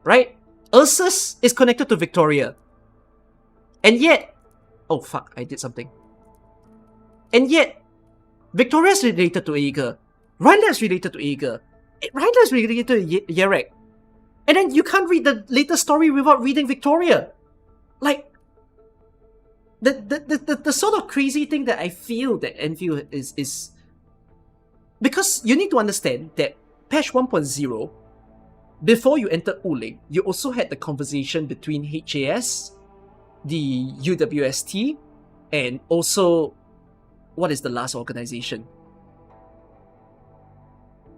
Right? Ursus is connected to Victoria. And yet, oh fuck, I did something. And yet, Victoria's related to Aeger. Rhinela's related to Aeger. Rhinela's related to Yerek. And then you can't read the latest story without reading Victoria. Like, the sort of crazy thing that I feel that Enfield is because you need to understand that patch 1.0, before you entered Wuling, you also had the conversation between HAS, the UWST, and also, what is the last organization?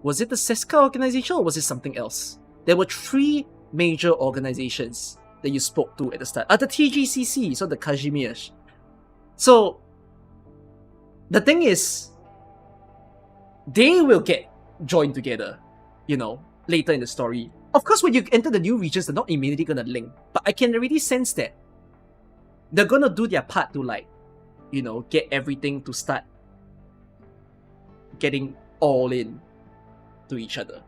Was it the Seska organization or was it something else? There were 3 major organizations that you spoke to at the start. The TGCC, so the Kazimierz. So, the thing is, they will get joined together, you know, later in the story. Of course, when you enter the new regions, they're not immediately gonna link, but I can already sense that they're gonna do their part to, like, you know, get everything to start getting all in to each other.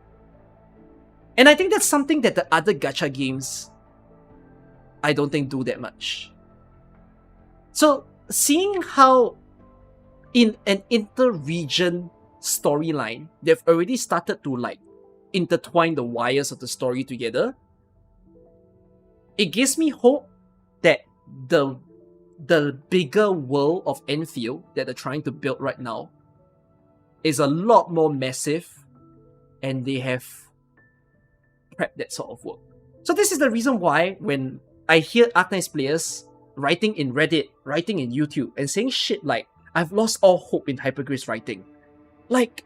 And I think that's something that the other gacha games I don't think do that much. So seeing how in an inter-region storyline, they've already started to like intertwine the wires of the story together, it gives me hope that the bigger world of Endfield that they're trying to build right now is a lot more massive, and they have prepped that sort of work. So this is the reason why when I hear Arknights players writing in Reddit, writing in YouTube, and saying shit like, I've lost all hope in Hypergrave's writing. Like,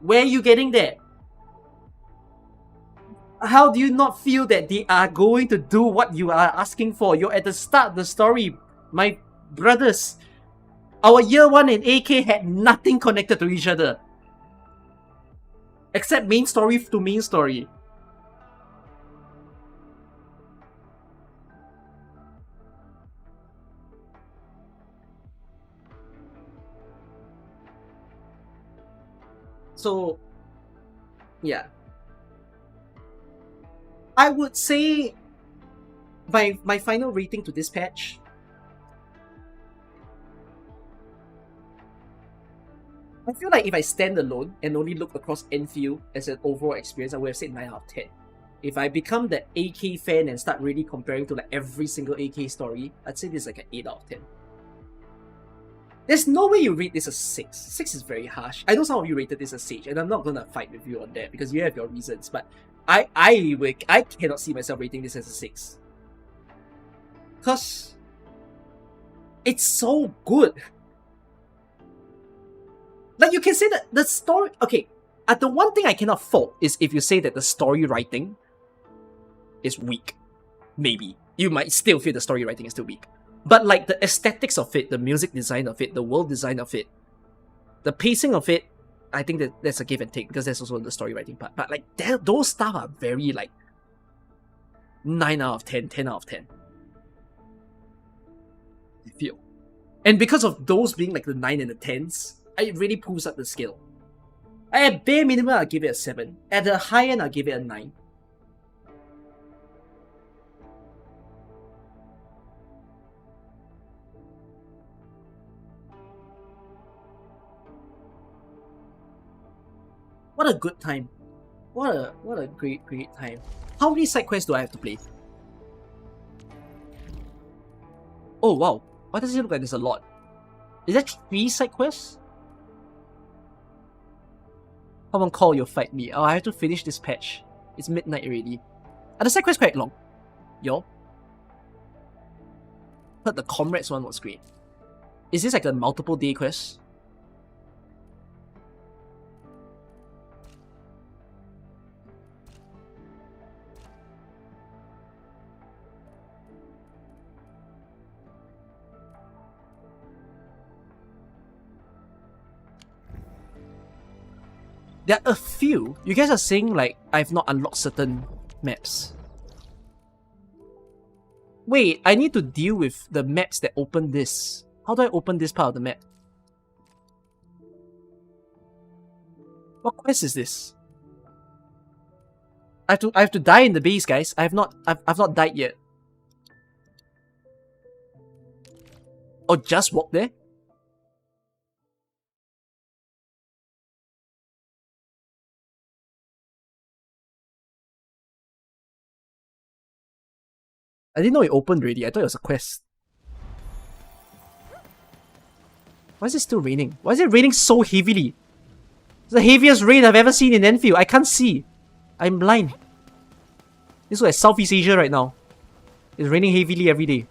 where are you getting that? How do you not feel that they are going to do what you are asking for? You're at the start of the story, my brothers. Our year 1 and AK had nothing connected to each other. Except main story to main story. So, yeah. I would say my final rating to this patch, I feel like if I stand alone and only look across Endfield as an overall experience, I would have said 9 out of 10. If I become the AK fan and start really comparing to like every single AK story, I'd say this is like an 8 out of 10. There's no way you rate this a 6. 6 is very harsh. I know some of you rated this a Sage, and I'm not gonna fight with you on that because you have your reasons, but I cannot see myself rating this as a 6. Cause it's so good. Like, you can say that the story... Okay, the one thing I cannot fault is if you say that the story writing is weak. Maybe. You might still feel the story writing is still weak. But like the aesthetics of it, the music design of it, the world design of it, the pacing of it, I think that that's a give and take because that's also the story writing part. But like those stuff are very like 9 out of 10, 10 out of 10. I feel. And because of those being like the 9 and the 10s, it really pulls up the scale. At bare minimum, I'll give it a 7. At the high end, I'll give it a 9. What a good time. What a great time. How many side quests do I have to play? Oh wow. Why does it look like there's a lot? Is that 3 side quests? Someone call you fight me. Oh, I have to finish this patch. It's midnight already. Are the side quests quite long? Yo? Heard the comrades one was great. Is this like a multiple day quest? There are a few. You guys are saying like I've not unlocked certain maps. Wait, I need to deal with the maps that open this. How do I open this part of the map? What quest is this? I have to die in the base, guys. I've not died yet. Or just walk there? I didn't know it opened already. I thought it was a quest. Why is it still raining? Why is it raining so heavily? It's the heaviest rain I've ever seen in Endfield. I can't see. I'm blind. This is like Southeast Asia right now. It's raining heavily every day.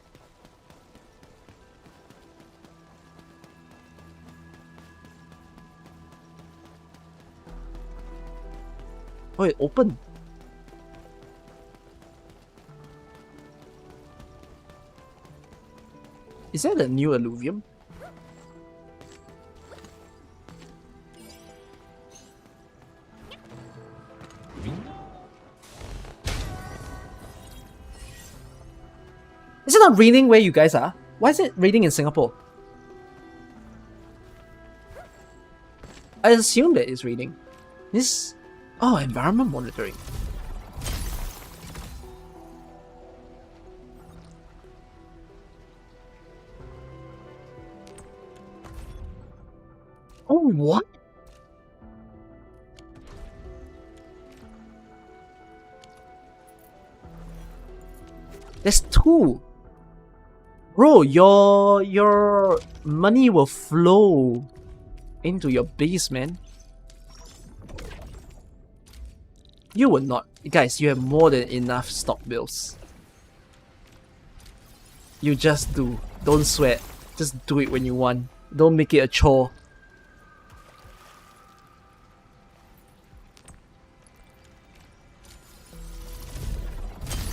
Oh, it opened. Is that a new alluvium? Is it not raining where you guys are? Why is it raining in Singapore? I assume that it's raining. This... Oh, environment monitoring. Oh, what? There's 2. Bro, your money will flow into your base, man. You will not. Guys, you have more than enough stock bills. You just do. Don't sweat. Just do it when you want. Don't make it a chore.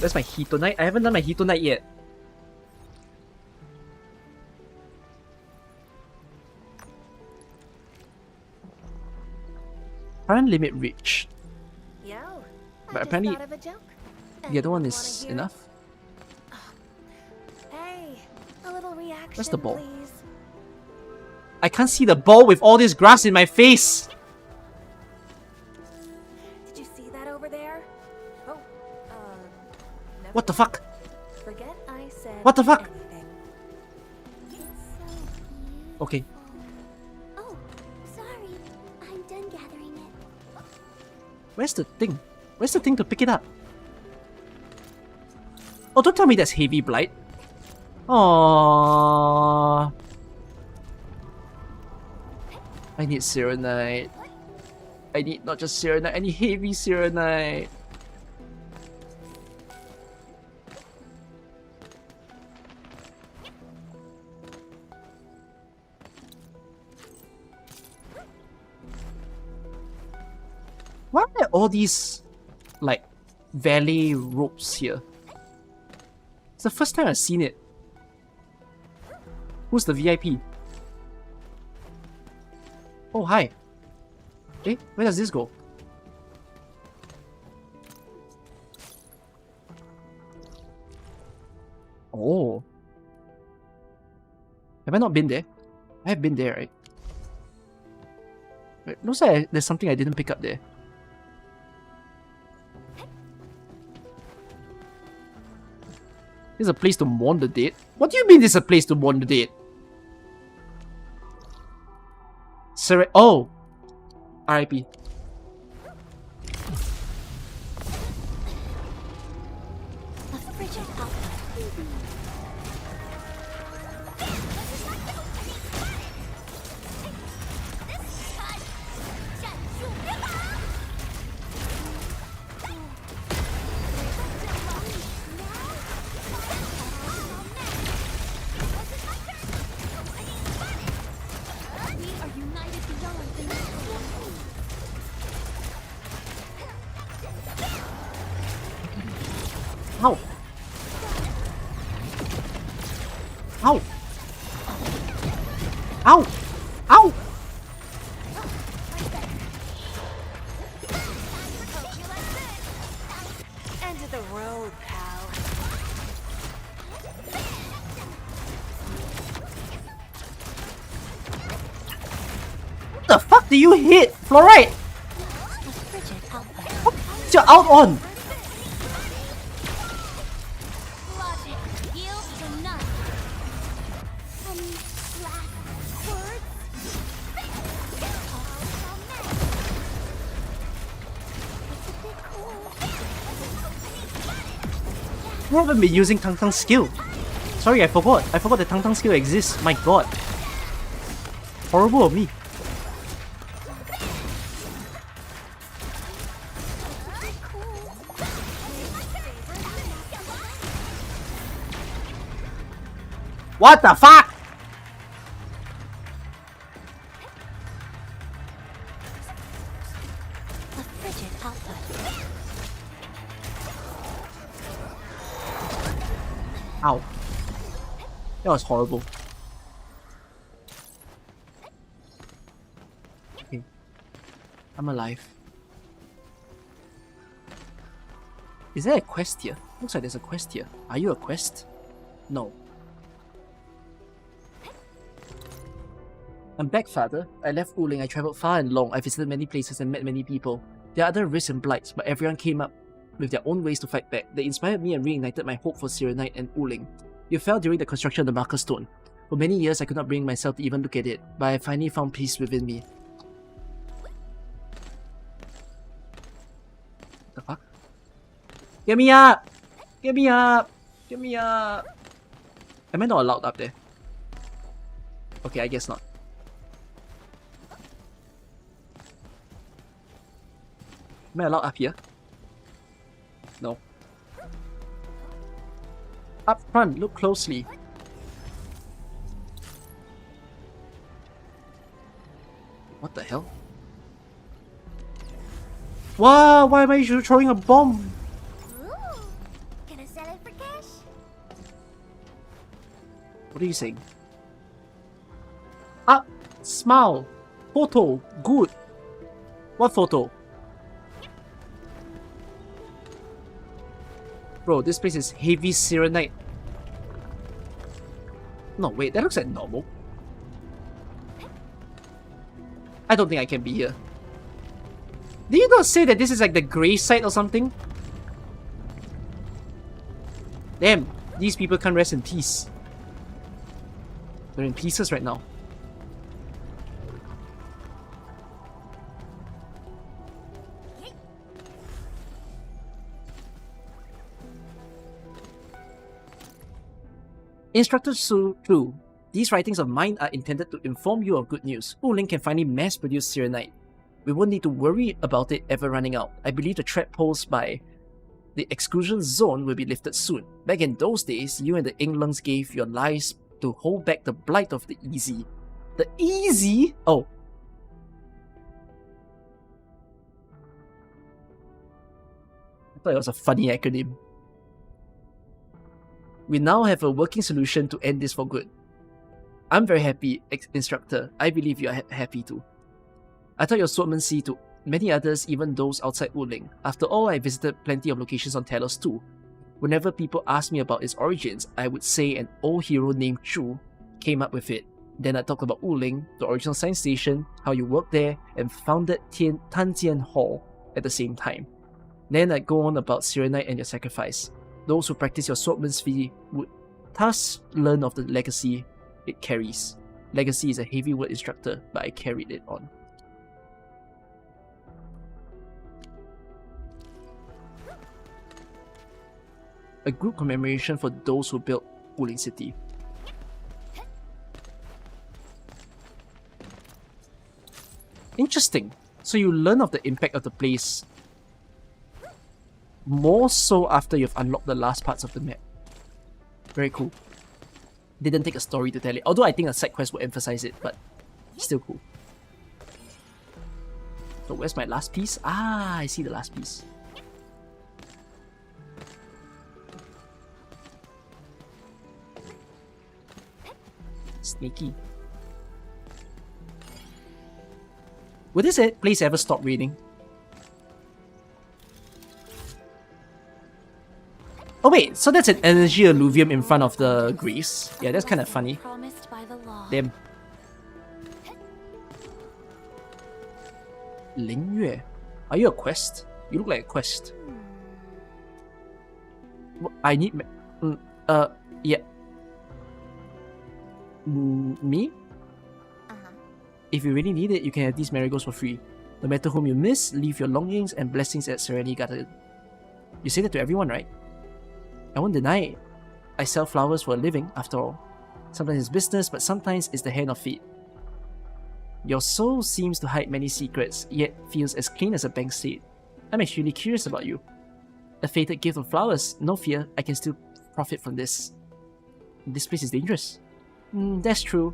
That's my Hito Knight. I haven't done my Hito Knight yet. Current limit reached. But apparently the other one is enough. Hey, a little reaction, Where's the ball? please. I can't see the ball with all this grass in my face. Did you see that over there? Oh, never What the fuck? Forget I said What the fuck? anything. Okay. Oh, sorry. I'm done gathering it. Where's the thing? Where's the thing to pick it up? Oh, don't tell me that's heavy blight. Aww. I need Serenite. I need not just Serenite, I need heavy Serenite. Why are there all these, like, valet ropes here? It's the first time I've seen it. Who's the VIP? Oh, hi. Eh, where does this go? Oh. Have I not been there? I have been there, right? Wait, looks like there's something I didn't pick up there. This is a place to mourn the dead? What do you mean this is a place to mourn the dead? Oh! RIP. Ow! Ow! Ow! Ow! End of the road, pal. What the fuck do you hit? Fluorite! What you're out on? I haven't been using Tang Tang's skill. Sorry, I forgot. I forgot the Tang Tang skill exists. My god. Horrible of me. What the fuck? A frigid output. Ow. That was horrible. Okay. I'm alive. Is there a quest here? Looks like there's a quest here. Are you a quest? No. I'm back, father. I left Wuling, I travelled far and long, I visited many places and met many people. There are other risks and blights, but everyone came up with their own ways to fight back. They inspired me and reignited my hope for Serenite and Wuling. You fell during the construction of the Marker Stone. For many years, I could not bring myself to even look at it, but I finally found peace within me. What the fuck? Get me up! Get me up! Get me up! Am I not allowed up there? Okay, I guess not. Am I allowed up here? No. Up front, look closely. What the hell? Wow, why am I throwing a bomb? Ooh, gonna sell it for cash? What are you saying? Up, smile, photo, good. What photo? Bro, this place is heavy Serenite. No, wait, that looks like normal. I don't think I can be here. Did you not say that this is like the grey side or something? Damn, these people can't rest in peace. They're in pieces right now. Instructor Su True. These writings of mine are intended to inform you of good news. Wuling can finally mass-produce Serenite. We won't need to worry about it ever running out. I believe the threat posed by the exclusion zone will be lifted soon. Back in those days, you and the Inglungs gave your lives to hold back the blight of the Easy. The Easy? Oh. I thought it was a funny acronym. We now have a working solution to end this for good. I'm very happy, Instructor. I believe you are happy too. I thought your swordmen see to many others, even those outside Wuling. After all, I visited plenty of locations on Talos too. Whenever people asked me about its origins, I would say an old hero named Chu came up with it. Then I talked about Wuling, the original science station, how you worked there, and founded Tanjian Hall at the same time. Then I'd go on about Serenite and your sacrifice. Those who practice your swordsmanship would thus learn of the legacy it carries. Legacy is a heavy word, Instructor, but I carried it on. A group commemoration for those who built Wuling City. Interesting. So you learn of the impact of the place more so after you've unlocked the last parts of the map. Very cool. Didn't take a story to tell it, although I think a side quest will emphasize it, but still cool. So where's my last piece? Ah, I see the last piece. Sneaky. Would this place ever stop raining? Oh wait, so that's an energy alluvium in front of the graves. Yeah, that's kind of funny. Damn. Ling Yue. Are you a quest? You look like a quest. I need... yeah. Me? If you really need it, you can have these marigolds for free. No matter whom you miss, leave your longings and blessings at Serenity Garden. You say that to everyone, right? I won't deny it. I sell flowers for a living, after all. Sometimes it's business, but sometimes it's the hand of fate. Your soul seems to hide many secrets, yet feels as clean as a bank slate. I'm extremely curious about you. A fated gift of flowers, no fear, I can still profit from this. This place is dangerous. That's true.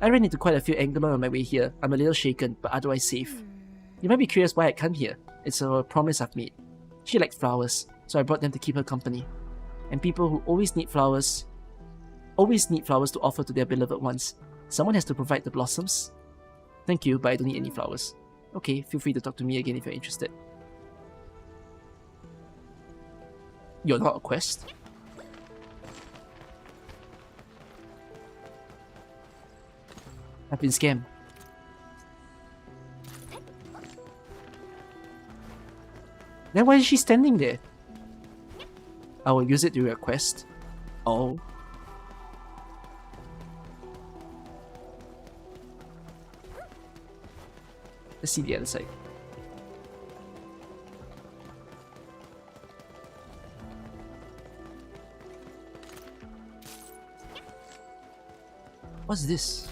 I ran into quite a few Angler on my way here. I'm a little shaken, but otherwise safe. You might be curious why I come here. It's a promise I've made. She likes flowers, so I brought them to keep her company. And people who always need flowers to offer to their beloved ones. Someone has to provide the blossoms. Thank you, but I don't need any flowers. Okay, feel free to talk to me again if you're interested. You're not a quest? I've been scammed. Then why is she standing there? I will use it to request. Oh. Let's see the other side. What's this?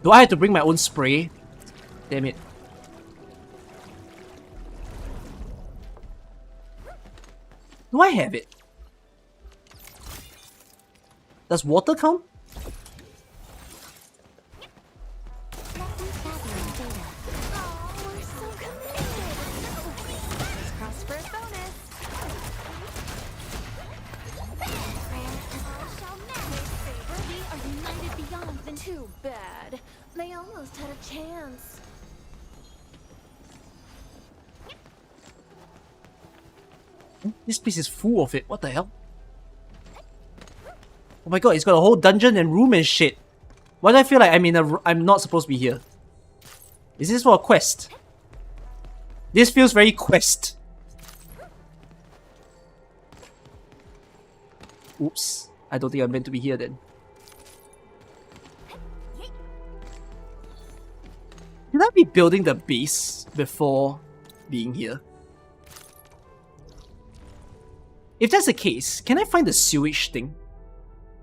Do I have to bring my own spray? Damn it. Do I have it? Does water count? Too bad. They almost had a chance. This place is full of it. What the hell? Oh my god, it's got a whole dungeon and room and shit. Why do I feel like I'm not supposed to be here? Is this for a quest? This feels very quest. Oops. I don't think I'm meant to be here then. Should I be building the base before being here? If that's the case, can I find the sewage thing?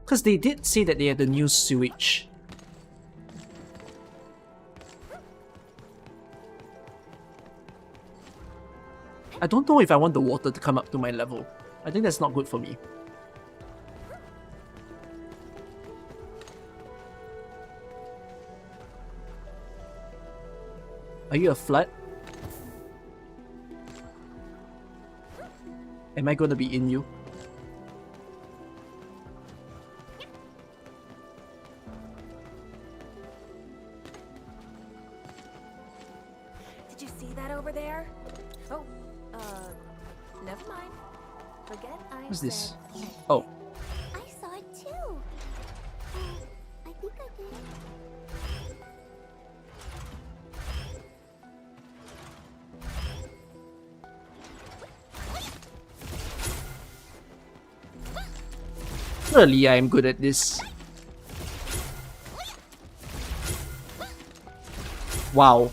Because they did say that they had the new sewage. I don't know if I want the water to come up to my level. I think that's not good for me. Are you a flood? Am I gonna be in you? Did you see that over there? Oh, never mind. Forget I What's this? said- Oh. I saw it too. I think I did. Surely I am good at this. Wow.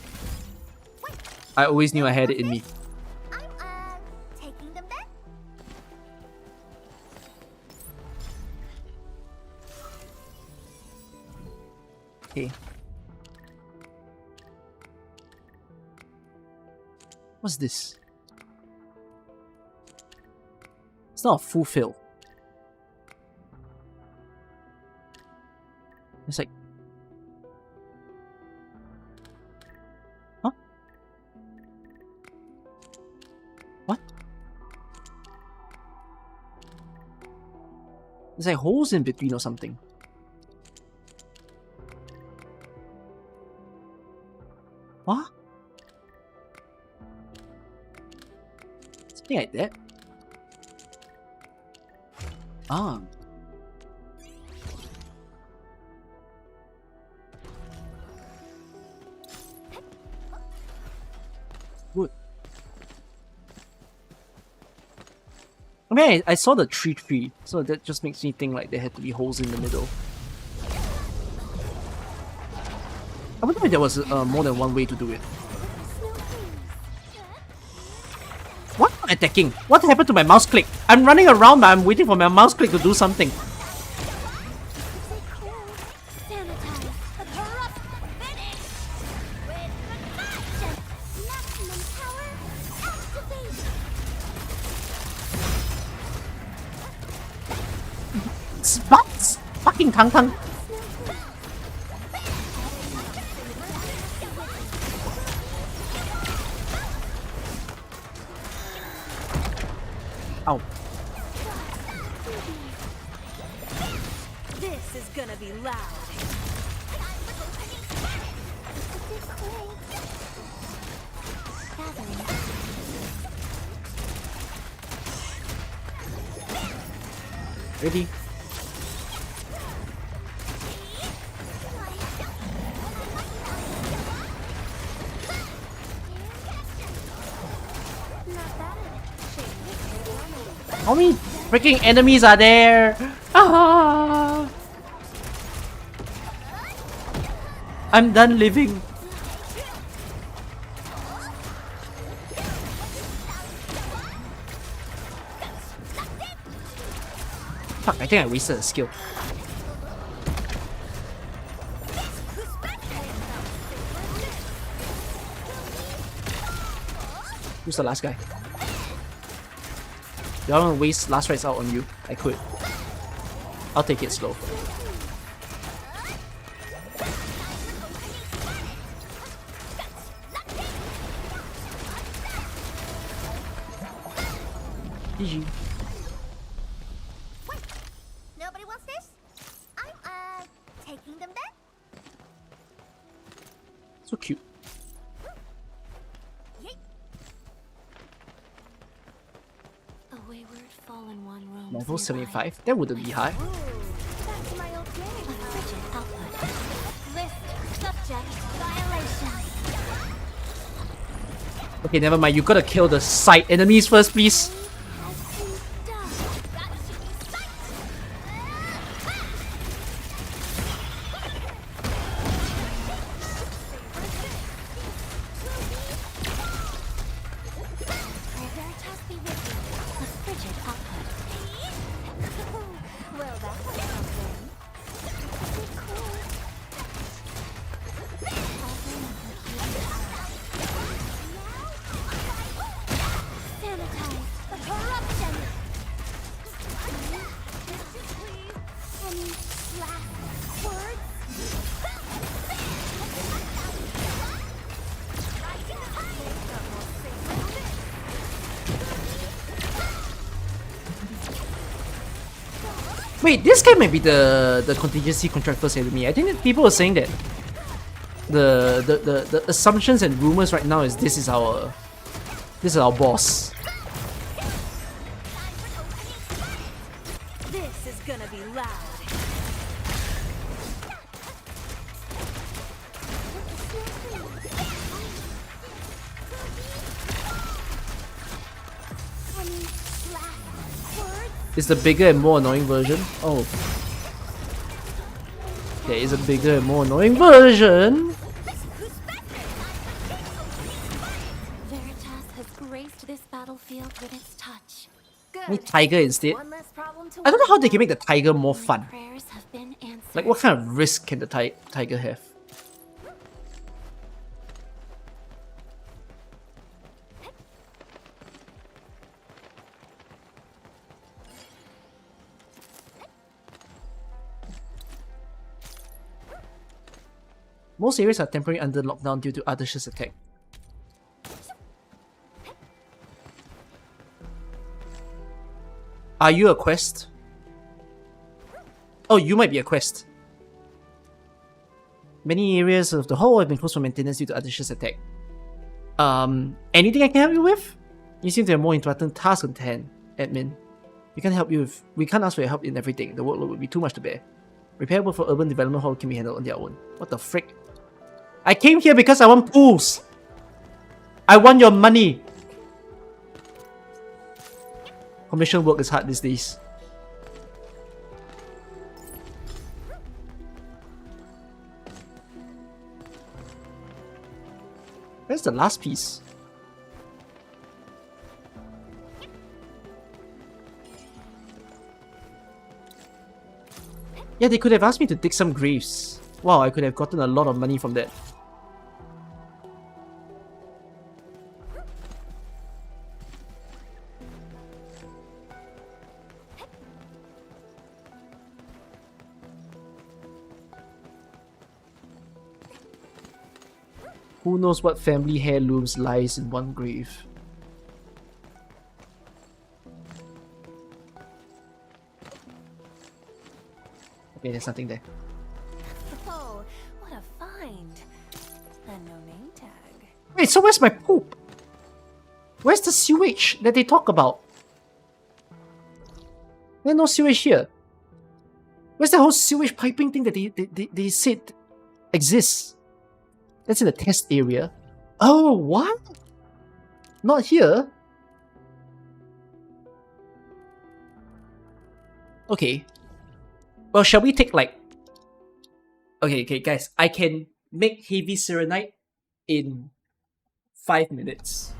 I always knew I had it in me. I'm, taking them back. Okay. What's this? It's not a full fill. It's like... Huh? What? There's like holes in between or something. What? Something like that? Ah. Good. I mean, I saw the tree, so that just makes me think like there had to be holes in the middle. I wonder if there was more than one way to do it. What? Attacking? What happened to my mouse click? I'm running around, but I'm waiting for my mouse click to do something. Spots! Fucking Tang Tang! Ow. This is gonna be loud. Ready? How many freaking enemies are there? Ah! I'm done living. Fuck, I think I wasted a skill. Who's the last guy? Do I want to waste last rites out on you? I could. I'll take it slow. GG. Nobody wants this? I'm, taking them then? So cute. A wayward fallen one roams Level nearby. 75? That wouldn't be high. Back to my old game. A frigid output. List subject violation. Okay, never mind. You gotta kill the side enemies first, please. Wait, this guy might be the contingency contract first enemy. I think that people are saying that the assumptions and rumors right now is this is our boss. This is gonna be loud. It's the bigger and more annoying version. Oh. There is a bigger and more annoying version. Veritas has graced this battlefield with its touch. Make tiger instead. I don't know how they can make the tiger more fun. Prayers have been answered. Like, what kind of risk can the tiger have? Most areas are temporarily under lockdown due to Ardash's attack. Are you a quest? Oh, you might be a quest. Many areas of the hall have been closed for maintenance due to Ardash's attack. Anything I can help you with? You seem to have more important tasks on hand, admin. We can't ask for your help in everything. The workload would be too much to bear. Repair work for urban development hall can be handled on their own. What the frick? I came here because I want pools. I want your money. Commission work is hard these days. Where's the last piece? Yeah, they could have asked me to dig some graves. Wow, I could have gotten a lot of money from that. Who knows what family heirlooms lies in one grave? Okay, there's nothing there. Oh, what a find. And no name tag. Wait, so where's my poop? Where's the sewage that they talk about? There's no sewage here. Where's the whole sewage piping thing that they said exists? That's in the test area. Oh, what? Not here? Okay. Well, shall we take like... Okay, guys. I can make heavy serenite in 5 minutes.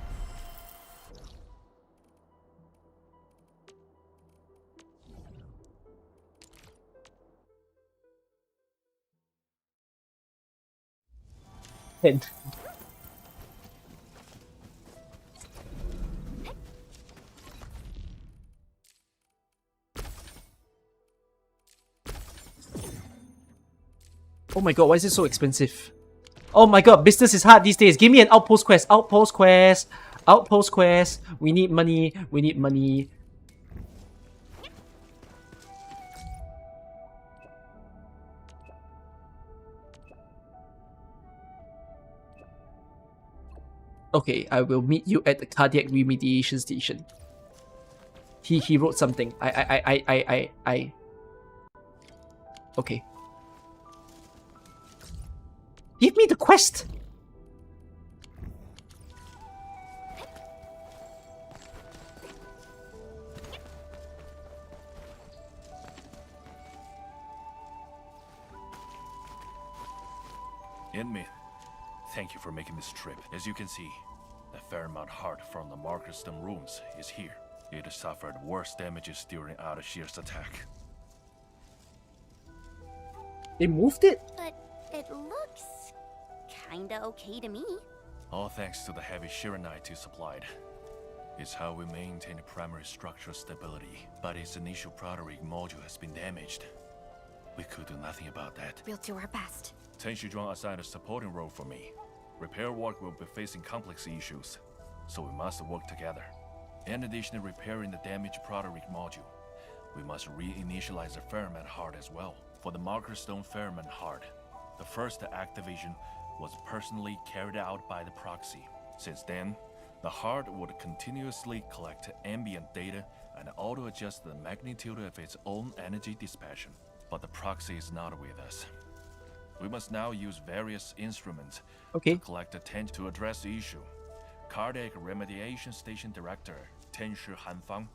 And oh my god, why is it so expensive? Oh my god, business is hard these days. Give me an outpost quest. Outpost quest. Outpost quest. We need money. We need money. Okay, I will meet you at the cardiac remediation station. He wrote something. I. Okay. Give me the quest. Endmin, thank you for making this trip. As you can see, the Fairmount heart from the Markerstone ruins is here. It has suffered worse damages during Shear's attack. They moved it? But it looks kinda okay to me. All thanks to the heavy Shiranite you supplied. It's how we maintain primary structural stability, but its initial protorig module has been damaged. We could do nothing about that. We'll do our best. Tenshi Zhuang assigned a supporting role for me. Repair work will be facing complex issues, so we must work together. In addition to repairing the damaged protorig module, we must reinitialize the Fairmount heart as well. For the Markerstone Fairmount heart, the first activation was personally carried out by the proxy. Since then, the heart would continuously collect ambient data and auto-adjust the magnitude of its own energy dissipation. But the proxy is not with us. We must now use various instruments to collect attention to address the issue. Cardiac Remediation Station Director Tenshi Hanfang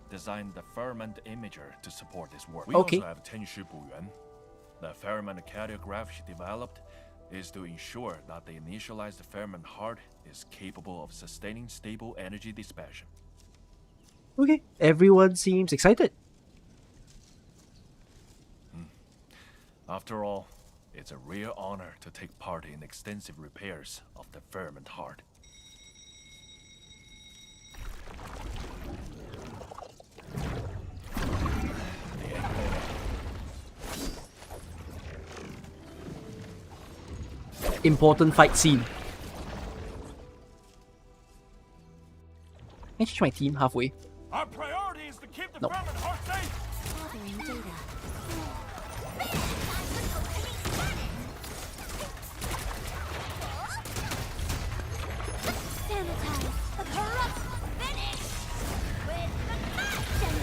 designed the Fairmount imager to support this work. We also have Tenshi Buyuan. The Fairmount cardiograph she developed is to ensure that the initialized Fairmount heart is capable of sustaining stable energy dissipation. Okay, everyone seems excited. After all, it's a real honor to take part in extensive repairs of the Fairmount heart. Important fight scene. Can I change my team halfway? Our priority is to keep the No. Fairmount heart safe. Gathering data. Sanitize the corrupt finish with compassion.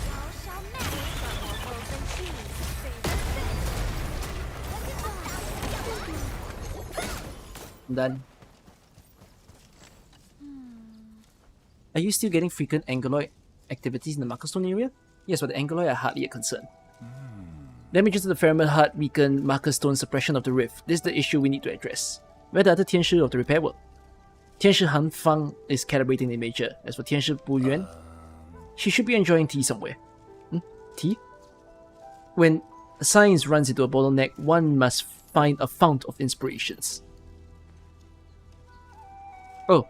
Thou shalt never suffer broken cheese. I'm done. Are you still getting frequent Angoloid activities in the Markerstone area? Yes, but the Angoloid are hardly a concern. Damages to the Fairmount heart weaken Markerstone suppression of the rift. This is the issue we need to address. Where the other Tianshi of the repair work? Tianshi Hanfang is calibrating the imager. As for Tianshi Buyuan, she should be enjoying tea somewhere. Tea? When science runs into a bottleneck, one must find a fount of inspirations. Oh,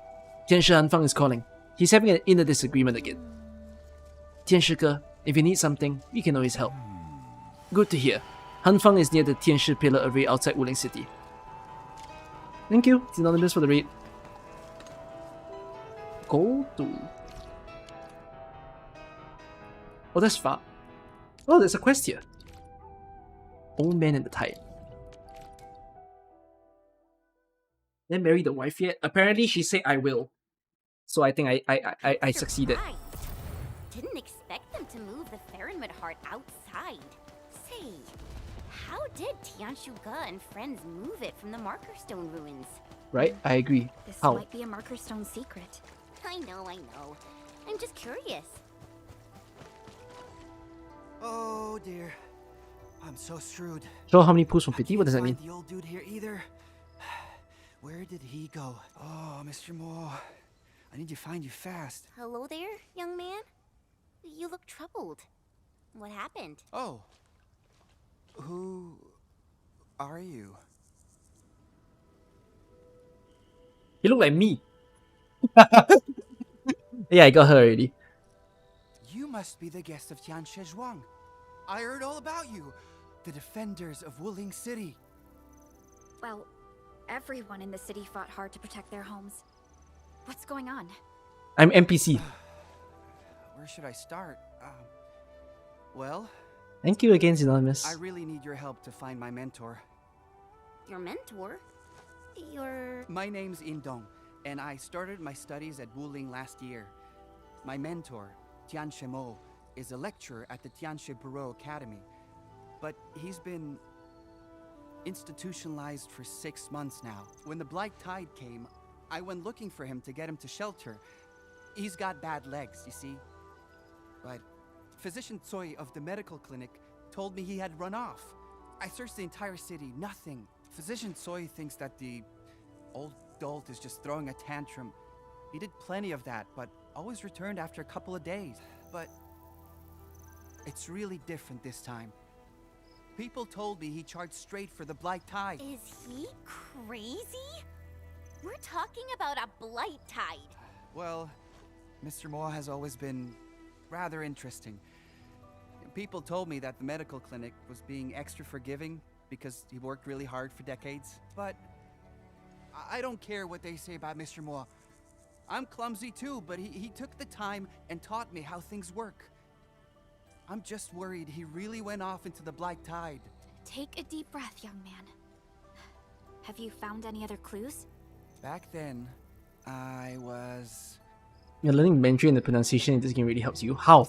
Tianshi Hanfang is calling. He's having an inner disagreement again. Tianshi-ge, if you need something, we can always help. Good to hear. Hanfang is near the Tianshi Pillar Array outside Wuling City. Thank you, it's anonymous for the raid. Go to... Oh, that's far. Oh, there's a quest here. Old Man in the Tide. Then marry the wife yet? Apparently she said I will. So I think I succeeded. Right. Didn't expect them to move the Fairmount heart outside. Say, how did Tianshu-ge and friends move it from the Markerstone ruins? Right? I agree. This How? might be a Markerstone secret. I know. I'm just curious. Oh dear. I'm so screwed. Show how many pulls from pity? What does that mean? The old dude here either. Where did he go? Oh, Mr. Mo. I need to find you fast. Hello there, young man. You look troubled. What happened? Oh. Who are you? He looked like me. Yeah, I got her already. You must be the guest of Tianshi Zhuang. I heard all about you. The defenders of Wuling City. Well, everyone in the city fought hard to protect their homes. What's going on? I'm NPC. Where should I start? Well... Thank you again, Anonymous. I really need your help to find my mentor. Your mentor? My name's Indong, and I started my studies at Wuling last year. My mentor, Tianshi Mo, is a lecturer at the Tianshi Bureau Academy, but he's been institutionalized for 6 months now. When the Black Tide came, I went looking for him to get him to shelter. He's got bad legs, you see. But Physician Tsui of the medical clinic told me he had run off. I searched the entire city, nothing. Physician Tsui thinks that the old dolt is just throwing a tantrum. He did plenty of that, but always returned after a couple of days. But it's really different this time. People told me he charged straight for the Black Tide. Is he crazy? We're talking about a blight tide. Well, Mr. Mo has always been rather interesting. People told me that the medical clinic was being extra forgiving because he worked really hard for decades. But I don't care what they say about Mr. Mo. I'm clumsy too, but he took the time and taught me how things work. I'm just worried he really went off into the Black Tide. Take a deep breath, young man. Have you found any other clues? Back then, I was... You're learning Mandarin and the pronunciation in this game really helps you. How?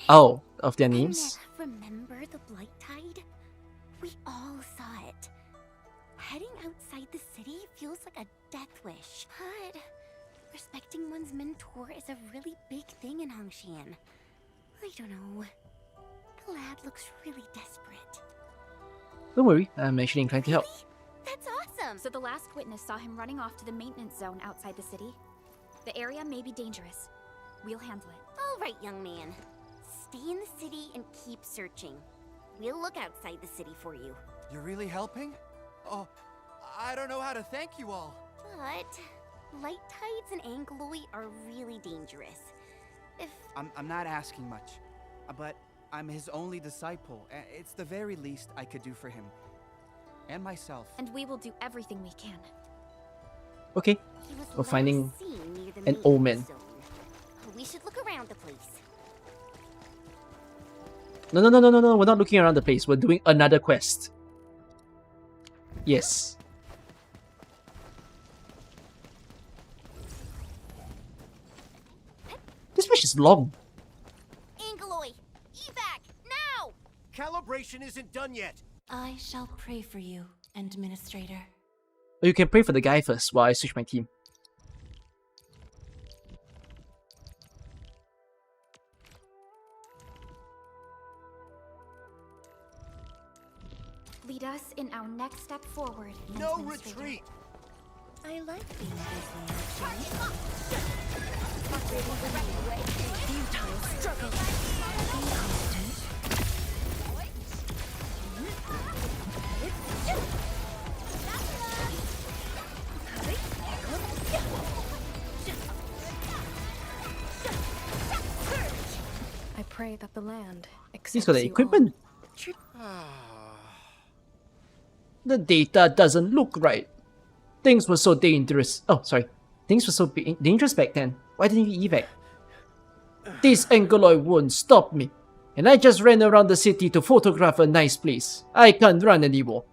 Oh, of their names? Remember the blight tide? We all saw it. Heading outside the city feels like a death wish. But respecting one's mentor is a really big thing in Hongshan. I don't know. The lad looks really desperate. Don't worry, I'm actually inclined to help. That's awesome! So the last witness saw him running off to the maintenance zone outside the city. The area may be dangerous. We'll handle it. All right, young man. Stay in the city and keep searching. We'll look outside the city for you. You're really helping? Oh, I don't know how to thank you all. But light tides and Angloi are really dangerous. I'm not asking much, but I'm his only disciple. It's the very least I could do for him. And myself. And we will do everything we can. Okay, we're finding an old man. We should look around the place. No, we're not looking around the place. We're doing another quest. Yes. This match is long. Angloi, evac, now! Calibration isn't done yet. I shall pray for you, Administrator. Or you can pray for the guy first while I switch my team. Lead us in our next step forward. No retreat! I like being busy, actually. Futile struggle. I pray that the land accepts He's got the you equipment. The data doesn't look right. Things were so dangerous. Oh, sorry. Things were so dangerous back then. Why didn't you evac? This Angloi won't stop me. And I just ran around the city to photograph a nice place. I can't run anymore.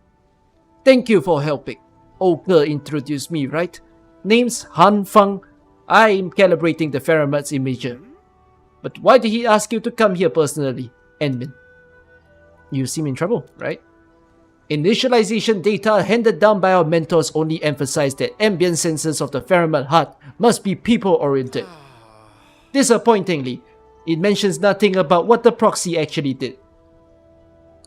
Thank you for helping. Oka introduced me, right? Name's Han Feng. I'm calibrating the Ferromat's imager. But why did he ask you to come here personally, Enmin? You seem in trouble, right? Initialization data handed down by our mentors only emphasize that ambient sensors of the Ferromat heart must be people-oriented. Disappointingly, it mentions nothing about what the proxy actually did.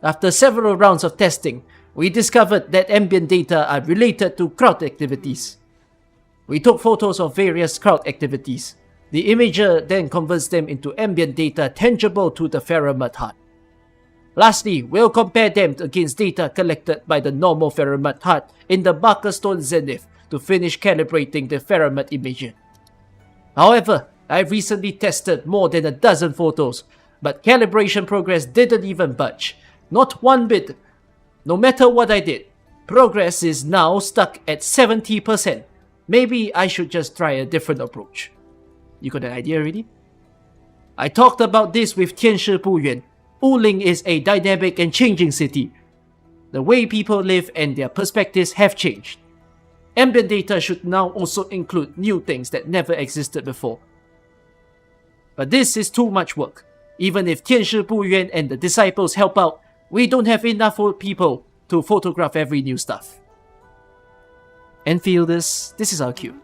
After several rounds of testing, we discovered that ambient data are related to crowd activities. We took photos of various crowd activities. The imager then converts them into ambient data tangible to the Ferromat heart. Lastly, we'll compare them against data collected by the normal Ferromat heart in the Marker Stone Zenith to finish calibrating the Ferromet imager. However, I've recently tested more than a dozen photos, but calibration progress didn't even budge. Not one bit. No matter what I did, progress is now stuck at 70%. Maybe I should just try a different approach. You got an idea already? I talked about this with Tianshi Buyuan. Wuling is a dynamic and changing city. The way people live and their perspectives have changed. Ambient data should now also include new things that never existed before. But this is too much work. Even if Tianshi Buyuan and the disciples help out, we don't have enough people to photograph every new stuff. Enfielders, this is our cue.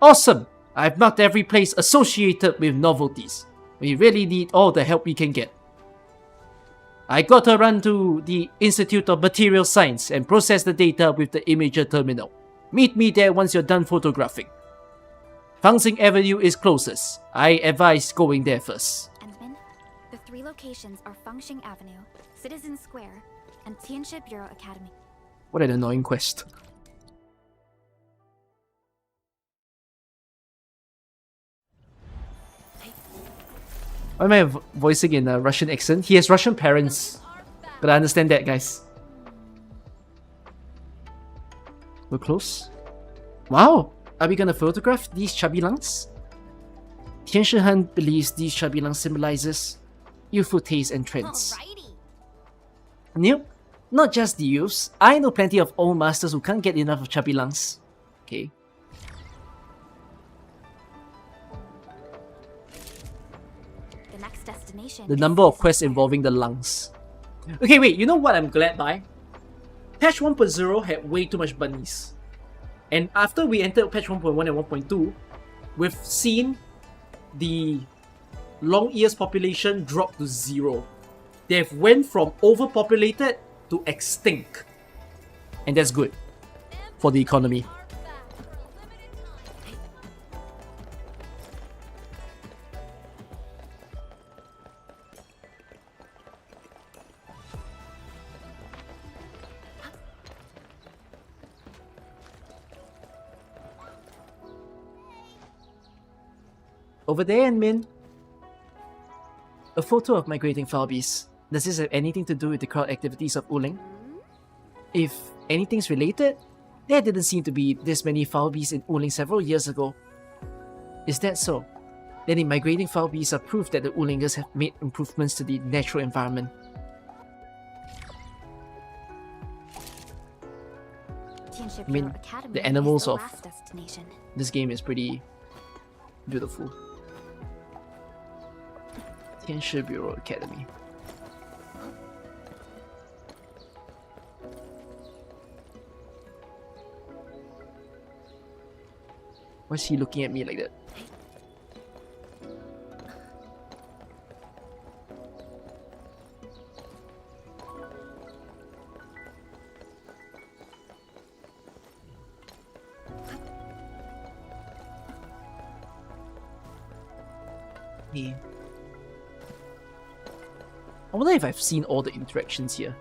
Awesome! I've marked every place associated with novelties. We really need all the help we can get. I gotta run to the Institute of Material Science and process the data with the imager terminal. Meet me there once you're done photographing. Fangxing Avenue is closest. I advise going there first. Endman, the 3 locations are Fangxing Avenue, Citizen Square, and Tianshi Bureau Academy. What an annoying quest. Why am I voicing in a Russian accent? He has Russian parents. But I understand that, guys. We're close. Wow! Are we gonna photograph these chubby lungs? Tianshi Han believes these chubby lungs symbolizes youthful taste and trends. Nope. Not just the youths. I know plenty of old masters who can't get enough of chubby lungs. Okay. The next destination. The number of quests involving the lungs. Okay, wait, you know what I'm glad by? Patch 1.0 had way too much bunnies. And after we entered patch 1.1 and 1.2, we've seen the long ears population drop to 0. They've went from overpopulated to extinct. And that's good for the economy. Over there, Min. A photo of migrating falbies. Does this have anything to do with the crowd activities of Wuling? If anything's related, there didn't seem to be this many falbies in Wuling several years ago. Is that so? Then the migrating falbies are proof that the Wulingers have made improvements to the natural environment. I mean, the animals of this game is pretty beautiful. Tianshi Bureau Academy. Why is he looking at me like that? Yeah. I wonder if I've seen all the interactions here.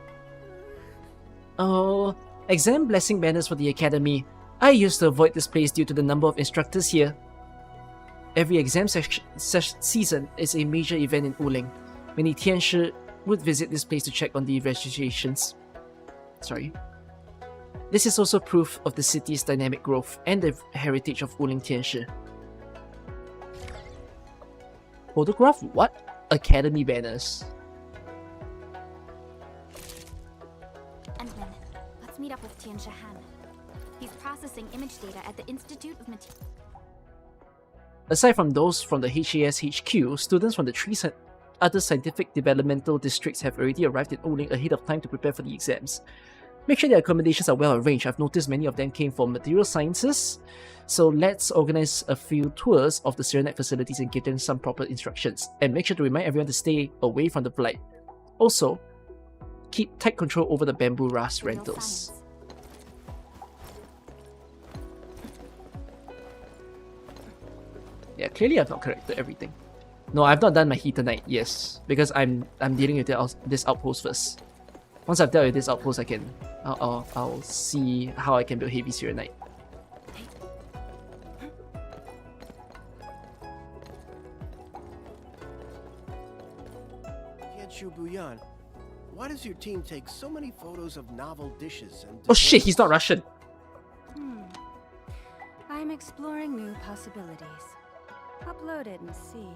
Oh, exam blessing banners for the academy. I used to avoid this place due to the number of instructors here. Every exam season is a major event in Wuling. Many Tianshi would visit this place to check on the registrations. Sorry. This is also proof of the city's dynamic growth and the heritage of Wuling Tianshi. Photograph what? Academy banners. Endman, let's meet up with Tianshi Han. He's processing image data at the Institute of Materials. Aside from those from the HAS HQ, students from the 3 other scientific developmental districts have already arrived in Wuling ahead of time to prepare for the exams. Make sure their accommodations are well arranged. I've noticed many of them came from material sciences, so let's organize a few tours of the Serenite facilities and give them some proper instructions. And make sure to remind everyone to stay away from the blight. Also, keep tight control over the bamboo ras rentals. Yeah, clearly I've not corrected everything. No, I've not done my Heathenite, yes, because I'm dealing with this outpost first. Once I've dealt with this outpost, I'll see how I can build heavy Serenite. Tianshu Buyan, why does your team take so many photos of novel dishes and... Oh shit, he's not Russian. I'm exploring new possibilities. Upload it and see.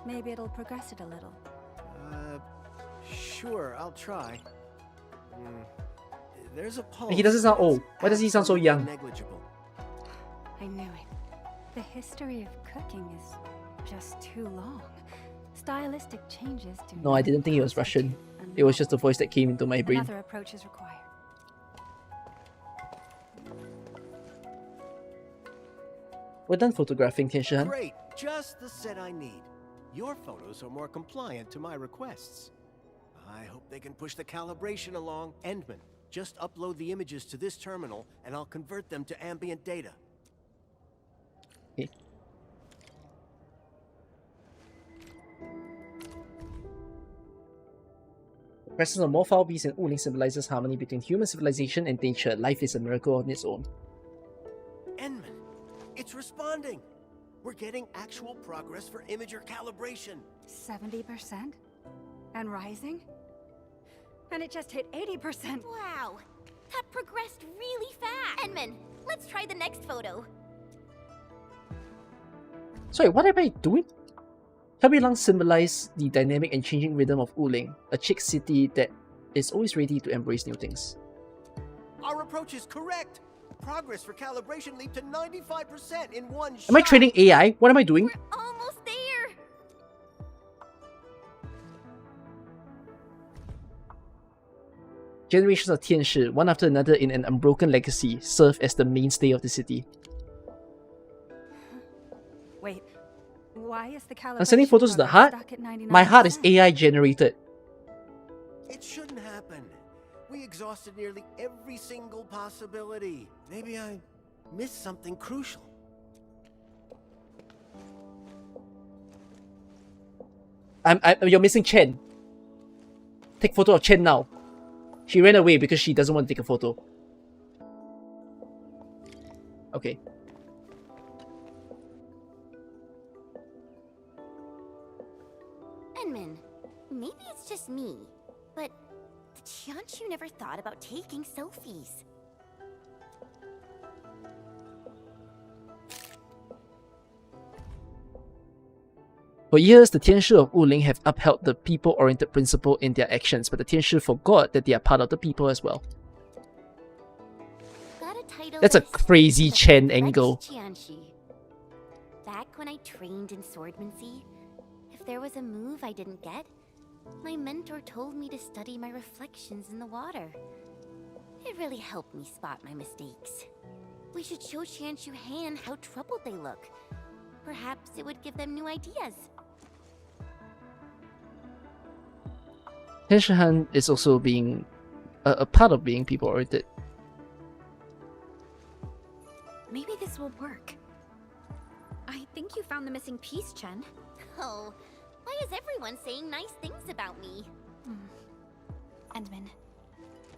Maybe it'll progress it a little. Sure, I'll try. There's a pulse. He doesn't sound old. Why does he sound so young? Negligible. I knew it. The history of cooking is just too long. Stylistic changes do No, I didn't think he was Russian. It was just the voice that came into my brain. Another approach is required. We're done photographing, Tianshu. Great, just the set I need. Your photos are more compliant to my requests. I hope they can push the calibration along. Endman, just upload the images to this terminal and I'll convert them to ambient data. Okay. The presence of more foul beasts in Wuling symbolizes harmony between human civilization and nature. Life is a miracle on its own. Endman, it's responding. We're getting actual progress for imager calibration. 70%? And rising? And it just hit 80%. Wow, that progressed really fast. Endman, let's try the next photo. Sorry, what am I doing? Tabilang symbolize the dynamic and changing rhythm of Wuling, a chic city that is always ready to embrace new things. Our approach is correct. Progress for calibration leaped to 95% in one shot. Am I training AI? What am I doing? We're almost there. Generations of Tianshi, one after another in an unbroken legacy, serve as the mainstay of the city. Wait, why is the calibration I'm sending photos to the heart. stuck at 99%? My heart is AI generated. It shouldn't happen. We exhausted nearly every single possibility. Maybe I missed something crucial. You're missing Chen. Take photo of Chen now. She ran away because she doesn't want to take a photo. Okay. Endman, maybe it's just me, but the Tianshu never thought about taking selfies. For years, the Tianshi of Wuling have upheld the people-oriented principle in their actions, but the Tianshi forgot that they are part of the people as well. That's a crazy Chen angle. Tianshi. Back when I trained in swordsmancy, if there was a move I didn't get, my mentor told me to study my reflections in the water. It really helped me spot my mistakes. We should show Tianshu Han how troubled they look. Perhaps it would give them new ideas. Tianshi Han is also being a part of being people-oriented. Maybe this will work. I think you found the missing piece, Chen. Oh, why is everyone saying nice things about me? Endman,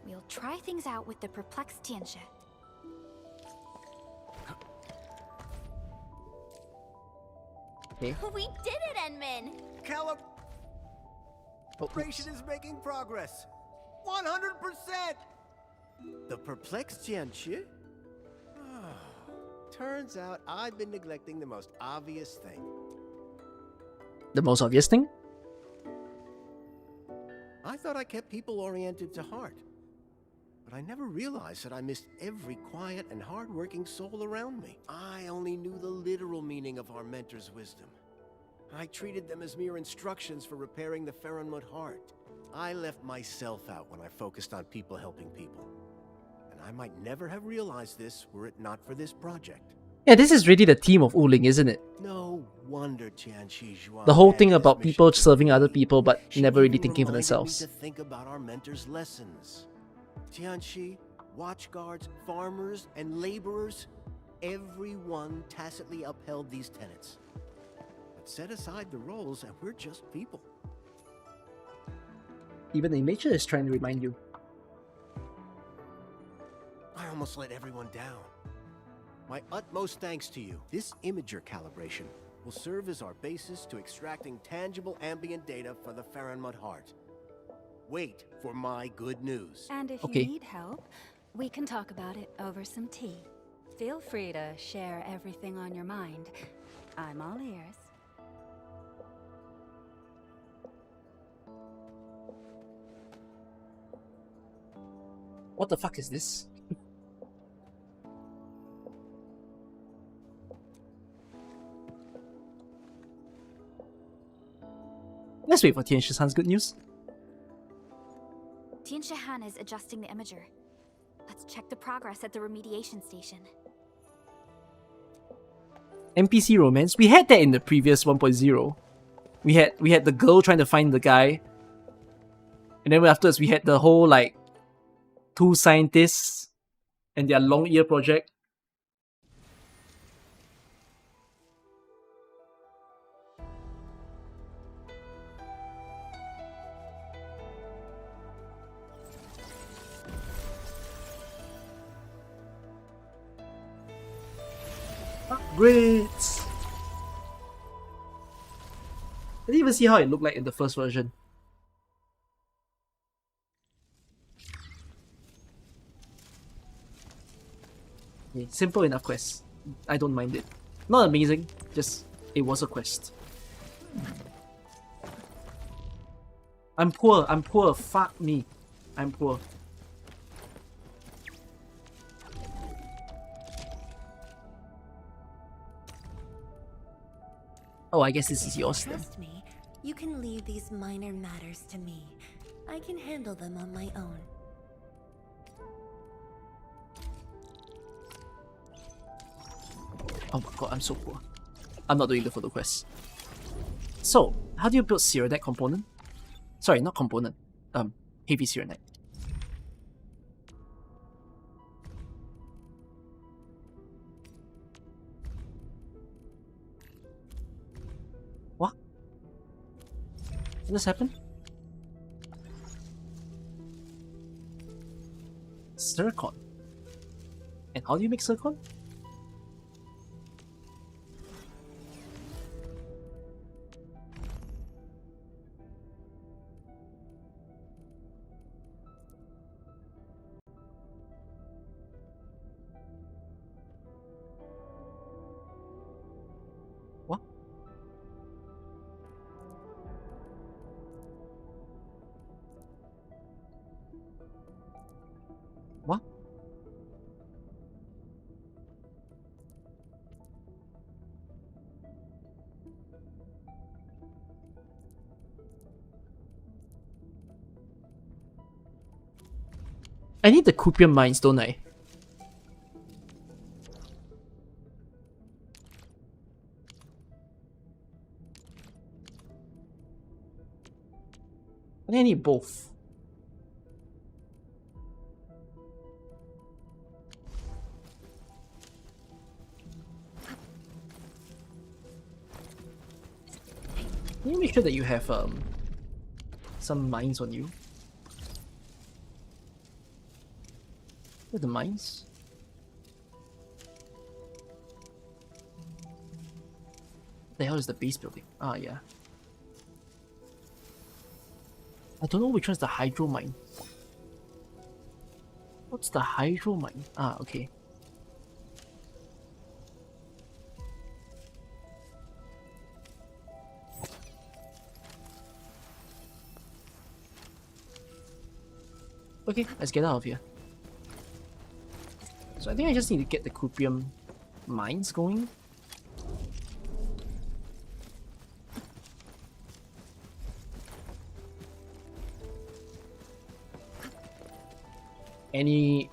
we'll try things out with the perplexed Tianshi. Okay. We did it, Endman! Calibration is making progress. 100%! The perplexed Tianshi? Turns out I've been neglecting the most obvious thing. The most obvious thing? I thought I kept people-oriented to heart. But I never realized that I missed every quiet and hard-working soul around me. I only knew the literal meaning of our mentor's wisdom. I treated them as mere instructions for repairing the Faronmud heart. I left myself out when I focused on people helping people. And I might never have realized this were it not for this project. Yeah, this is really the theme of Wuling, isn't it? No wonder Tianshi Zhuang The whole had thing this about mission people to serving me. other people but never really Even thinking for reminded themselves. me to think about our mentor's lessons. Tianshi, watchguards, farmers, and laborers, everyone tacitly upheld these tenets. But set aside the roles and we're just people. Even the imager is trying to remind you. I almost let everyone down. My utmost thanks to you. This imager calibration will serve as our basis to extracting tangible ambient data for the Faronmud heart. wait for my good news. And if Okay. you need help, we can talk about it over some tea. Feel free to share everything on your mind. I'm all ears. What the fuck is this? Let's wait for Tianshi-san's good news. Tianshi Han is adjusting the imager. Let's check the progress at the remediation station. NPC romance. We had that in the previous 1.0. We had the girl trying to find the guy. And then afterwards we had the whole like 2 scientists and their long ear project. Upgrades! I didn't even see how it looked like in the first version. Okay, simple enough quest. I don't mind it. Not amazing, just it was a quest. I'm poor, fuck me. I'm poor. Oh, I guess this is yours then. Trust me, you can leave these minor matters to me. I can handle them on my own. Oh my god, I'm so poor. I'm not doing the photo quest. So, how do you build Cyranite component? Sorry, not component. Heavy Cyranite. What? Did this happen? Zircon. And how do you make zircon? What? What? I need the Cuprium mines, don't I? I think I need both. Can you make sure that you have some mines on you? Where are the mines? The hell is the base building? Ah, yeah. I don't know which one's the hydro mine. What's the hydro mine? Ah, okay. Okay, let's get out of here. So I think I just need to get the Cuprium mines going. Any...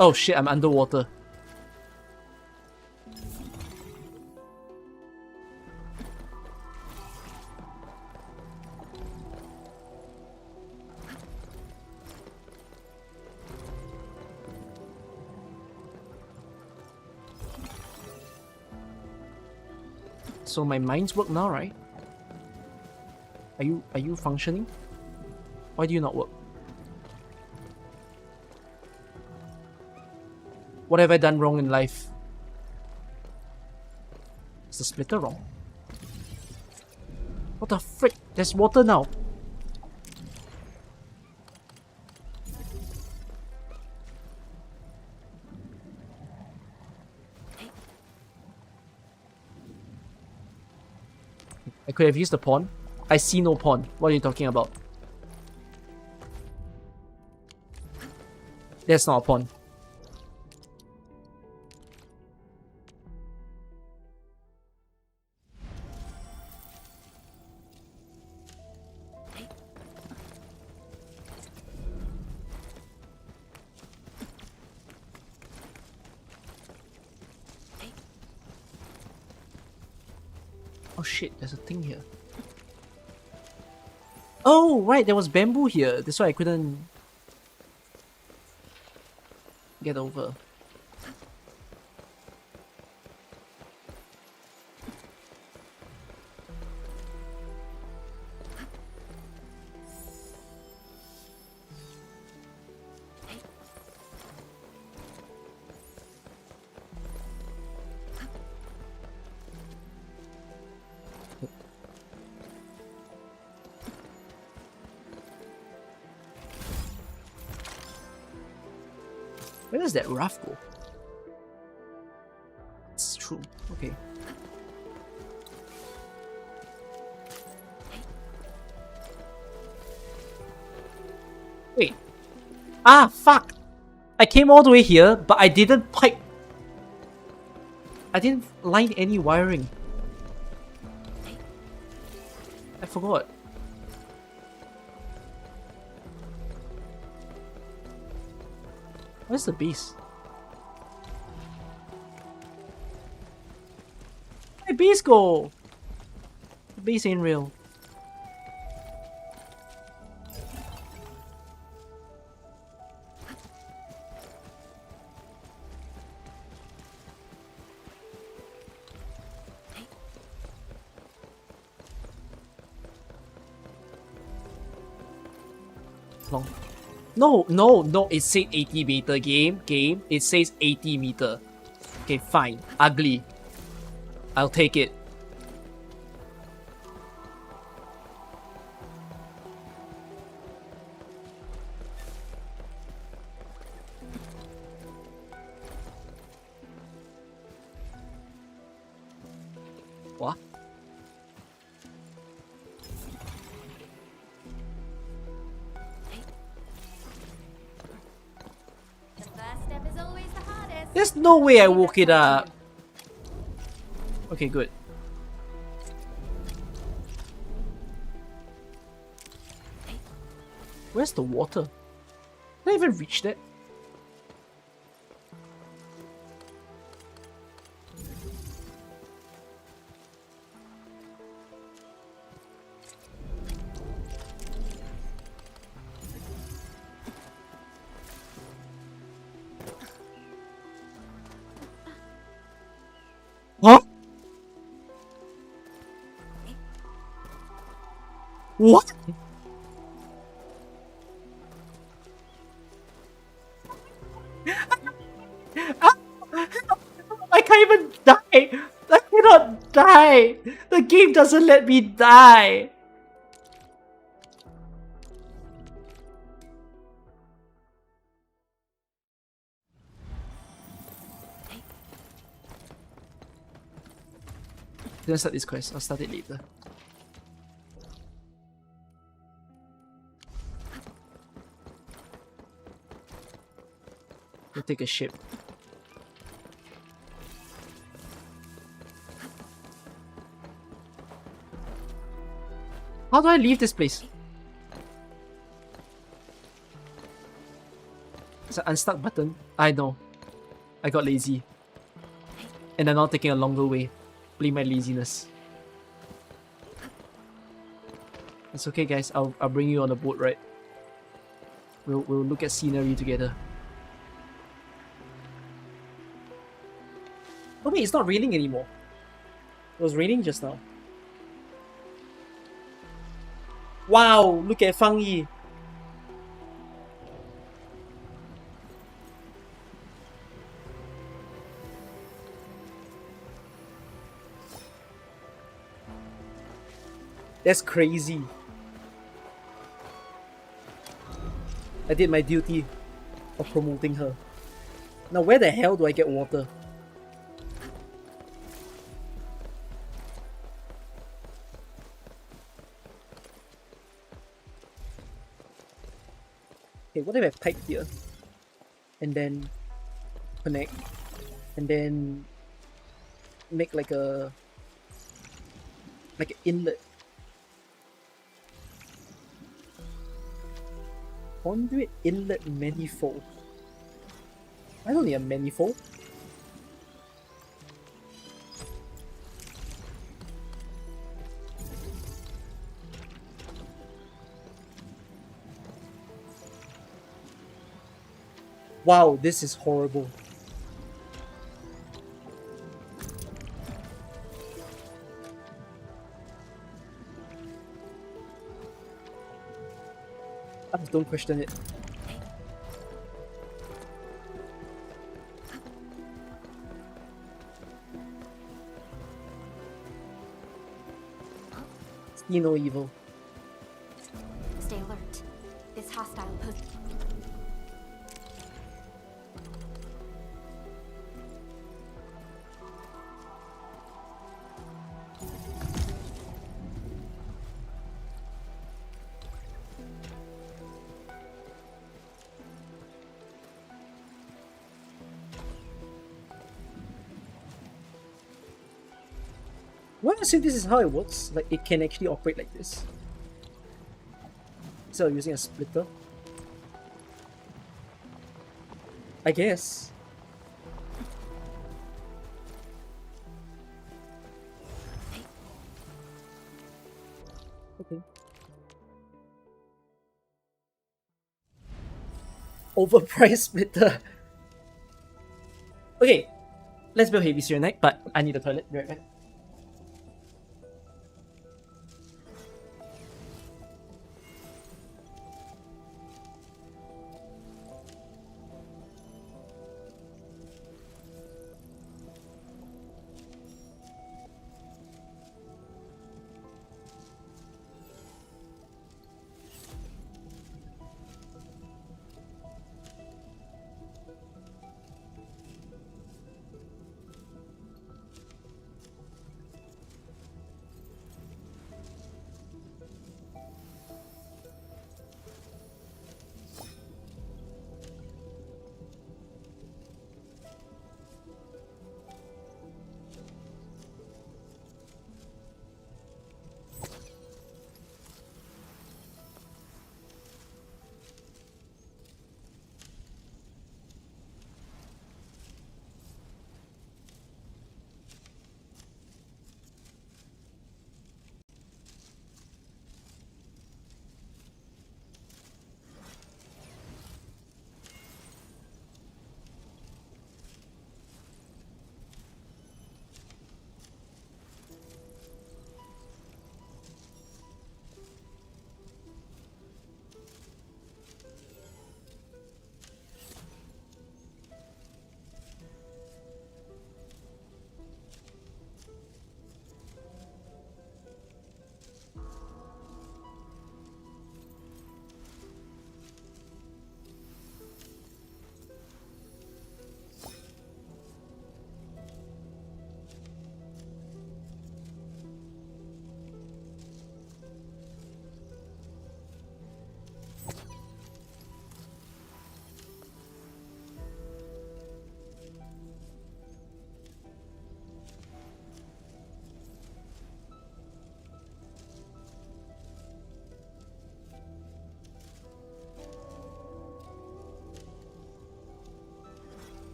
Oh shit, I'm underwater. So my minds work now, right? Are you functioning? Why do you not work? What have I done wrong in life? Is the splitter wrong? What the frick? There's water now. I could have used the pawn. I see no pawn. What are you talking about? That's not a pawn. Oh shit, there's a thing here. Oh, right, there was bamboo here. That's why I couldn't get over. Where does that raft go? It's true. Okay. Wait. Ah, fuck! I came all the way here, but I didn't pipe. I didn't line any wiring. I forgot. Where's the base? Where'd my base go? The base ain't real. Long. No, it said 80 meter game. It says 80 meter. Okay, fine. Ugly. I'll take it. What? There's no way I woke it up. Okay, good. Where's the water? Did I even reach that? Huh? What? I can't even die! I cannot die! The game doesn't let me die! Didn't start this quest, I'll start it later. We'll take a ship. How do I leave this place? It's an unstuck button. I know. I got lazy. And I'm now taking a longer way. Blame my laziness. It's okay guys, I'll bring you on the boat, right? We'll look at scenery together. Oh wait, it's not raining anymore. It was raining just now. Wow, look at Fangyi. That's crazy. I did my duty of promoting her. Now where the hell do I get water? Okay, what if I pipe here? And then connect. And then make like an inlet. Conduit inlet manifold. I don't need a manifold. Wow, this is horrible. Don't question it. See no evil. Stay alert. This hostile post. What if this is how it works? Like it can actually operate like this. Instead of using a splitter. I guess. Okay. Overpriced splitter. Okay. Let's build heavy Syrenite, but I need a toilet. Be right back.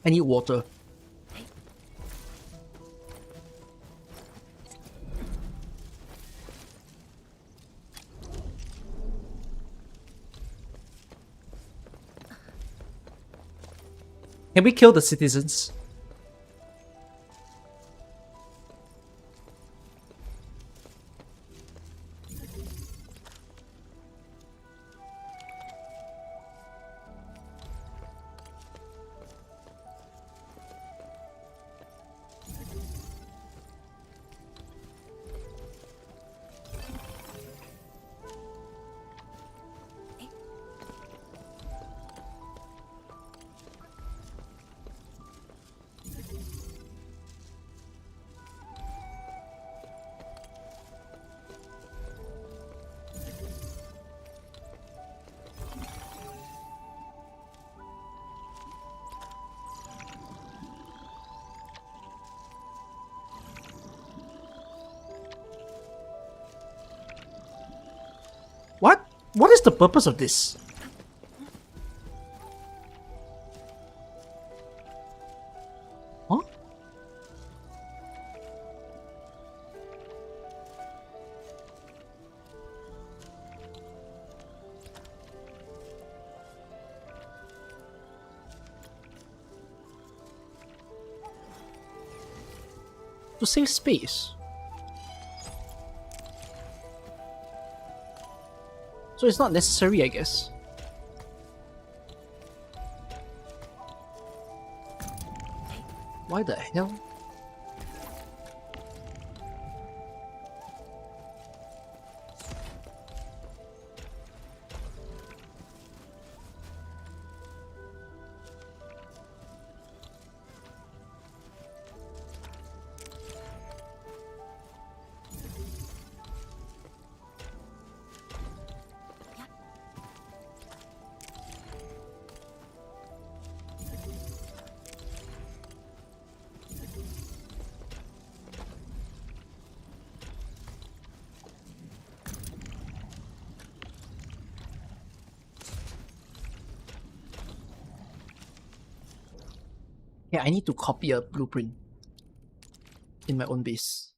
I need water. Can we kill the citizens? What? What is the purpose of this? Huh? To save space. So it's not necessary, I guess. Why the hell? Yeah, I need to copy a blueprint in my own base.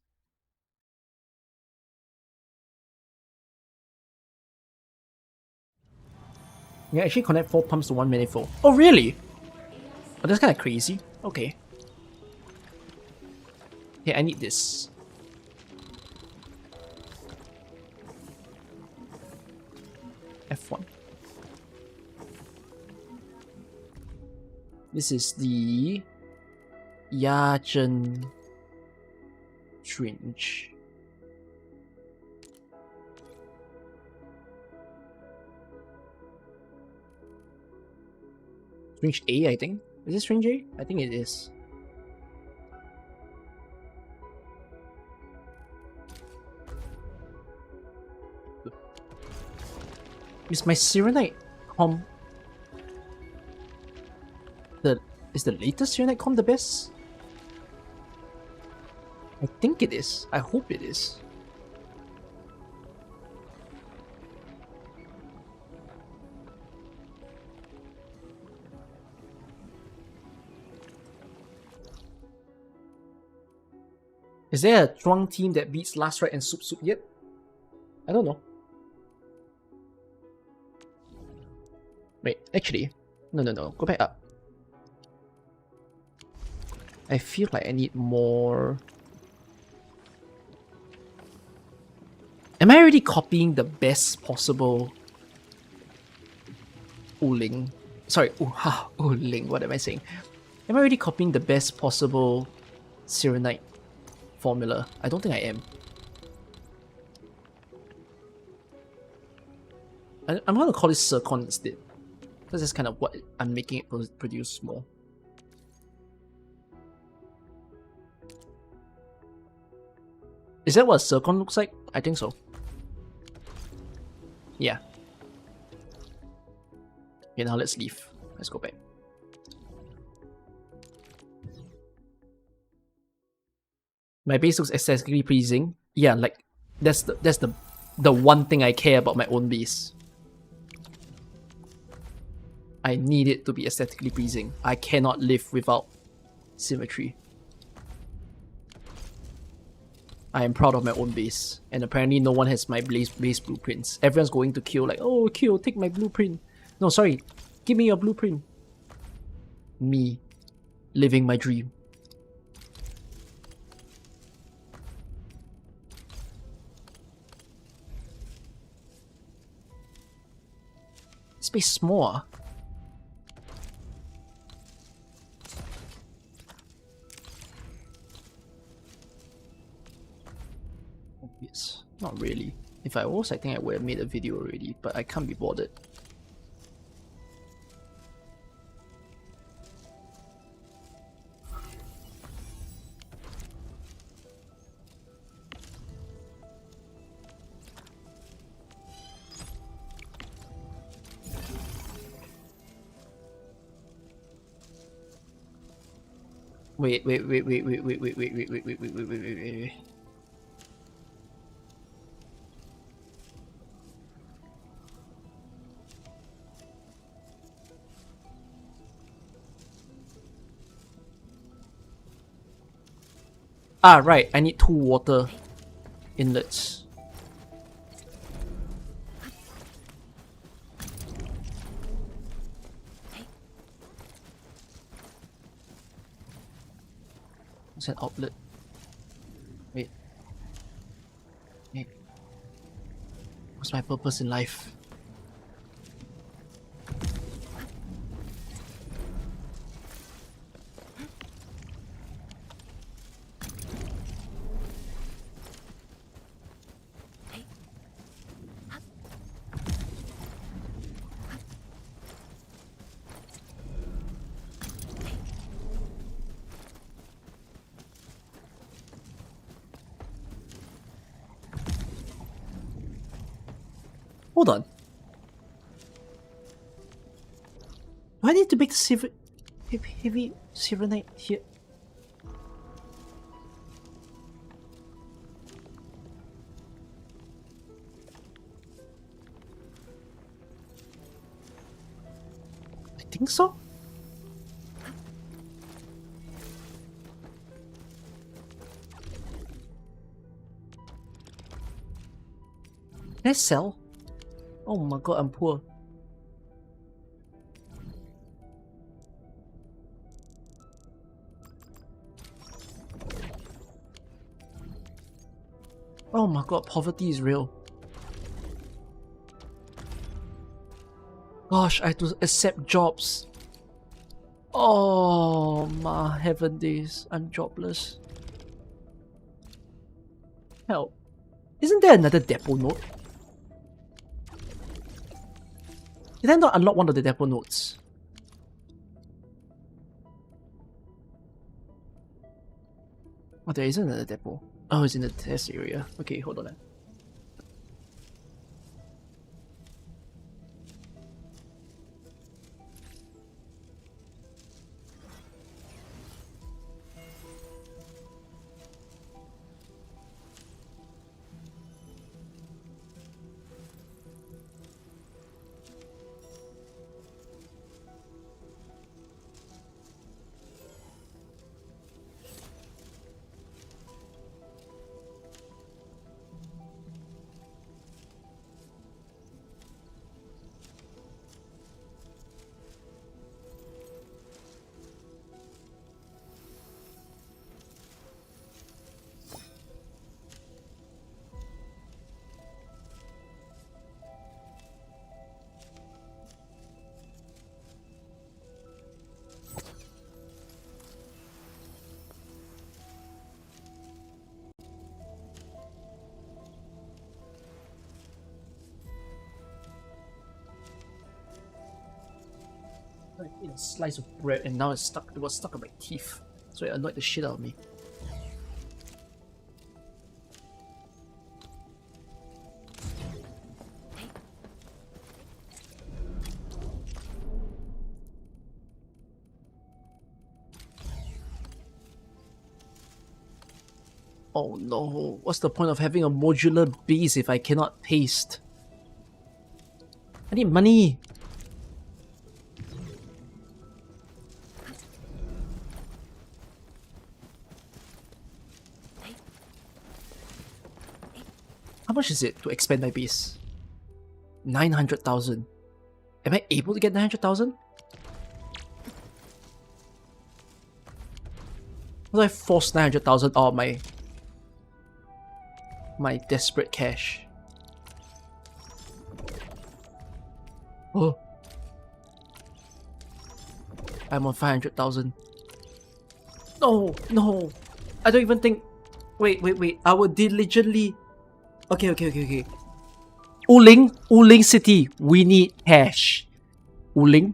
Yeah, actually connect 4 pumps to 1 manifold. Oh, really? Oh, that's kind of crazy. Okay. Yeah, I need this. F1. This is the Yachen Trench. Strange A, I think. Is it Strange A? I think it is. Is my Serenite com is the latest Serenite com the best? I think it is. I hope it is. Is there a Zhuang team that beats Last Ride and Soup Soup yet? I don't know. Wait, actually, no. Go back up. I feel like I need more. Am I already copying the best possible Uling? Sorry, Uling, what am I saying? Am I already copying the best possible Serenite formula? I don't think I am. I'm gonna call this Zircon instead. This is kind of what I'm making it produce more. Is that what Zircon looks like? I think so. Yeah. Okay, now let's leave. Let's go back. My base looks aesthetically pleasing. Yeah, like that's the one thing I care about my own base. I need it to be aesthetically pleasing. I cannot live without symmetry. I am proud of my own base, and apparently no one has my base blueprints. Everyone's going to kill, like, oh, kill, take my blueprint. No, sorry, give me your blueprint. Me, living my dream. This base is small. Yes, not really. If I was, I think I would have made a video already, but I can't be bothered. Wait. Ah, right, I need 2 water inlets. What's an outlet? Wait. What's my purpose in life? Hold on. Do I need to make the heavy Serenite here? I think so. Can I sell? Oh my god, I'm poor. Oh my god, poverty is real. Gosh, I have to accept jobs. Oh my heaven days, I'm jobless. Help. Isn't there another depot node? Did I not unlock one of the depot nodes? Oh, there isn't another depot. Oh, it's in the test area. Okay, hold on. I ate a slice of bread and now it's stuck. It was stuck on my teeth, so it annoyed the shit out of me. Oh no, what's the point of having a modular base if I cannot paste? I need money! How much is it to expand my base? 900,000. Am I able to get 900,000? How do I force 900,000 out of my desperate cash? Oh. I'm on 500,000. No, no. I don't even think... Wait. I will diligently... Okay. Wuling City. We need cash. Wuling.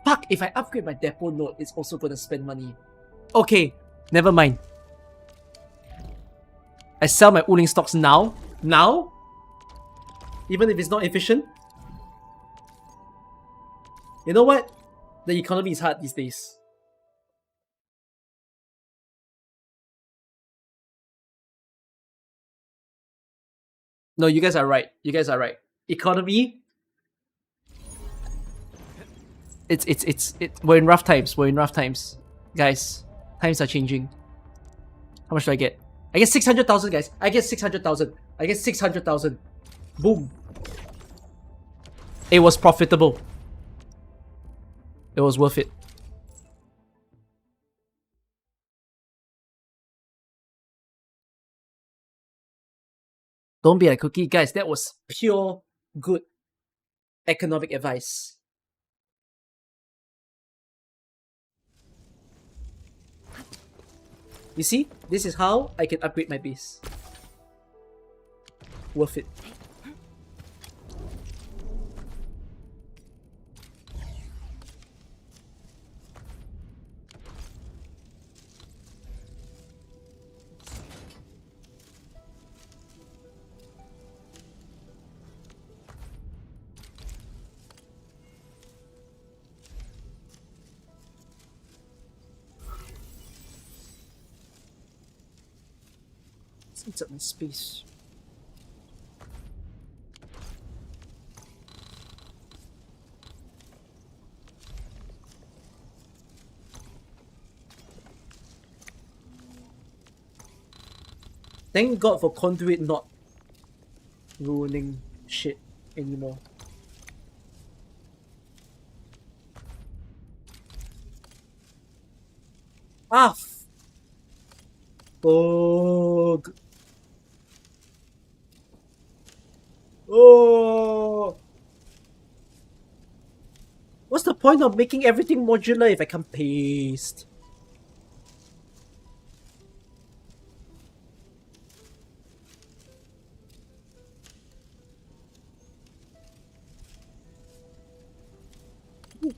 Fuck, if I upgrade my depot node, it's also gonna spend money. Okay, never mind. I sell my Wuling stocks now. Now? Even if it's not efficient? You know what? The economy is hard these days. No, you guys are right. Economy. We're in rough times. Guys, times are changing. How much do I get? I get 600,000, guys. I get 600,000. Boom. It was profitable. It was worth it. Don't be a cookie, guys. That was pure good economic advice. You see, this is how I can upgrade my base. Worth it. It's up my space. Thank God for Conduit not ruining shit anymore. Ah! Bug! Oh! What's the point of making everything modular if I can't paste?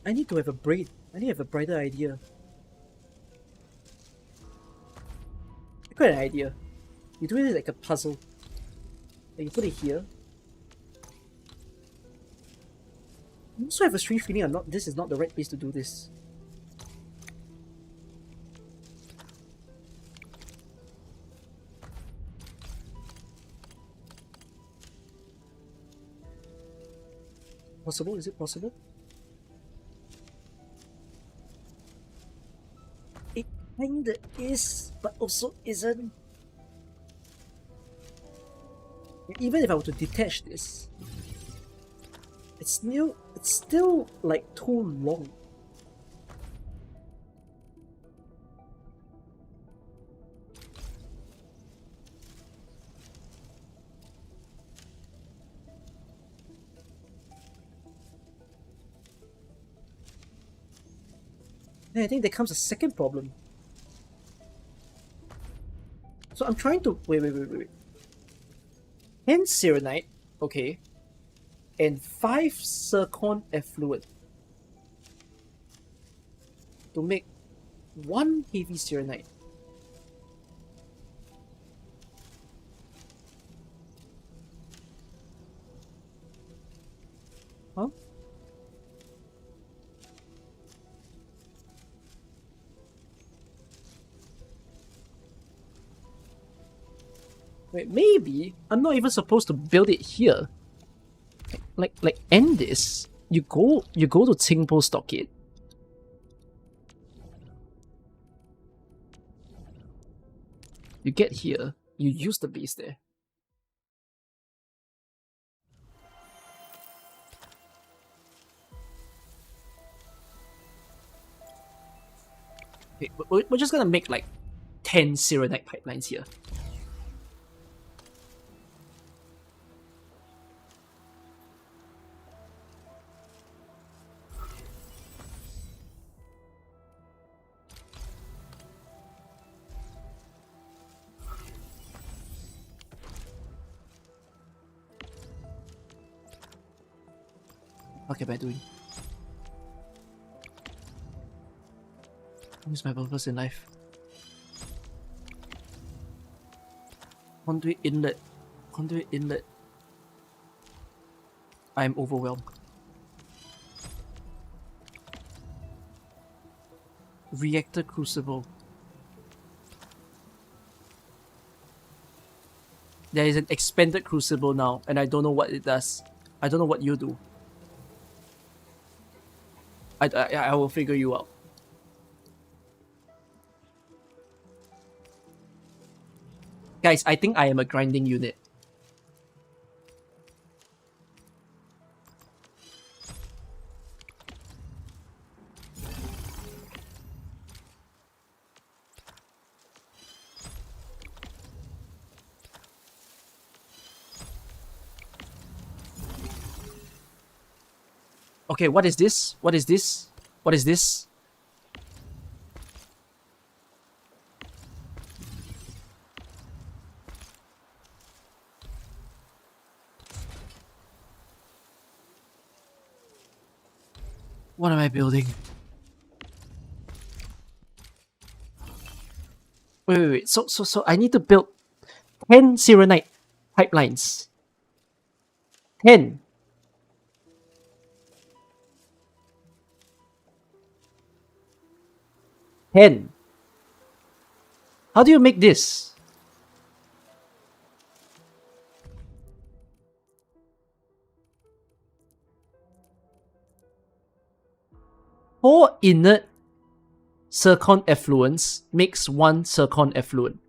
I need to have a braid. I need to have a brighter idea. I got an idea. You do it like a puzzle. Like you put it here. I also have a strange feeling this is not the right place to do this. Possible? Is it possible? It kinda is, but also isn't. Even if I were to detach this, it's still like too long. And I think there comes a second problem. So I'm trying to wait. 10 Serenite, okay, and 5 Zircon Effluent to make 1 heavy Serenite. Huh? Wait, maybe I'm not even supposed to build it here. Like end this. You go to Qingpo Stockade. You get here. You use the base there. Okay, we're just gonna make like 10 Sirenite pipelines here. What am I doing? What is my purpose in life? Conduit inlet. Conduit inlet. I am overwhelmed. Reactor crucible. There is an expanded crucible now, and I don't know what it does. I don't know what you do. I will figure you out. Guys, I think I am a grinding unit. Okay, what is this? What is this? What is this? What am I building? Wait. So I need to build 10 Sirenite pipelines. 10. How do you make this? Four inert zircon effluents makes one zircon effluent.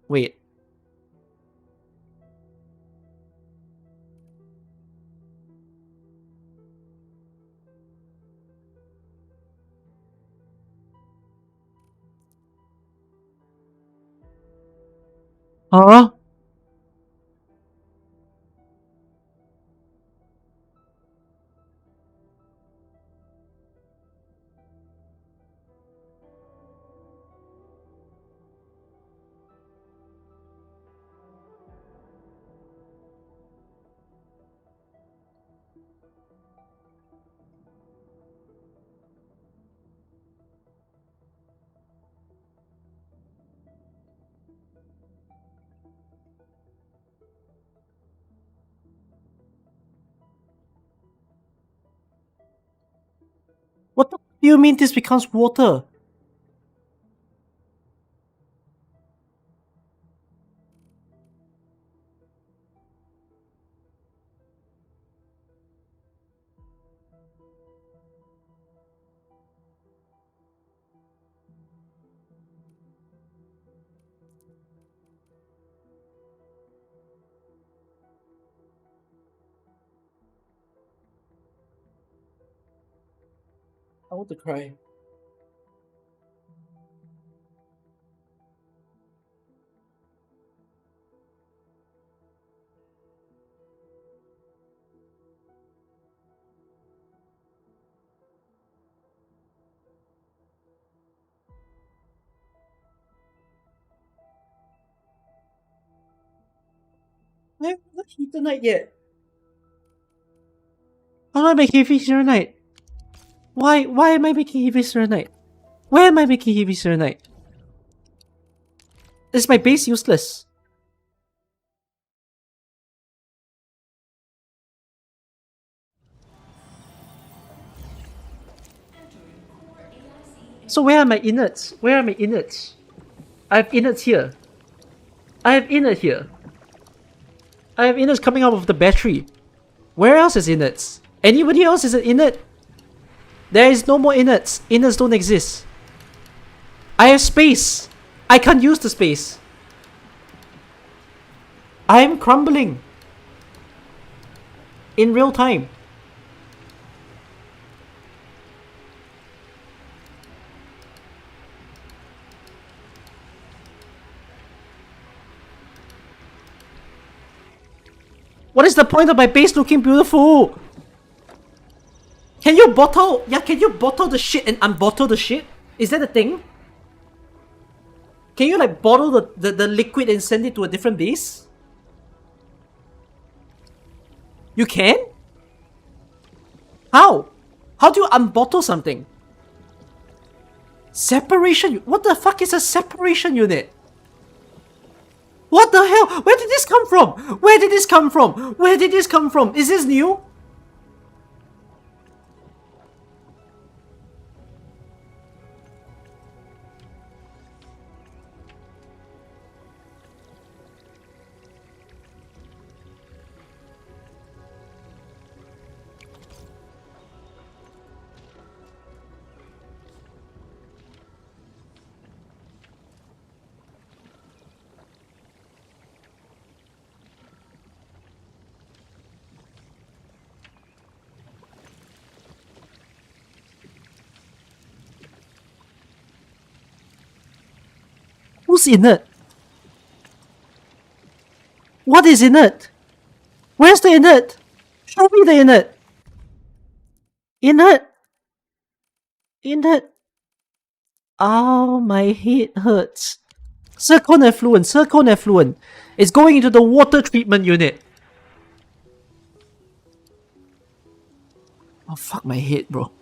Wait. Huh? What the do you mean this becomes water? I want to cry. I have not Eternite yet. How do I make heavy Serenite? Why am I making heavy Serenite? Where am I making heavy Serenite? Is my base useless? So where are my innards? Where are my innards? I have innards here. I have innards here. I have innards coming out of the battery. Where else is innards? Anybody else is an innard? There is no more innards. Innards don't exist. I have space. I can't use the space. I am crumbling. In real time. What is the point of my base looking beautiful? Can you bottle... Yeah, can you bottle the shit and unbottle the shit? Is that a thing? Can you like bottle the liquid and send it to a different base? You can? How? How do you unbottle something? Separation... What the fuck is a separation unit? What the hell? Where did this come from? Where did this come from? Where did this come from? Is this new? Who's in it? What is in it? Where's the in it? Show me the in it. In it. In it. Oh, my head hurts. Zircon effluent. Zircon effluent. It's going into the water treatment unit. Oh, fuck my head, bro.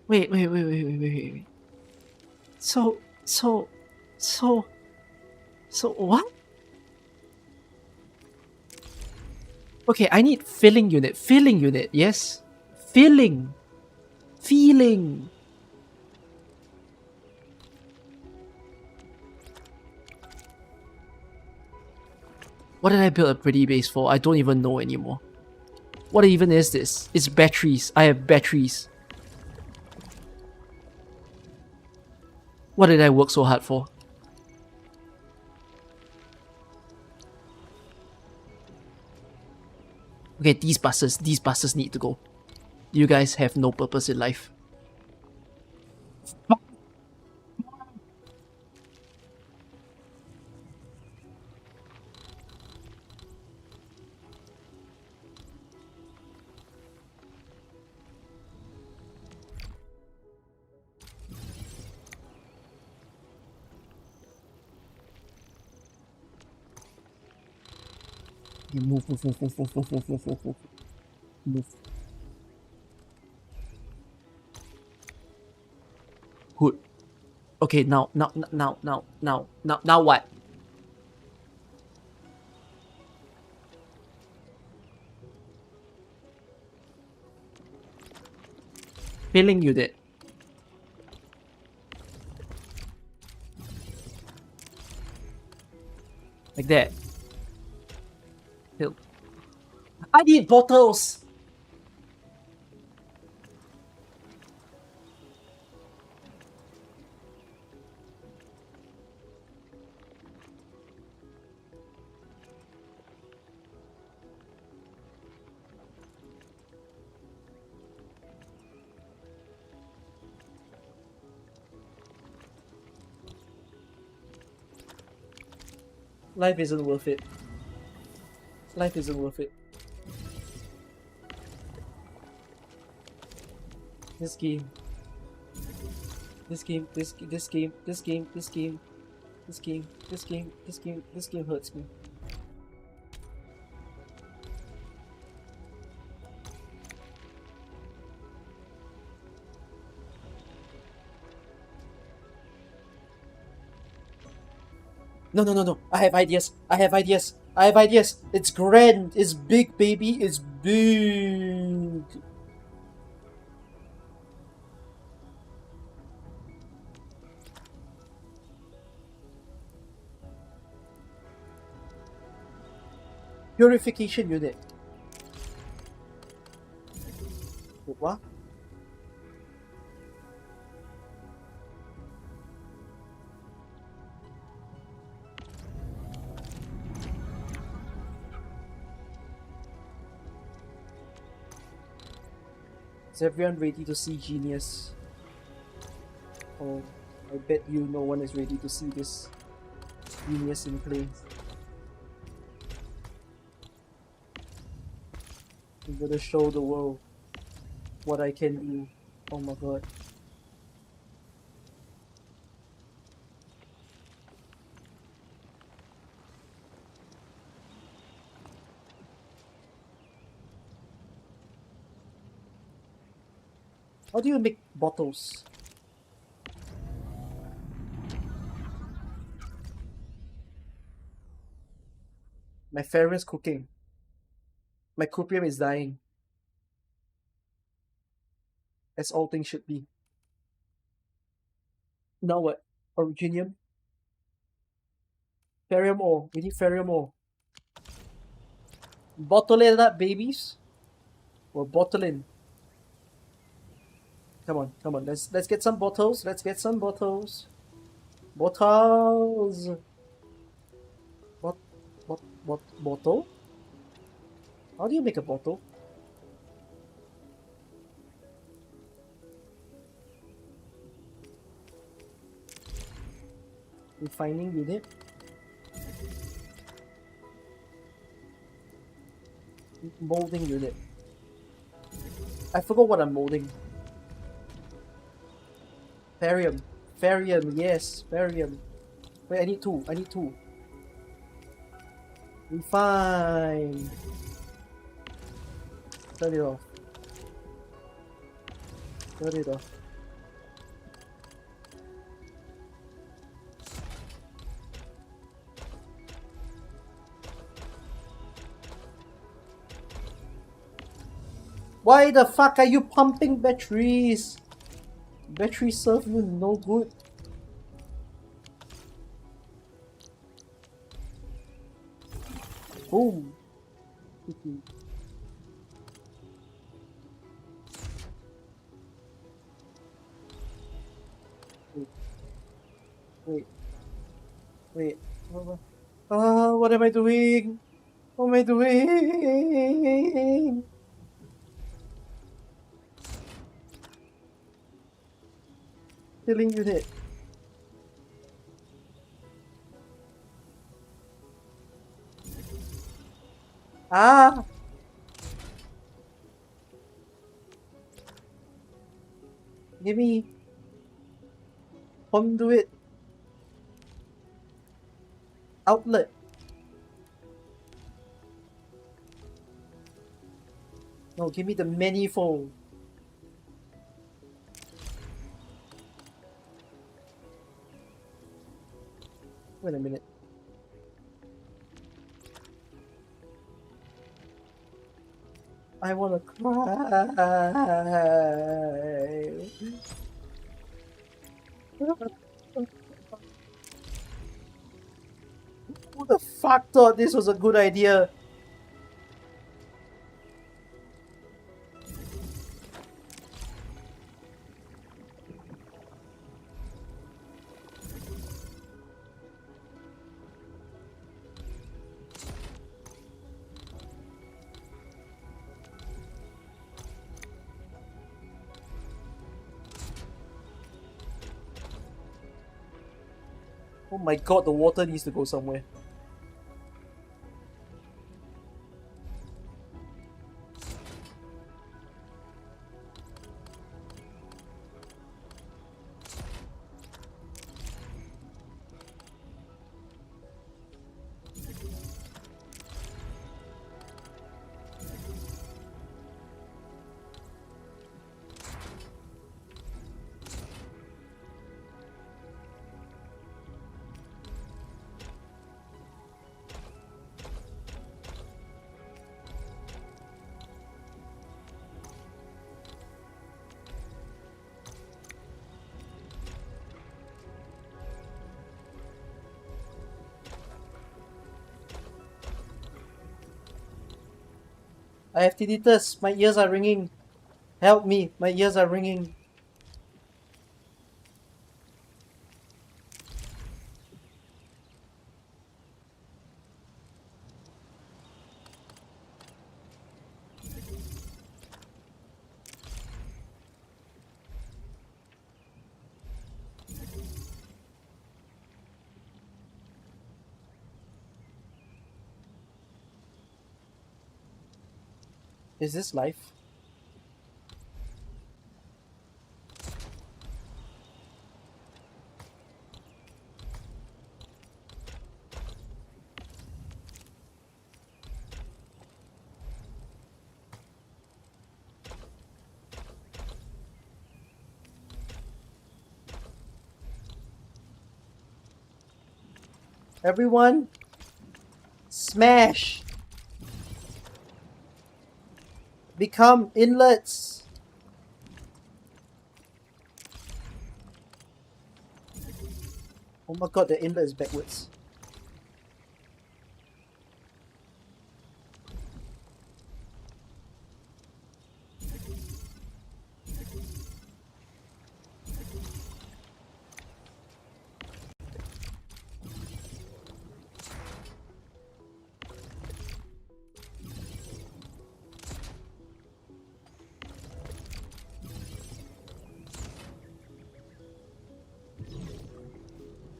Wait. So what? Okay, I need filling unit. Filling unit, yes. Filling. What did I build a pretty base for? I don't even know anymore. What even is this? It's batteries. I have batteries. What did I work so hard for? Okay, these buses need to go. You guys have no purpose in life. Move. Good. Okay, now what? Filling unit. Like that. Fill. I need bottles! Life isn't worth it. Life isn't worth it. This game hurts me. No. I have ideas. It's grand. It's big, baby. It's big. Purification unit. What? Is everyone ready to see genius? Oh I bet you no one is ready to see this genius in play. I'm gonna show the world what I can do. Oh my god. How do you make bottles? My Pharaoh's cooking. My Cuprium is dying. As all things should be. Now what? Originium? Ferrium ore. We need ferrium ore. Bottle it up, babies. We're bottling. Come on, come on. Let's get some bottles. Let's get some bottles. Bottles. Bottle? How do you make a bottle? Refining unit. Molding unit. I forgot what I'm molding. Barium. Barium, yes, barium. Wait, I need two. I need two. Refine. Turn it off. Turn it off. Why the fuck are you pumping batteries? Batteries serve you no good. Boom. Wait. Wait. What am I doing? What am I doing? Filling unit. Ah! Give me conduit outlet. No, give me the manifold. Wait a minute. I wanna cry. Who the fuck thought this was a good idea? Oh my god, the water needs to go somewhere. I have tinnitus. My ears are ringing. Help me. My ears are ringing. Is this life? Everyone, smash! Become inlets! Oh my god, the inlet is backwards.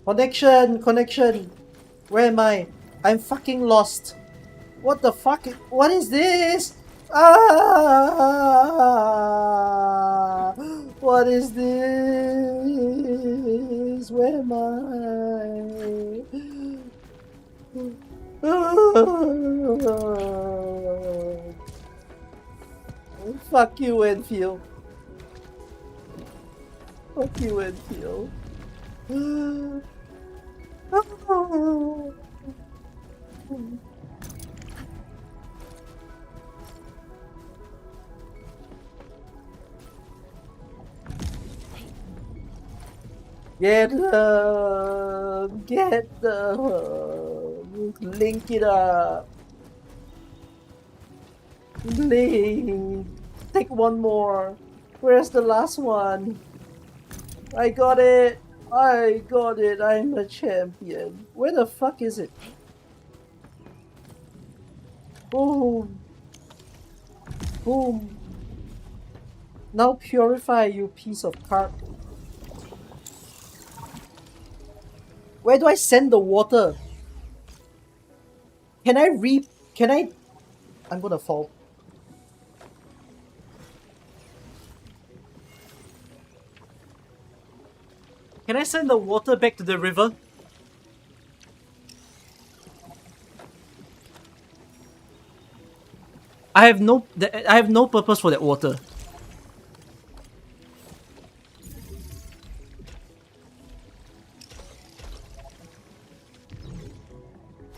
Connection! Where am I? I'm fucking lost. What the fuck? What is this? Ah! What is this? Where am I? Fuck you, Enfield. Fuck you, Enfield. Get them! Get them! Link it up! Link! Take one more! Where's the last one? I got it! I got it! I'm a champion! Where the fuck is it? Boom! Boom! Now purify, you piece of carp! Where do I send the water? Can I I'm gonna fall. Can I send the water back to the river? I have no purpose for that water.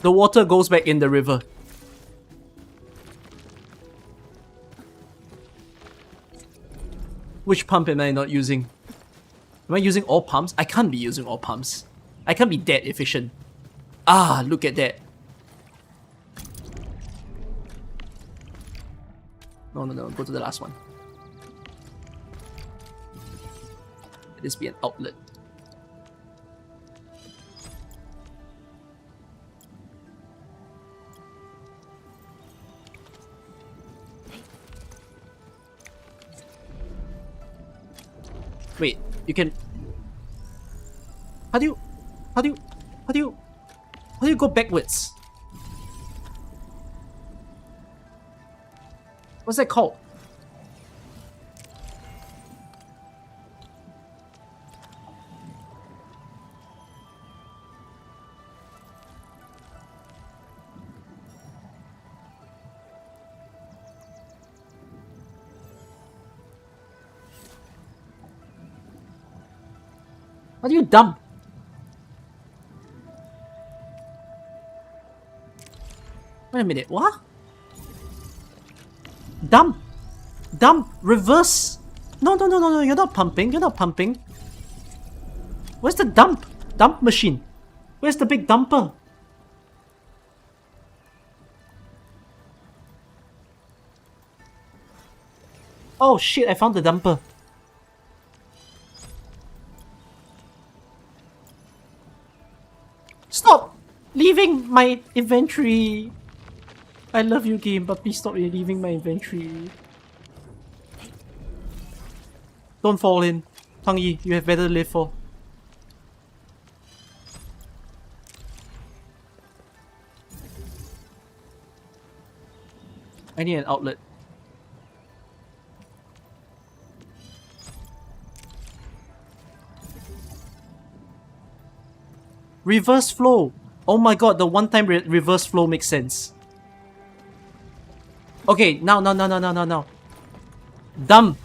The water goes back in the river. Which pump am I not using? Am I using all pumps? I can't be using all pumps. I can't be that efficient. Ah, look at that. No, go to the last one. Let this be an outlet. Wait, you can... How do you go backwards? What's that called? How do you dump? Wait a minute, what? Dump! Dump! Reverse! No, you're not pumping, Where's the dump? Dump machine? Where's the big dumper? Oh shit, I found the dumper. Stop leaving my inventory. I love you, game, but please stop leaving my inventory. Don't fall in. Fangyi, you have better to live for. I need an outlet. Reverse flow. Oh my god, the one-time reverse flow makes sense. Okay, now. Dump.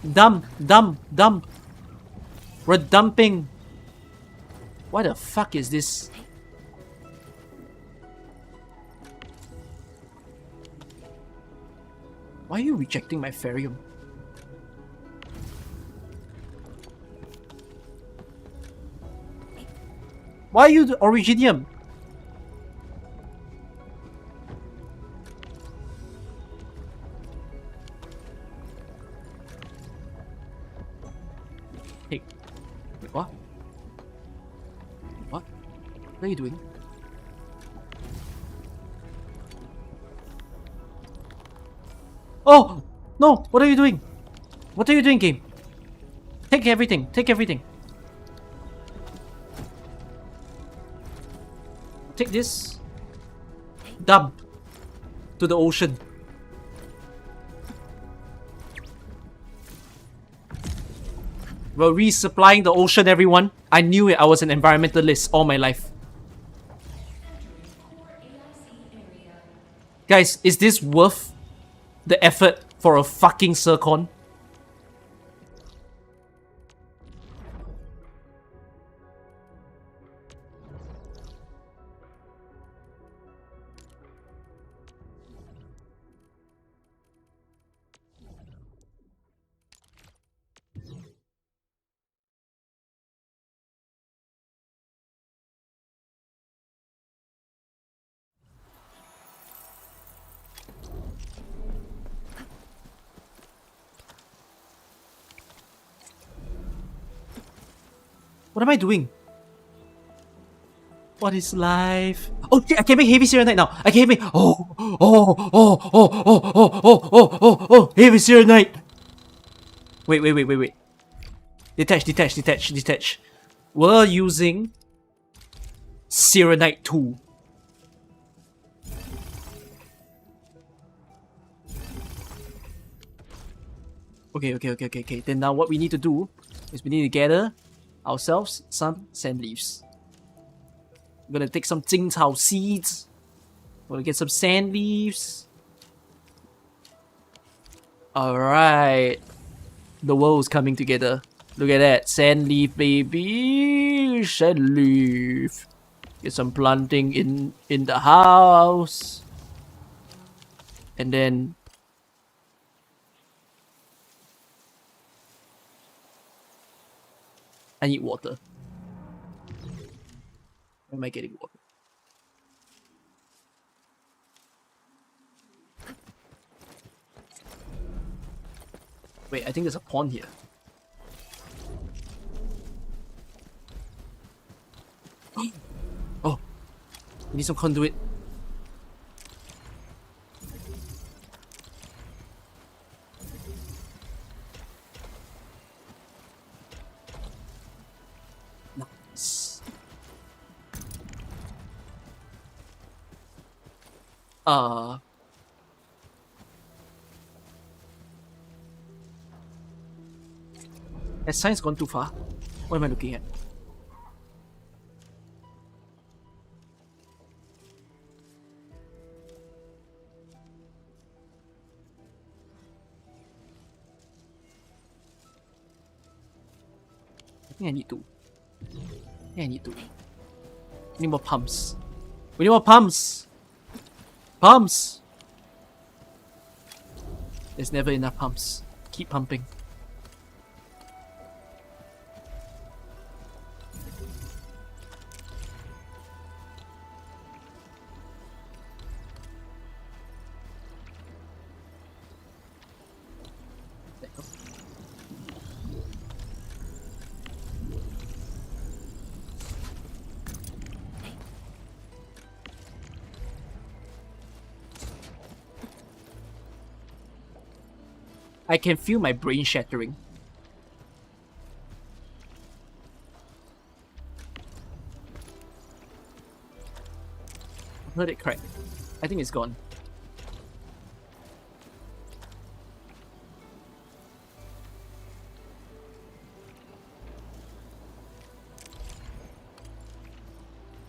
We're dumping. What the fuck is this? Why are you rejecting my Ferium? Why are you the Originium? Hey. Wait, what? What? What are you doing? Oh! No! What are you doing? What are you doing, game? Take everything. Take everything. Take this. Dump. To the ocean. We're resupplying the ocean, everyone. I knew it. I was an environmentalist all my life. Guys, is this worth the effort for a fucking Zircon? What am I doing? What is life? Oh shit, I can make heavy Serenite now. I can make heavy Serenite. Wait. Detach. We're using Serenite 2. Okay. Then now what we need to do is we need to gather ourselves some sand leaves. I'm gonna take some Jingcao seeds. I'm gonna get some sand leaves. Alright. The world's coming together. Look at that. Sand leaf, baby. Sand leaf. Get some planting in the house. And then I need water. Where am I getting water? Wait, I think there's a pond here. Oh, we need some conduit. Nice. Has science gone too far? What am I looking at? I think I need to. We need more pumps. We need more pumps! Pumps! There's never enough pumps. Keep pumping. I can feel my brain shattering. I heard it crack. I think it's gone.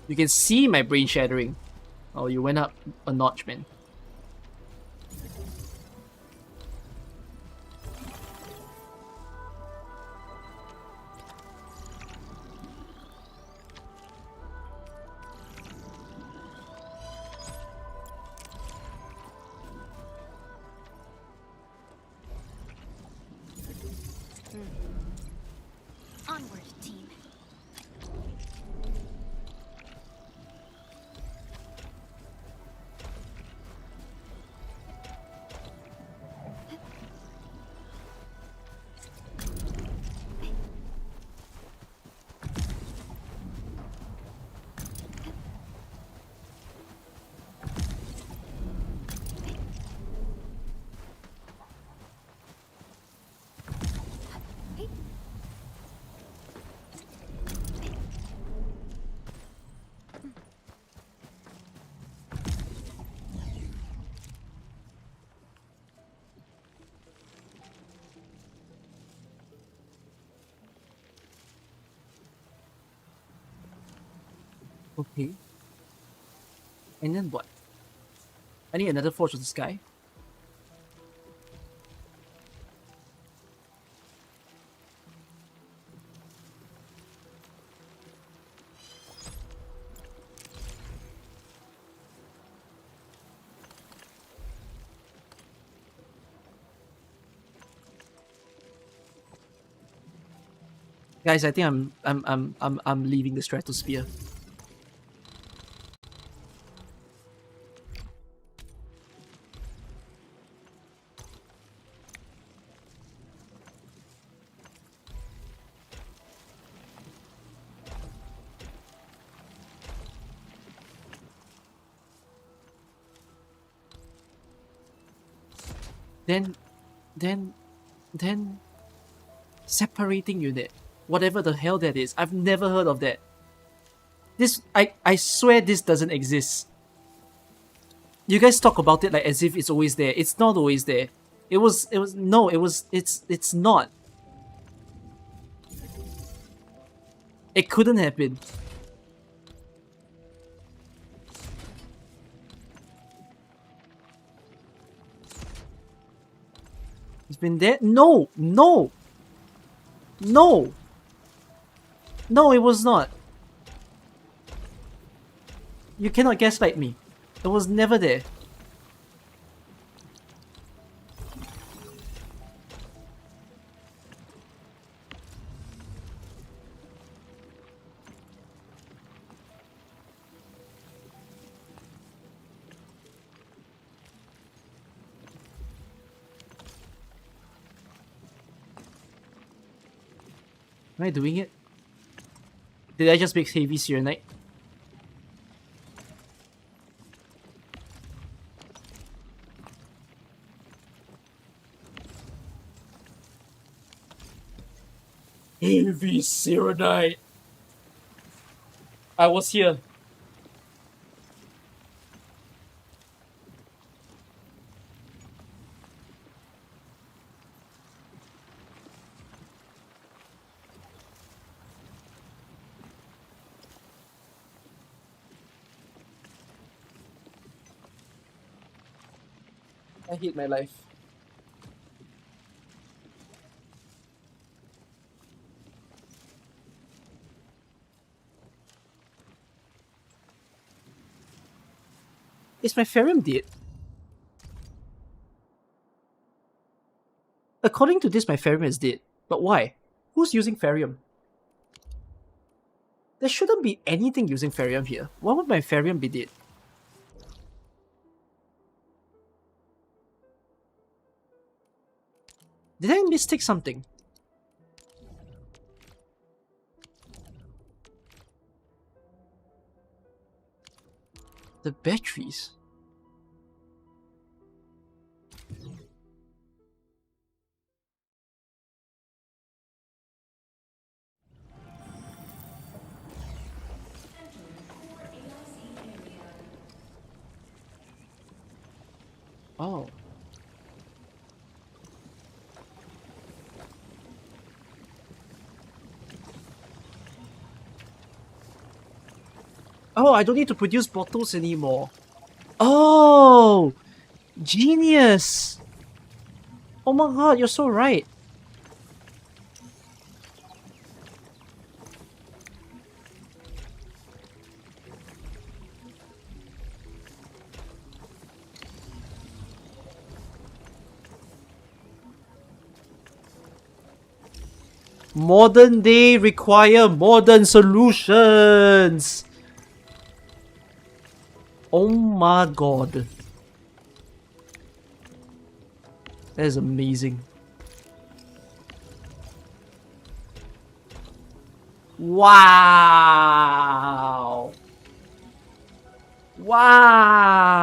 You can see my brain shattering. Oh, you went up a notch, man. Onward, team. Okay. And then what? I need another Forge of the Sky. Guys, I think I'm leaving the stratosphere. Then separating unit, whatever the hell that is, I've never heard of that. I swear this doesn't exist. You guys talk about it like as if it's always there. It's not always there. It's not. It couldn't have been. It's been there? No! No! No! No, it was not. You cannot gaslight me. It was never there. Am I doing it? Did I just make heavy Serenite? Heavy Serenite! I was here. I hate my life. Is my Ferium dead? According to this, my Ferium is dead. But why? Who's using Ferium? There shouldn't be anything using Ferium here. Why would my Ferium be dead? Did I mistake something? The batteries. Oh. Oh, I don't need to produce bottles anymore. Oh! Genius! Oh my god, you're so right. Modern day require modern solutions. Oh my god. That is amazing. Wow. Wow.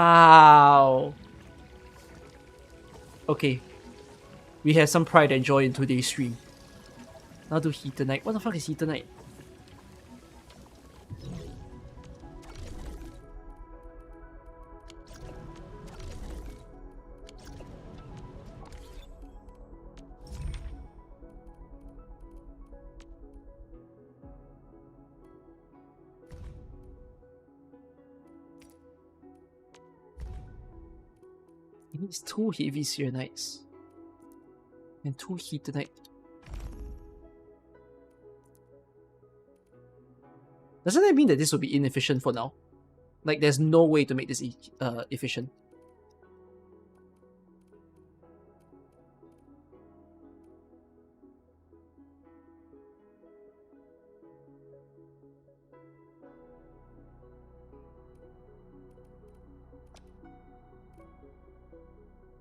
Okay. We have some pride and joy in today's stream. Now do Heathenite. What the fuck is Heathenite? It needs 2 heavy Searnites and 2 Heathenite. Doesn't that mean that this will be inefficient for now? Like, there's no way to make this efficient.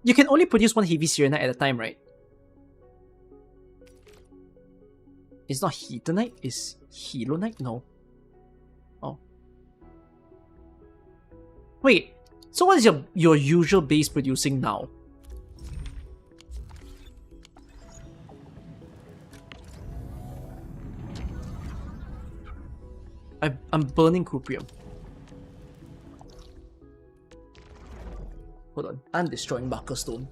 You can only produce 1 heavy Serenite at a time, right? It's not Heathenite? It's Helonite? No. Oh. Wait, so what is your usual base producing now? I'm burning Cuprium. Hold on, I'm destroying Marker Stone.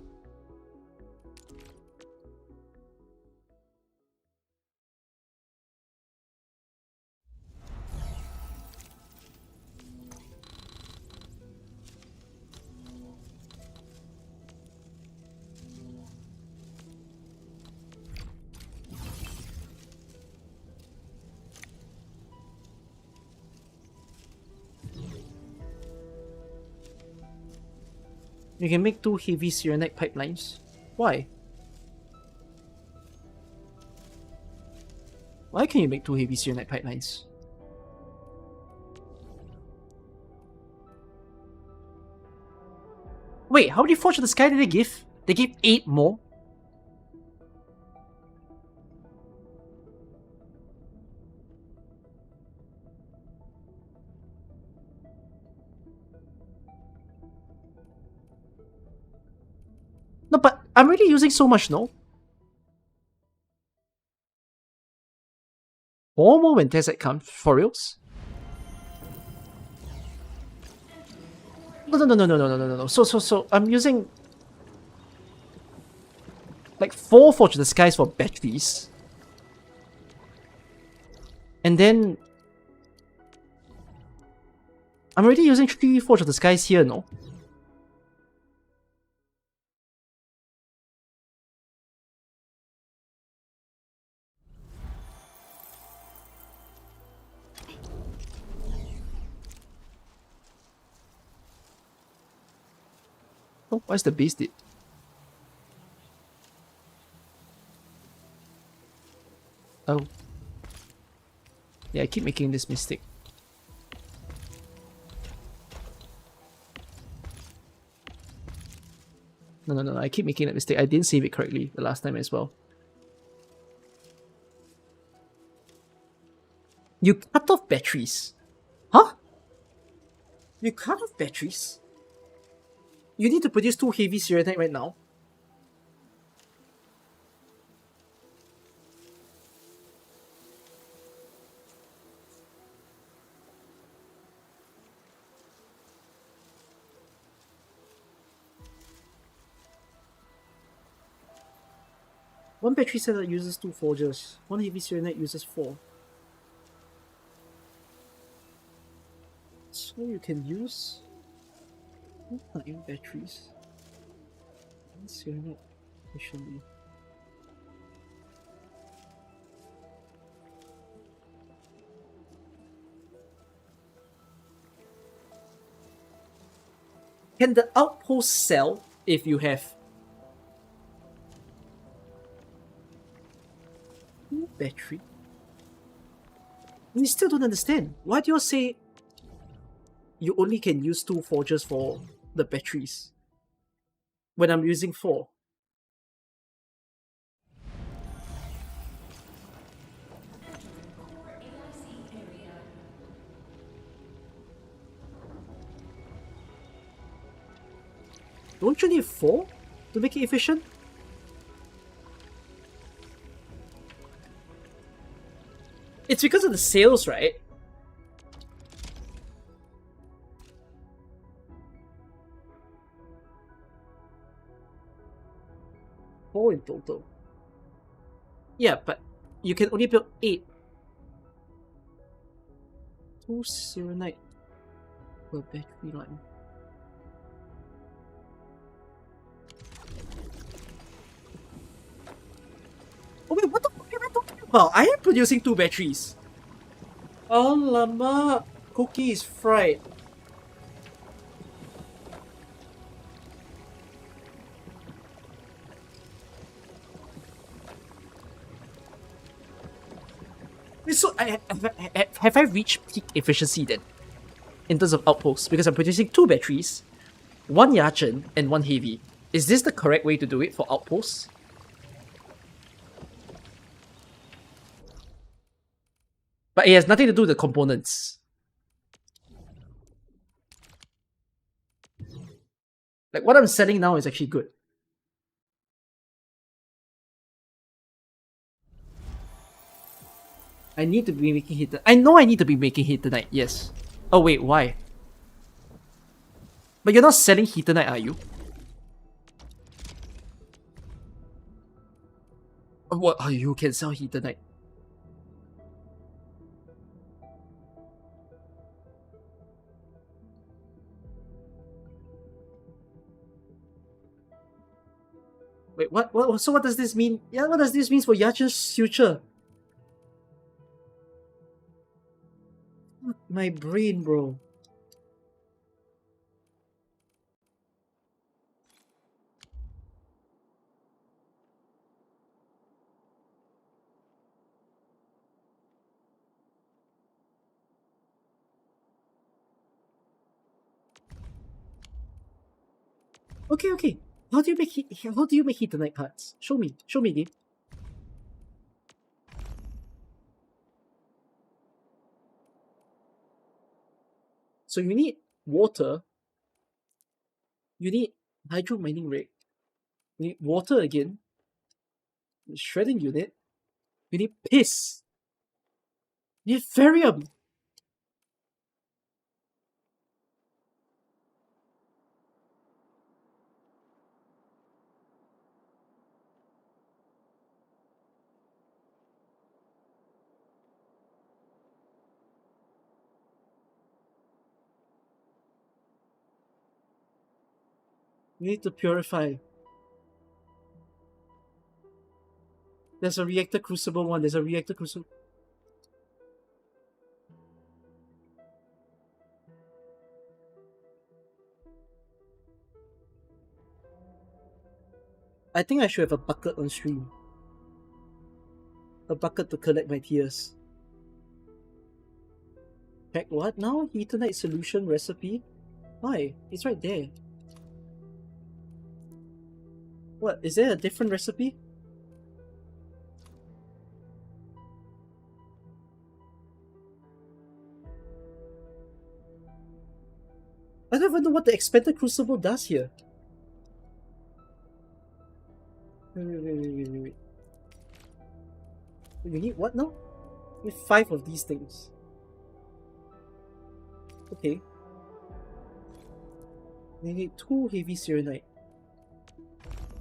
You can make 2 heavy Serenite pipelines. Why? Why can you make 2 heavy Serenite pipelines? Wait, how many Forge of the Sky did they give? They gave 8 more? No, but I'm really using so much, no? 4 more when Tezek comes, for reals? No. So I'm using like 4 Forge of the Skies for batteries. And then I'm already using 3 Forge of the Skies here, no? Oh, why is the base dead? Oh. Yeah, I keep making this mistake. No, I keep making that mistake. I didn't save it correctly the last time as well. You cut off batteries? Huh? You cut off batteries? You need to produce 2 heavy Serenite right now? One battery setup uses 2 forges. 1 heavy Serenite uses 4. So you can use ion batteries. Cyanide efficiently. Can the outpost sell if you have battery? We still don't understand. Why do you say you only can use 2 forges for the batteries when I'm using 4? Don't you need 4 to make it efficient? It's because of the sales, right? Four in total. Yeah, but you can only build 8. 2 Serenite per battery line. Oh wait, what the fuck am I talking about? I am producing 2 batteries. Alamak, cookie is fried. Wait, so have I reached peak efficiency then? In terms of outposts, because I'm producing 2 batteries, 1 Yachin and 1 heavy. Is this the correct way to do it for outposts? But it has nothing to do with the components. Like, what I'm selling now is actually good. I need to be making heat. I know I need to be making heat tonight, yes. Oh wait, why? But you're not selling heat tonight, are you? What? Oh, you can sell heat tonight. Wait, what? So what does this mean? Yeah, what does this mean for Yachin's future? My brain, bro. Okay. How do you make heat parts? Show me, game. So you need water. You need hydro mining rig. You need water again. Shredding unit. You need piss. You need ferrium. You need to purify. There's a reactor crucible one. There's a reactor crucible. I think I should have a bucket on stream. A bucket to collect my tears. Check what now? Ethernet solution recipe? Why? It's right there. What? Is there a different recipe? I don't even know what the expanded crucible does here. Wait. You need what now? You need 5 of these things. Okay. We need 2 heavy serenite.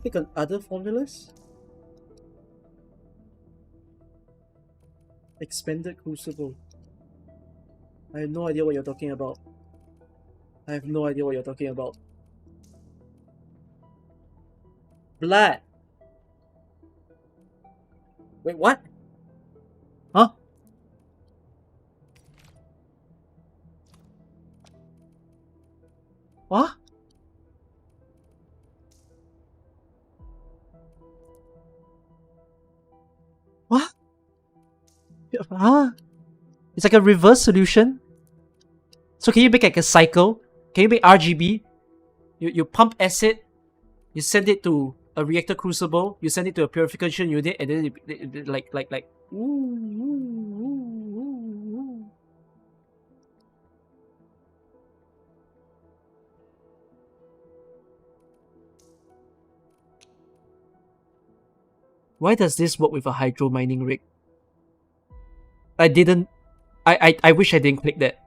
Click on other formulas. Expanded crucible. I have no idea what you're talking about. I have no idea what you're talking about. Blood. Wait, what? Huh? What? What? Huh? It's like a reverse solution. So can you make like a cycle? Can you make RGB? You pump acid, you send it to a reactor crucible, you send it to a purification unit, and then it like. Why does this work with a hydro mining rig? I didn't. I wish I didn't click that.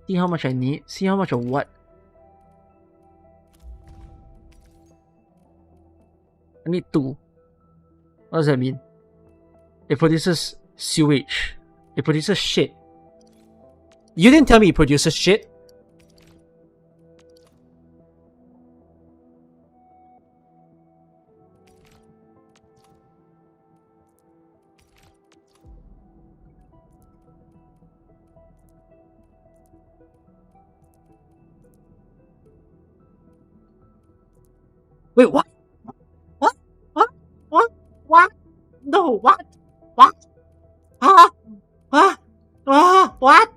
See how much I need? See how much of what? I need 2. What does that mean? It produces sewage. It produces shit. You didn't tell me it produces shit. Wait, what? What? What? What? What? No, what? What? What?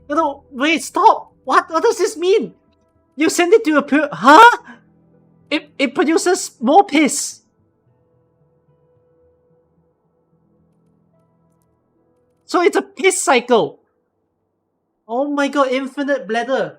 No, wait, stop! What does this mean? You send it to a pure... Huh? It produces more piss. So it's a piss cycle. Oh my god, infinite bladder.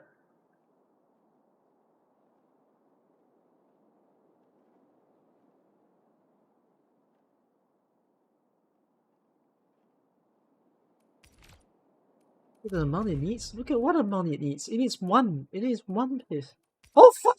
Look at the amount it needs. Look at what amount it needs. It needs 1. It needs 1 piss. Oh fuck!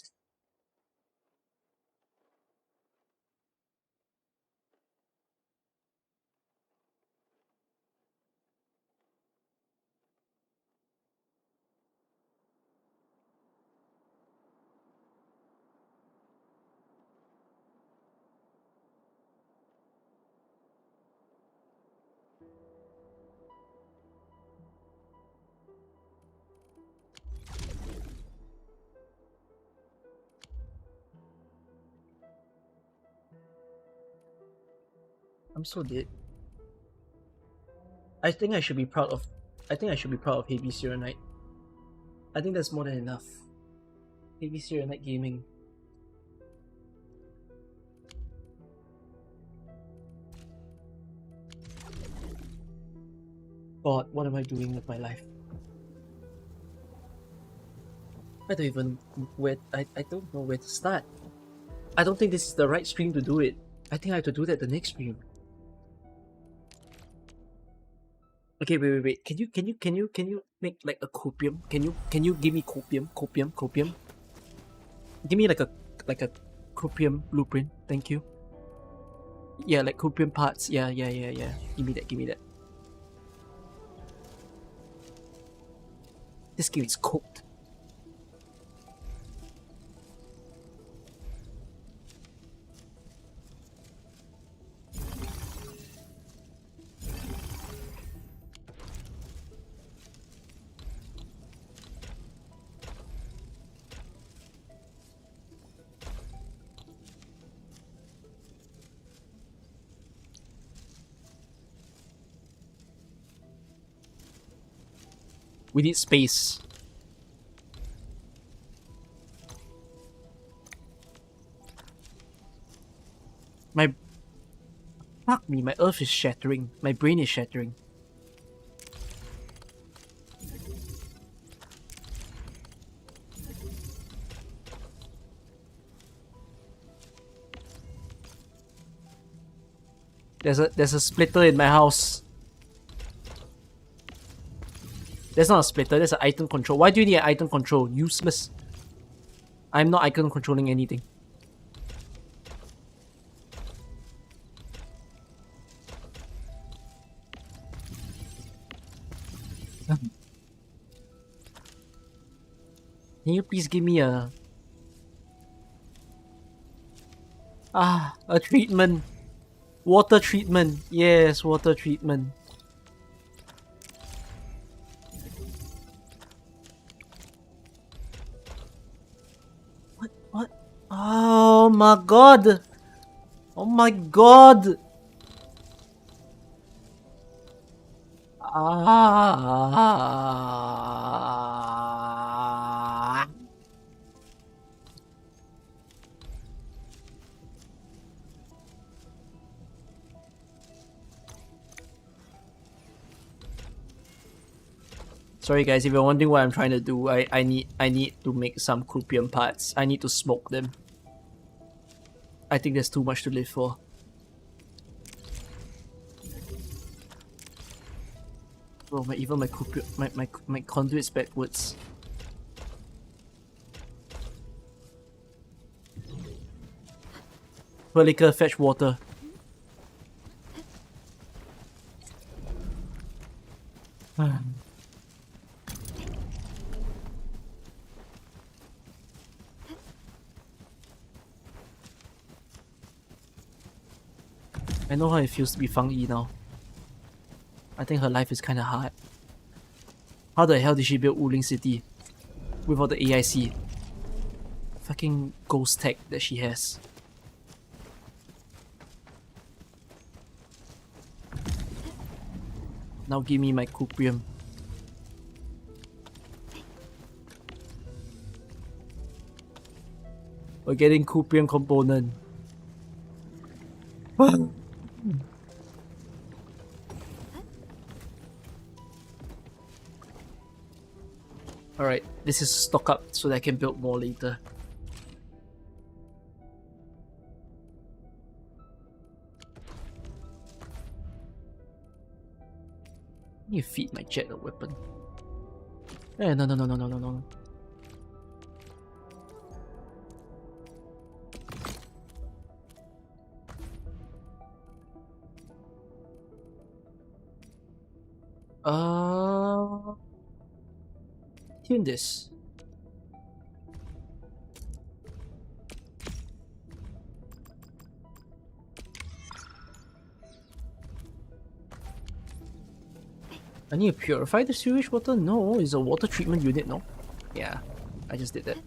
I'm so dead. I think I should be proud of Heavy Serenite. I think that's more than enough. Heavy Serenite Gaming. God, what am I doing with my life? I don't even I don't know where to start. I don't think this is the right stream to do it. I think I have to do that the next stream. Okay, wait. Can you make like a copium? Can you give me copium? Give me like a copium blueprint. Thank you. Yeah, like copium parts. Yeah. Give me that. This game is cooked. We need space. Fuck me, my earth is shattering. My brain is shattering. There's a splitter in my house. That's not a splitter, that's an item control. Why do you need an item control? Useless. I'm not icon controlling anything. Can you please give me a treatment? Water treatment. Yes, water treatment. What? Oh my god! Oh my god! Sorry guys, if you're wondering what I'm trying to do, I need to make some croupium parts. I need to smoke them. I think there's too much to live for. Bro, even my croupium, my conduit's backwards. Pelica, fetch water. I know how it feels to be Fangyi now. I think her life is kinda hard. How the hell did she build Wuling City without the AIC? Fucking ghost tech that she has. Now give me my croupium. We're getting croupium component. Alright, this is stock up so that I can build more later. I need to feed my jet a weapon. Eh, no. Tune this. I need to purify the sewage water? No, it's a water treatment unit, no? Yeah, I just did that.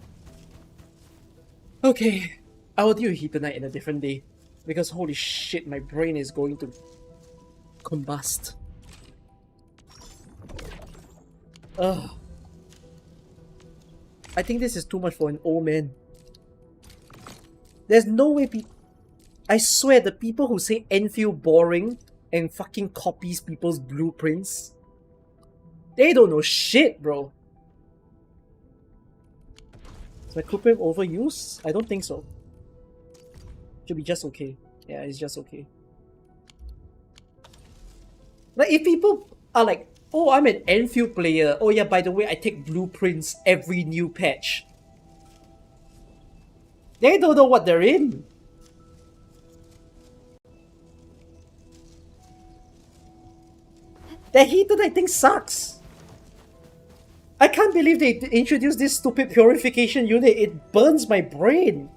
Okay, I will deal with Heathenite in a different day. Because holy shit, my brain is going to combust. Ugh. I think this is too much for an old man. There's no way I swear the people who say Endfield boring and fucking copies people's blueprints, they don't know shit, bro. Is my croupium overused? I don't think so. Should be just okay. Yeah, it's just okay. Like, if people are like, oh, I'm an Endfield player. Oh yeah, by the way, I take blueprints every new patch. They don't know what they're in. The heater, I think, sucks. I can't believe they introduced this stupid purification unit. It burns my brain.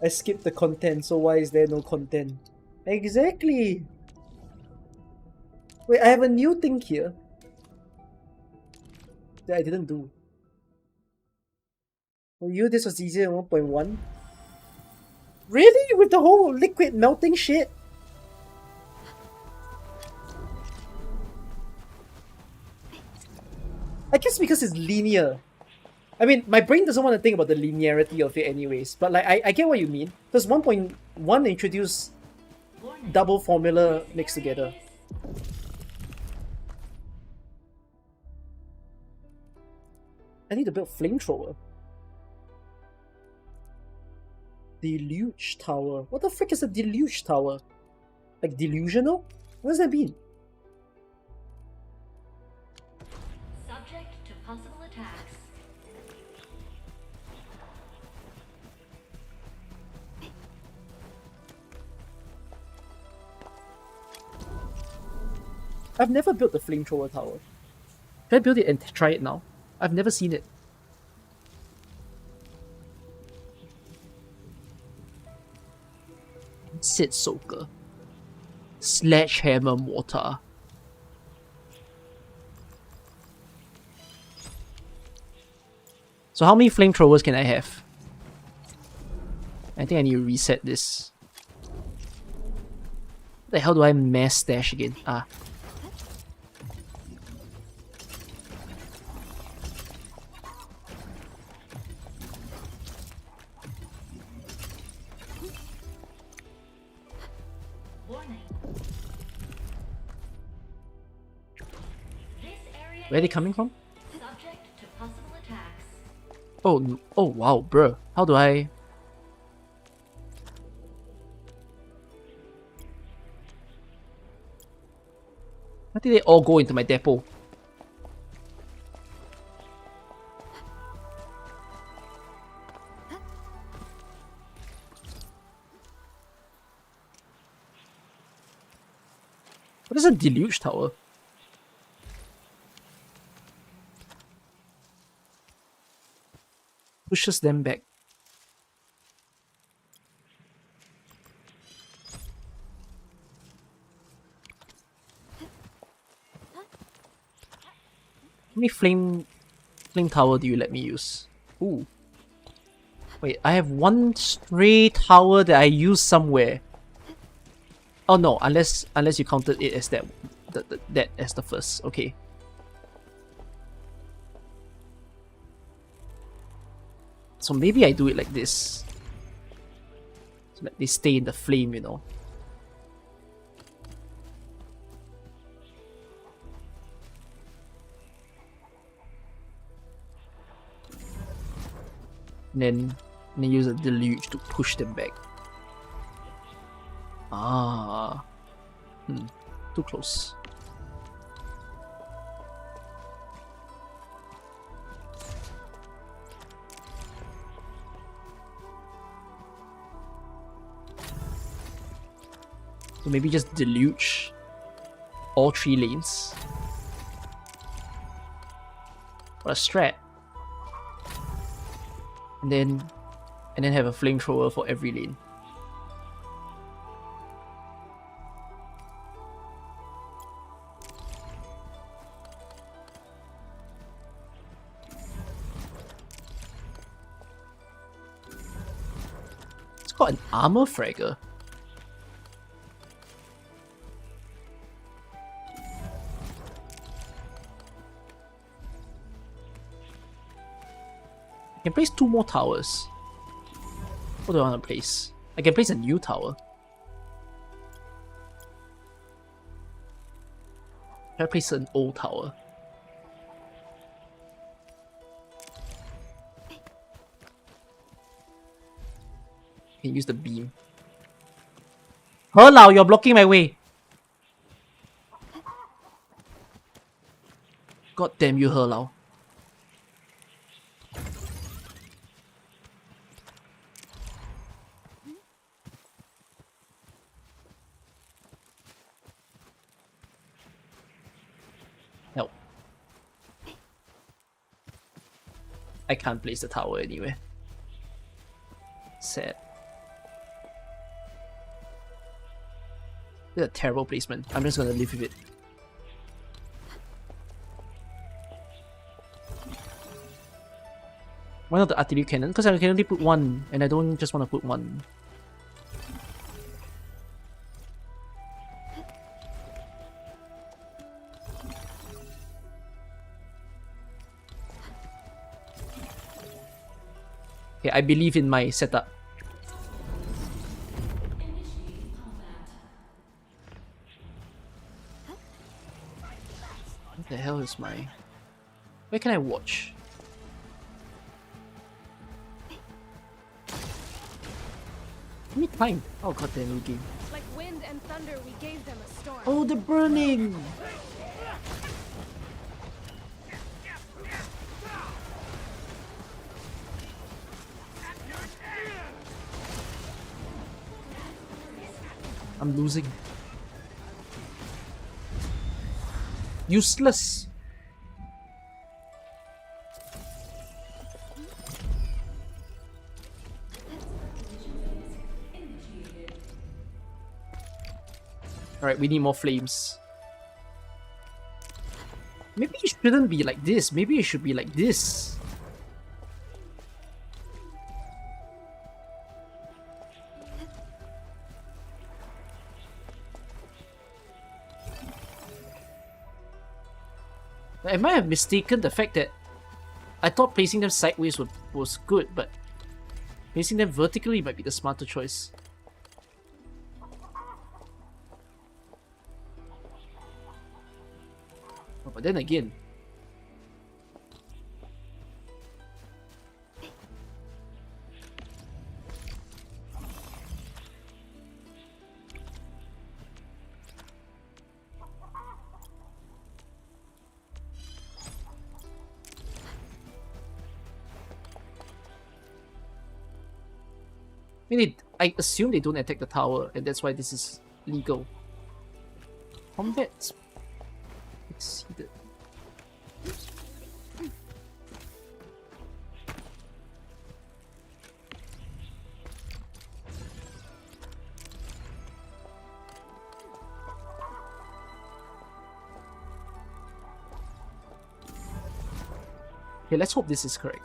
I skipped the content, so why is there no content? Exactly! Wait, I have a new thing here that I didn't do. For you, this was easier in 1.1? Really? With the whole liquid melting shit? I guess because it's linear. I mean, my brain doesn't want to think about the linearity of it anyways, but like, I get what you mean. Because 1.1 introduced double formula mixed together. I need to build flamethrower. Deluge tower. What the frick is a deluge tower? Like delusional? What does that mean? Subject to possible attacks. I've never built the flamethrower tower. Should I build it and try it now? I've never seen it. Acid soaker. Sledgehammer mortar. So how many flamethrowers can I have? I think I need to reset this. The hell do I mass stash again? Ah. Where are they coming from? Subject to possible attacks. Oh wow, bruh. How do I... How did they all go into my depot? What is a deluge tower? Pushes them back. How many flame tower do you let me use? Ooh. Wait, I have one stray tower that I use somewhere. Oh no, unless you counted it as that as the first. Okay. So maybe I do it like this. So that they stay in the flame, you know. And then use a deluge to push them back. Ah. Too close. So maybe just deluge all 3 lanes. What a strat. And then have a flamethrower for every lane. It's got an armor fragger. I can place 2 more towers. What do I want to place? I can place a new tower. Should I place an old tower? I can use the beam. Hello, you're blocking my way. God damn you, Hello. No. I can't place the tower anywhere. Sad. This is a terrible placement. I'm just gonna live with it. Why not the artillery cannon? Because I can only put 1 and I don't just want to put 1. Okay, I believe in my setup. What the hell is my... Where can I watch? Give me time. Oh god damn you game. Like wind and thunder, we gave them a storm. Oh, the burning! I'm losing. Useless. Alright, we need more flames. Maybe it shouldn't be like this. Maybe it should be like this. I might have mistaken the fact that I thought placing them sideways was good, but placing them vertically might be the smarter choice. Oh, but then again, I assume they don't attack the tower, and that's why this is legal. Combat exceeded. Okay, let's hope this is correct.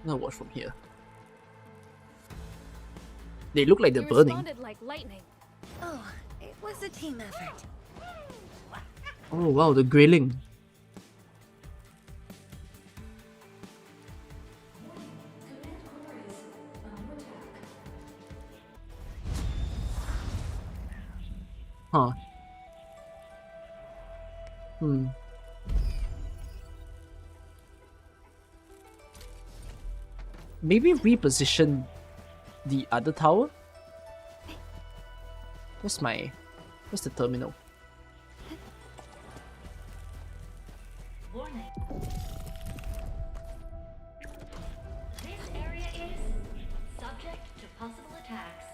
Now watch from here. They look like they're burning. Responded like lightning. Oh, it was a team effort. Oh wow, the grayling. Huh. Maybe reposition the other tower? Where's the terminal? Warning. This area is subject to possible attacks.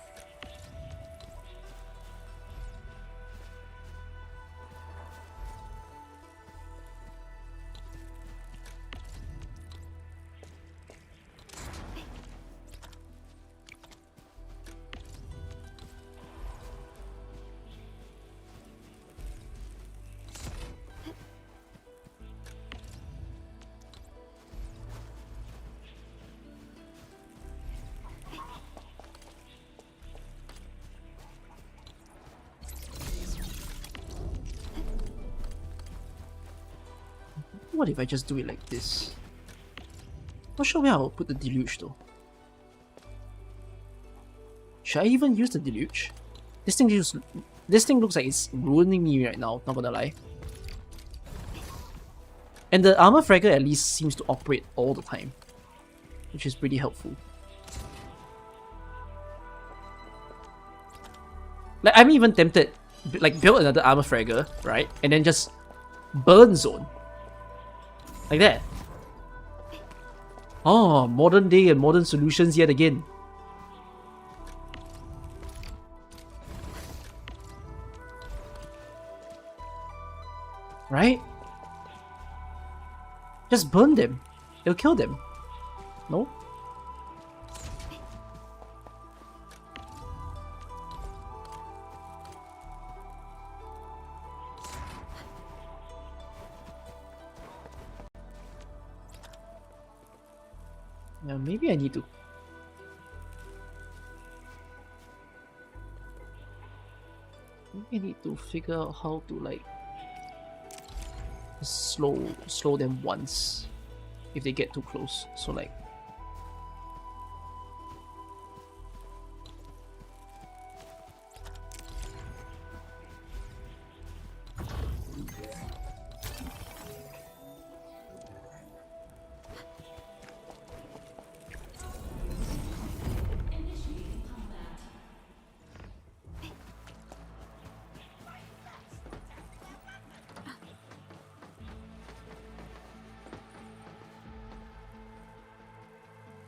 What if I just do it like this? Not sure where I'll put the deluge though. Should I even use the deluge? This thing looks like it's ruining me right now, not gonna lie. And the armor fragger at least seems to operate all the time, which is pretty helpful. Like, I'm even tempted, like, build another armor fragger, right? And then just burn zone. Like that. Oh, modern day and modern solutions yet again. Right? Just burn them. It'll kill them. No? Yeah, maybe I need to. Maybe I need to figure out how to, like, slow them once if they get too close. So like.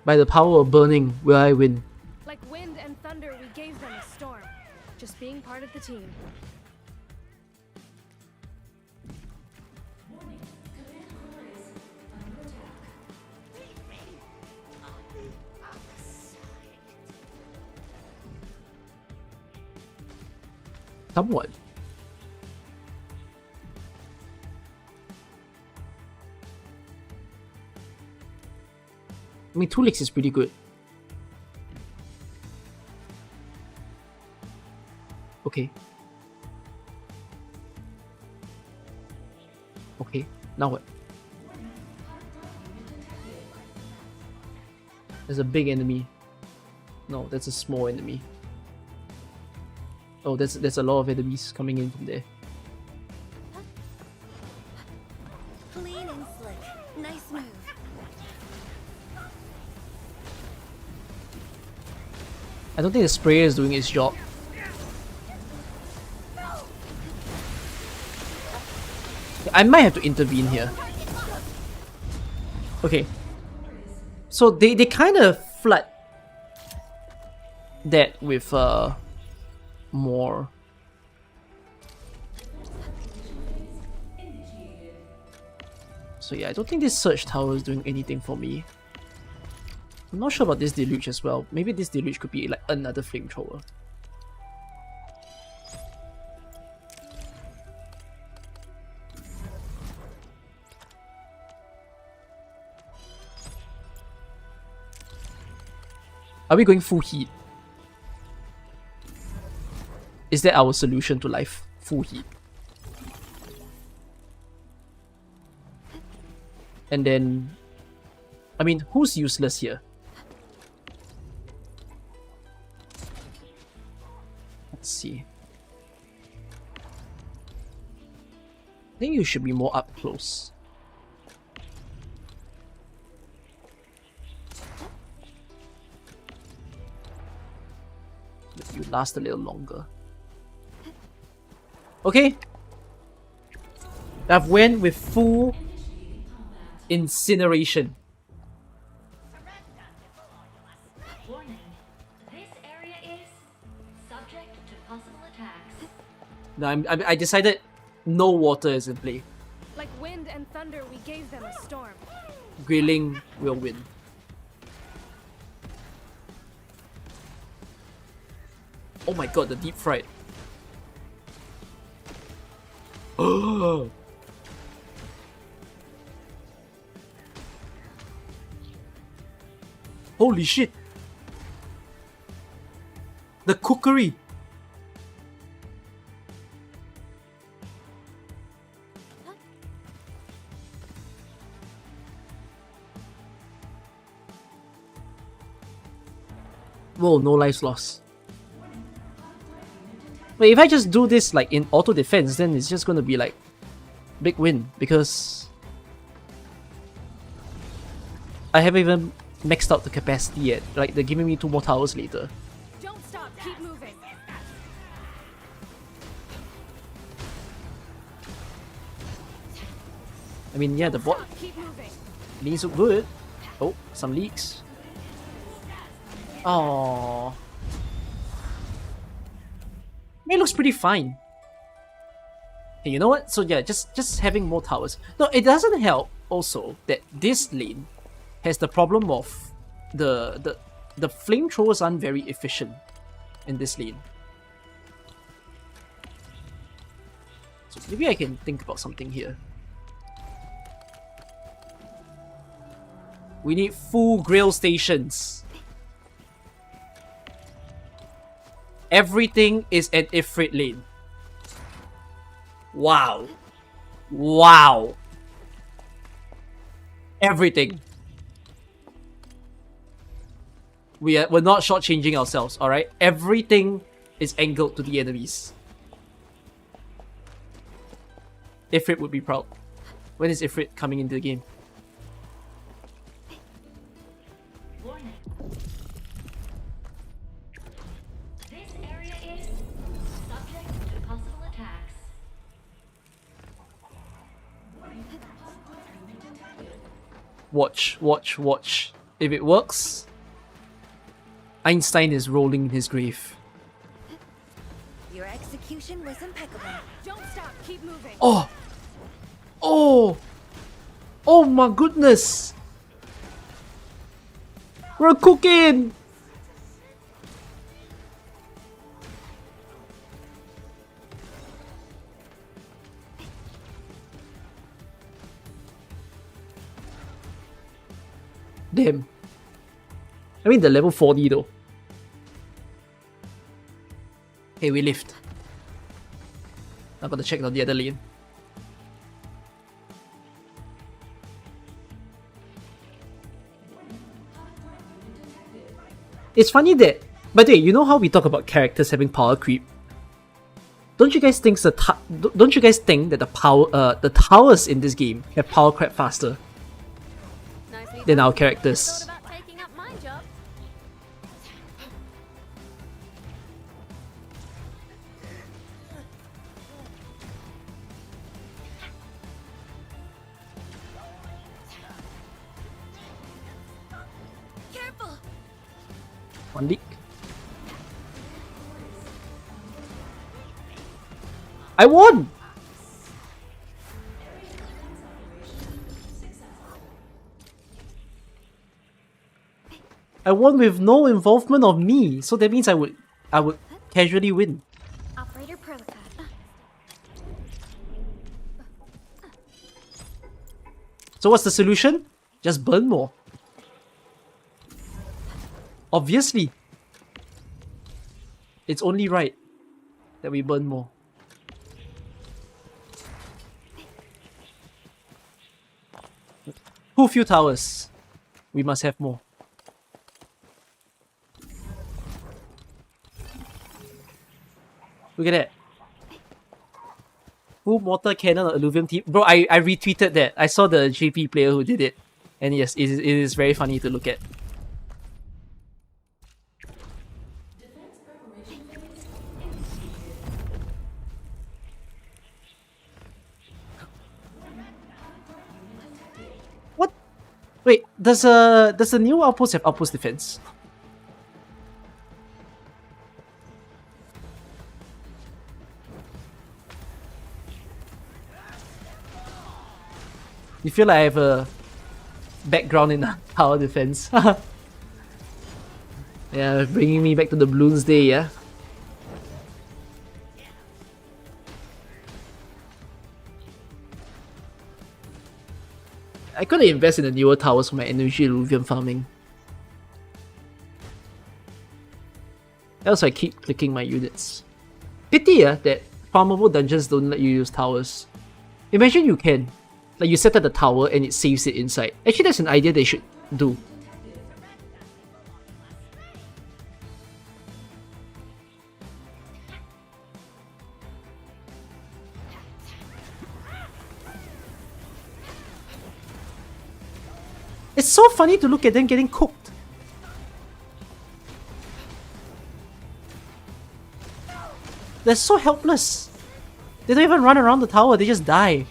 By the power of burning, will I win? Like wind and thunder, we gave them a storm. Just being part of the team. Somewhat. I mean, 2 legs is pretty good. Okay. Okay, now what? There's a big enemy. No, that's a small enemy. Oh, there's a lot of enemies coming in from there. Clean and slick. Nice move. I don't think the sprayer is doing its job. I might have to intervene here. Okay. So they kind of flood that with more. So yeah, I don't think this search tower is doing anything for me. I'm not sure about this deluge as well. Maybe this deluge could be like another flamethrower. Are we going full heat? Is that our solution to life? Full heat. And then, I mean, who's useless here? Let's see. I think you should be more up close. You last a little longer. Okay. I've went with full incineration. Warning. This area is subject to possible attacks. No, I decided no water is in play. Like wind and thunder, we gave them a storm. Grilling will win. Oh my god, the deep fried. Oh. Holy shit. The cookery. Whoa, no lives lost. Wait, if I just do this like in auto defense, then it's just gonna be like big win because I haven't even maxed out the capacity yet. Like they're giving me 2 more towers later. Don't stop, keep moving. I mean, yeah, the bot leaks look good. Oh, some leaks. Oh, it looks pretty fine. Hey, you know what? So yeah, just having more towers. No, it doesn't help also that this lane has the problem of the flamethrowers aren't very efficient in this lane. So maybe I can think about something here. We need full grill stations. Everything is an Ifrit lane. Wow. Wow. everything. We're not shortchanging ourselves, alright? Everything is angled to the enemies. Ifrit would be proud. When is Ifrit coming into the game? Warning. This area is subject to possible attacks. Watch, watch, watch. If it works, Einstein is rolling in his grave. Your execution was impeccable. Don't stop, keep moving. Oh! Oh! Oh my goodness! We're cooking! Damn. I mean, the level 40 though. Hey, we lift. I gotta check on the other lane. It's funny that, by the way, you know how we talk about characters having power creep? Don't you guys think that the towers in this game have power creep faster than our characters? One leak. I won! I won with no involvement of me, so that means I would casually win. Operator protocol. So what's the solution? Just burn more. Obviously. It's only right that we burn more. Who few towers? We must have more. Look at that. Who mortar cannon or alluvium team? Bro, I retweeted that. I saw the JP player who did it. And yes, it is very funny to look at. What? Wait, does the new outpost have outpost defense? You feel like I have a background in tower defense. Yeah, bringing me back to the Bloons day, yeah? I could invest in the newer towers for my energy alluvium farming. Else I keep clicking my units. Pity that farmable dungeons don't let you use towers. Imagine you can. Like you set up the tower and it saves it inside. Actually, that's an idea they should do. It's so funny to look at them getting cooked. They're so helpless. They don't even run around the tower, they just die.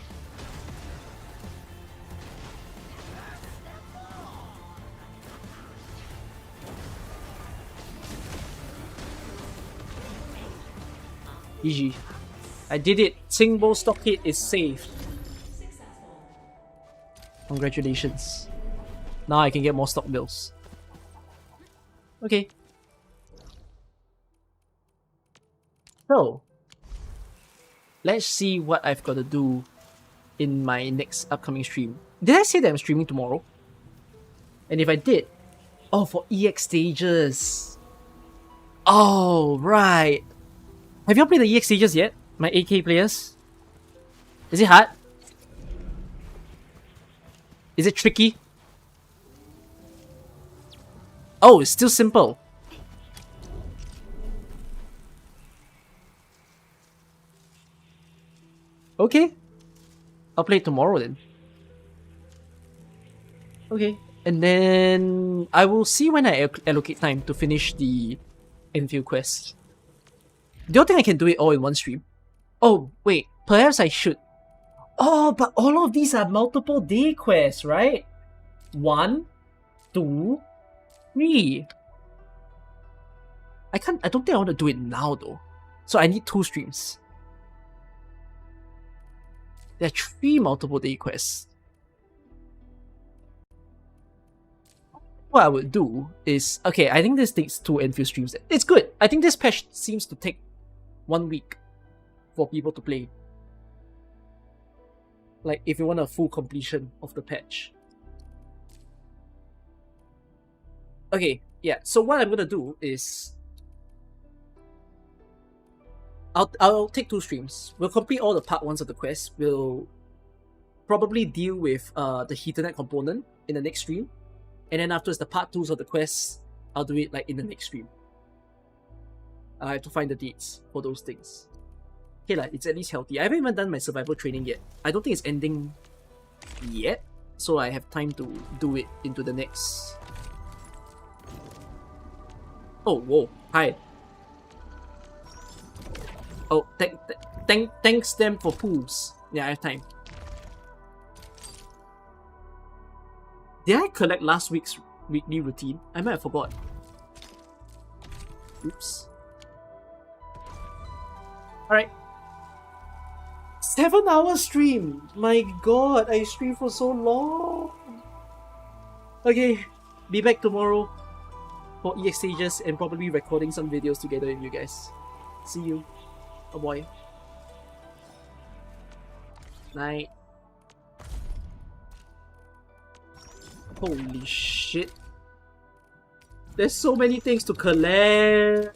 GG. I did it. Singbo stockade is saved. Congratulations. Now I can get more stock bills. Okay. So, let's see what I've got to do in my next upcoming stream. Did I say that I'm streaming tomorrow? And if I did, oh, for EX stages. Oh, right. Have you all played the EX stages yet? My 8K players? Is it hard? Is it tricky? Oh, it's still simple. Okay. I'll play it tomorrow then. Okay. And then I will see when I allocate time to finish the Endfield quest. Do you think I can do it all in one stream? Oh, wait. Perhaps I should. Oh, but all of these are multiple day quests, right? 1, 2, 3. I don't think I want to do it now though. So I need 2 streams. There are 3 multiple day quests. What I would do is, okay, I think this takes 2 Endfield streams. It's good. I think this patch seems to take 1 week for people to play. Like, if you want a full completion of the patch. Okay, yeah, so what I'm gonna do is I'll take 2 streams. We'll complete all the part 1s of the quest. We'll probably deal with the Heathernet component in the next stream. And then afterwards, the part 2s of the quest, I'll do it like in the next stream. I have to find the dates for those things. Okay, like, it's at least healthy. I haven't even done my survival training yet. I don't think it's ending yet, so I have time to do it into the next. Oh, whoa, hi. Oh, thanks them for pools. Yeah, I have time. Did I collect last week's weekly routine? I might have forgot. Oops. Alright. 7-hour stream! My god, I streamed for so long! Okay, be back tomorrow for EX stages and probably recording some videos together with you guys. See you. Oh boy. Night. Holy shit. There's so many things to collect.